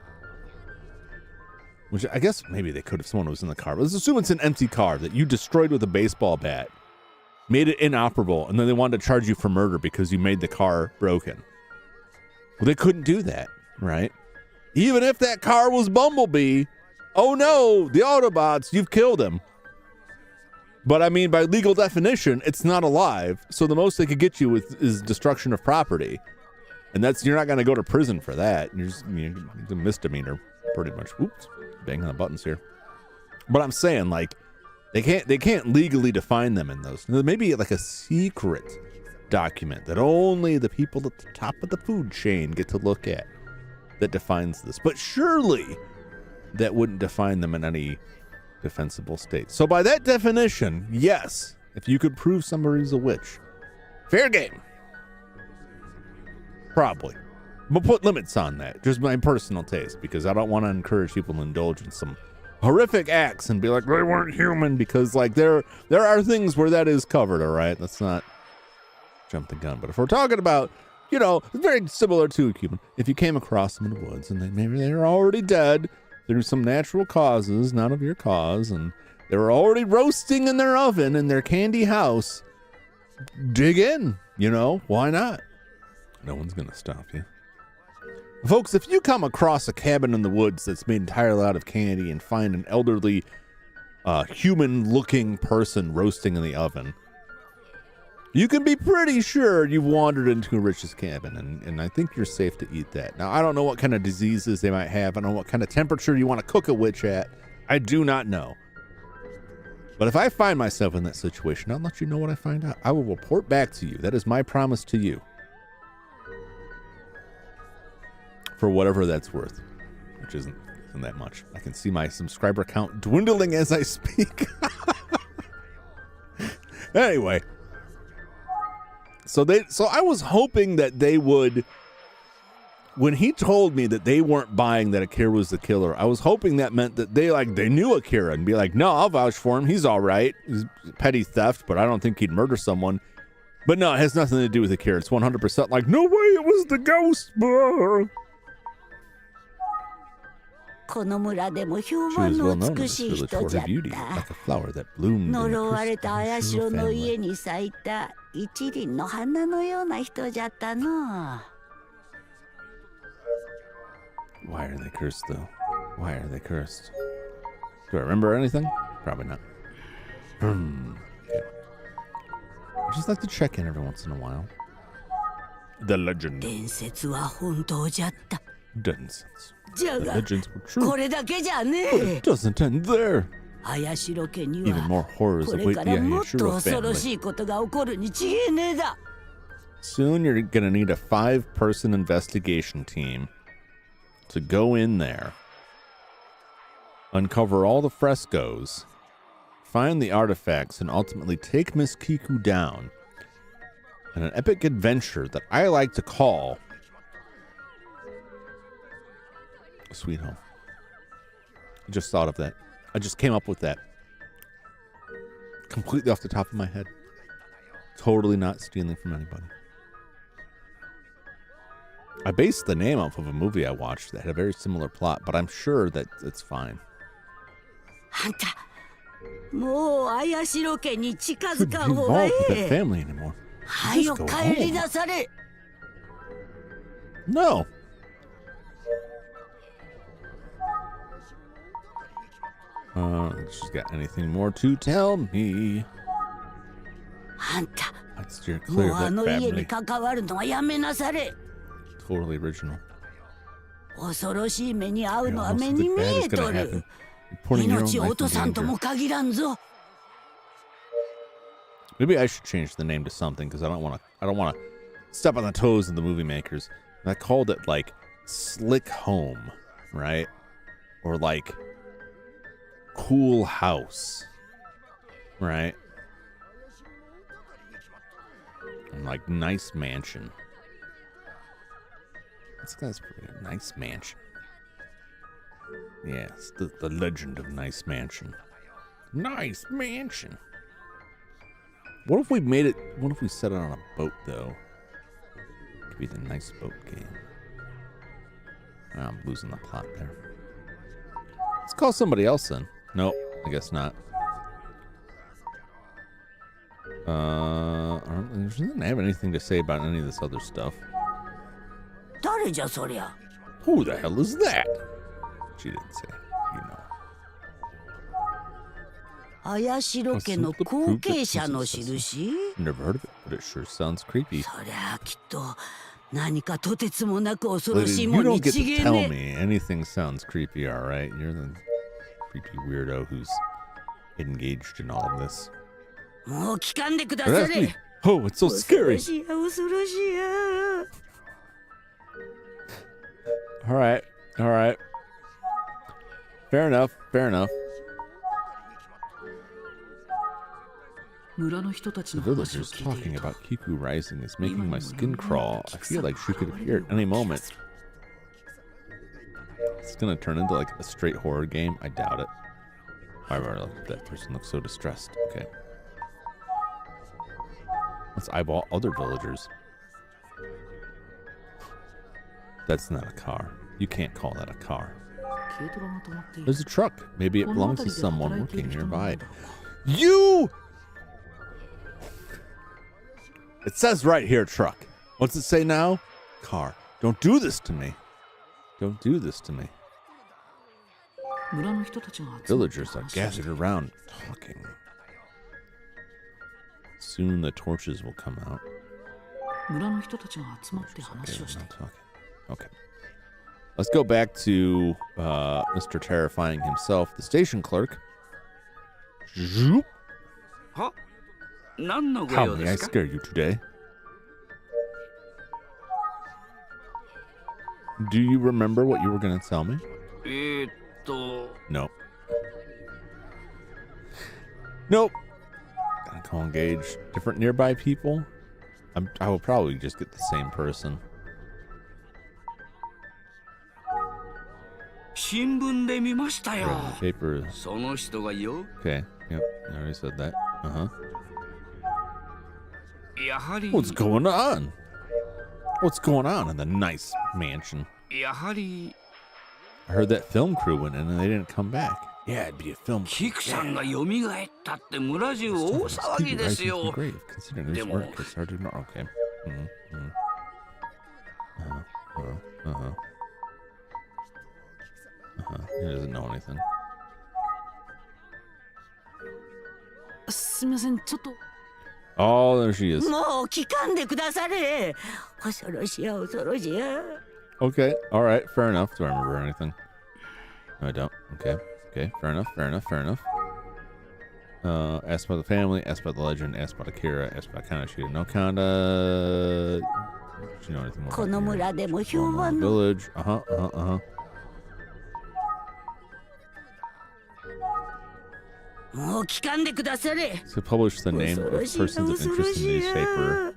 Which I guess maybe they could if someone was in the car. But let's assume it's an empty car that you destroyed with a baseball bat, made it inoperable, and then they wanted to charge you for murder because you made the car broken. Well, they couldn't do that, right? Even if that car was Bumblebee, oh no, the Autobots, you've killed him. But I mean, by legal definition, it's not alive, so the most they could get you with is destruction of property. And you're not going to go to prison for that. It's a misdemeanor, pretty much. Oops. Bang on the buttons here. But I'm saying, like, they can't legally define them in those. Maybe like a secret document that only the people at the top of the food chain get to look at that defines this. But surely that wouldn't define them in any defensible state. So by that definition, yes, if you could prove somebody's a witch, fair game. Probably. But put limits on that, just my personal taste, because I don't want to encourage people to indulge in some horrific acts and be like, they weren't human, because like there are things where that is covered, all right? Let's not jump the gun. But if we're talking about, you know, very similar to a human, if you came across them in the woods and maybe they're already dead through some natural causes, none of your cause, and they were already roasting in their oven in their candy house, dig in, you know, why not? No one's going to stop you. Folks, if you come across a cabin in the woods that's made entirely out of candy and find an elderly, human-looking person roasting in the oven, you can be pretty sure you've wandered into a witch's cabin, and I think you're safe to eat that. Now, I don't know what kind of diseases they might have. I don't know what kind of temperature you want to cook a witch at. I do not know. But if I find myself in that situation, I'll let you know what I find out. I will report back to you. That is my promise to you. For whatever that's worth, which isn't that much. I can see my subscriber count dwindling as I speak. Anyway, so I was hoping that they would, when he told me that they weren't buying that Akira was the killer, I was hoping that meant that they knew Akira and be like, no, I'll vouch for him. He's all right. He's petty theft, but I don't think he'd murder someone. But no, it has nothing to do with Akira. It's 100% like, no way, it was the ghost. この村でも評判の美しい人じゃった。呪われた綾代の家に咲いた一輪の花のような人じゃったの。Why are they cursed, though? Why are they cursed? Do I remember anything? Probably not. Okay. I just like to check in every once in a while. The legend. 伝説は本当じゃった。 Nonsense. じゃ The が legends were true. これだけじゃね But え。 it doesn't end there. 綾代家に Even は more horrors これ await か the らもっと Ayashiro 恐ろし family. いことが起こるに違えねえだ。 Soon you're gonna need a 5-person investigation team to go in there, uncover all the frescoes, find the artifacts, and ultimately take Miss Kiku down in an epic adventure that I like to call Sweet Home. I just thought of that. I just came up with that. Completely off the top of my head. Totally not stealing from anybody. I based the name off of a movie I watched that had a very similar plot, but I'm sure that it's fine. あんた、もう綾代家に近づ Couldn't か be ん方が involved え with that え。 family anymore. はよ Just go 帰り home. なされ。 No. She's got anything more to tell me? あんた、 I'd steer も clear う of あの that 家に family. 関わるのはやめなされ。 Totally original. 恐ろしい目に遭う You の know, は most 目 of the に見 bad え is と gonna happen. る。 You're putting your own 命を life 落と in さんと danger. も限らんぞ。 Maybe I should change the name to something because I don't want to step on the toes of the movie makers. And I called it like Slick Home, right? Or like Cool House, right? And like Nice Mansion. That's pretty good. Nice Mansion. Yes, the legend of Nice Mansion. Nice Mansion. What if we made it? What if we set it on a boat, though? It could be the nice boat game. Oh, I'm losing the plot there. Let's call somebody else in. Nope, I guess not. She doesn't have anything to say about any of this other stuff. 誰じゃそりゃ。 Who the hell is that? She didn't say. You know. 綾代家の後継者の印？ Never heard of it, but it sure sounds creepy. そりゃあきっと何かとてつもなく恐ろ Lady, しい you もん don't に get 違 to え tell ね me anything sounds creepy, all right? You're the creepy weirdo who's engaged in all of this. え。もう聞かんでくだ But さ that's me. れ。 Oh, it's so 恐ろ scary. しいや恐ろしいや。 All right, all right. Fair enough, fair enough. 村の人たち The の話を villagers 聞いてい talking ると about Kiku rising is making my skin crawl. I feel like she could appear at any moment. It's gonna turn into like a straight horror game. I doubt it. However, that person looks so distressed. Okay. Let's eyeball other villagers. That's not a car. You can't call that a car. 軽トラが止まっている。 There's a truck. Maybe it この belongs 辺 to りで someone 働いてい working る人な nearby. んだろうか。 You! It says right here, truck. What's it say now? Car. Don't do this to me. Don't do this to me. 村の人たちが集まって Villagers are 話をしてい gathered る。 around talking. Soon the torches will come out. 村の人たちが集まって Okay, 話を we're してい not る。 talking. Okay. Let's go back to Mr. Terrifying himself, the station clerk. Zoop. は何のご How 用 may で I すか scare you today? Do you remember what you were going to tell me? Nope. Nope. Gotta go engage different nearby people. I will probably just get the same person. 新聞で見ましたよ Read the paper. その人がよ Okay. Yep. I already said that. Uh-huh. やはり What's going on? What's going on in the nice mansion? やはり I heard that film crew went in and they didn't come back. Yeah, it'd be a film. キクさんが蘇ったって村中大騒ぎですよ Grave, considering this Demo. work has started. Okay. Mm-hmm. Uh-huh. Uh-huh. He doesn't know anything. すみません、ちょっと。 Oh, there she is. もう聞かんでくだされ。恐ろしや恐ろしや。 Okay, all right, fair enough. Do I remember anything? No, I don't. Okay, fair enough. Asked about the family, asked about the legend, asked about Akira, asked about Kanashida. No Kanda. Does she know anything more この about 村 Heir? でも評判の Village. Uh-huh. もう聞かんでくだされ。 So publish the name of persons of interest in the newspaper.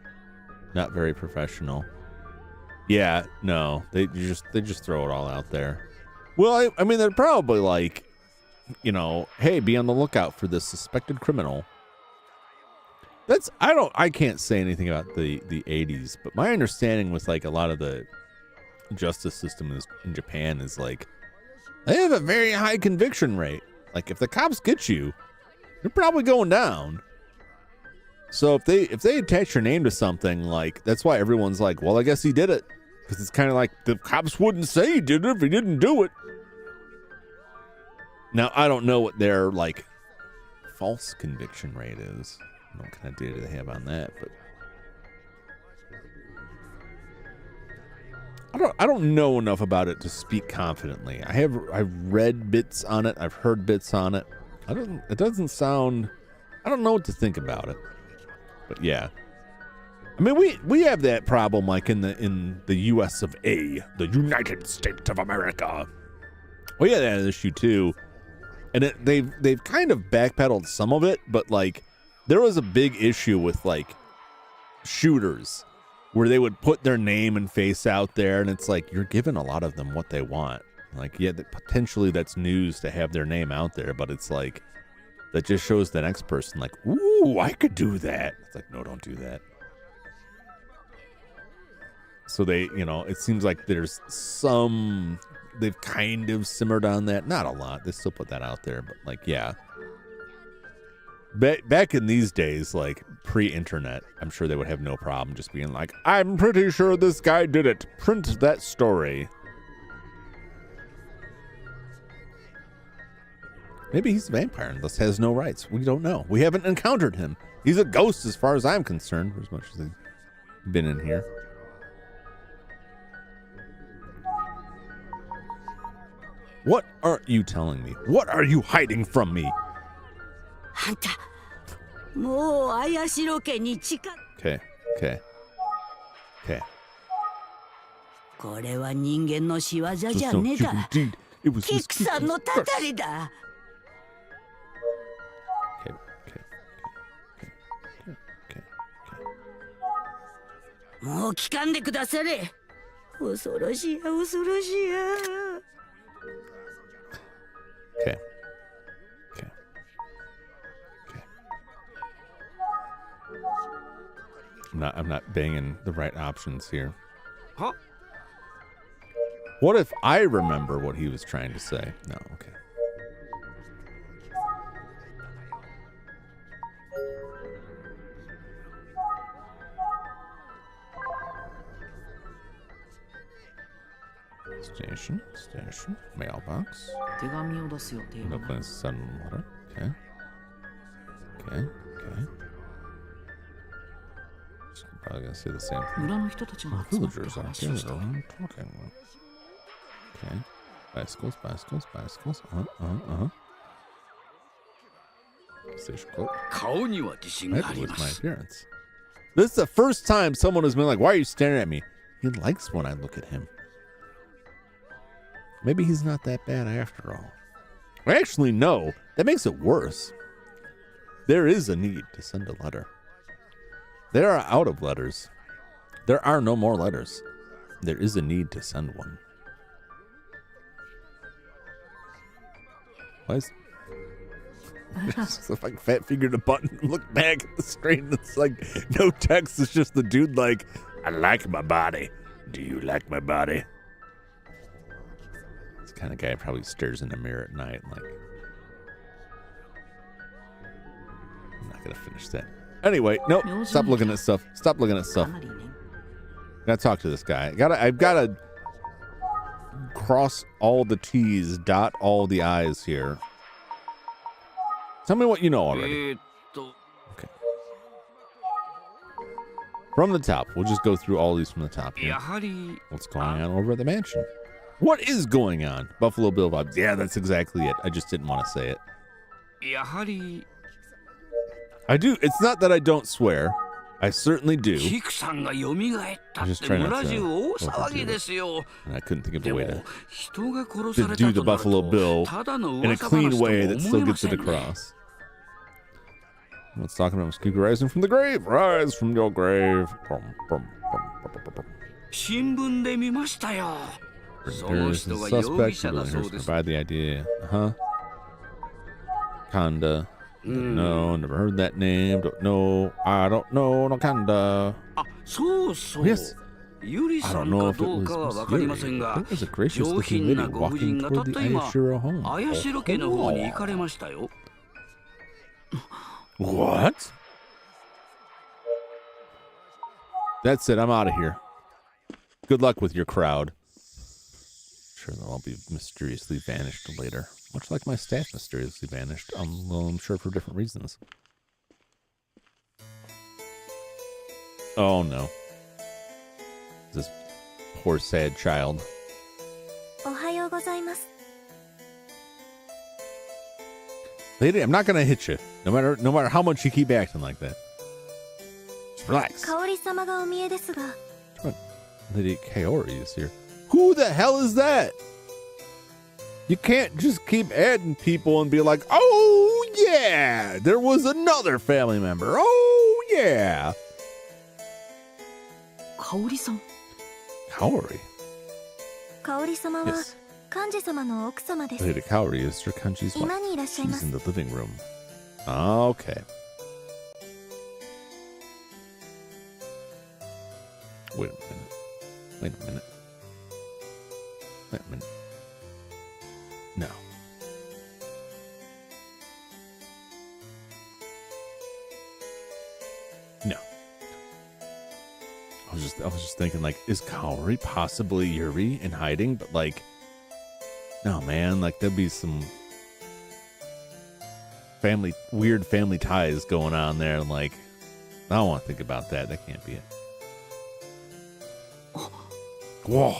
Not very professional. Yeah, no, they just throw it all out there. Well, I mean, they're probably like, you know, hey, be on the lookout for this suspected criminal. I can't say anything about the 80s, but my understanding with like a lot of the justice system in Japan is like they have a very high conviction rate. Like if the cops get you, you're probably going down. So if they attach your name to something, like that's why everyone's like, well, I guess he did it, because it's kind of like the cops wouldn't say he did it if he didn't do it. Now I don't know what their like false conviction rate is. I don't know what kind of data they have on that, but I don't know enough about it to speak confidently. I've read bits on it. I've heard bits on it. It doesn't sound. I don't know what to think about it. But yeah, I mean we have that problem like in the U.S. of A, the United States of America. We have that issue too, and they've kind of backpedaled some of it, but like there was a big issue with like shooters where they would put their name and face out there, and it's like you're giving a lot of them what they want. Like yeah, potentially that's news to have their name out there, but it's like. That just shows the next person like, ooh, I could do that. It's like, no, don't do that. So they, you know, it seems like they've kind of simmered on that. Not a lot. They still put that out there, but like, yeah. Back in these days, like pre-internet, I'm sure they would have no problem just being like, I'm pretty sure this guy did it. Print that story. Maybe he's a vampire and thus has no rights. We don't know. We haven't encountered him. He's a ghost as far as I'm concerned, for as much as he's been in here. What are you telling me? What are you hiding from me? あんた、もう綾代家に近っ。Okay. これは人間の仕業じゃねえだ。キックさんのたたりだ。もう聞かんでくだされ。恐ろしや恐ろしや。Okay. I'm not banging the right options here. Huh? What if I remember what he was trying to say? No, okay. Station, mailbox. No plans to send a letter. Okay. Probably gonna say the same thing. Villagers out there talking. Okay. Bicycles. Station cloak. That was my appearance. This is the first time someone has been like, why are you staring at me? He likes when I look at him. Maybe he's not that bad after all. Actually, no. That makes it worse. There is a need to send a letter. They are out of letters. There are no more letters. There is a need to send one. Why is... If I fat fingered a button and look back at the screen, it's like no text. It's just the dude like, I like my body. Do you like my body? This kind of guy probably stares in the mirror at night like, I'm not gonna finish that. Anyway, nope. Stop looking at stuff. Gotta talk to this guy. I've gotta cross all the T's, dot all the I's here. Tell me what you know already. Okay. From the top. We'll just go through all these from the top here. What's going on over at the mansion? What is going on? Buffalo Bill vibes. Yeah, that's exactly it. I just didn't want to say it. I do. It's not that I don't swear. I certainly do. I'm just trying not to. And I couldn't think of a way to do the Buffalo Bill in a clean way that still gets it across. Let's talk about Mosquito rising from the grave. Rise from your grave. There's a suspect. Provide the idea. Kanda. No, never heard that name. Don't know. I don't know. No Kanda. Yes. I don't know if it was Yuri. It was a gracious looking lady walking toward the Ayashiro home. What? That's it. I'm out of here. Good luck with your crowd. Sure, they'll all be mysteriously vanished later. Much like my staff mysteriously vanished. I'm sure for different reasons. Oh no. This poor sad child. Lady, I'm not gonna hit you. No matter how much you keep acting like that. Just relax. Lady Kaori is here. Who the hell is that? You can't just keep adding people and be like, oh yeah, there was another family member. Oh yeah. Kaori-san. Kaori? Yes. Lady Kaori is Sir Kanji's wife. She's in the living room. Okay. Wait a minute. No. No. I was just thinking, like, is Kaori possibly Yuri in hiding? But like, no, man, like there'd be some weird family ties going on there. And like, I don't want to think about that. That can't be it. Whoa.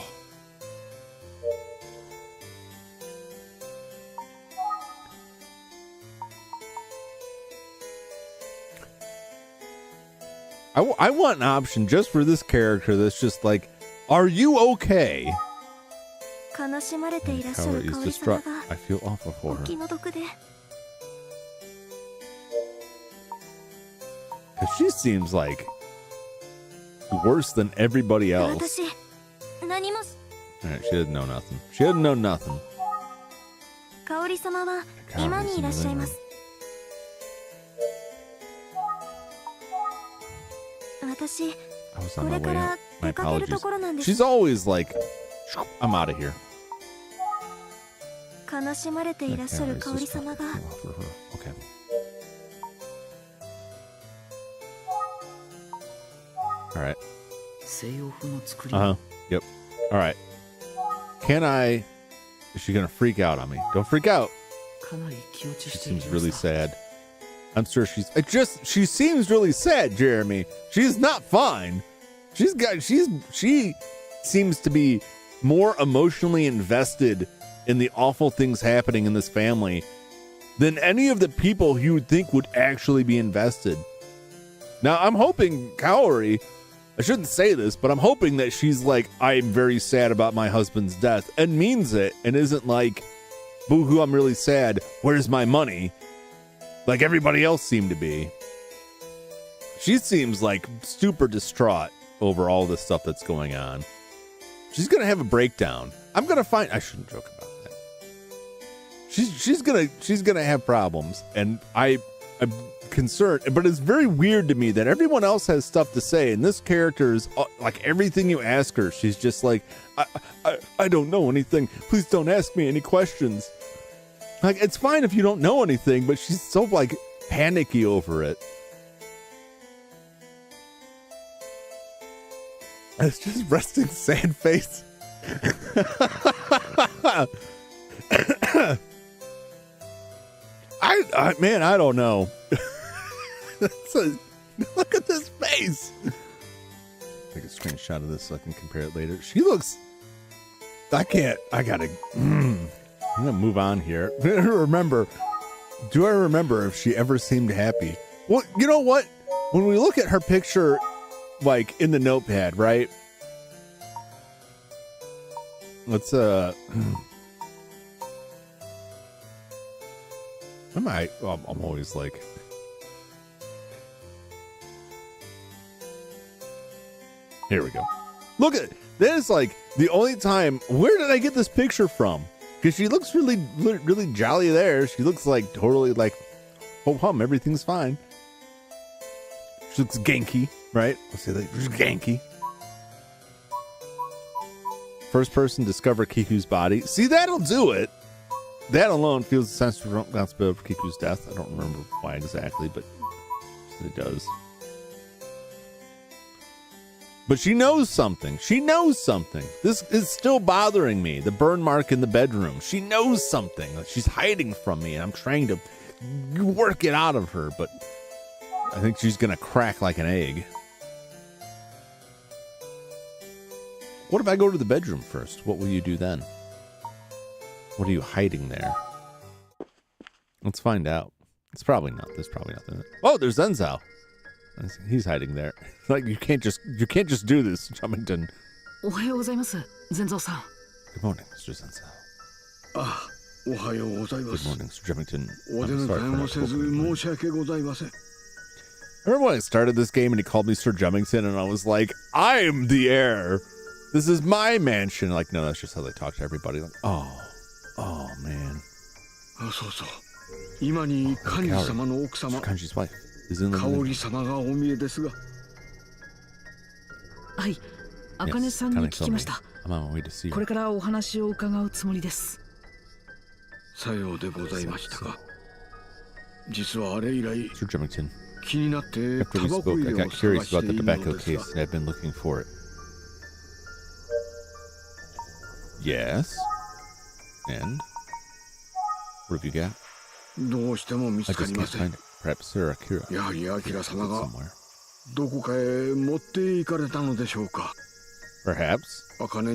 I want an option just for this character that's just like, are you okay? Kaori is distraught. I feel awful for her. Because she seems like worse than everybody else. Alright, she didn't know nothing. She didn't know nothing. Kaori's in the living room. I was on my way out. My apologies. She's always like, I'm out of here. Okay. All right. Yep. All right. Can I? Is she gonna freak out on me? Don't freak out. She seems really sad. I'm sure she seems really sad, Jeremy. She's not fine. She seems to be more emotionally invested in the awful things happening in this family than any of the people you would think would actually be invested. Now, I'm hoping Kaori, I shouldn't say this, but I'm hoping that she's like, I'm very sad about my husband's death and means it and isn't like, boo-hoo, I'm really sad. Where's my money? Like everybody else seemed to be. She seems like super distraught over all this stuff that's going on. She's gonna have a breakdown. I shouldn't joke about that. She's gonna have problems, and I'm concerned. But it's very weird to me that everyone else has stuff to say, and this character is like everything you ask her, she's just like, I don't know anything. Please don't ask me any questions. Like, it's fine if you don't know anything, but she's so, like, panicky over it. It's just resting sad face. Man, I don't know. Look at this face. Take a screenshot of this so I can compare it later. She looks. I'm gonna move on here. Do I remember if she ever seemed happy? Well, you know what? When we look at her picture, like in the notepad, right? Let's I'm always like. Here we go. Look at that is like the only time. Where did I get this picture from? Because she looks really jolly there. She looks like totally like, oh hum, everything's fine. She looks ganky, right? Let's say that she's ganky. First person discover Kiku's body. See, that'll do it. That alone feels the sense of responsibility for Kiku's death. I don't remember why exactly, but it does. But she knows something. She knows something. This is still bothering me. The burn mark in the bedroom. She knows something. She's hiding from me, and I'm trying to work it out of her, but I think she's going to crack like an egg. What if I go to the bedroom first? What will you do then? What are you hiding there? Let's find out. It's probably not. There's probably nothing. Oh, there's Zenzao. He's hiding there. Like you can't just do this, Jumington. Good morning, Mr. Zenzao. Good morning, Mr. Jumington. I'm sorry for I remember when I started this game and he called me Sir Jumington, and I was like, I'm the heir. This is my mansion. Like, no, that's just how they talk to everybody. Like, oh man. Kanji's wife is in the room. Yes, Akane told me. I'm on my way to see her. Sir Jumington. After we spoke, I got curious about the tobacco case and I've been looking for it. Yes. And? What have you got? I just can't find it. Perhaps Sir Akira. Somewhere. Perhaps. Tried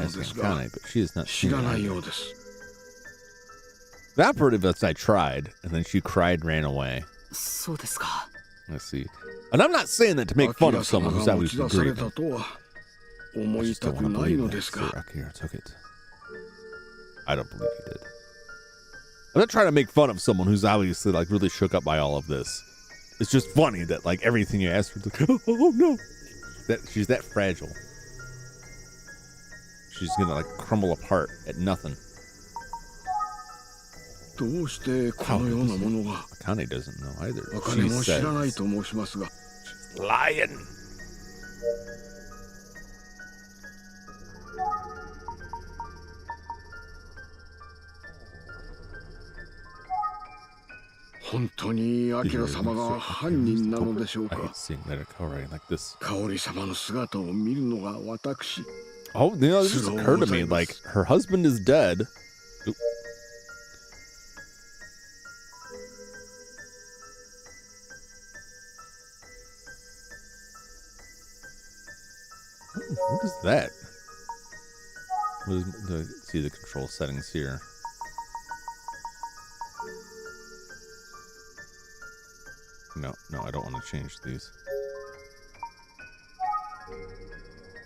asking Akane, but she is not sure. The operative I tried, and then she cried and ran away. Let's see. And I'm not saying that to make fun of someone who's obviously grieving. I just don't want to believe that Sir Akira took it. I don't believe he did. I'm not trying to make fun of someone who's obviously like really shook up by all of this. It's just funny that like everything you ask for, like, oh no, that she's that fragile. She's gonna like crumble apart at nothing. Akane doesn't know either. She says she's lying. I hate seeing that occurring like this. Oh, you know, this just occurred to me. Like, her husband is dead. Oop. What is that? Let's see the control settings here. No, I don't want to change these.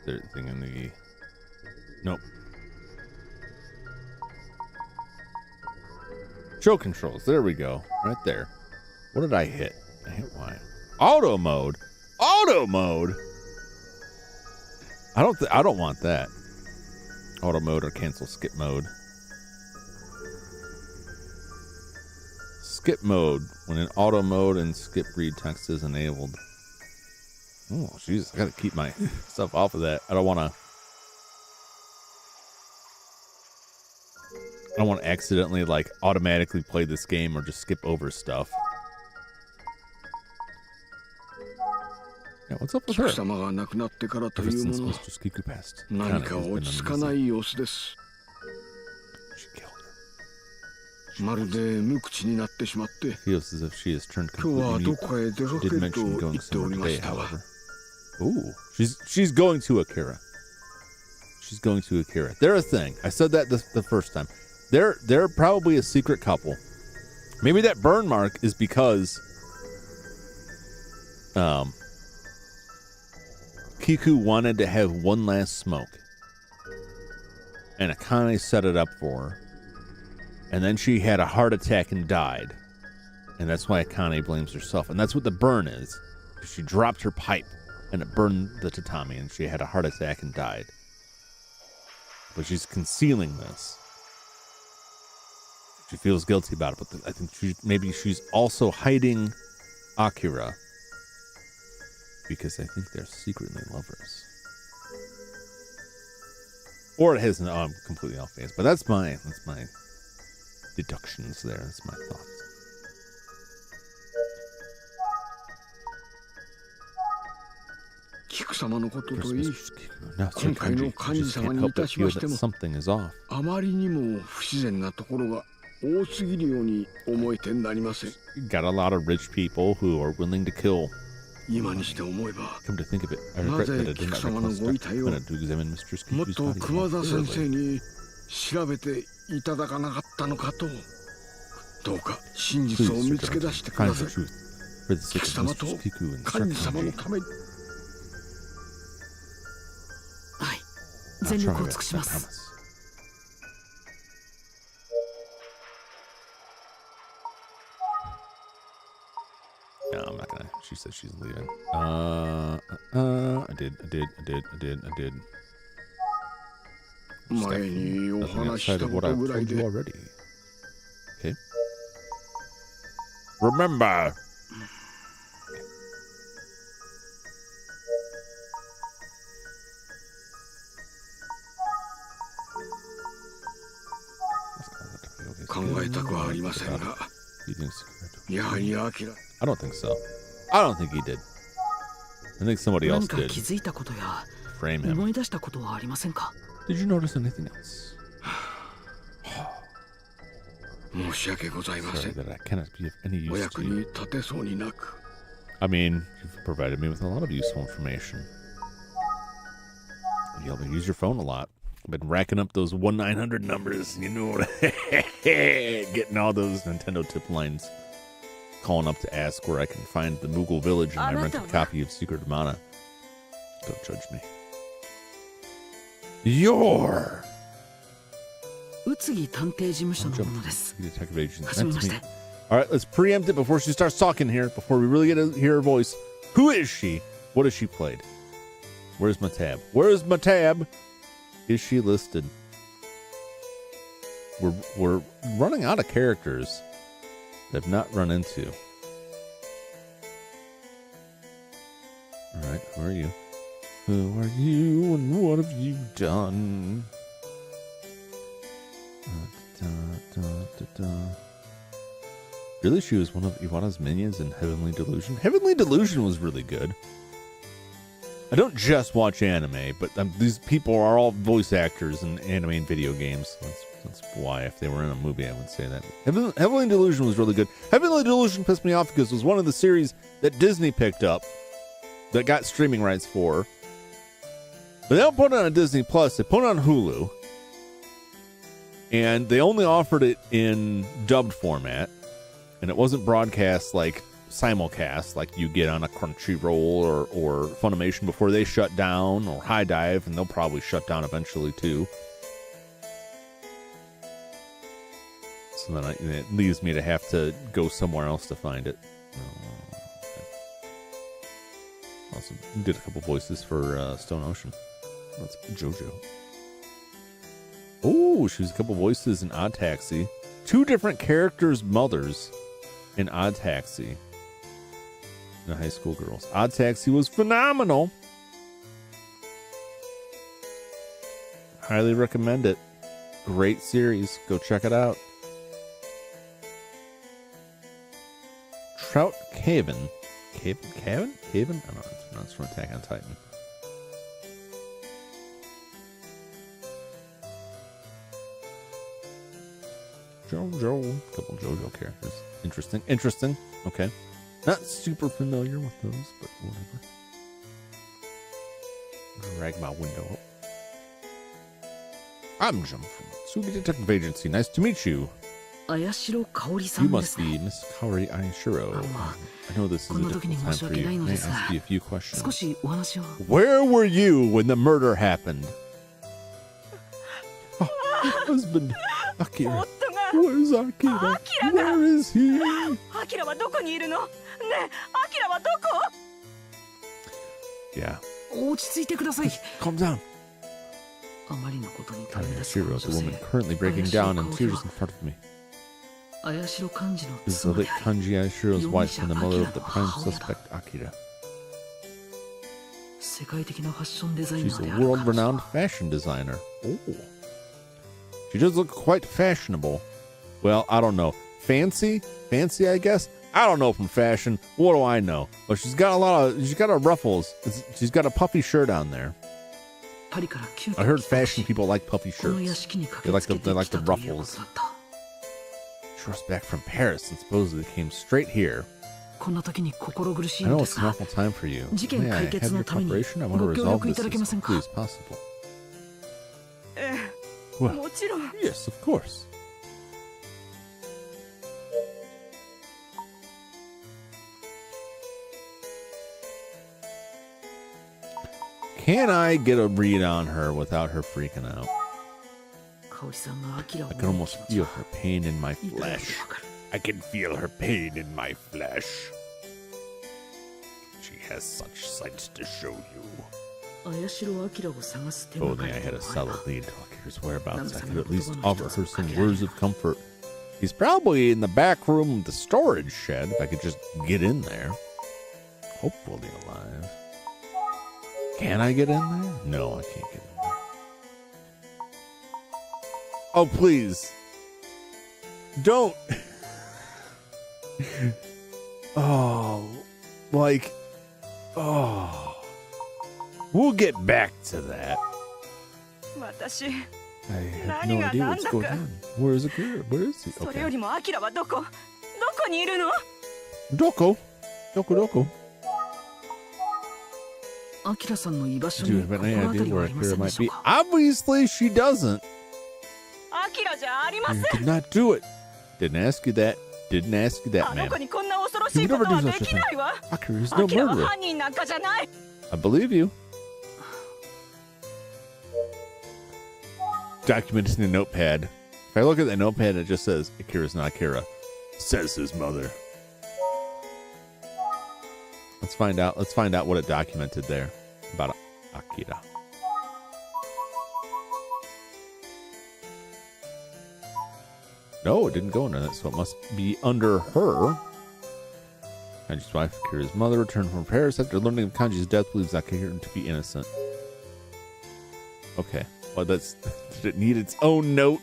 There's a thing in the... Nope. Show controls. There we go. Right there. What did I hit? I hit Y. Auto mode. Auto mode. I don't want that. Auto mode or cancel skip mode. Skip mode when in auto mode and skip read text is enabled. Oh, jeez, I gotta keep my stuff off of that. I don't want to accidentally like automatically play this game or just skip over stuff. Yeah, what's up with her? Ever since Mr. Kiku passed, まるで無口になってしまって、 Feels as if she has turned 今日は completely ど mute. こかへ出か She け did ると mention 言 going っており somewhere ま today, したわ。 however. Ooh, she's going to Akira. She's going to Akira. They're a thing. I said that the first time. They're probably a secret couple. Maybe that burn mark is because Kiku wanted to have one last smoke, and Akane set it up for her, and then she had a heart attack and died, and that's why Akane blames herself, and that's what the burn is. She dropped her pipe, and it burned the tatami, and she had a heart attack and died. But she's concealing this. She feels guilty about it, but I think maybe she's also hiding Akira because I think they're secretly lovers. Or it has I'm completely off base, but that's my deductions there. That's my thoughts. Something is off. あまりにも不自然なところが多すぎるように思えてなりません。 Got a lot of rich people who are willing to kill. 今にして思えば、 Come to think of it, I regret that I did not request to examine Mistress もっ Kiku's と body 熊田 more 先 thoroughly. 生に調べていただかなかったのかと。どうか真実を Please, 見つけ出してくだ find さ the い。 truth for the sake 菊 of 様と Mistress Kiku and 神様の Shakaji. ために。はい、 I'll 全 try 力 my を尽く best, し I ます。 promise. No, I'm not gonna. She said she's leaving. I did. Stuff 前にお nothing 話しし outside た of こ what と I've ぐらい told you で。 already. Okay. Remember. Let's call it. Okay, 考えたくはありませんが、 he thinks. やはりアキラ。 I don't think so. I don't think he did. I think somebody 何 else か did. 気づいたことや Frame him. 思い出したことはありませんか？ Did you notice anything else? 申し訳ございませ Sorry ん。 that I cannot be of any お use 役 to に you. 立てそうになく。 I mean, you've provided me with a lot of useful information. You able to use your phone a lot. I've been racking up those 1-900 numbers, you know, getting all those Nintendo tip lines. Calling up to ask where I can find the Moogle Village and my rented copy of Secret of Mana. Don't judge me. You're 宇津木探偵事務所のものです。 Detective Agent. はじめ That's まし me. て。 All right, let's preempt it before she starts talking here, before we really get to hear her voice. Who is she? What has she played? Where's my tab? Where's my tab? Is she listed? We're running out of characters that I've not run into. All right, who are you? Who are you and what have you done? Really, she was one of Iwata's minions in Heavenly Delusion? Heavenly Delusion was really good. I don't just watch anime, but these people are all voice actors in anime and video games. That's why if they were in a movie, I would say that. Heavenly Delusion was really good. Heavenly Delusion pissed me off because it was one of the series that Disney picked up that got streaming rights for. But they don't put it on Disney Plus. They put it on Hulu. And they only offered it in dubbed format. And it wasn't broadcast like simulcast like you get on a Crunchyroll or Funimation before they shut down, or High Dive, and they'll probably shut down eventually too. So then it leaves me to have to go somewhere else to find it. Okay. Also did a couple voices for Stone Ocean. That's JoJo. Oh, she was a couple voices in Odd Taxi. 2 different characters' mothers in Odd Taxi. The High School Girls. Odd Taxi was phenomenal. Highly recommend it. Great series. Go check it out. Trout Caven. Caven? I don't know. It's pronounced from Attack on Titan. JoJo. Couple JoJo characters. Interesting. Okay. Not super familiar with those, but whatever. Drag my window up. I'm Jum from Tsugi Detective Agency. Nice to meet you. You must be Miss Kaori Ayashiro. I know this is a difficult time for you. May I ask you a few questions? Where were you when the murder happened? Oh, my husband, Akira. Where's Akira? Where is he? Yeah. Calm down. Ayashiro, the woman currently breaking down in tears in front of me. This is the late Kanji Ayashiro's wife and the mother of the prime suspect, Akira. She's a world-renowned fashion designer. Oh. She does look quite fashionable. Well, I don't know. Fancy, I guess. I don't know from fashion. What do I know? But she's got a ruffles. She's got a puffy shirt on there. I heard fashion people like puffy shirts. They like the ruffles. She was back from Paris and supposedly came straight here. I know it's an awful time for you. May I have your cooperation? I want to resolve this as quickly as possible. Well, yes, of course. Can I get a read on her without her freaking out? I can almost feel her pain in my flesh. I can feel her pain in my flesh. She has such sights to show you. If only I had a solid lead to Akira's whereabouts, I could at least offer her some words of comfort. He's probably in the back room of the storage shed, if I could just get in there. Hopefully alive. Can I get in there? No, I can't get in there. Oh, please. Don't. Oh. We'll get back to that. I have no idea what's going on. Where is Akira? Where is he? Okay. Doko? Do you have any idea where Akira might be? Obviously, she doesn't. You did not do it. Didn't ask you that, ma'am. You would never do such a thing. Akira is no murderer. I believe you. Documented in a notepad. If I look at the notepad, it just says, Akira's not Akira. Says his mother. Let's find out what it documented there about Akira. No, it didn't go under that, so it must be under her. Kanji's wife, Akira's mother, returned from Paris after learning of Kanji's death, believes Akira to be innocent. Okay, well, did it need its own note?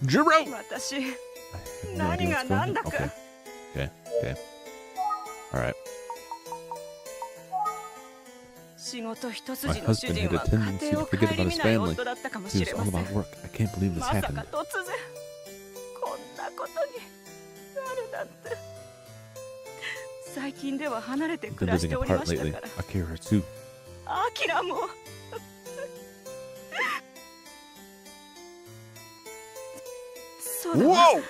Jiro! I have no idea what's going on. Okay. Alright. My husband had a tendency to forget about his family. He was all about work. I can't believe this happened. We've been living apart lately. Akira too. Whoa!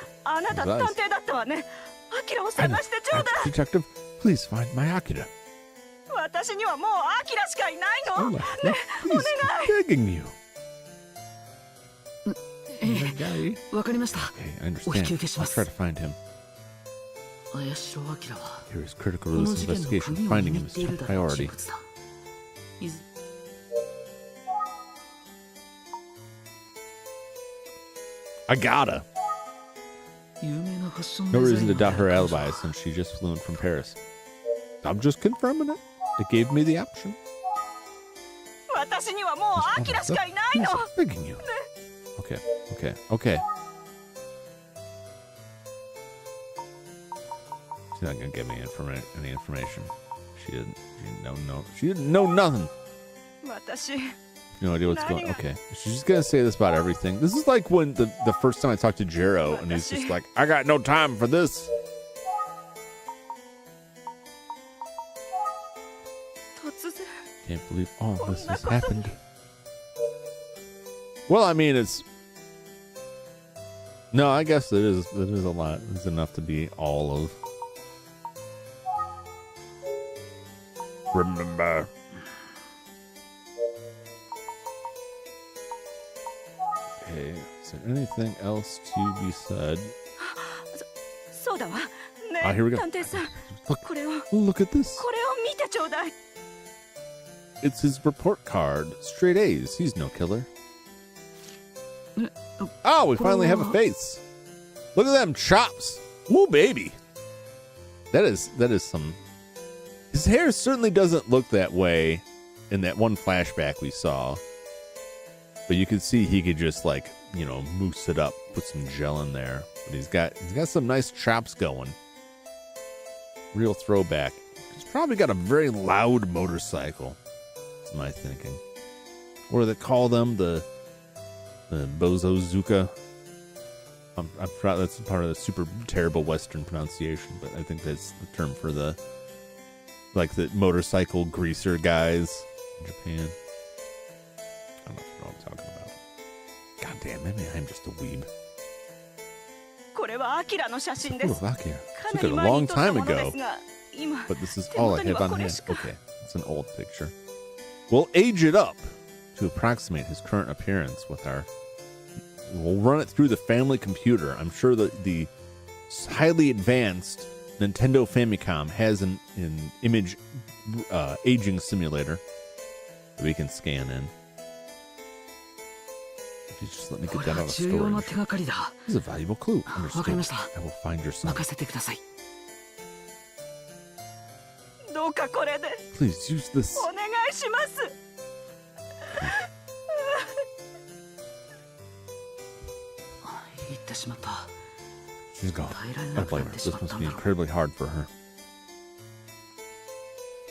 Detective, please find my Akira. Oh, please, I'm begging you. Okay, I understand. I'll try to find him. Here is critical to this investigation. Finding him is top priority. I gotta. No reason to doubt her alibi since she just flew in from Paris. I'm just confirming it. It gave me the option. Please, I'm begging you. Okay. She's not gonna give me any information. She didn't know nothing. No idea what's going on. Okay. She's just going to say this about everything. This is like when the first time I talked to Jero, and he's just like, I got no time for this. Can't believe all this has happened. Well, I mean, it's... No, I guess it is a lot. It's enough to be all of... Remember. Okay, is there anything else to be said? Ah, here we go. Look at this. It's his report card. Straight A's. He's no killer. Oh, we finally have a face. Look at them chops. Woo, baby. That is some... His hair certainly doesn't look that way in that one flashback we saw. But you could see he could just, like, you know, mousse it up, put some gel in there. But he's got some nice chops going. Real throwback. He's probably got a very loud motorcycle. That's my thinking. What do they call them? The Bozozuka. That's part of the super terrible Western pronunciation, but I think that's the term for the motorcycle greaser guys in Japan. I don't know if you know what I'm talking about. God damn, maybe I'm just a weeb. Took it a long time ago, but this is all I have on hand. Okay, it's an old picture. We'll age it up to approximate his current appearance with our... We'll run it through the family computer. I'm sure that the highly advanced Nintendo Famicom has an image aging simulator that we can scan in. If you just let me get that out of storage. This is a valuable clue. Understood. I will find your son. Please use this. She's gone. I don't blame her. This must be incredibly hard for her.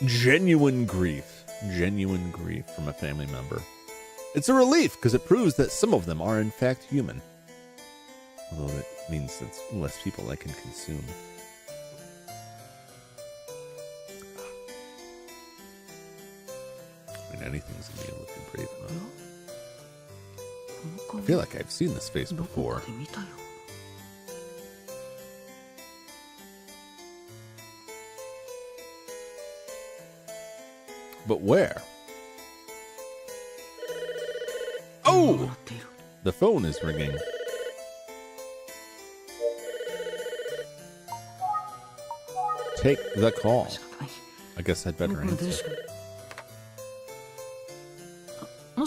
Genuine grief. Genuine grief from a family member. It's a relief because it proves that some of them are in fact human. Although it means that less people I can consume. I mean, anything's gonna be looking brave enough. I feel like I've seen this face before. But where? Oh! The phone is ringing. Take the call. I guess I'd better answer. Oh,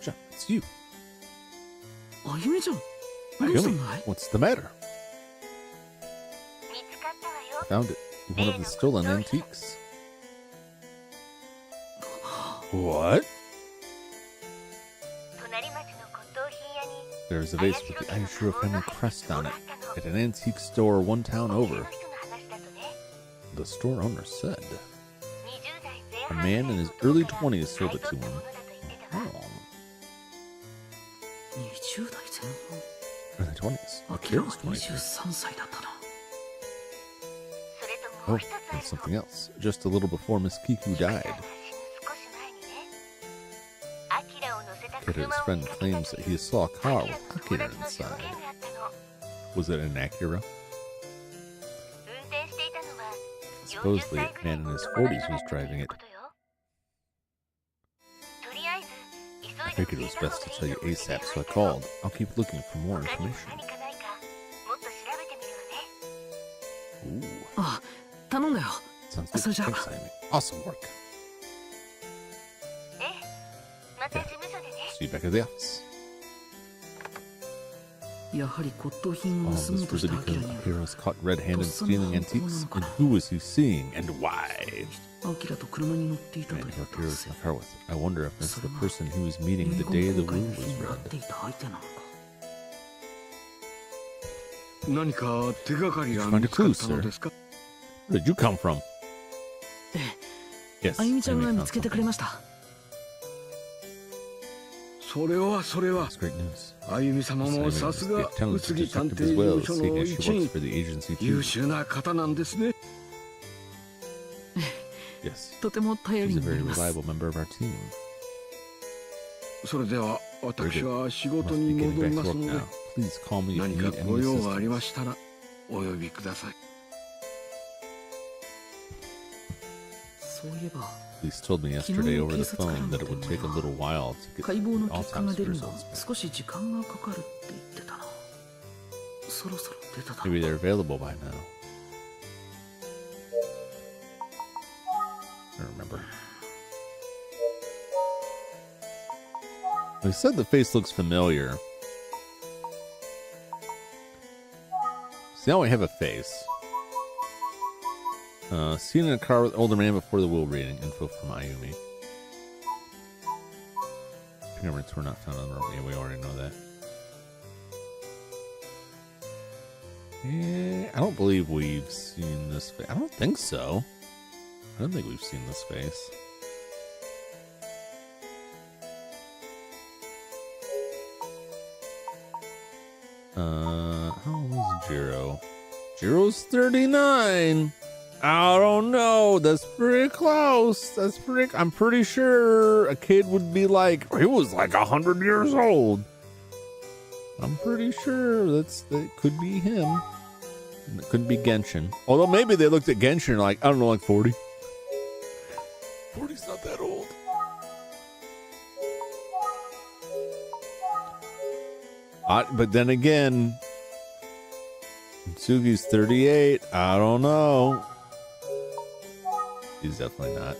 Jum, it's you. Ayumi, what's the matter? I found it. One of the stolen antiques. What? There's a vase with the Aishiro family crest on it at an antique store one town over. The store owner said a man in his early 20s sold it to him. Oh. Early 20s. A curious 20s. Oh, and something else. Just a little before Miss Kiku died. Akira's friend claims that he saw a car with Akira inside. Was it an Acura? Supposedly, a man in his 40s was driving it. I figured it was best to tell you ASAP, so I called. I'll keep looking for more information. Ooh. Sounds good. Thanks, Amy. Awesome work. Yeah. See you back at the office. Oh, this was it because Akira was caught red-handed stealing antiques? And who was he seeing, and why? Man, Akira was in the car with it. I wonder if this is the person he was meeting the day the will was read. Did you find a clue, sir? Where did you come from? あゆみちゃんが見つけてくれました。それはあゆみ様もさすが宇津木探偵事務所の一員、優秀な方なんですね。とても頼りになります。それでは私は仕事に戻りますので、何かご用がありましたらお呼びください。そういえば、Police told me yesterday over the phone that it would take a little while to get 解剖の結果が autopsy 出るのは results. 少し時間がかかるって言ってたな。そろそろ出ただろう。 Maybe they're available by now. I don't remember. They said the face looks familiar. So now we have a face. Seen in a car with older man before the will reading. Info from Ayumi. Fingerprints were not found on the road. Yeah, we already know that. Yeah, I don't believe we've seen this face. I don't think so. I don't think we've seen this face. How old is Jiro? Jiro's 39. I don't know. That's pretty close. I'm pretty sure a kid would be like, he was like 100 years old. I'm pretty sure that could be him. It couldn't be Genshin. Although maybe they looked at Genshin and like, I don't know, like 40. 40's not that old. But then again, Tsugi's 38. I don't know. He's definitely not.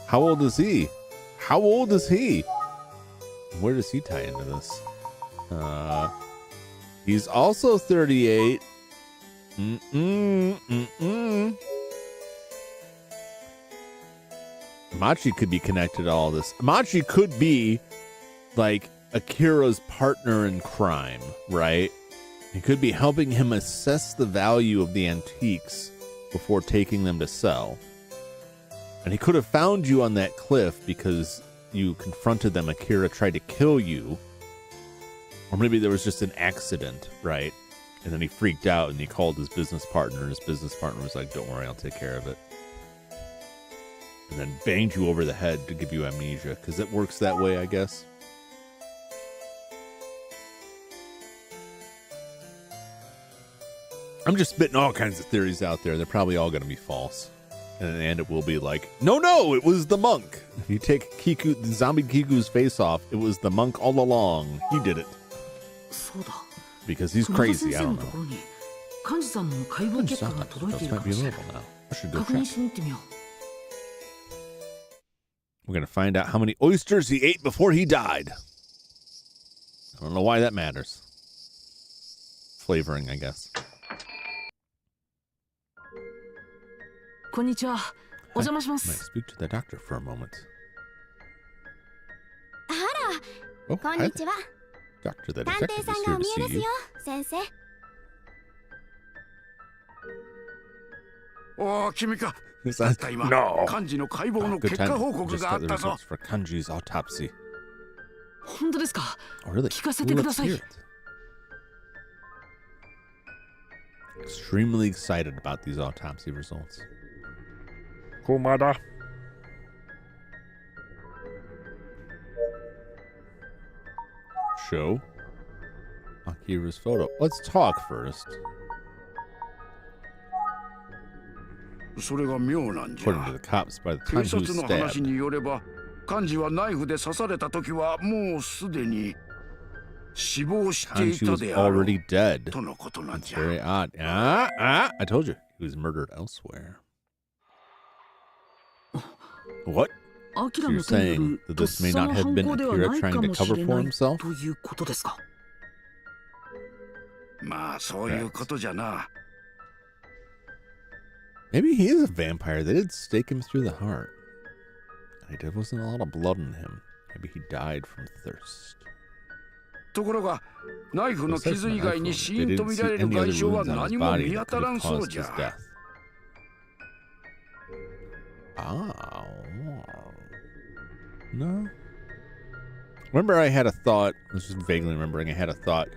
How old is he? How old is he? Where does he tie into this? He's also 38. Machi could be connected to all this. Machi could be like Akira's partner in crime, right? He could be helping him assess the value of the antiques before taking them to sell. And he could have found you on that cliff because you confronted them. Akira tried to kill you. Or maybe there was just an accident, right? And then he freaked out and he called his business partner. His business partner was like, don't worry, I'll take care of it. And then banged you over the head to give you amnesia, because it works that way, I guess. I'm just spitting all kinds of theories out there. They're probably all going to be false. And in the end, it will be like, no, it was the monk. If you take Kiku, the zombie Kiku's face off, it was the monk all along. He did it. Because he's crazy, I don't know. Kanji might be available now. I should go check. We're going to find out how many oysters he ate before he died. I don't know why that matters. Flavoring, I guess. Konnichiwa. Might speak to the doctor for a moment. Oh, hi there. Doctor, the detective is here to see you. おお、君か。 No. 幹事の解剖の Good 結果 time. 報告 Just があ got っ the たぞ。 results for Kanji's autopsy. 本当ですか。 Oh, really? 聞かせてください。 Let's hear it. Extremely excited about these autopsy results. Kumada. Show Akira's photo. Let's talk first. それが妙なんじ According ゃ to。the cops, by the time 警 he was 察の話 stabbed, によれば、幹事はナイフで刺された時はもうすでに死亡してい Kanji た was であろう already dead. とのことなん It's じゃ。 very odd. I told you. He was murdered elsewhere. What? So you're saying that this may not have been Akira trying to cover for himself? ということですか。まあそういうことじゃな。 Maybe he is a vampire. They did stake him through the heart. And there wasn't a lot of blood in him. Maybe he died from thirst. ところが、ナイフの傷以外に死因とみられる外傷は何も見当たらんそうじゃ。Oh. No. Remember I had a thought, I was just vaguely remembering, I had a thought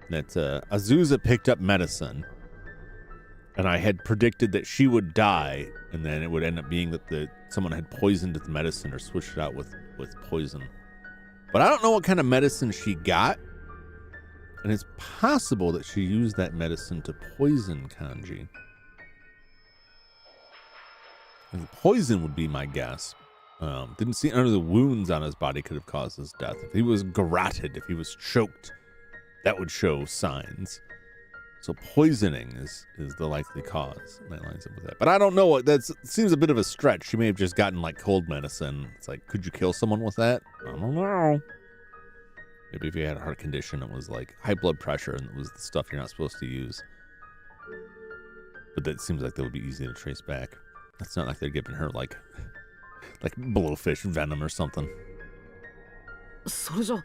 that Azusa picked up medicine, and I had predicted that she would die, and then it would end up being that someone had poisoned the medicine or switched it out with poison. But I don't know what kind of medicine she got, and it's possible that she used that medicine to poison Kanji. And poison would be my guess. Didn't see none of the wounds on his body could have caused his death. If he was garroted, if he was choked, that would show signs. So poisoning is the likely cause. That lines up with that. But I don't know what that seems a bit of a stretch. She may have just gotten like cold medicine. It's like, could you kill someone with that? I don't know. Maybe if you had a heart condition, it was like high blood pressure and it was the stuff you're not supposed to use. But that seems like that would be easy to trace back. It's not like they're giving her like blowfish venom or something. それじゃ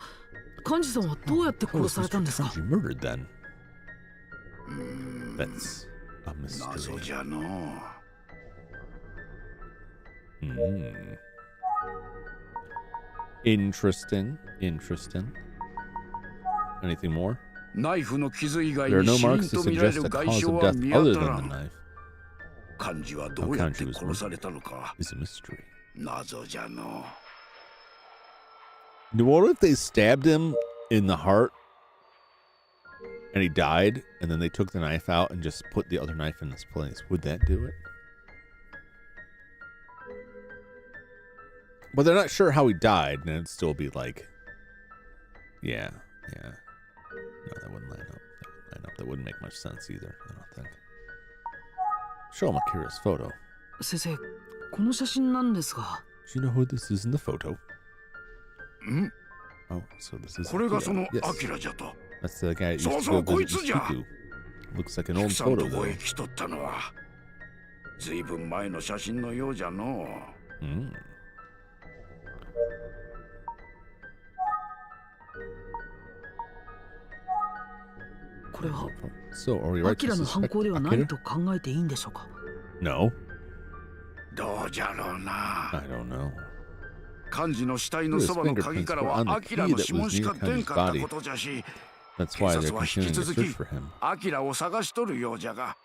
幹事さんはどうやって殺されたんですか? Kanji murdered then. That's a mystery. Interesting. Anything more? There are no marks to suggest a cause of death other than the knife. How Kanji was murdered is a mystery. What if they stabbed him in the heart and he died, and then they took the knife out and just put the other knife in its place? Would that do it? But they're not sure how he died, and it'd still be like, yeah. No, that wouldn't line up. That wouldn't make much sense either, I don't think. Show him Akira's photo. 先生、この写真なんですが。Do you know who this is in the photo? Oh, so this is Akira. Yes. That's the guy who used to go visit Shikiku. Looks like an old photo, though. So, are we right to suspect Akira? No. I don't know. 幹事の死体のそばの鍵からはアキラの指紋しか出んかったことじゃし、警察は引き続きアキラを探しとるようじゃが。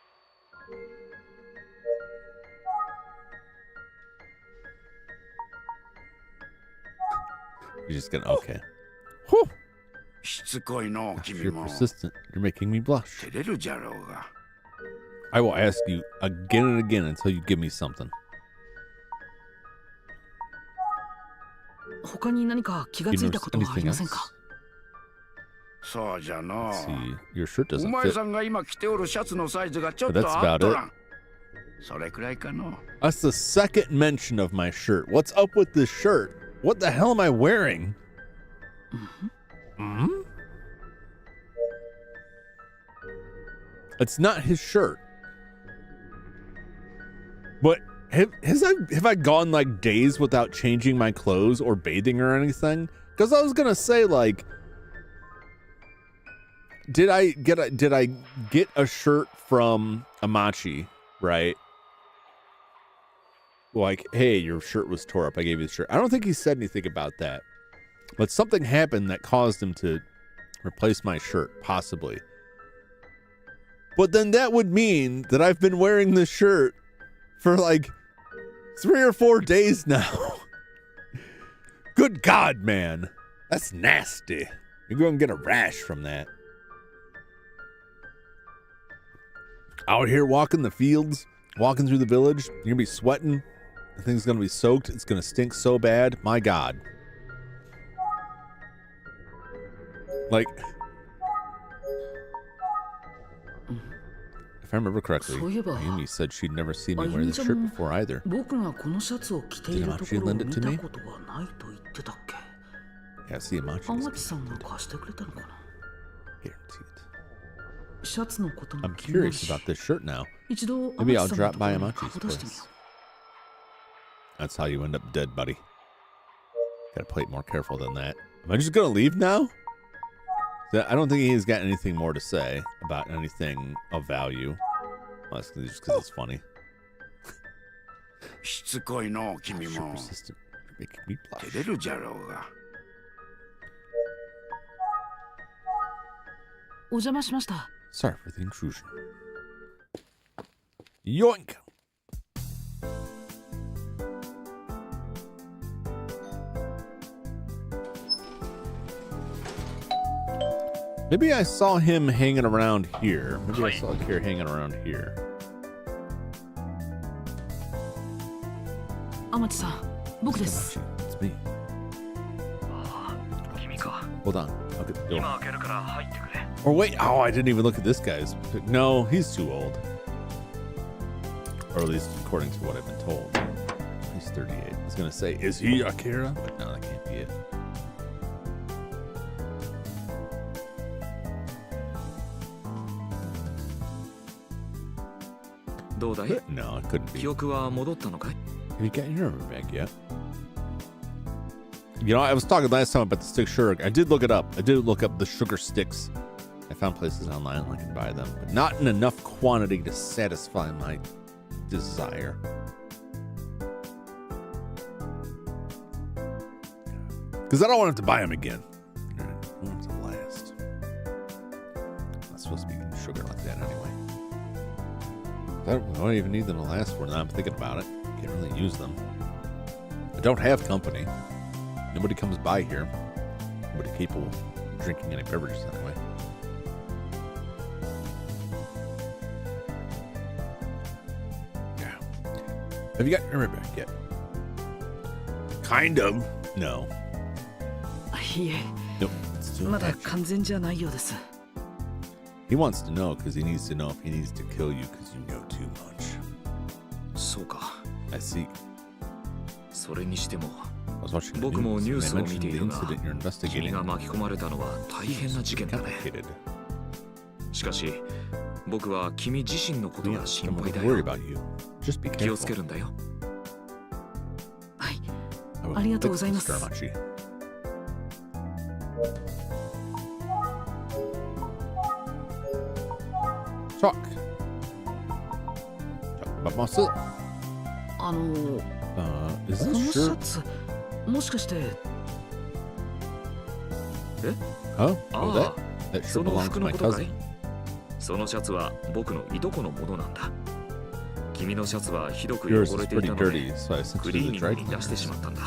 You're just gonna okay. Whew. しつこいの君 You're も。 persistent. You're making me blush. 照れるじゃろうが。I will ask you again and again until you give me something. 他に何か気がついたことはありませんか? そうじゃの。See, your shirt doesn't お前 fit. さんが今着ておるシャツのサイズがちょっと合っとらん。それくらいかの。That's the second mention of my shirt. What's up with this shirt? What the hell am I wearing? It's not his shirt. But have I gone like days without changing my clothes or bathing or anything? Because I was gonna say, like, did I get a shirt from Amachi, right? Like, hey, your shirt was tore up. I gave you the shirt. I don't think he said anything about that. But something happened that caused him to replace my shirt, possibly. But then that would mean that I've been wearing this shirt for like 3 or 4 days now. Good God, man. That's nasty. You're going to get a rash from that. Out here walking the fields, walking through the village, you're going to be sweating. The thing's going to be soaked. It's going to stink so bad. My God. Like, if I remember correctly, Amy said she'd never seen me wear this shirt before either. Did Amachi lend it to me? Yeah, see, Amachi guaranteed. I'm curious about this shirt now. Maybe I'll drop by Amachi's place. That's how you end up dead, buddy. Gotta play it more careful than that. Am I just gonna leave now? I don't think he's got anything more to say about anything of value. Well, that's just because it's funny. しつこいの君 You're も persistent. You're making me 照 blush. れるじゃろうが。お邪魔しました。 Sorry for the intrusion. Yoink! Maybe I saw him hanging around here. Maybe I saw Kier hanging around here. 天地さん、僕です。 It's me. 君か。 Hold on. I'll get the door. 今開けるから入ってくれ。 Or wait. Oh, I didn't even look at this guy's. No, he's too old. Or at least according to what I've been told. He's 38. I was going to say, is he Akira? But no, that can't be it. No, it couldn't be. 記憶は戻ったのかい? Have you gotten your armor back yet? You know, I was talking last time about the stick sugar. I did look it up. I did look up the sugar sticks. I found places online where I can buy them, but not in enough quantity to satisfy my desire. Because I don't want to have to buy them again. I want it to last. Not supposed to be eating sugar like that anyway. I don't even need them to last for now. I'm thinking about it. Can't really use them. I don't have company. Nobody comes by here. Nobody capable of drinking any beverages anyway. Yeah. Have you got your armor back yet? Kind of. No. いえ、 Nope. It's too まだ much. 完全じゃないようです。 He wants to know because he needs to know if he needs to kill you because you know too much. そうか。 I see. それにしても、 I was watching the 僕も news ニュー and ス they を見 mentioned てい the るが、 incident you're 君 investigating. が巻き込まれたのは大変な事件だね。 Complicated. しかし、僕は君自身のこと Yeah, が心 I'm 配だ worried よ。 about you. Just be 気をつけ careful. るんだよ。はい、 I will ありがとうござい fix ます。 Mr. Amachi. Talk. Talk about myself. is この this シャ shirt? ツ、もしかして、 Huh? Oh, あ that あ、 shirt その belongs 服 to の my ことかい? cousin. そのシャツは僕のいとこのものなんだ。君のシャツはひどく Yours 汚 is れてい pretty たので、 dirty, so I sent ク it リ to ー the ニング dry に出してしま cleaners. ったんだ。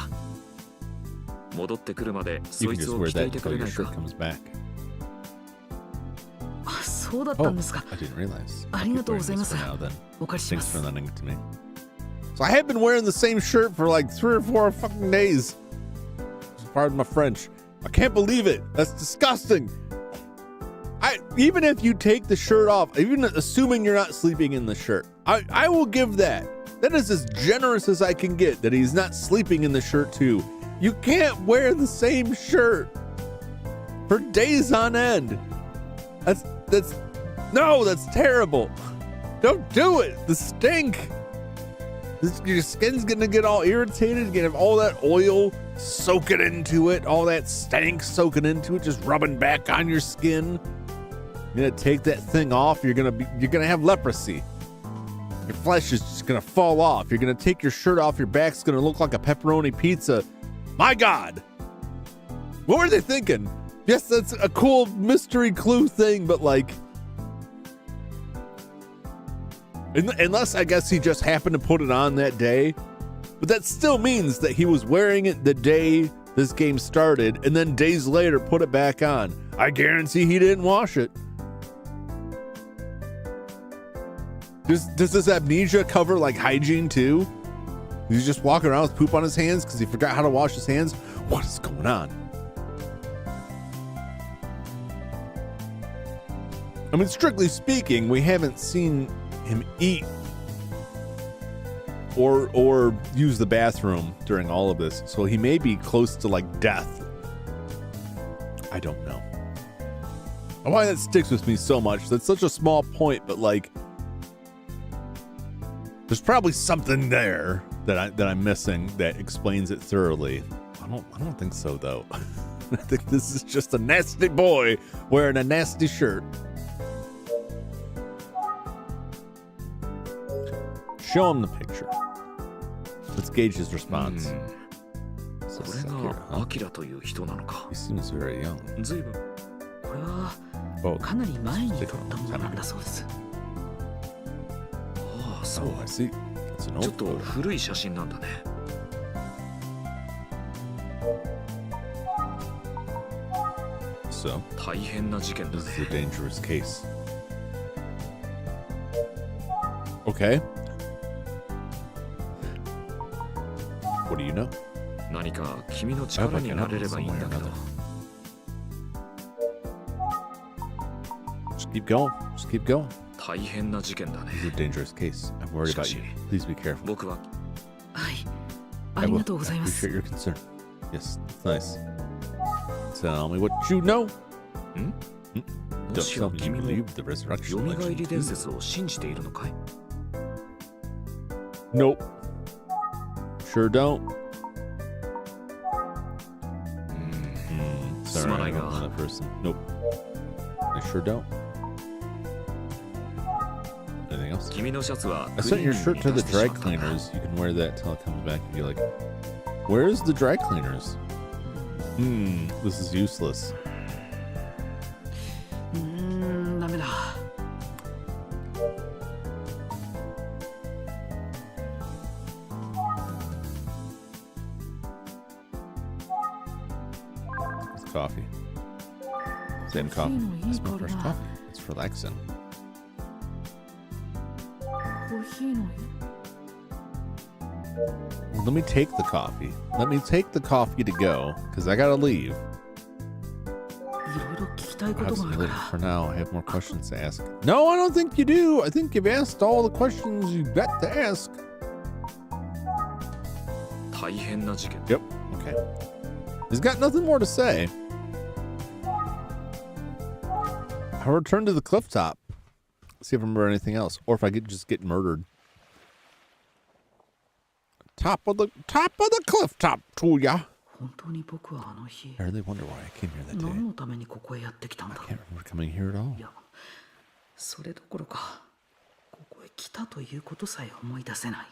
戻ってくるまで You そ can いつ just を wear 着てい that てく until れな your い shirt か? comes back. あ、そうだったんですか。 I didn't realize. ありがとうございます。 I'll keep wearing this for now, then. お借りしま Thanks す for。lending it to me. So I have been wearing the same shirt for like 3 or 4 fucking days. Pardon my French. I can't believe it. That's disgusting. Even if you take the shirt off, even assuming you're not sleeping in the shirt, I will give that. That is as generous as I can get that he's not sleeping in the shirt too. You can't wear the same shirt for days on end. That's terrible. Don't do it. The stink. Your skin's gonna get all irritated. You're gonna have all that oil soaking into it, all that stank soaking into it, just rubbing back on your skin. You're gonna take that thing off. You're gonna have leprosy. Your flesh is just gonna fall off. You're gonna take your shirt off. Your back's gonna look like a pepperoni pizza. My God, what were they thinking? Yes, that's a cool mystery clue thing, but like, unless I guess he just happened to put it on that day, but that still means that he was wearing it the day this game started, and then days later put it back on. I guarantee he didn't wash it. Does this amnesia cover like hygiene too? He's just walking around with poop on his hands because he forgot how to wash his hands? What is going on? I mean, strictly speaking, we haven't seen him eat or use the bathroom during all of this, so he may be close to like death. I don't know. Why that sticks with me so much. That's such a small point, but like, there's probably something there that I'm missing that explains it thoroughly. I don't think so though. I think this is just a nasty boy wearing a nasty shirt. Show him the picture. gauge his response. これがアキラという人なのか。 He seems very young. ずいぶん。これは Oh, かなり前に撮ったものなんだそうです。ああ、そう。 I see. It's an ちょ old っと photo. 古い写真なんだね。So, 大変な事件だ this ね。 is a dangerous case. Okay. What do you know? 何か君の力になれればいいんだけど。 Just keep going. Just keep going. 大変な事件だね。 This is a dangerous case. I'm worried about you. Please be careful. 僕ははい。ありがとうございま I す。 appreciate your concern. Yes, nice. Tell me what you know. も Don't し tell や me you 君も believe the resurrection 蘇り legend. 伝説を信じているのかい？ Nope. Sure don't. Sorry, I don't know that person. Nope. I sure don't. Anything else? 君のシャツは I sent your クリーニング shirt に to 出 the してし dry まったんだ。 cleaners. You can wear that till it comes back and be like, where's the dry cleaners? This is useless. ダメだ。 It's coffee. Same coffee. I smell fresh coffee. It's relaxing. コーヒーの Well, let me take the coffee. Let me take the coffee to go, because I gotta leave. いろいろ聞きたいこ I'll と have があ some る later. か For now, I have more questions to ask. No, I don't think you do. I think you've asked all the questions you've got to ask. 大変な事件。 Yep. Okay. He's got nothing more to say. I'll return to the cliff top. See if I remember anything else, or if I could just get murdered. Top of the cliff top to ya. 本当に僕はあの日 I really wonder why I came here that 何 day. のためにここへやってきたん I だろ can't remember coming here at all. う。いや、それどころかここへ来たということさえ思い出せない。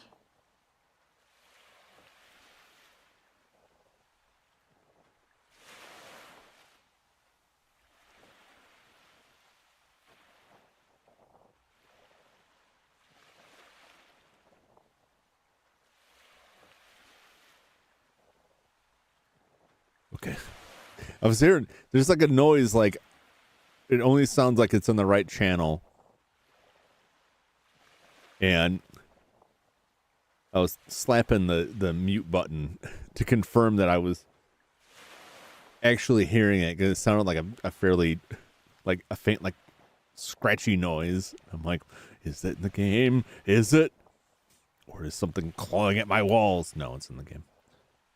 Okay. I was hearing there's like a noise, like it only sounds like it's in the right channel. And I was slapping the mute button to confirm that I was actually hearing it, because it sounded like a fairly, like a faint, like scratchy noise. I'm like, is it in the game? Is it? Or is something clawing at my walls? No, it's in the game.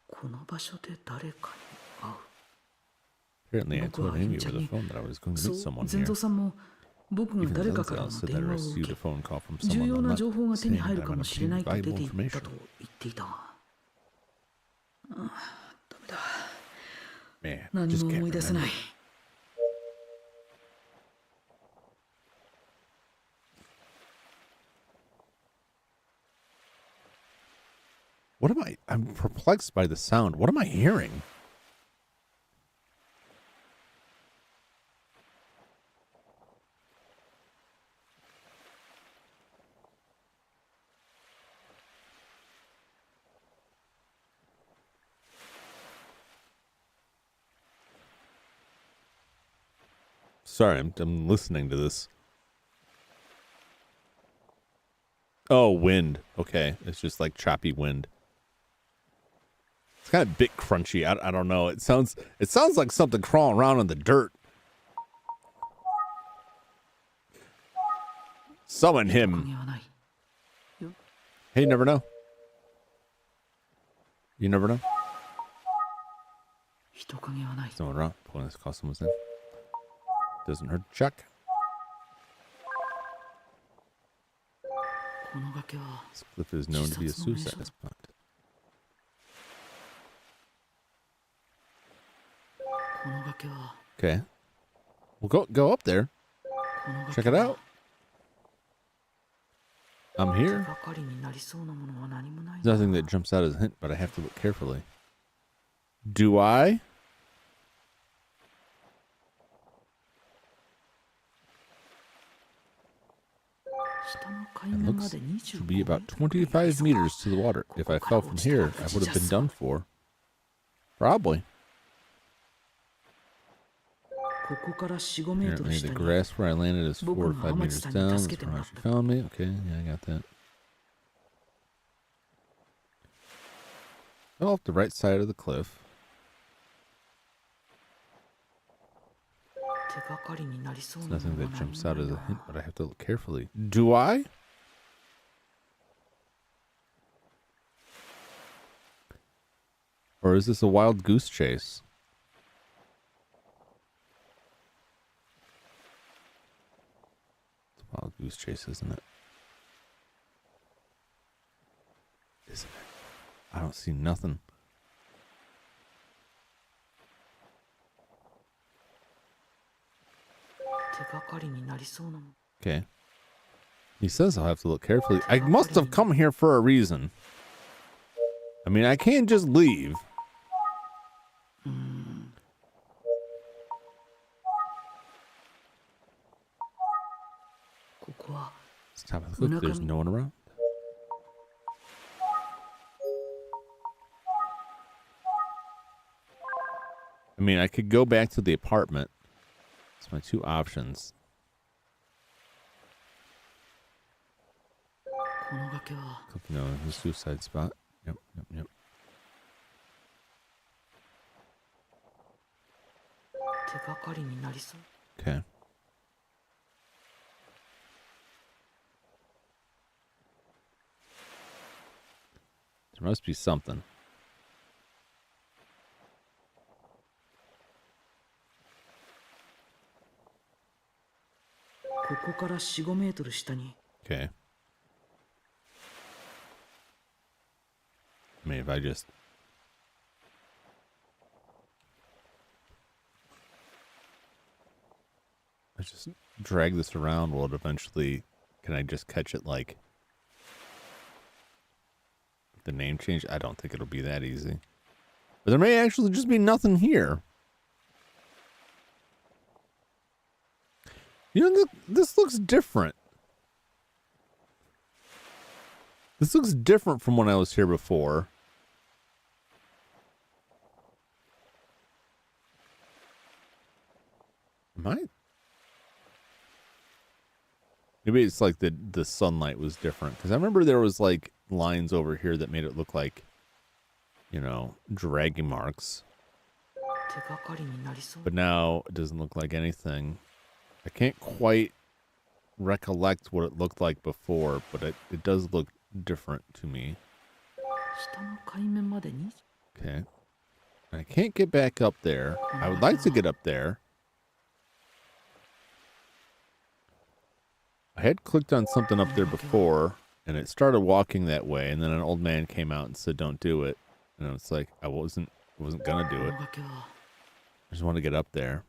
この場所で誰かに会う。 Apparently, I told Amy over the phone that I was going to そ meet う、 someone 前 here. 蔵さんも僕が Even 誰か Zenzel からの said that 電 I 話を受 received け a phone call from 重 someone 要 I'm な not 情報が手に saying 入る that か I'm もしれない obtaining と出 valuable て行った information. と言っていたが。ダメだ。 Man, 何 just も can't 思い出せ remember. ない。 What am I? I'm perplexed by the sound. What am I hearing? Sorry, I'm listening to this. Oh, wind. Okay, it's just like choppy wind. It's kind of a bit crunchy. I don't know. It sounds like something crawling around in the dirt. Summon him. Hey, you never know. You never know. Someone around. Pulling this call someone's in. Doesn't hurt to check. This cliff is known to be a suicide spot. Okay. We'll go up there. Check it out. I'm here. 手がかりになりそうなものは何もない There's nothing that jumps out as a hint, but I have to look carefully. Do I? It looks to be about 25 meters to the water. If I fell from here, I would have been done for. Probably. Apparently, the grass where I landed is 4 to 5 meters down. That's where she found me. Okay, yeah, I got that. Fell off the right side of the cliff. There's nothing that jumps out as a hint, but I have to look carefully. Do I? Or is this a wild goose chase? It's a wild goose chase, isn't it? Isn't it? I don't see nothing. Okay. He says I'll have to look carefully. I must have come here for a reason. I mean, I can't just leave. Stop at the cliff. There's no one around. I mean, I could go back to the apartment. That's my two options. No, the suicide spot. Yep. Okay. There must be something. Okay. I mean, if I just drag this around, will it eventually, can I just catch it like the name change? I don't think it'll be that easy. But there may actually just be nothing here. You know, this looks different. This looks different from when I was here before. Am I? Maybe it's like the sunlight was different. Because I remember there was like lines over here that made it look like, you know, dragging marks. But now it doesn't look like anything. I can't quite recollect what it looked like before, but it does look different to me. Okay. I can't get back up there. I would like to get up there. I had clicked on something up there before, and it started walking that way, and then an old man came out and said, don't do it. And it's like, I wasn't gonna do it. I just want to get up there.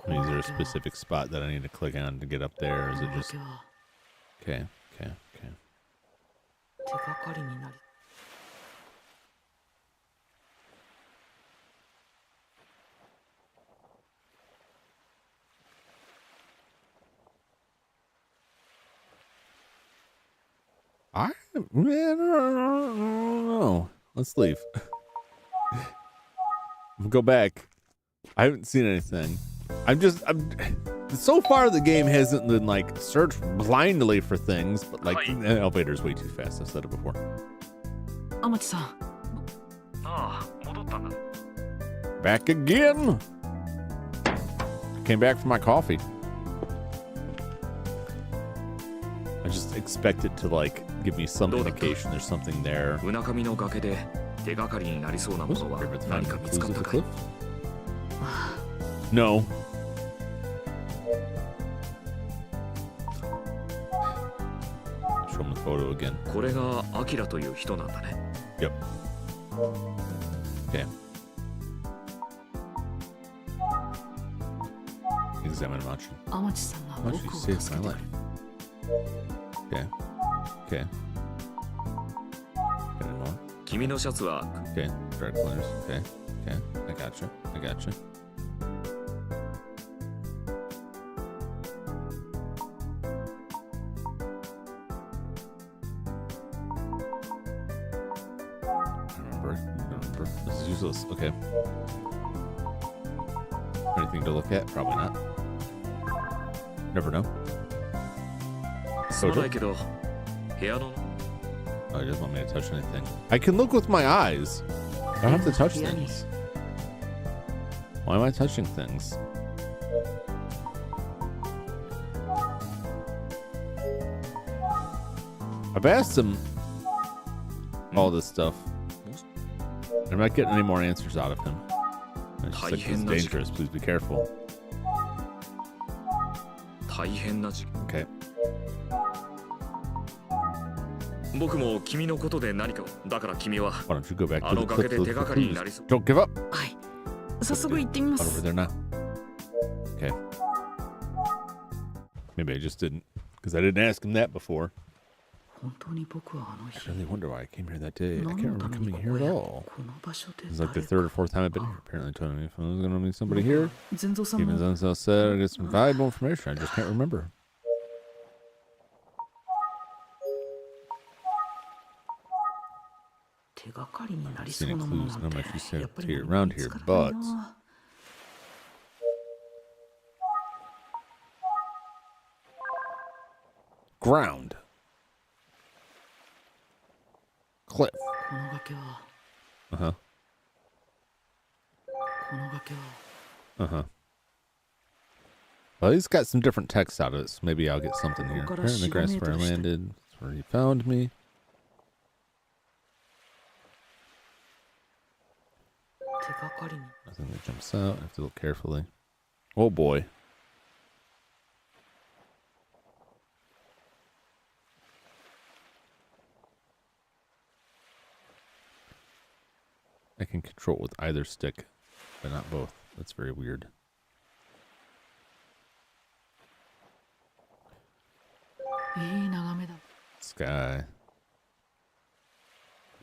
I mean, is there a specific spot that I need to click on to get up there, or is it just... Okay. I don't know. Let's leave. Go back. I haven't seen anything. I'm so far the game hasn't been like search blindly for things, but like the elevator's way too fast. I've said it before. Back again. Came back for my coffee. I just expect it to like give me some indication there's something there. No. Show him the photo again. Yep. Okay. Examine Machi. 天地さんが Machi 僕を saved 助 my けて life. くれ Okay. Okay. Any more? 君のシャツは Okay. Dry cleaners. Okay. Okay. I gotcha. I gotcha. Remember. This is useless. Okay. Anything to look at? Probably not. Never know. すまないけど部屋の Oh, he doesn't want me to touch anything. I can look with my eyes. I don't have to touch things. Why am I touching things? I've asked him all this stuff. I'm not getting any more answers out of him. It's just like, it's dangerous. Please be careful. 大変な時期 Okay. 僕も君のことで何かをだから君は Why don't you go back あ to の the 崖 cliff? で手がかりになりそう Don't give up. はい早速行ってみま Out over す there now. Okay. Maybe I just didn't, because I didn't ask him that before. 本当に僕はあの I 日 really wonder why I came here that day. I 何 can't のた remember めに coming こ here こ at へ all. この場所で It's like the 誰 third or か fourth time I've been here. Apparently told me if there's gonna be somebody here. 全蔵さん Even も Zenzo said I get some valuable information. I just can't remember. 手がかりになり I've そ seen うなもの clues なん none て of you said やっぱ to り get 何も around 見つ here, からない but な ground. Cliff. この崖は Uh-huh. この崖は Uh-huh. Well, he's got some different text out of it, so maybe I'll get something here. Apparently the grass where I landed. That's where he found me. 手がかりに Nothing that jumps out. I have to look carefully. Oh boy. I can control it with either stick, but not both. That's very weird. いい眺めだ Sky.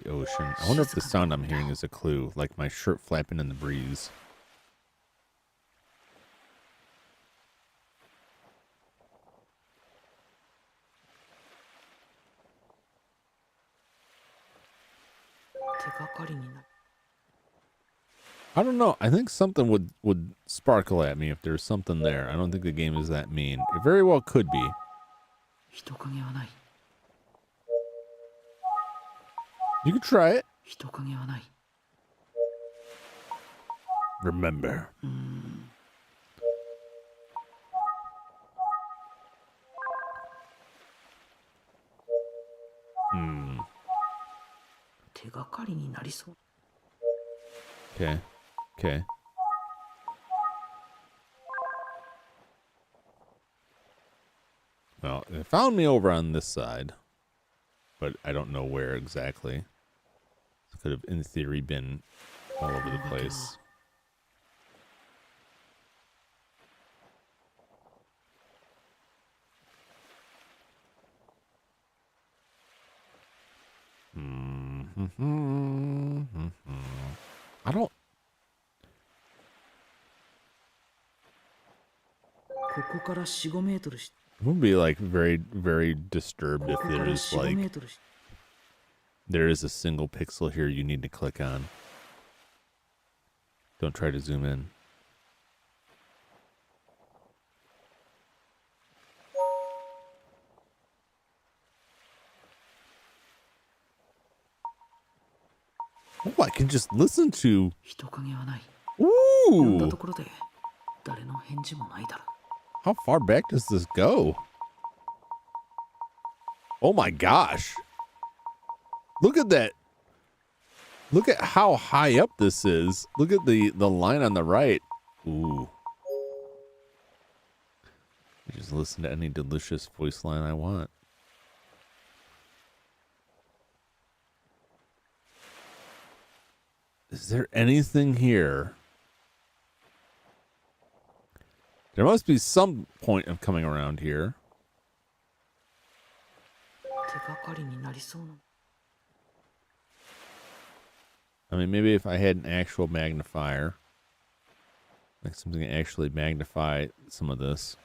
The ocean. I wonder if the sound I'm hearing is a clue, like my shirt flapping in the breeze. I don't know. I think something would sparkle at me if there's something there. I don't think the game is that mean. It very well could be. 人影はない You could try it. 人影はない Remember. Hmm. 手がかりになりそう Okay. Okay. Well, it found me over on this side, but I don't know where exactly. It could have, in theory, been all over the place. I don't. ここから4、5メートルし I would be like very, very disturbed こ if こから there's 4、5 like メートルし there is a single pixel here you need to click on. Don't try to zoom in. Oh, I can just listen to. 人影はない呼んだ Ooh! ところで誰の返事もないだろ How far back does this go? Oh my gosh. Look at that. Look at how high up this is. Look at the line on the right. Ooh. I just listen to any delicious voice line I want. Is there anything here? There must be some point of coming around here. I mean, maybe if I had an actual magnifier, like something to actually magnify some of this.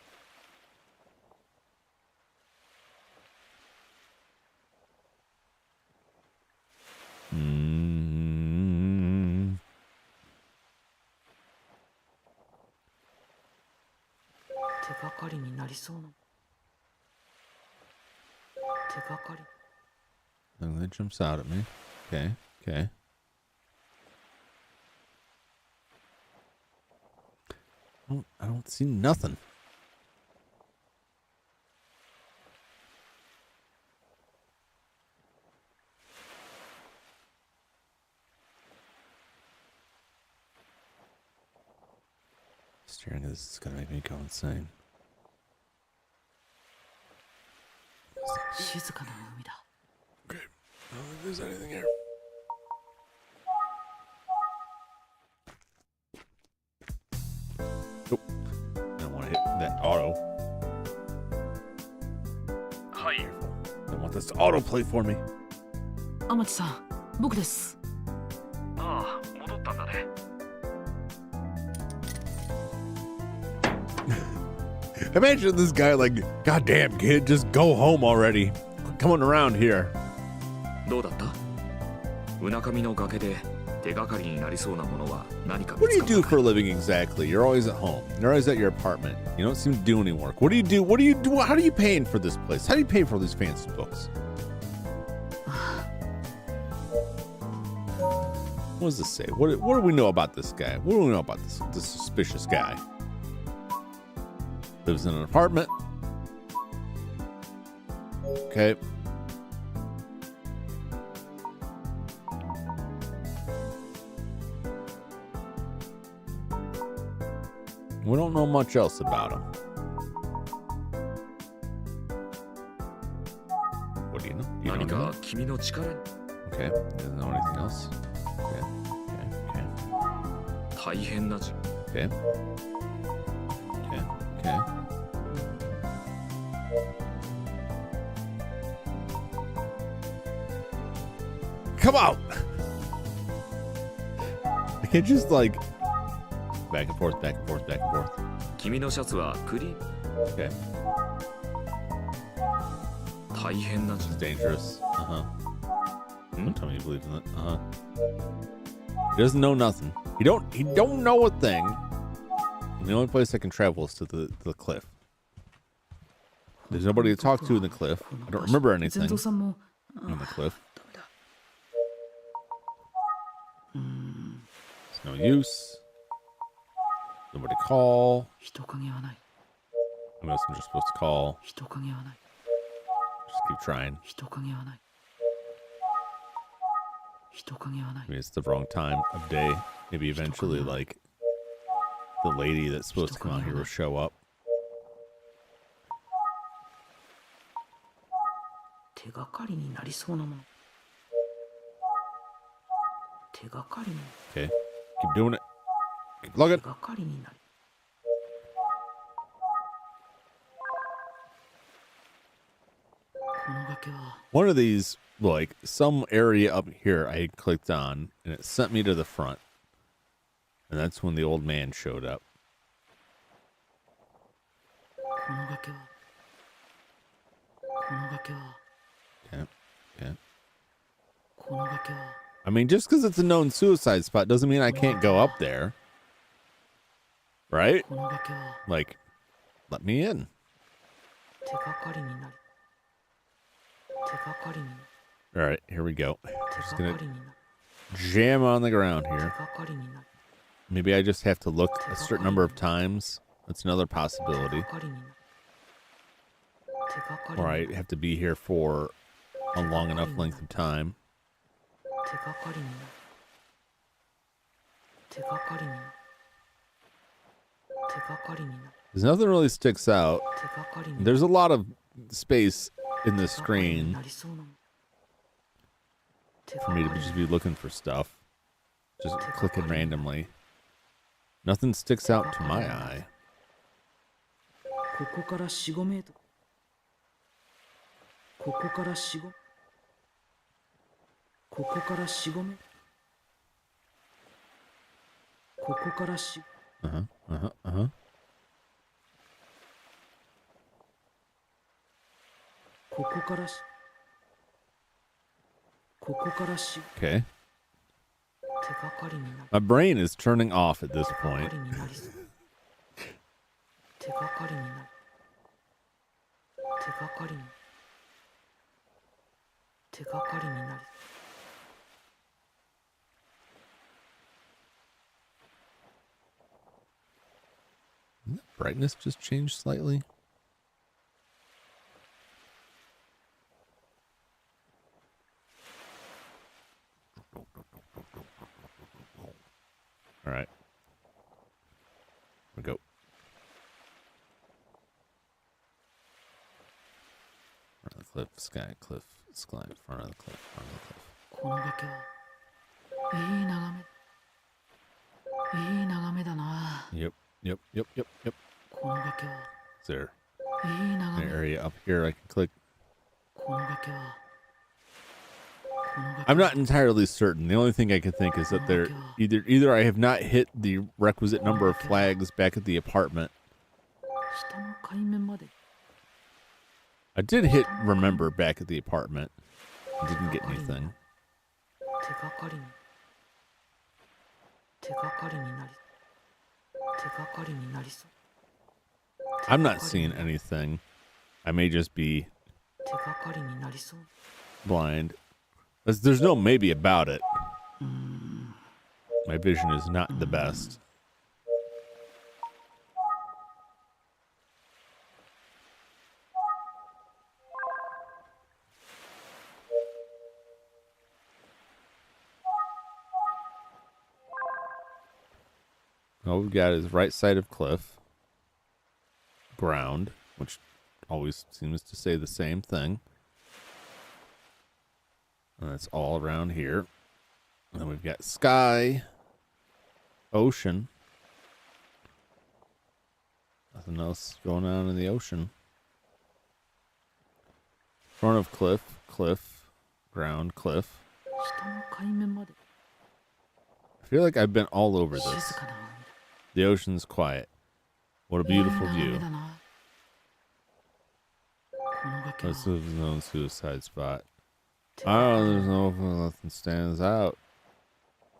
Nothing that jumps out at me. Okay, okay. I don't see nothing. Staring at this is gonna make me go insane. Okay, I don't think there's anything here. Oh, I don't want to hit that auto. Hi. I don't want this to autoplay for me. 天地さん、僕です。ああ、戻ったんだね。Imagine this guy like, goddamn kid, just go home already. Quit coming around here. どうだった？うなかみの崖で手がかりになりそうなものは何か見 What do つ you かった do for a living exactly? You're always at home. You're always at your apartment. You don't seem to do any work. What do you do? What do you do? How are you paying for this place? How do you pay for these fancy books? What does this say? What do we know about this guy? What do we know about this suspicious guy? Lives in an apartment. Okay. We don't know much else about him. What do you know? Do you know 何か anything? 君の力に Okay. Doesn't know anything else. Okay. Okay. 大変なじ Okay. Okay. Okay. Come out! I can't just like back and forth, back and forth, back and forth. 君のシャツはクリーン Okay. 大変なじ It's dangerous. Don't tell me you believe in it. He doesn't know nothing. He don't know a thing. And the only place I can travel is to the cliff. There's nobody to talk to in the cliff. I don't remember anything 全蔵さんも on the cliff. ダメだ。 It's no use. Nobody call. 人影はない。 Who else am I supposed to call? 人影はない。 Just keep trying. 人影はない。人影はない。 Maybe it's the wrong time of day. Maybe eventually, like, the lady that's supposed to come out here will show up. 手がかりになりそうなもの。手がかりに。 Okay. Keep doing it. Keep looking. 手がかりになり。 この崖は。 One of these, like, some area up here I clicked on, and it sent me to the front. And that's when the old man showed up. この崖は。この崖は。 Okay. Okay. この崖は。 I mean, just because it's a known suicide spot doesn't mean I can't go up there. Right? この崖は。 Like, let me in. 手がかりになり。手がかりになり。 All right, here we go. 手 Just が gonna かりになり。 jam on the ground 手 here. がかりになり。 Maybe I just have to look a certain number of times. That's another 手 possibility. がかりになり。手がかりに Or な I り。 have to be here for a long enough length of time. 手がかりになり。手がかりになり。手がかりになり。 Because nothing really sticks out. 手がかりになり。 There's a lot of space in this 手がかりに screen なりそうなもの。手が for か me り to に just be looking for stuff. just clicking randomly. Nothing sticks out to my eye. ここから4、5メートル。ここから4、5。ここから4、5メートル。ここから4。ここから4。ここから4。Okay. 手がかりになる。 My brain is turning off at this point. 手がかりになる。手がかりに。手がかりになる。 Didn't the brightness just change slightly? All right. We go. Front of the cliff, sky, cliff, sky, front of the cliff, front of the cliff. この崖はいい眺め。いい眺めだな。 Yep. Yep.この崖は Is there いい an 眺め。 area up here I can click? この崖は。 I'm not entirely certain. The only thing I can think is that there either I have not hit the requisite number of flags back at the apartment. 下の海面まで。 I did hit remember back at the apartment. I didn't get anything. 手がかりに。手がかりになり。手がかりになりそう。 I'm not seeing anything. I may just be 手がかりになりそう。 blind. There's no maybe about it. My vision is not the best. All we've got is right side of cliff, ground, which always seems to say the same thing. And that's all around here. And then we've got sky, ocean. Nothing else going on in the ocean. Front of cliff, cliff, ground, cliff. 下の海面まで。 I feel like I've been all over 静 this. かな海だ。 The ocean's quiet. What a beautiful いい view. 眺めだな。この崖 This は is no suicide spot. Oh, there's nothing stands out.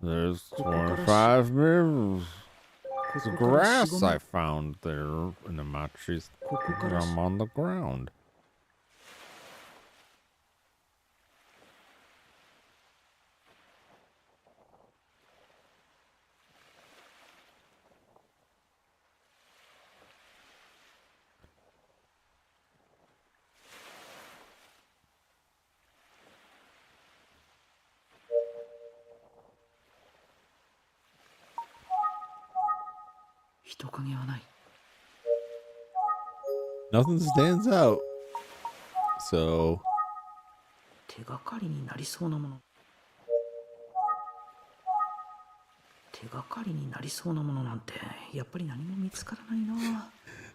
There's 25 mirrors. It's grass I found there in the matches. I'm on the ground. Nothing stands out. So 手がかりになりそうなもの。手がかりになりそうなものなんてやっぱり何も見つからないな。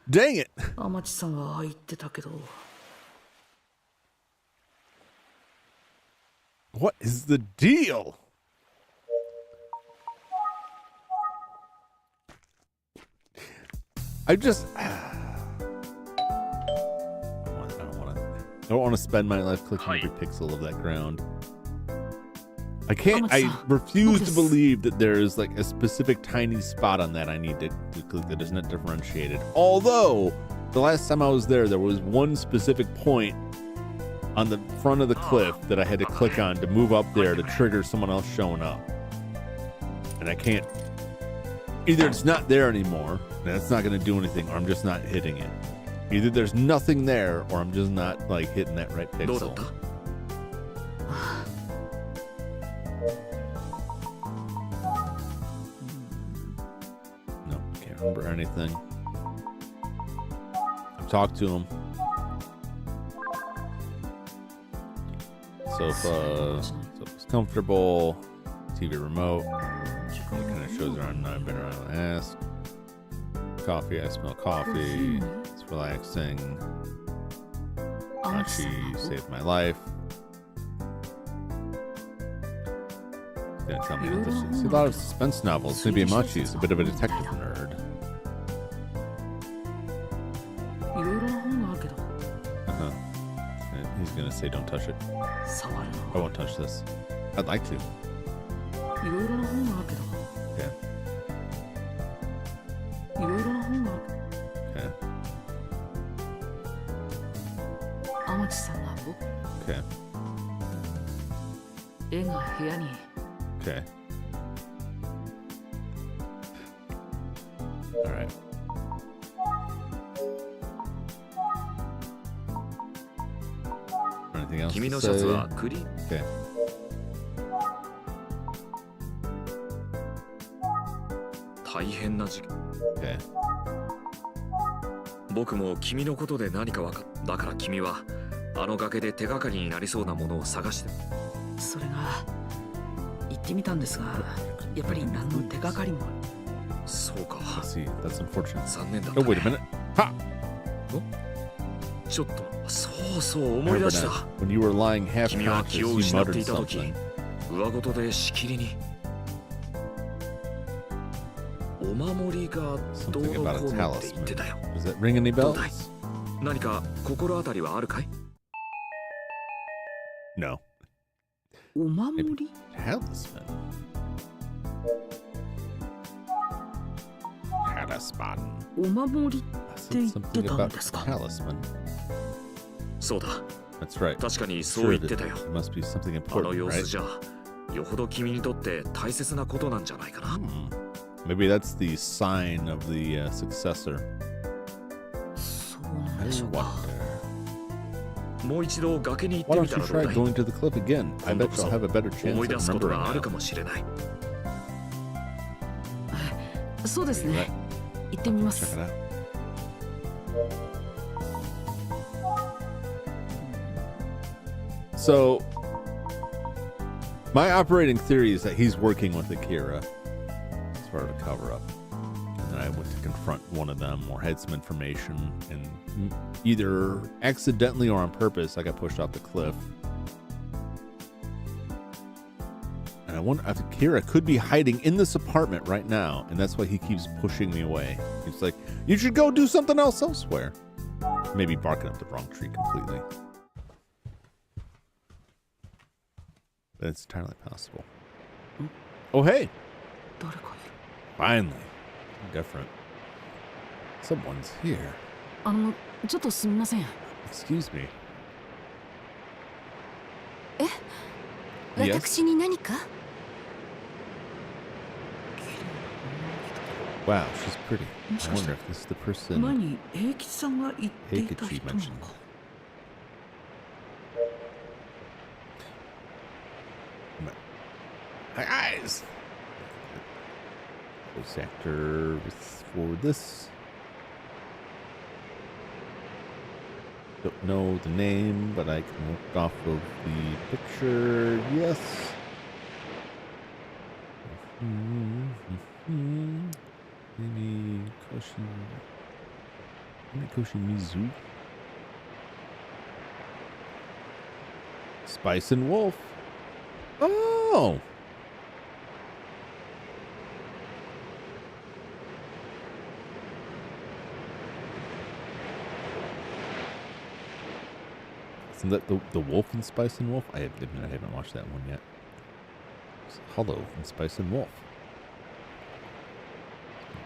dang it. 天地さんはああ言ってたけど。 What is the deal? I just I don't want to spend my life clicking every pixel of that ground. I refuse to believe that there is like a specific tiny spot on that I need to click that is not differentiated. Although the last time I was there was one specific point on the front of the cliff that I had to click on to move up there to trigger someone else showing up. And I can't, either it's not there anymore, and it's not going to do anything, or I'm just not hitting it. Either there's nothing there, or I'm just not like hitting that right pixel. No, can't remember anything. I've talked to him. Sofa's comfortable. TV remote. shows around. I've been around. Ask. Coffee. I smell coffee. It's relaxing. She saved my life. He's gonna tell me this is a lot of suspense novels. Maybe Amachi is a bit of a detective nerd. And he's gonna say, "Don't touch it." I won't touch this. I'd like to. Okay. Okay. Okay. Okay. All right. Anything else 君 to のシャツ say? はクリ Okay. 大変な時期 Okay. 僕も君のことで何か分かっだから君はあの崖で手がかりになりそうなものを探して。それが行ってみたんですが、やっぱり何の手がかりも。そうか。 Let's see. That's unfortunate. 残念だっ Oh, た、 wait a ね。 minute. Ha! ちょっと、そうそう思い Remember 出した。 now, when you were lying half 君は conscious, 気を you 失って muttered いた時、 something. 上ごとでしきりに。お守りがどう Something の about こ a うのって言って talisman. たよ。 Does that ring any どうだい？ bells? 何か心当たりはあるかい？ No. お守り？ Talisman. Talisman. お守り I って said 言って something たん about ですか？ talisman. そうだ。 That's right. 確かにそう Sure, 言ってたよ。 it must be something あの important, 様子 right? じゃ、よほど君にとって大切なことなんじゃないかな。Maybe that's the sign of the successor. そうなん I でしょうか。 wonder. もう一度崖に行って Why み don't た you らどう try だい？ going to the cliff again? I 今度 bet こ you'll そ have a better chance 思い of 出すこと remembering があるか now. もしれない。そうですね。行ってみま Check す it。out. So, my operating theory is that he's working with Akira as part of a cover-up. And then I went to confront one of them or had some information, and either accidentally or on purpose, I got pushed off the cliff. And I wonder if Akira could be hiding in this apartment right now, and that's why he keeps pushing me away. He's like, you should go do something else elsewhere. Maybe barking up the wrong tree completely. But it's entirely possible. Oh, hey! 誰かいる。 Finally. Different. Someone's here. ちょっとすみません。 Excuse me. え、 Yes? 私に何か？ Wow, she's pretty. I wonder if this is the person 前に平吉さんが言っていた Heikechi 人なの mentioned. か。 My eyes! Voice actor for this. Don't know the name, but I can look off of the picture. Yes. Maybe Koshimizu. Spice and Wolf. Oh! Isn't that the Wolf in Spice and Wolf? I haven't watched that one yet. It's Hollow in Spice and Wolf.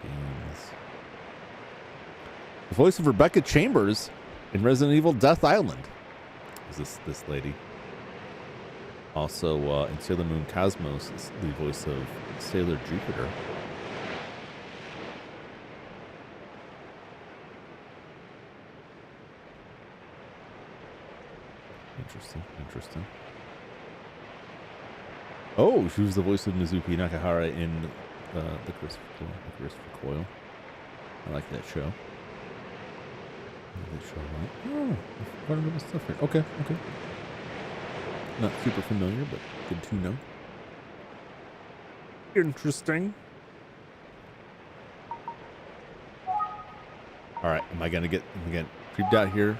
Games. The voice of Rebecca Chambers in Resident Evil Death Island is this lady. Also, in Sailor Moon Cosmos, is the voice of Sailor Jupiter. Interesting. Oh, she was the voice of Mizuki Nakahara in the Christopher Coil. I like that show. Oh, quite a bit of stuff here. Okay. Not super familiar, but good to know. Interesting. right, am I gonna get creeped out here?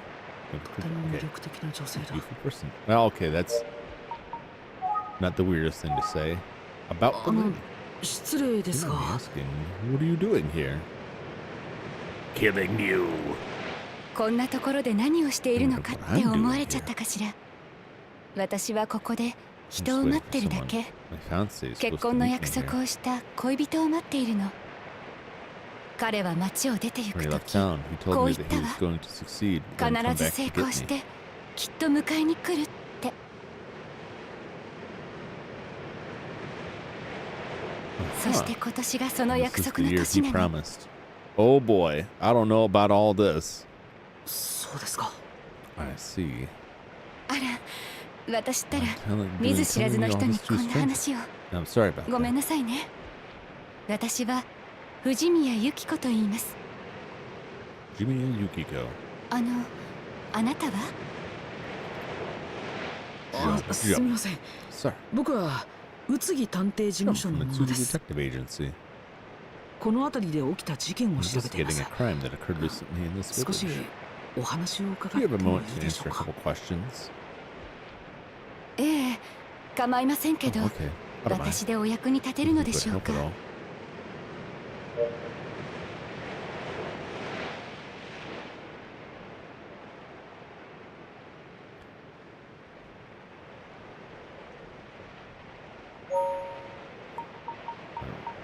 とても魅力的な女性だ。 Beautiful person. Well, okay, that's not the weirdest thing to say about the lady. 失礼で You す know が me asking, what are you doing here? Killing you. こんなところで何をしているのかって思われちゃったかしら。私はここで I'm 人 just を waiting 待って for るだ someone. け。 My fiance is 結 supposed to 婚の meet me 約 here. 束をした恋人を待っているの。彼は街を出て行 When く he と left き、 town, he told こう me 言っ that た he わ。 was going to succeed, then come 必ず back 成 to 功 get し me. てきっと迎えに来るって。 そして今年がその This 約 is 束 the の year 年 he なの。 promised. Oh boy, I don't know about all this. そうですか。 I see. あら、私ったら Telling- 見ず知らずの telling me 人 all に this こ to a んな stranger. 話を。 I'm sorry about ごめ that. んなさいね。私は藤宮由紀子と言います。 Jimmy Yukiko. あなたは？あ、すみません。 Sir. 僕は宇津木探偵事務 I'm 所 from の the 者で Tsuji す。 Detective Agency. この辺りで起きた事件を調べていま Investigating す a。crime that occurred recently in this 少し village. お話を伺 Do you っ have て a も moment いい to でしょ answer う a か。 couple questions? ええ、構いませんけ Oh, ど、 okay. I don't mind. 私でお役に立てる If の you で could しょう help か。 at all.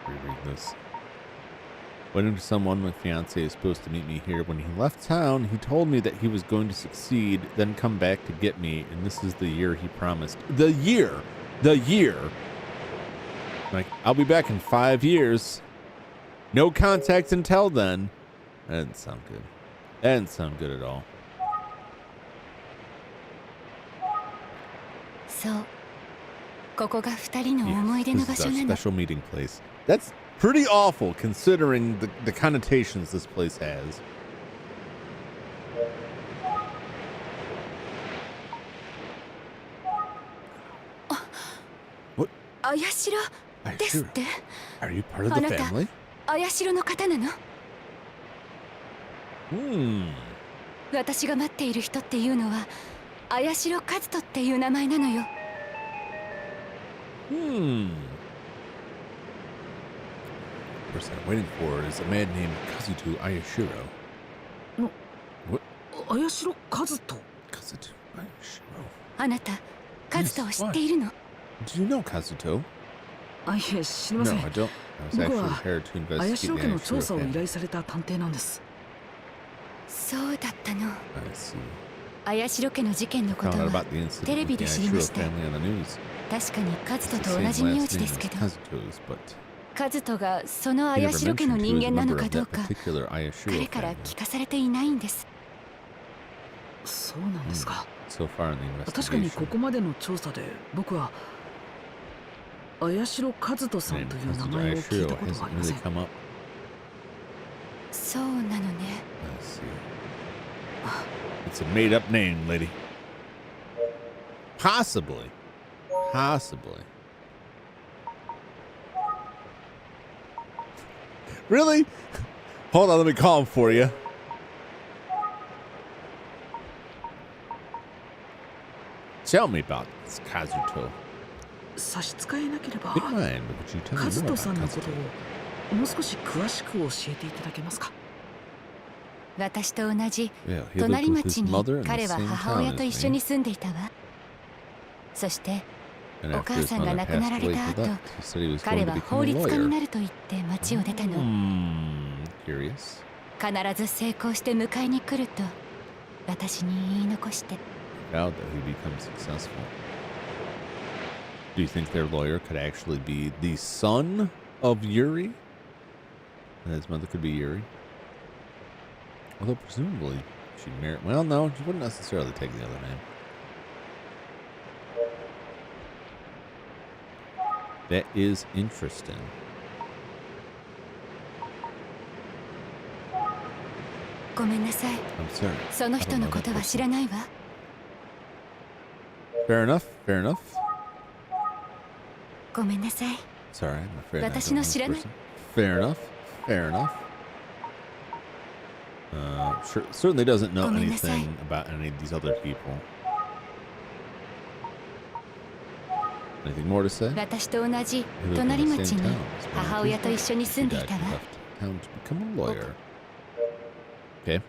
Reread this. Waiting for someone, my fiance is supposed to meet me here. When he left town, he told me that he was going to succeed, then come back to get me, and this is the year he promised. The year! The year! Like, I'll be back in 5 years. No contact until then. That didn't sound good. That didn't sound good at all. そう。ここが二人の思い Yes, 出の this 場 is 所 our なの。 special meeting place. That's pretty awful considering the connotations this place has. あやしろ Are you ですっ sure? て。 Are you part of the あなた family? あやしろの方なの？ Hmm. 私が待っている人っていうのはあやしろ和人っていう名前なのよ。 Hmm. The person I'm waiting for is a man named Kazuto Ayashiro. 綾代和人。 Kazuto Ayashiro. あなた和人を知っているの？ Do you know Kazuto? あ、いえ、知りま No, せん。 I don't. I was 僕 actually は hired to 綾 investigate 代 the 家の調 Ayashiro 査を依 family. 頼された探偵なんです。そうだったの。 I see. あやしろ家の事件のこと Found out は about the incident テレ with ビ the で知りま Ayashiro した。 family on the news. 確かに和 It's 人 the と same 同じ名 last 字 name です as けど、 Kazuto's, but 和人がそのあ he や never しろ家の mentioned 人 he was 間 a なの member か of どう that か particular Ayashiro 彼から family. 聞かされていないんです。そうなんですか。 So far in the 確かにこ investigation, こまでの調査で僕は綾代和人さ the んと name いう名 Kazuto 前を聞い Ayashiro たことが hasn't ありませ really ん。 come up. そうなのね。 I see. It's a made-up name, lady. Possibly. Possibly. Really? Hold on, let me call him for you. Tell me about this Kazuto. 差し支えなければ If you mind, would you tell 和 me more 人 about さんのこと Kazuto? をもう少し詳しく教えていただけますか。私と同じ Yeah, he lived 隣 with 町 his に mother in the 彼は same 母 town 親と as 一緒 me. に住んでいたわ。そして And お after 母 his さんが mother 亡くなら passed れ away, た he 後、 left. He said he was 彼 going to は become 法 a 律家に lawyer. なると言って町を出たの。 Curious. 必ず成功して迎えに来ると私に言い残して。 Vowed that he'd become successful. Do you think their lawyer could actually be the son of Yuri? And his mother could be Yuri? Although presumably she'd marry. Well, no, she wouldn't necessarily take the other name. That is interesting. ごめんなさい。 I'm sorry. その人のことは知らないわ。 Fair enough. Fair enough. ごめんなさい。 Sorry, I'm afraid I don't 私 know の this 知らない person. Fair enough. Fair enough. Certainly doesn't know anything about any of these other people. Anything more to say? 私と同じ隣町に母親と一緒に住んでいたわ。 Town to become a lawyer. Okay.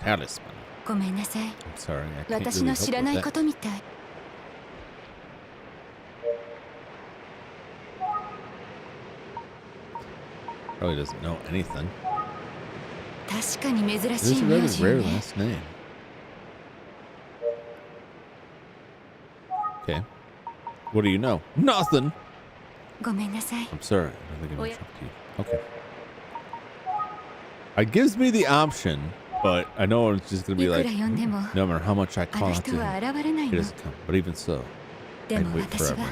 Talisman. ごめんなさい。 I'm sorry, I can't 私 really の help 知らない with こ that. とみたい。 Probably doesn't know anything. 確かに珍 This し is い a 名 rather 字よ rare ね。 last name. Okay. What do you know? Nothing. ごめんなさい。 I'm sorry. I don't think I can talk to you. Okay. It gives me the option, but I know it's just going to be いく like, ら呼んでも no matter how much I あ call の out 人 to は him, 現れない he の。 doesn't come. But even so, で I'd も wait 私 forever. は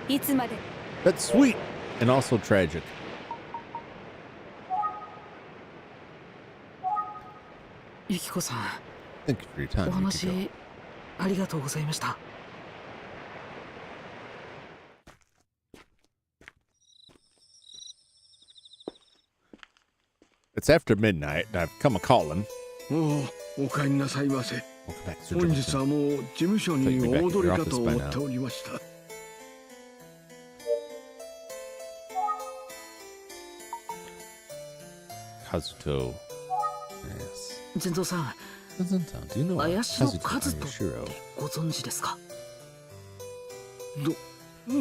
いつまで That's sweet and also tragic. ユキコさん、 Thank you for your お time. 話 Yukiko. ありがとうございました。 It's after midnight. I've come a calling. お帰りなさいませ。 Welcome back, Sir 本日 Jumington. はもう事務所にお戻りかと思っておりました。 Kazuto. Yes. 全蔵さん、 Kazuto, do you know 怪しの Kazuto カズト Ayashiro? ご存知ですか？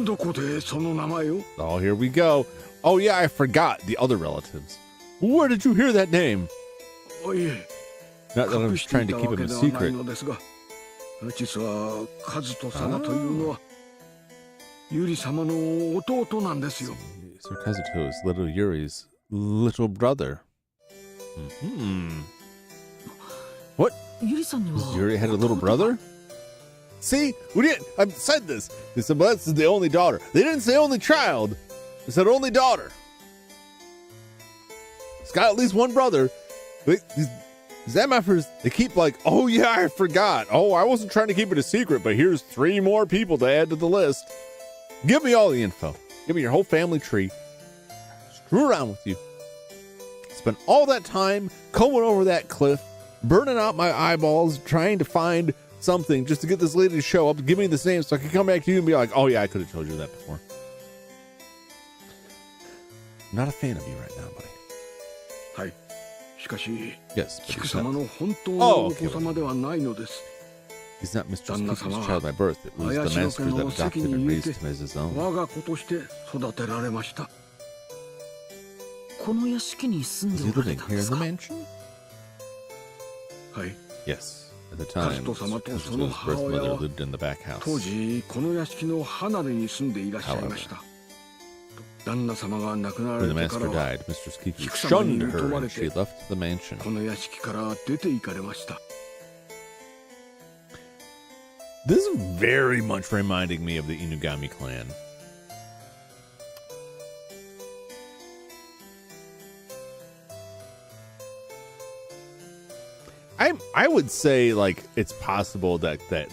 どこでその名前を？ Oh, here we go. Oh, yeah, I forgot the other relatives. Where did you hear that name? いえ、 Not that I 隠 was して trying い to た keep わ him け a ではない secret. のですが、実はカズト様というのはユリ様の弟なんですよ。 Sir Kazuto is little Yuri's little brother. What? ユリさんには Yuri had a little brother? See? We didn't. I said this. They said, well, that's the only daughter. They didn't say only child. They said only daughter. It's got at least one brother. These MFers, they keep like, oh, yeah, I forgot. Oh, I wasn't trying to keep it a secret, but here's 3 more people to add to the list. Give me all the info. Give me your whole family tree. Screw around with you. Spent all that time combing over that cliff, burning out my eyeballs, trying to find something just to get this lady to show up, give me this name so I can come back to you and be like, oh yeah, I could have told you that before. I'm not a fan of you right now, buddy. はい。しかし、 Yes, but 菊 he's 様 not, の本当のお子様ではないのです。 he's not Mistress旦那 Kiku's 様は child by birth. It was the 怪しの master 家 that の席 adopted に and 入れ raised て him as his own. 我が子として育てられました。この屋敷に住ん Is で he おられ living たん here で in す the か？ mansion? はい。 Yes. At the カ time, ズト様 Mr. とその Kazuto's 母 birth 親 mother は lived in the back 当 house. 時この屋敷の離れに住んでいらっしゃいました。旦那様が亡くなら When the れてか master らは died, Mistress Kiku 菊様に shunned 疎 her まれ and she て left the mansion. この屋敷から出て行かれました。 This is very much reminding me of the Inugami clan. I would say like it's possible that their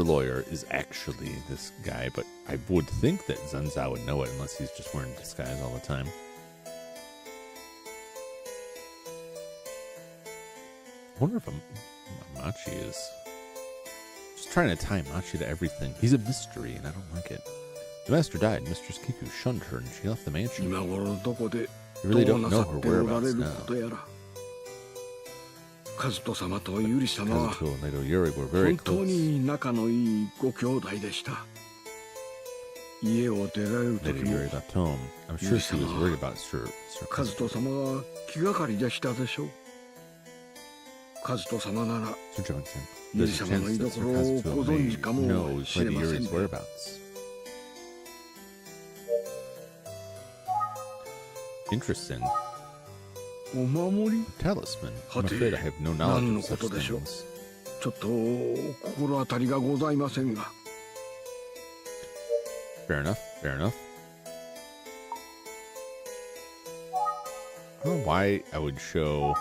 lawyer is actually this guy, but I would think that Zenzao would know it unless he's just wearing disguise all the time. I wonder if Machi is just trying to tie Machi to everything. He's a mystery, and I don't like it. The master died. Mistress Kiku shunned her, and she left the mansion. 今頃どこで You ど really う don't な know さ her っておられ whereabouts る now. ことやら。カズト様とユリ様は Kazuto and little Yuri were very 本当 close. に仲のいいご兄弟でした。家を出られる時 Little も Yuri left home. I'm sure she was worried about Sir カズト Kazuto. 様は気がかりでしたでしょう。カズト様なら Sir Jumington. ユ There's リ a 様の chance 居 that 所 Sir を Kazuto ご存知 may かも know しれ Lady ません Yuri's ね。 whereabouts. Interesting. お守り Talisman. I'm はて afraid I have no 何 knowledge の of こ such とでしょう。 things. ちょっと心当たりがございませんが。 Fair enough. Fair enough. I don't know why I would show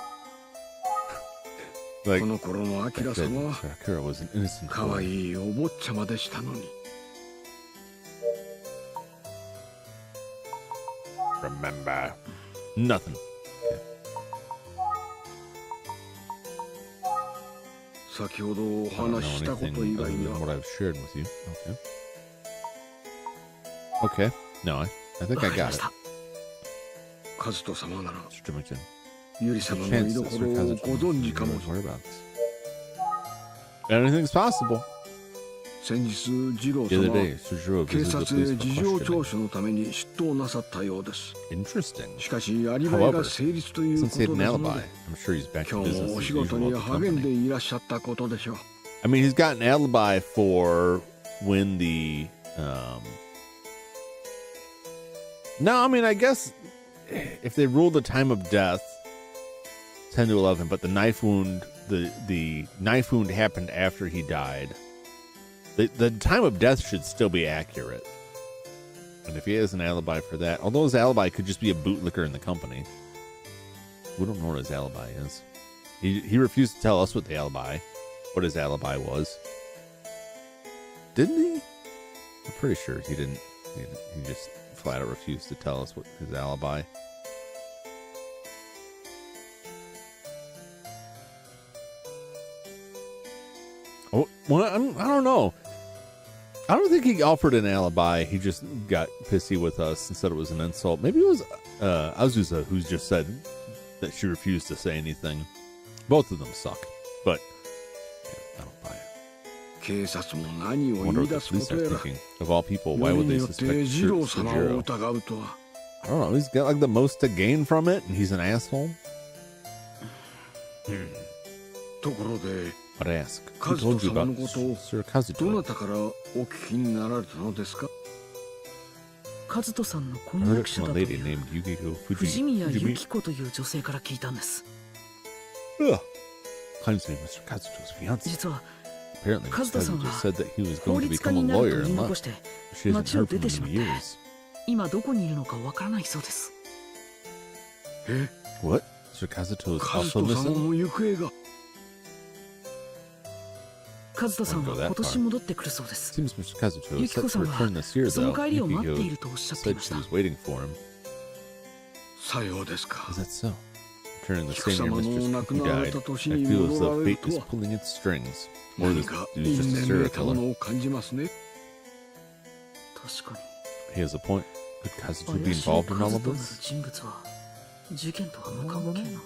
こ like の頃のアキラ that 様は Sakura was an innocent 可愛 boy. いお坊ちゃまでしたのに。remember. Nothing. Okay. 先ほどお I don't 話し know したこと anything 以 other 外 than は what I've shared with you. Okay. Okay. No, I think わ I かりま got し it. た。カズト様なら Mr. Jumington. ユリ様の Chance 居 that 所 Sir を Kazuto ご存知かも knows whereabouts. Anything's possible. 先日次郎 The other 様 day, Sujiro 警 visited 察 the へ police 事 for 情 questioning. 聴取のために出頭なさったようです Interesting. しかしアリバイが成立というこ Since と he で had す an の alibi, で I'm sure he's back to 今日 business もお as 仕事 usual に at the 励んで company. いらっしゃったことでしょう I mean, he's got an alibi for when the No, I mean, I guess if they ruled the time of death 10 to 11, but the knife wound, the knife wound happened after he died. The time of death should still be accurate. And if he has an alibi for that, although his alibi could just be a bootlicker in the company, we don't know what his alibi is. He refused to tell us what his alibi was. Didn't he? I'm pretty sure he didn't. He just flat out refused to tell us what his alibi. Oh, well, I don't know. I don't think he offered an alibi. He just got pissy with us and said it was an insult. Maybe it was Azusa who just said that she refused to say anything. Both of them suck, but yeah, I don't buy it. 警察も何 I を wonder 言い what the 出すこ police と are やら thinking. Of all people, よ why り would に they よって suspect 次郎様を Sujiro? 疑うとは I don't know. He's got like the most to gain from it, and he's an asshole. ところで But I ask, カ who ズト told you 様 about のことを Sir ど Kazuto? なたからお聞きになられたのですかカズトさんの I 婚 heard 約 it 者 from だ a とい lady う named Yukiko 藤宮 Fujimi. 由紀子という女性から聞いたんです。 Ugh. Claims to be Mr. Kazuto's fiance. 実は Apparently, カズトさ Mr. ん Kazuto は said that he was 法 going to 律家 become に a なると lawyer 言い and 残 left. して She hasn't 町を heard 出 from て him しまっ in て years. 今どこにいるのかわからないそうです。 What? Sir Kazuto is カズ also ト様 missing? の行方がカズトさんは今年戻ってくるそうです。 Seems Mr. Kazuto ユ is キコ set さん to は return this year, その though. 帰りを待ってい Yukiko るとおっしゃってい said まし she た。 was waiting for him. さようですか Is that so? Returning the 菊 same year 様の Mistress 亡く Kuki なられ died, た I 年に feel as 戻ら though れる fate と is は pulling its strings. Or 何 this か dude's 因 just a 縁め serial いたも killer. のを感じますね確か He has a point. Could Kazuto に。 be 怪しい involved in カ all ズ of となる this? 人物は事件とは無関係なのか。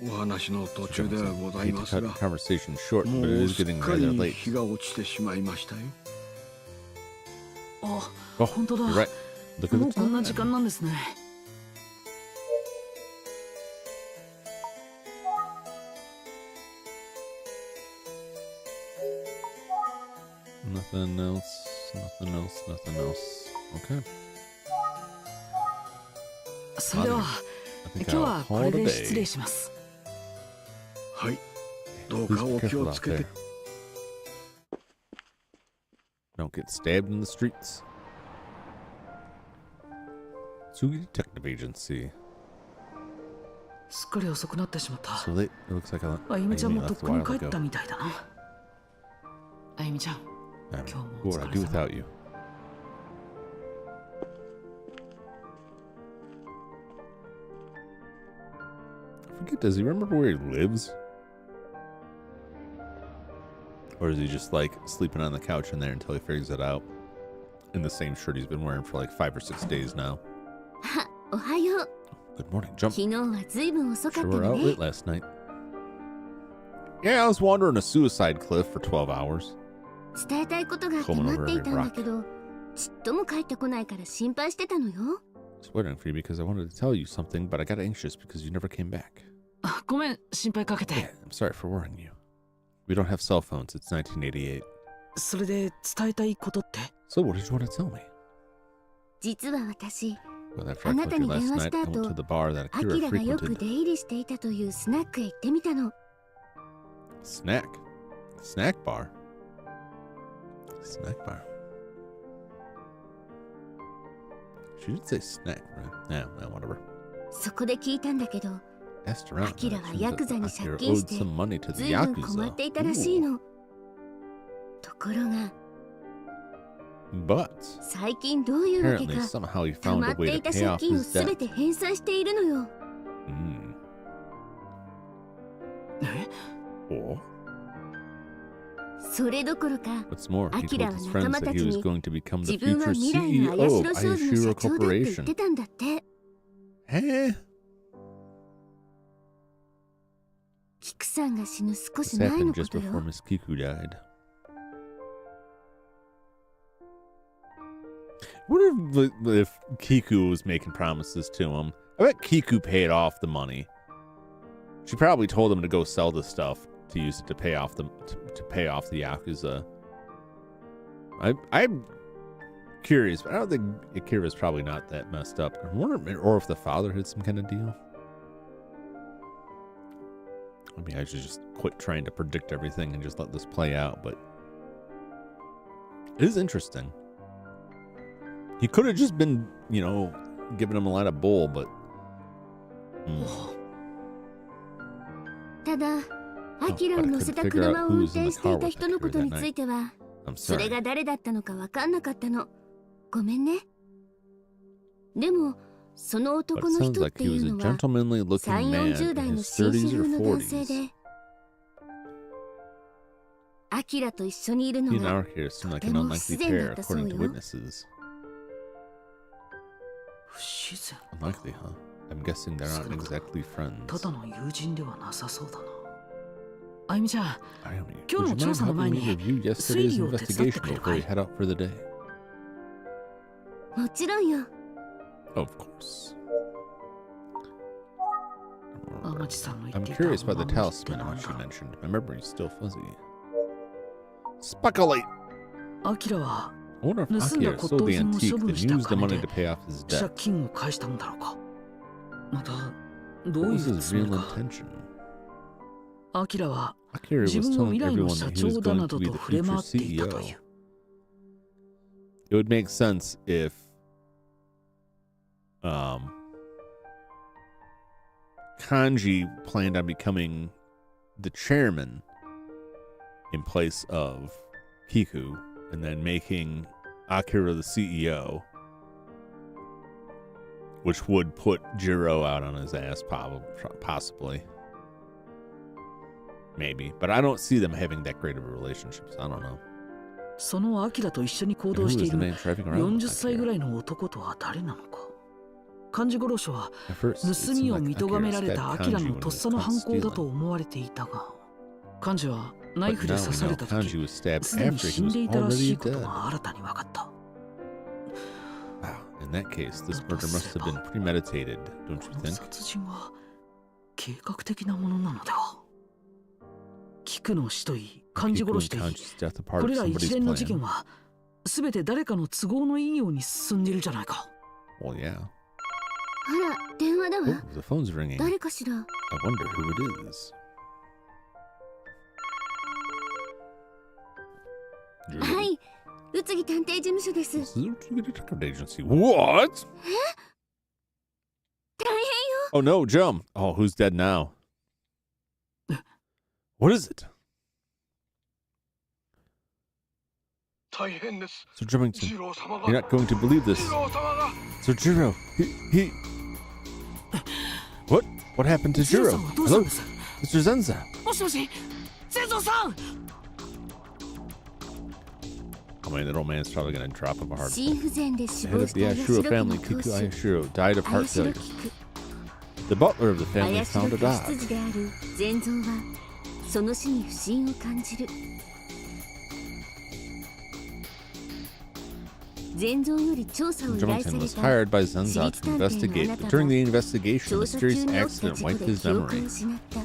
お話の途中ではござ I い hate to ます cut が the conversation short, も but it う is すっ getting か rather り late. 日が落ちてしまいましたよあ、 Oh, 本当だ。 you're right. Look も at う the こんな時 time. 間なんですね。 Nothing else. Nothing else. Nothing else. Okay. それでは I 今 think 日 I'll はこ call れ it a で失礼 day. します。はいどう Please か be お気 careful を out つけて there. Don't get stabbed in the streets. Tsugi Detective Agency. すっかり遅くなってしまった。 So it looks like あゆみちゃん Amy もとっ left く a に while 帰った ago. みたいだな。あゆみちゃん、 What 今日もお would I 疲 do れ様。 without you? I forget, does he remember where he lives? Or is he just like sleeping on the couch in there until he figures it out? In the same shirt he's been wearing for like 5 or 6 days now. おはよう。 Good morning, Jump. 昨日はずいぶん遅かっ Sure た were わ out ね late。last night. Yeah, I was wandering a suicide cliff for 12 hours. 伝えたいことがあって待っていたんだけど、ちっとも帰ってこないから心配してたのよ。I was waiting for you because I wanted to tell you something, but I got anxious because you never came back. あ、ごめん、心配かけ Yeah, て。 I'm sorry for worrying you. We don't have cell phones. It's 1988. それで伝えたいことって？ So what did you want to tell me? 実は私、 Well, after I あな told た you に last 電話 night, し I た went to 後、 the bar that ア Akira キラがよく frequented. 出入りしていたというスナックへ行ってみたの。 Snack? Snack bar? Snack bar. She did say snack, right? Yeah, well, whatever. そこで聞いたんだけど、 Asked around. アキラは It ヤ seems クザ that に Akira 借金 owed して some money to ず the いぶん困 Yakuza. っていたらしい Ooh. の。ところが、But 最近どういうわけ apparently か somehow he 溜 found ま a って way い to た pay 借 off 金を his すべ debt. て返済しているのよ。Oh. それどころか What's more, he アキラ told は his 仲 friends 間 that た he ち was に going to become the 自分は future 未来の CEO 綾 of 代商事の Heir 社長だって言っ Corporation. てたんだって。キクさんが死ぬ少し This 前の happened こ just と before よ。 Miss Kiku died. What if Kiku was making promises to him? I bet Kiku paid off the money. She probably told him to go sell the stuff to use it to pay off the Yakuza. I'm curious, but I don't think Akira's probably not that messed up. I wonder, or if the father had some kind of deal. Maybe I should just quit trying to predict everything and just let this play out, but it is interesting. He could have just been, you know, giving him a lot of bull, but ただ、アキラを乗せた車を運転していた人のことについては、それが誰だったのか分かんなかったの。ごめんね。でも、その男の人っていうのは、3、40代の紳士風の男性で、アキラと一緒にいるのがとても不自然だったそうよ。不自然。 Unlikely, huh? I'm guessing they're not exactly friends. ただの友人ではなさそうだな。あゆみちゃん、 Would 今日の you 調 mind 査の前 helping に me review 推 yesterday's 理を手伝って investigation くれる before か we い？ head out for the day? もちろんよ。 Of course. 天地さんの言っ I'm ていた curious about the 魔物って talisman なん which だ you mentioned. My memory is still fuzzy. Speculate! アキラは I wonder if 盗んだ Akira 骨 sold 董 the 品を antique 処 then 分した used the 金 money で to pay off his 借 debt. 金を返したのだろうか。またど What うい was う his つも real りか。 intention? アキラは Akira 自 was 分を telling 未来の everyone 社 that he was 長だ going な to ど be と the 触れ future 回っていたと CEO. いう。 It would make sense if Kanji planned on becoming the chairman in place of Kiku and then making Akira the CEO, which would put Jiro out on his ass, possibly. Maybe. But I don't see them having that great of a relationship, so I don't know. そのアキラと一緒に行 And 動 who して is い the る man driving around 40 with 歳ぐ Akira? らいの男とは誰なのか。漢字殺しは At first, it 盗み seemed を like 認め Akira られた stabbed アキラ Kanji の when とっ he さ was の caught 犯行だ stealing. と思われていたが、漢字はナイ But フで now 刺 we され know た Kanji 時、 was stabbed すでに after 死 he ん was でいたらしい already こと dead. が新たに分かった。 Wow. In that case, this murder must have been premeditated, don't you この think? 殺人は計画的なものなのでは。菊の死といい、漢字 Kiku 殺し and といい、 Kanji's death are こ part れ of ら一 somebody's 連の事件 plan. は全て誰かの都合のいいように進んでいるじゃないか。 Well, yeah. あら、電話だ Oh, わ。 the phone's ringing. 誰かしら。 I wonder who it is. はい、宇津木探偵事務所です。 This is a detective agency. What? 大変よ。 Oh no, Jum. Oh, who's dead now? What is it? 大変です。 Sir Jumington, ジロー様が you're not going to believe this. ジロー様が Sir Jiro, he... What happened to ジロ Jiro? さんはどうしたん Hello, です Mr. Zenza. もしもし、ゼゾさん。 Oh man, that old man's probably going to drop him a heart. 心不全で死 The head 亡 of し the た Ashiro 八代家 family, の Kiku 当主、 Ayashiro, died of 綾 heart 代 failure. 菊。 The butler of the family 綾代 found a 家 dog. 執事である善蔵は、その死に不審を感じる。善蔵より調査を依頼さ Jumington れ was た hired by 私 Zenza 立 to 探偵のあ investigate, なた but が during the investigation, a 調査中 mysterious に起きた accident 事故 wiped で his 記憶を memory. 失った。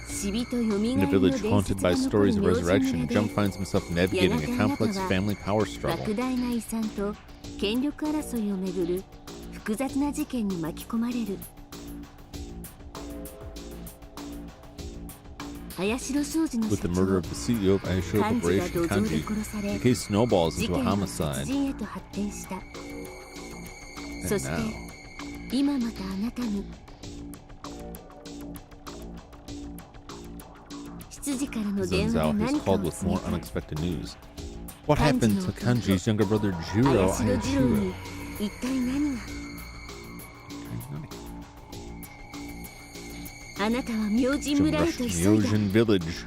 死人よみ In が a えりの village 伝 haunted 説 by が残る stories of 明神 resurrection, 村 Jum で finds himself navigating a complex family power 莫 struggle. 大な遺産と権力争いをめぐる複雑な事件に巻き込まれる。綾代商事の With 社 the murder 長 of the CEO of Aishiro 幹事が Corporation, 土蔵で Kanji, 殺され the case snowballs 事 into a 件は殺 homicide. 人へと発展した。そ And して now, 今またあなたに執事からの Turns 電話が out he's 何かを called with 告げ more た。 unexpected news. What happened to Kanji's younger brother Jiro 怪しろ二郎 Ayashiro? に一体何が。あなたは明神村へと急いだ。 Myojin Village.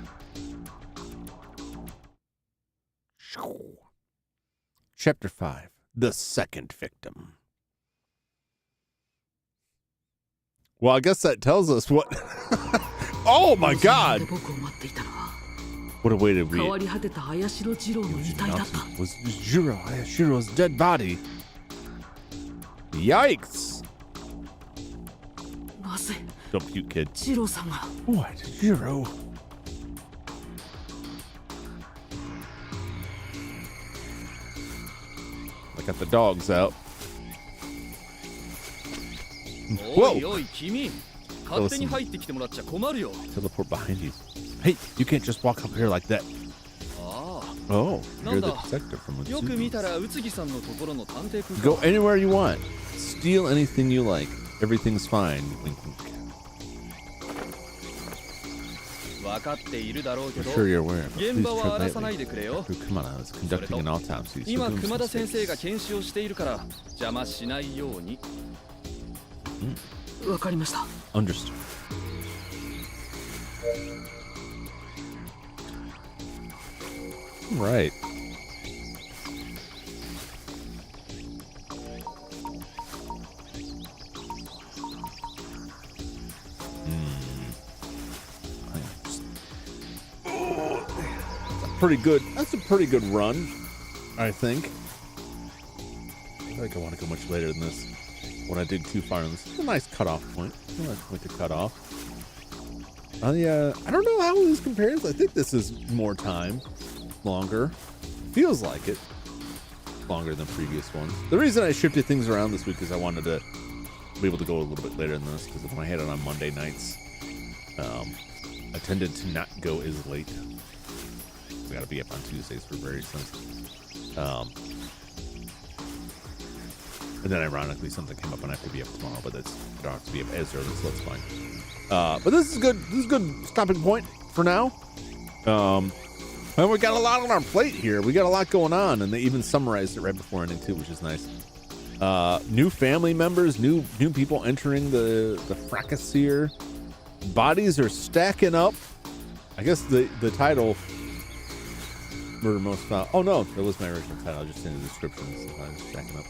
Chapter 5. The second victim. Well, I guess that tells us what... Oh my god! 僕を待っていたのは What a way to 変わ read. り果てた綾代二郎の遺体だった。 Was Jiro Ayashiro's dead body. Yikes! なぜ Don't puke, kid. 二郎さんが What? Jiro? I got the dogs out. おいおい君、勝手に入ってきてもらっちゃ困るよ。 Teleport behind you. Hey, you can't just walk up here like that. あ Oh, な you're ん the だ detective from あ、よく見 Utsugi. たら宇津木さんのところの探偵君 Go か。 anywhere you want. Steal anything you like. Everything's fine. Wink, wink. 分かっているだろうけ I'm ど、 sure you're aware. But 現 please 場は tread 荒らさない lightly. でくれよ。 Come on, I was conducting an autopsy. So 今 doing 熊 some 田先生が mistakes. 検視をしているから邪魔しないように。わかりました。 Understood. Right. Pretty good. That's a pretty good run, I think. I feel like I want to go much later than this. When I dig too far in this, it's a nice cutoff point. A nice point to cut off. I don't know how this compares. I think this is more time, longer. Feels like it. Longer than previous ones. The reason I shifted things around this week is I wanted to be able to go a little bit later than this, because when I had it on Monday nights, I tended to not go as late. I gotta be up on Tuesdays for various reasons. And then ironically something came up and I have to be up tomorrow, but I don't have to be up as early, so that's fine. But this is good. This is a good stopping point for now. And we got a lot on our plate here. We got a lot going on, and they even summarized it right before ending too, which is nice. New family members, new people entering the fracas here. Bodies are stacking up. I guess the title, Murder Most Foul. Oh no, that was my original title. Just in the description. Sometimes stacking up.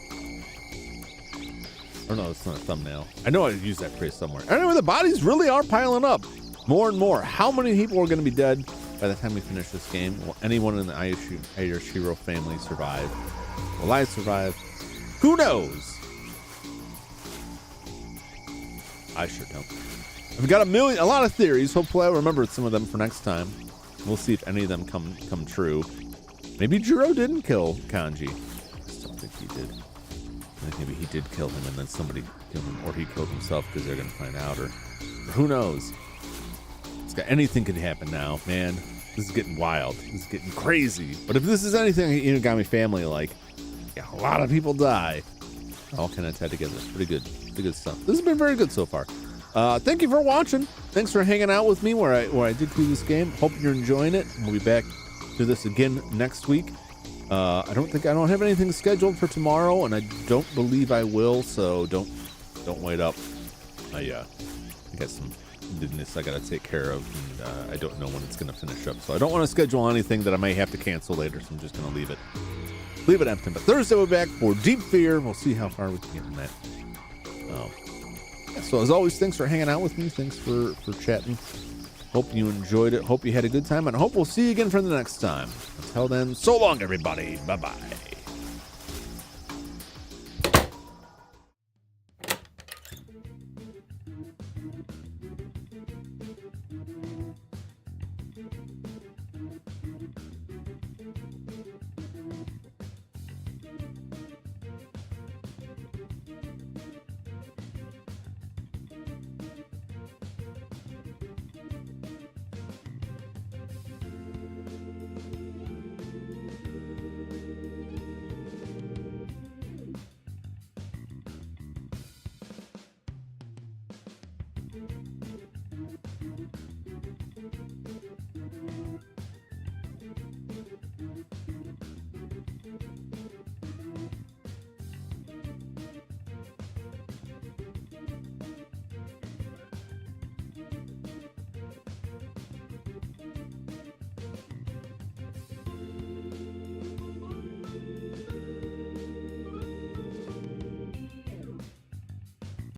Or no, it's not a thumbnail. I know I used that phrase somewhere. Anyway, the bodies really are piling up. More and more. How many people are going to be dead by the time we finish this game? Will anyone in the Ayashiro family survive? Will I survive? Who knows? I sure don't. I've got a lot of theories. Hopefully I'll remember some of them for next time. We'll see if any of them come true. Maybe Jiro didn't kill Kanji. I just don't think he did. I think maybe he did kill him and then somebody killed him, or he killed himself because they're going to find out, or who knows. Anything could happen now, man. This is getting wild. This is getting crazy. But if this is anything Inugami family like, yeah, a lot of people die. All kind of tied together. Pretty good. Pretty good stuff. This has been very good so far. Thank you for watching. Thanks for hanging out with me where I did through this game. Hope you're enjoying it. We'll be back to this again next week. I don't have anything scheduled for tomorrow, and I don't believe I will. So don't wait up. I got some business I gotta take care of, and I don't know when it's gonna finish up. So I don't want to schedule anything that I may have to cancel later. So I'm just gonna leave it empty. But Thursday we'll be back for Deep Fear. We'll see how far we can get in that. So as always, thanks for hanging out with me. Thanks for chatting. Hope you enjoyed it. Hope you had a good time, and I hope we'll see you again for the next time. Until then, so long, everybody. Bye-bye.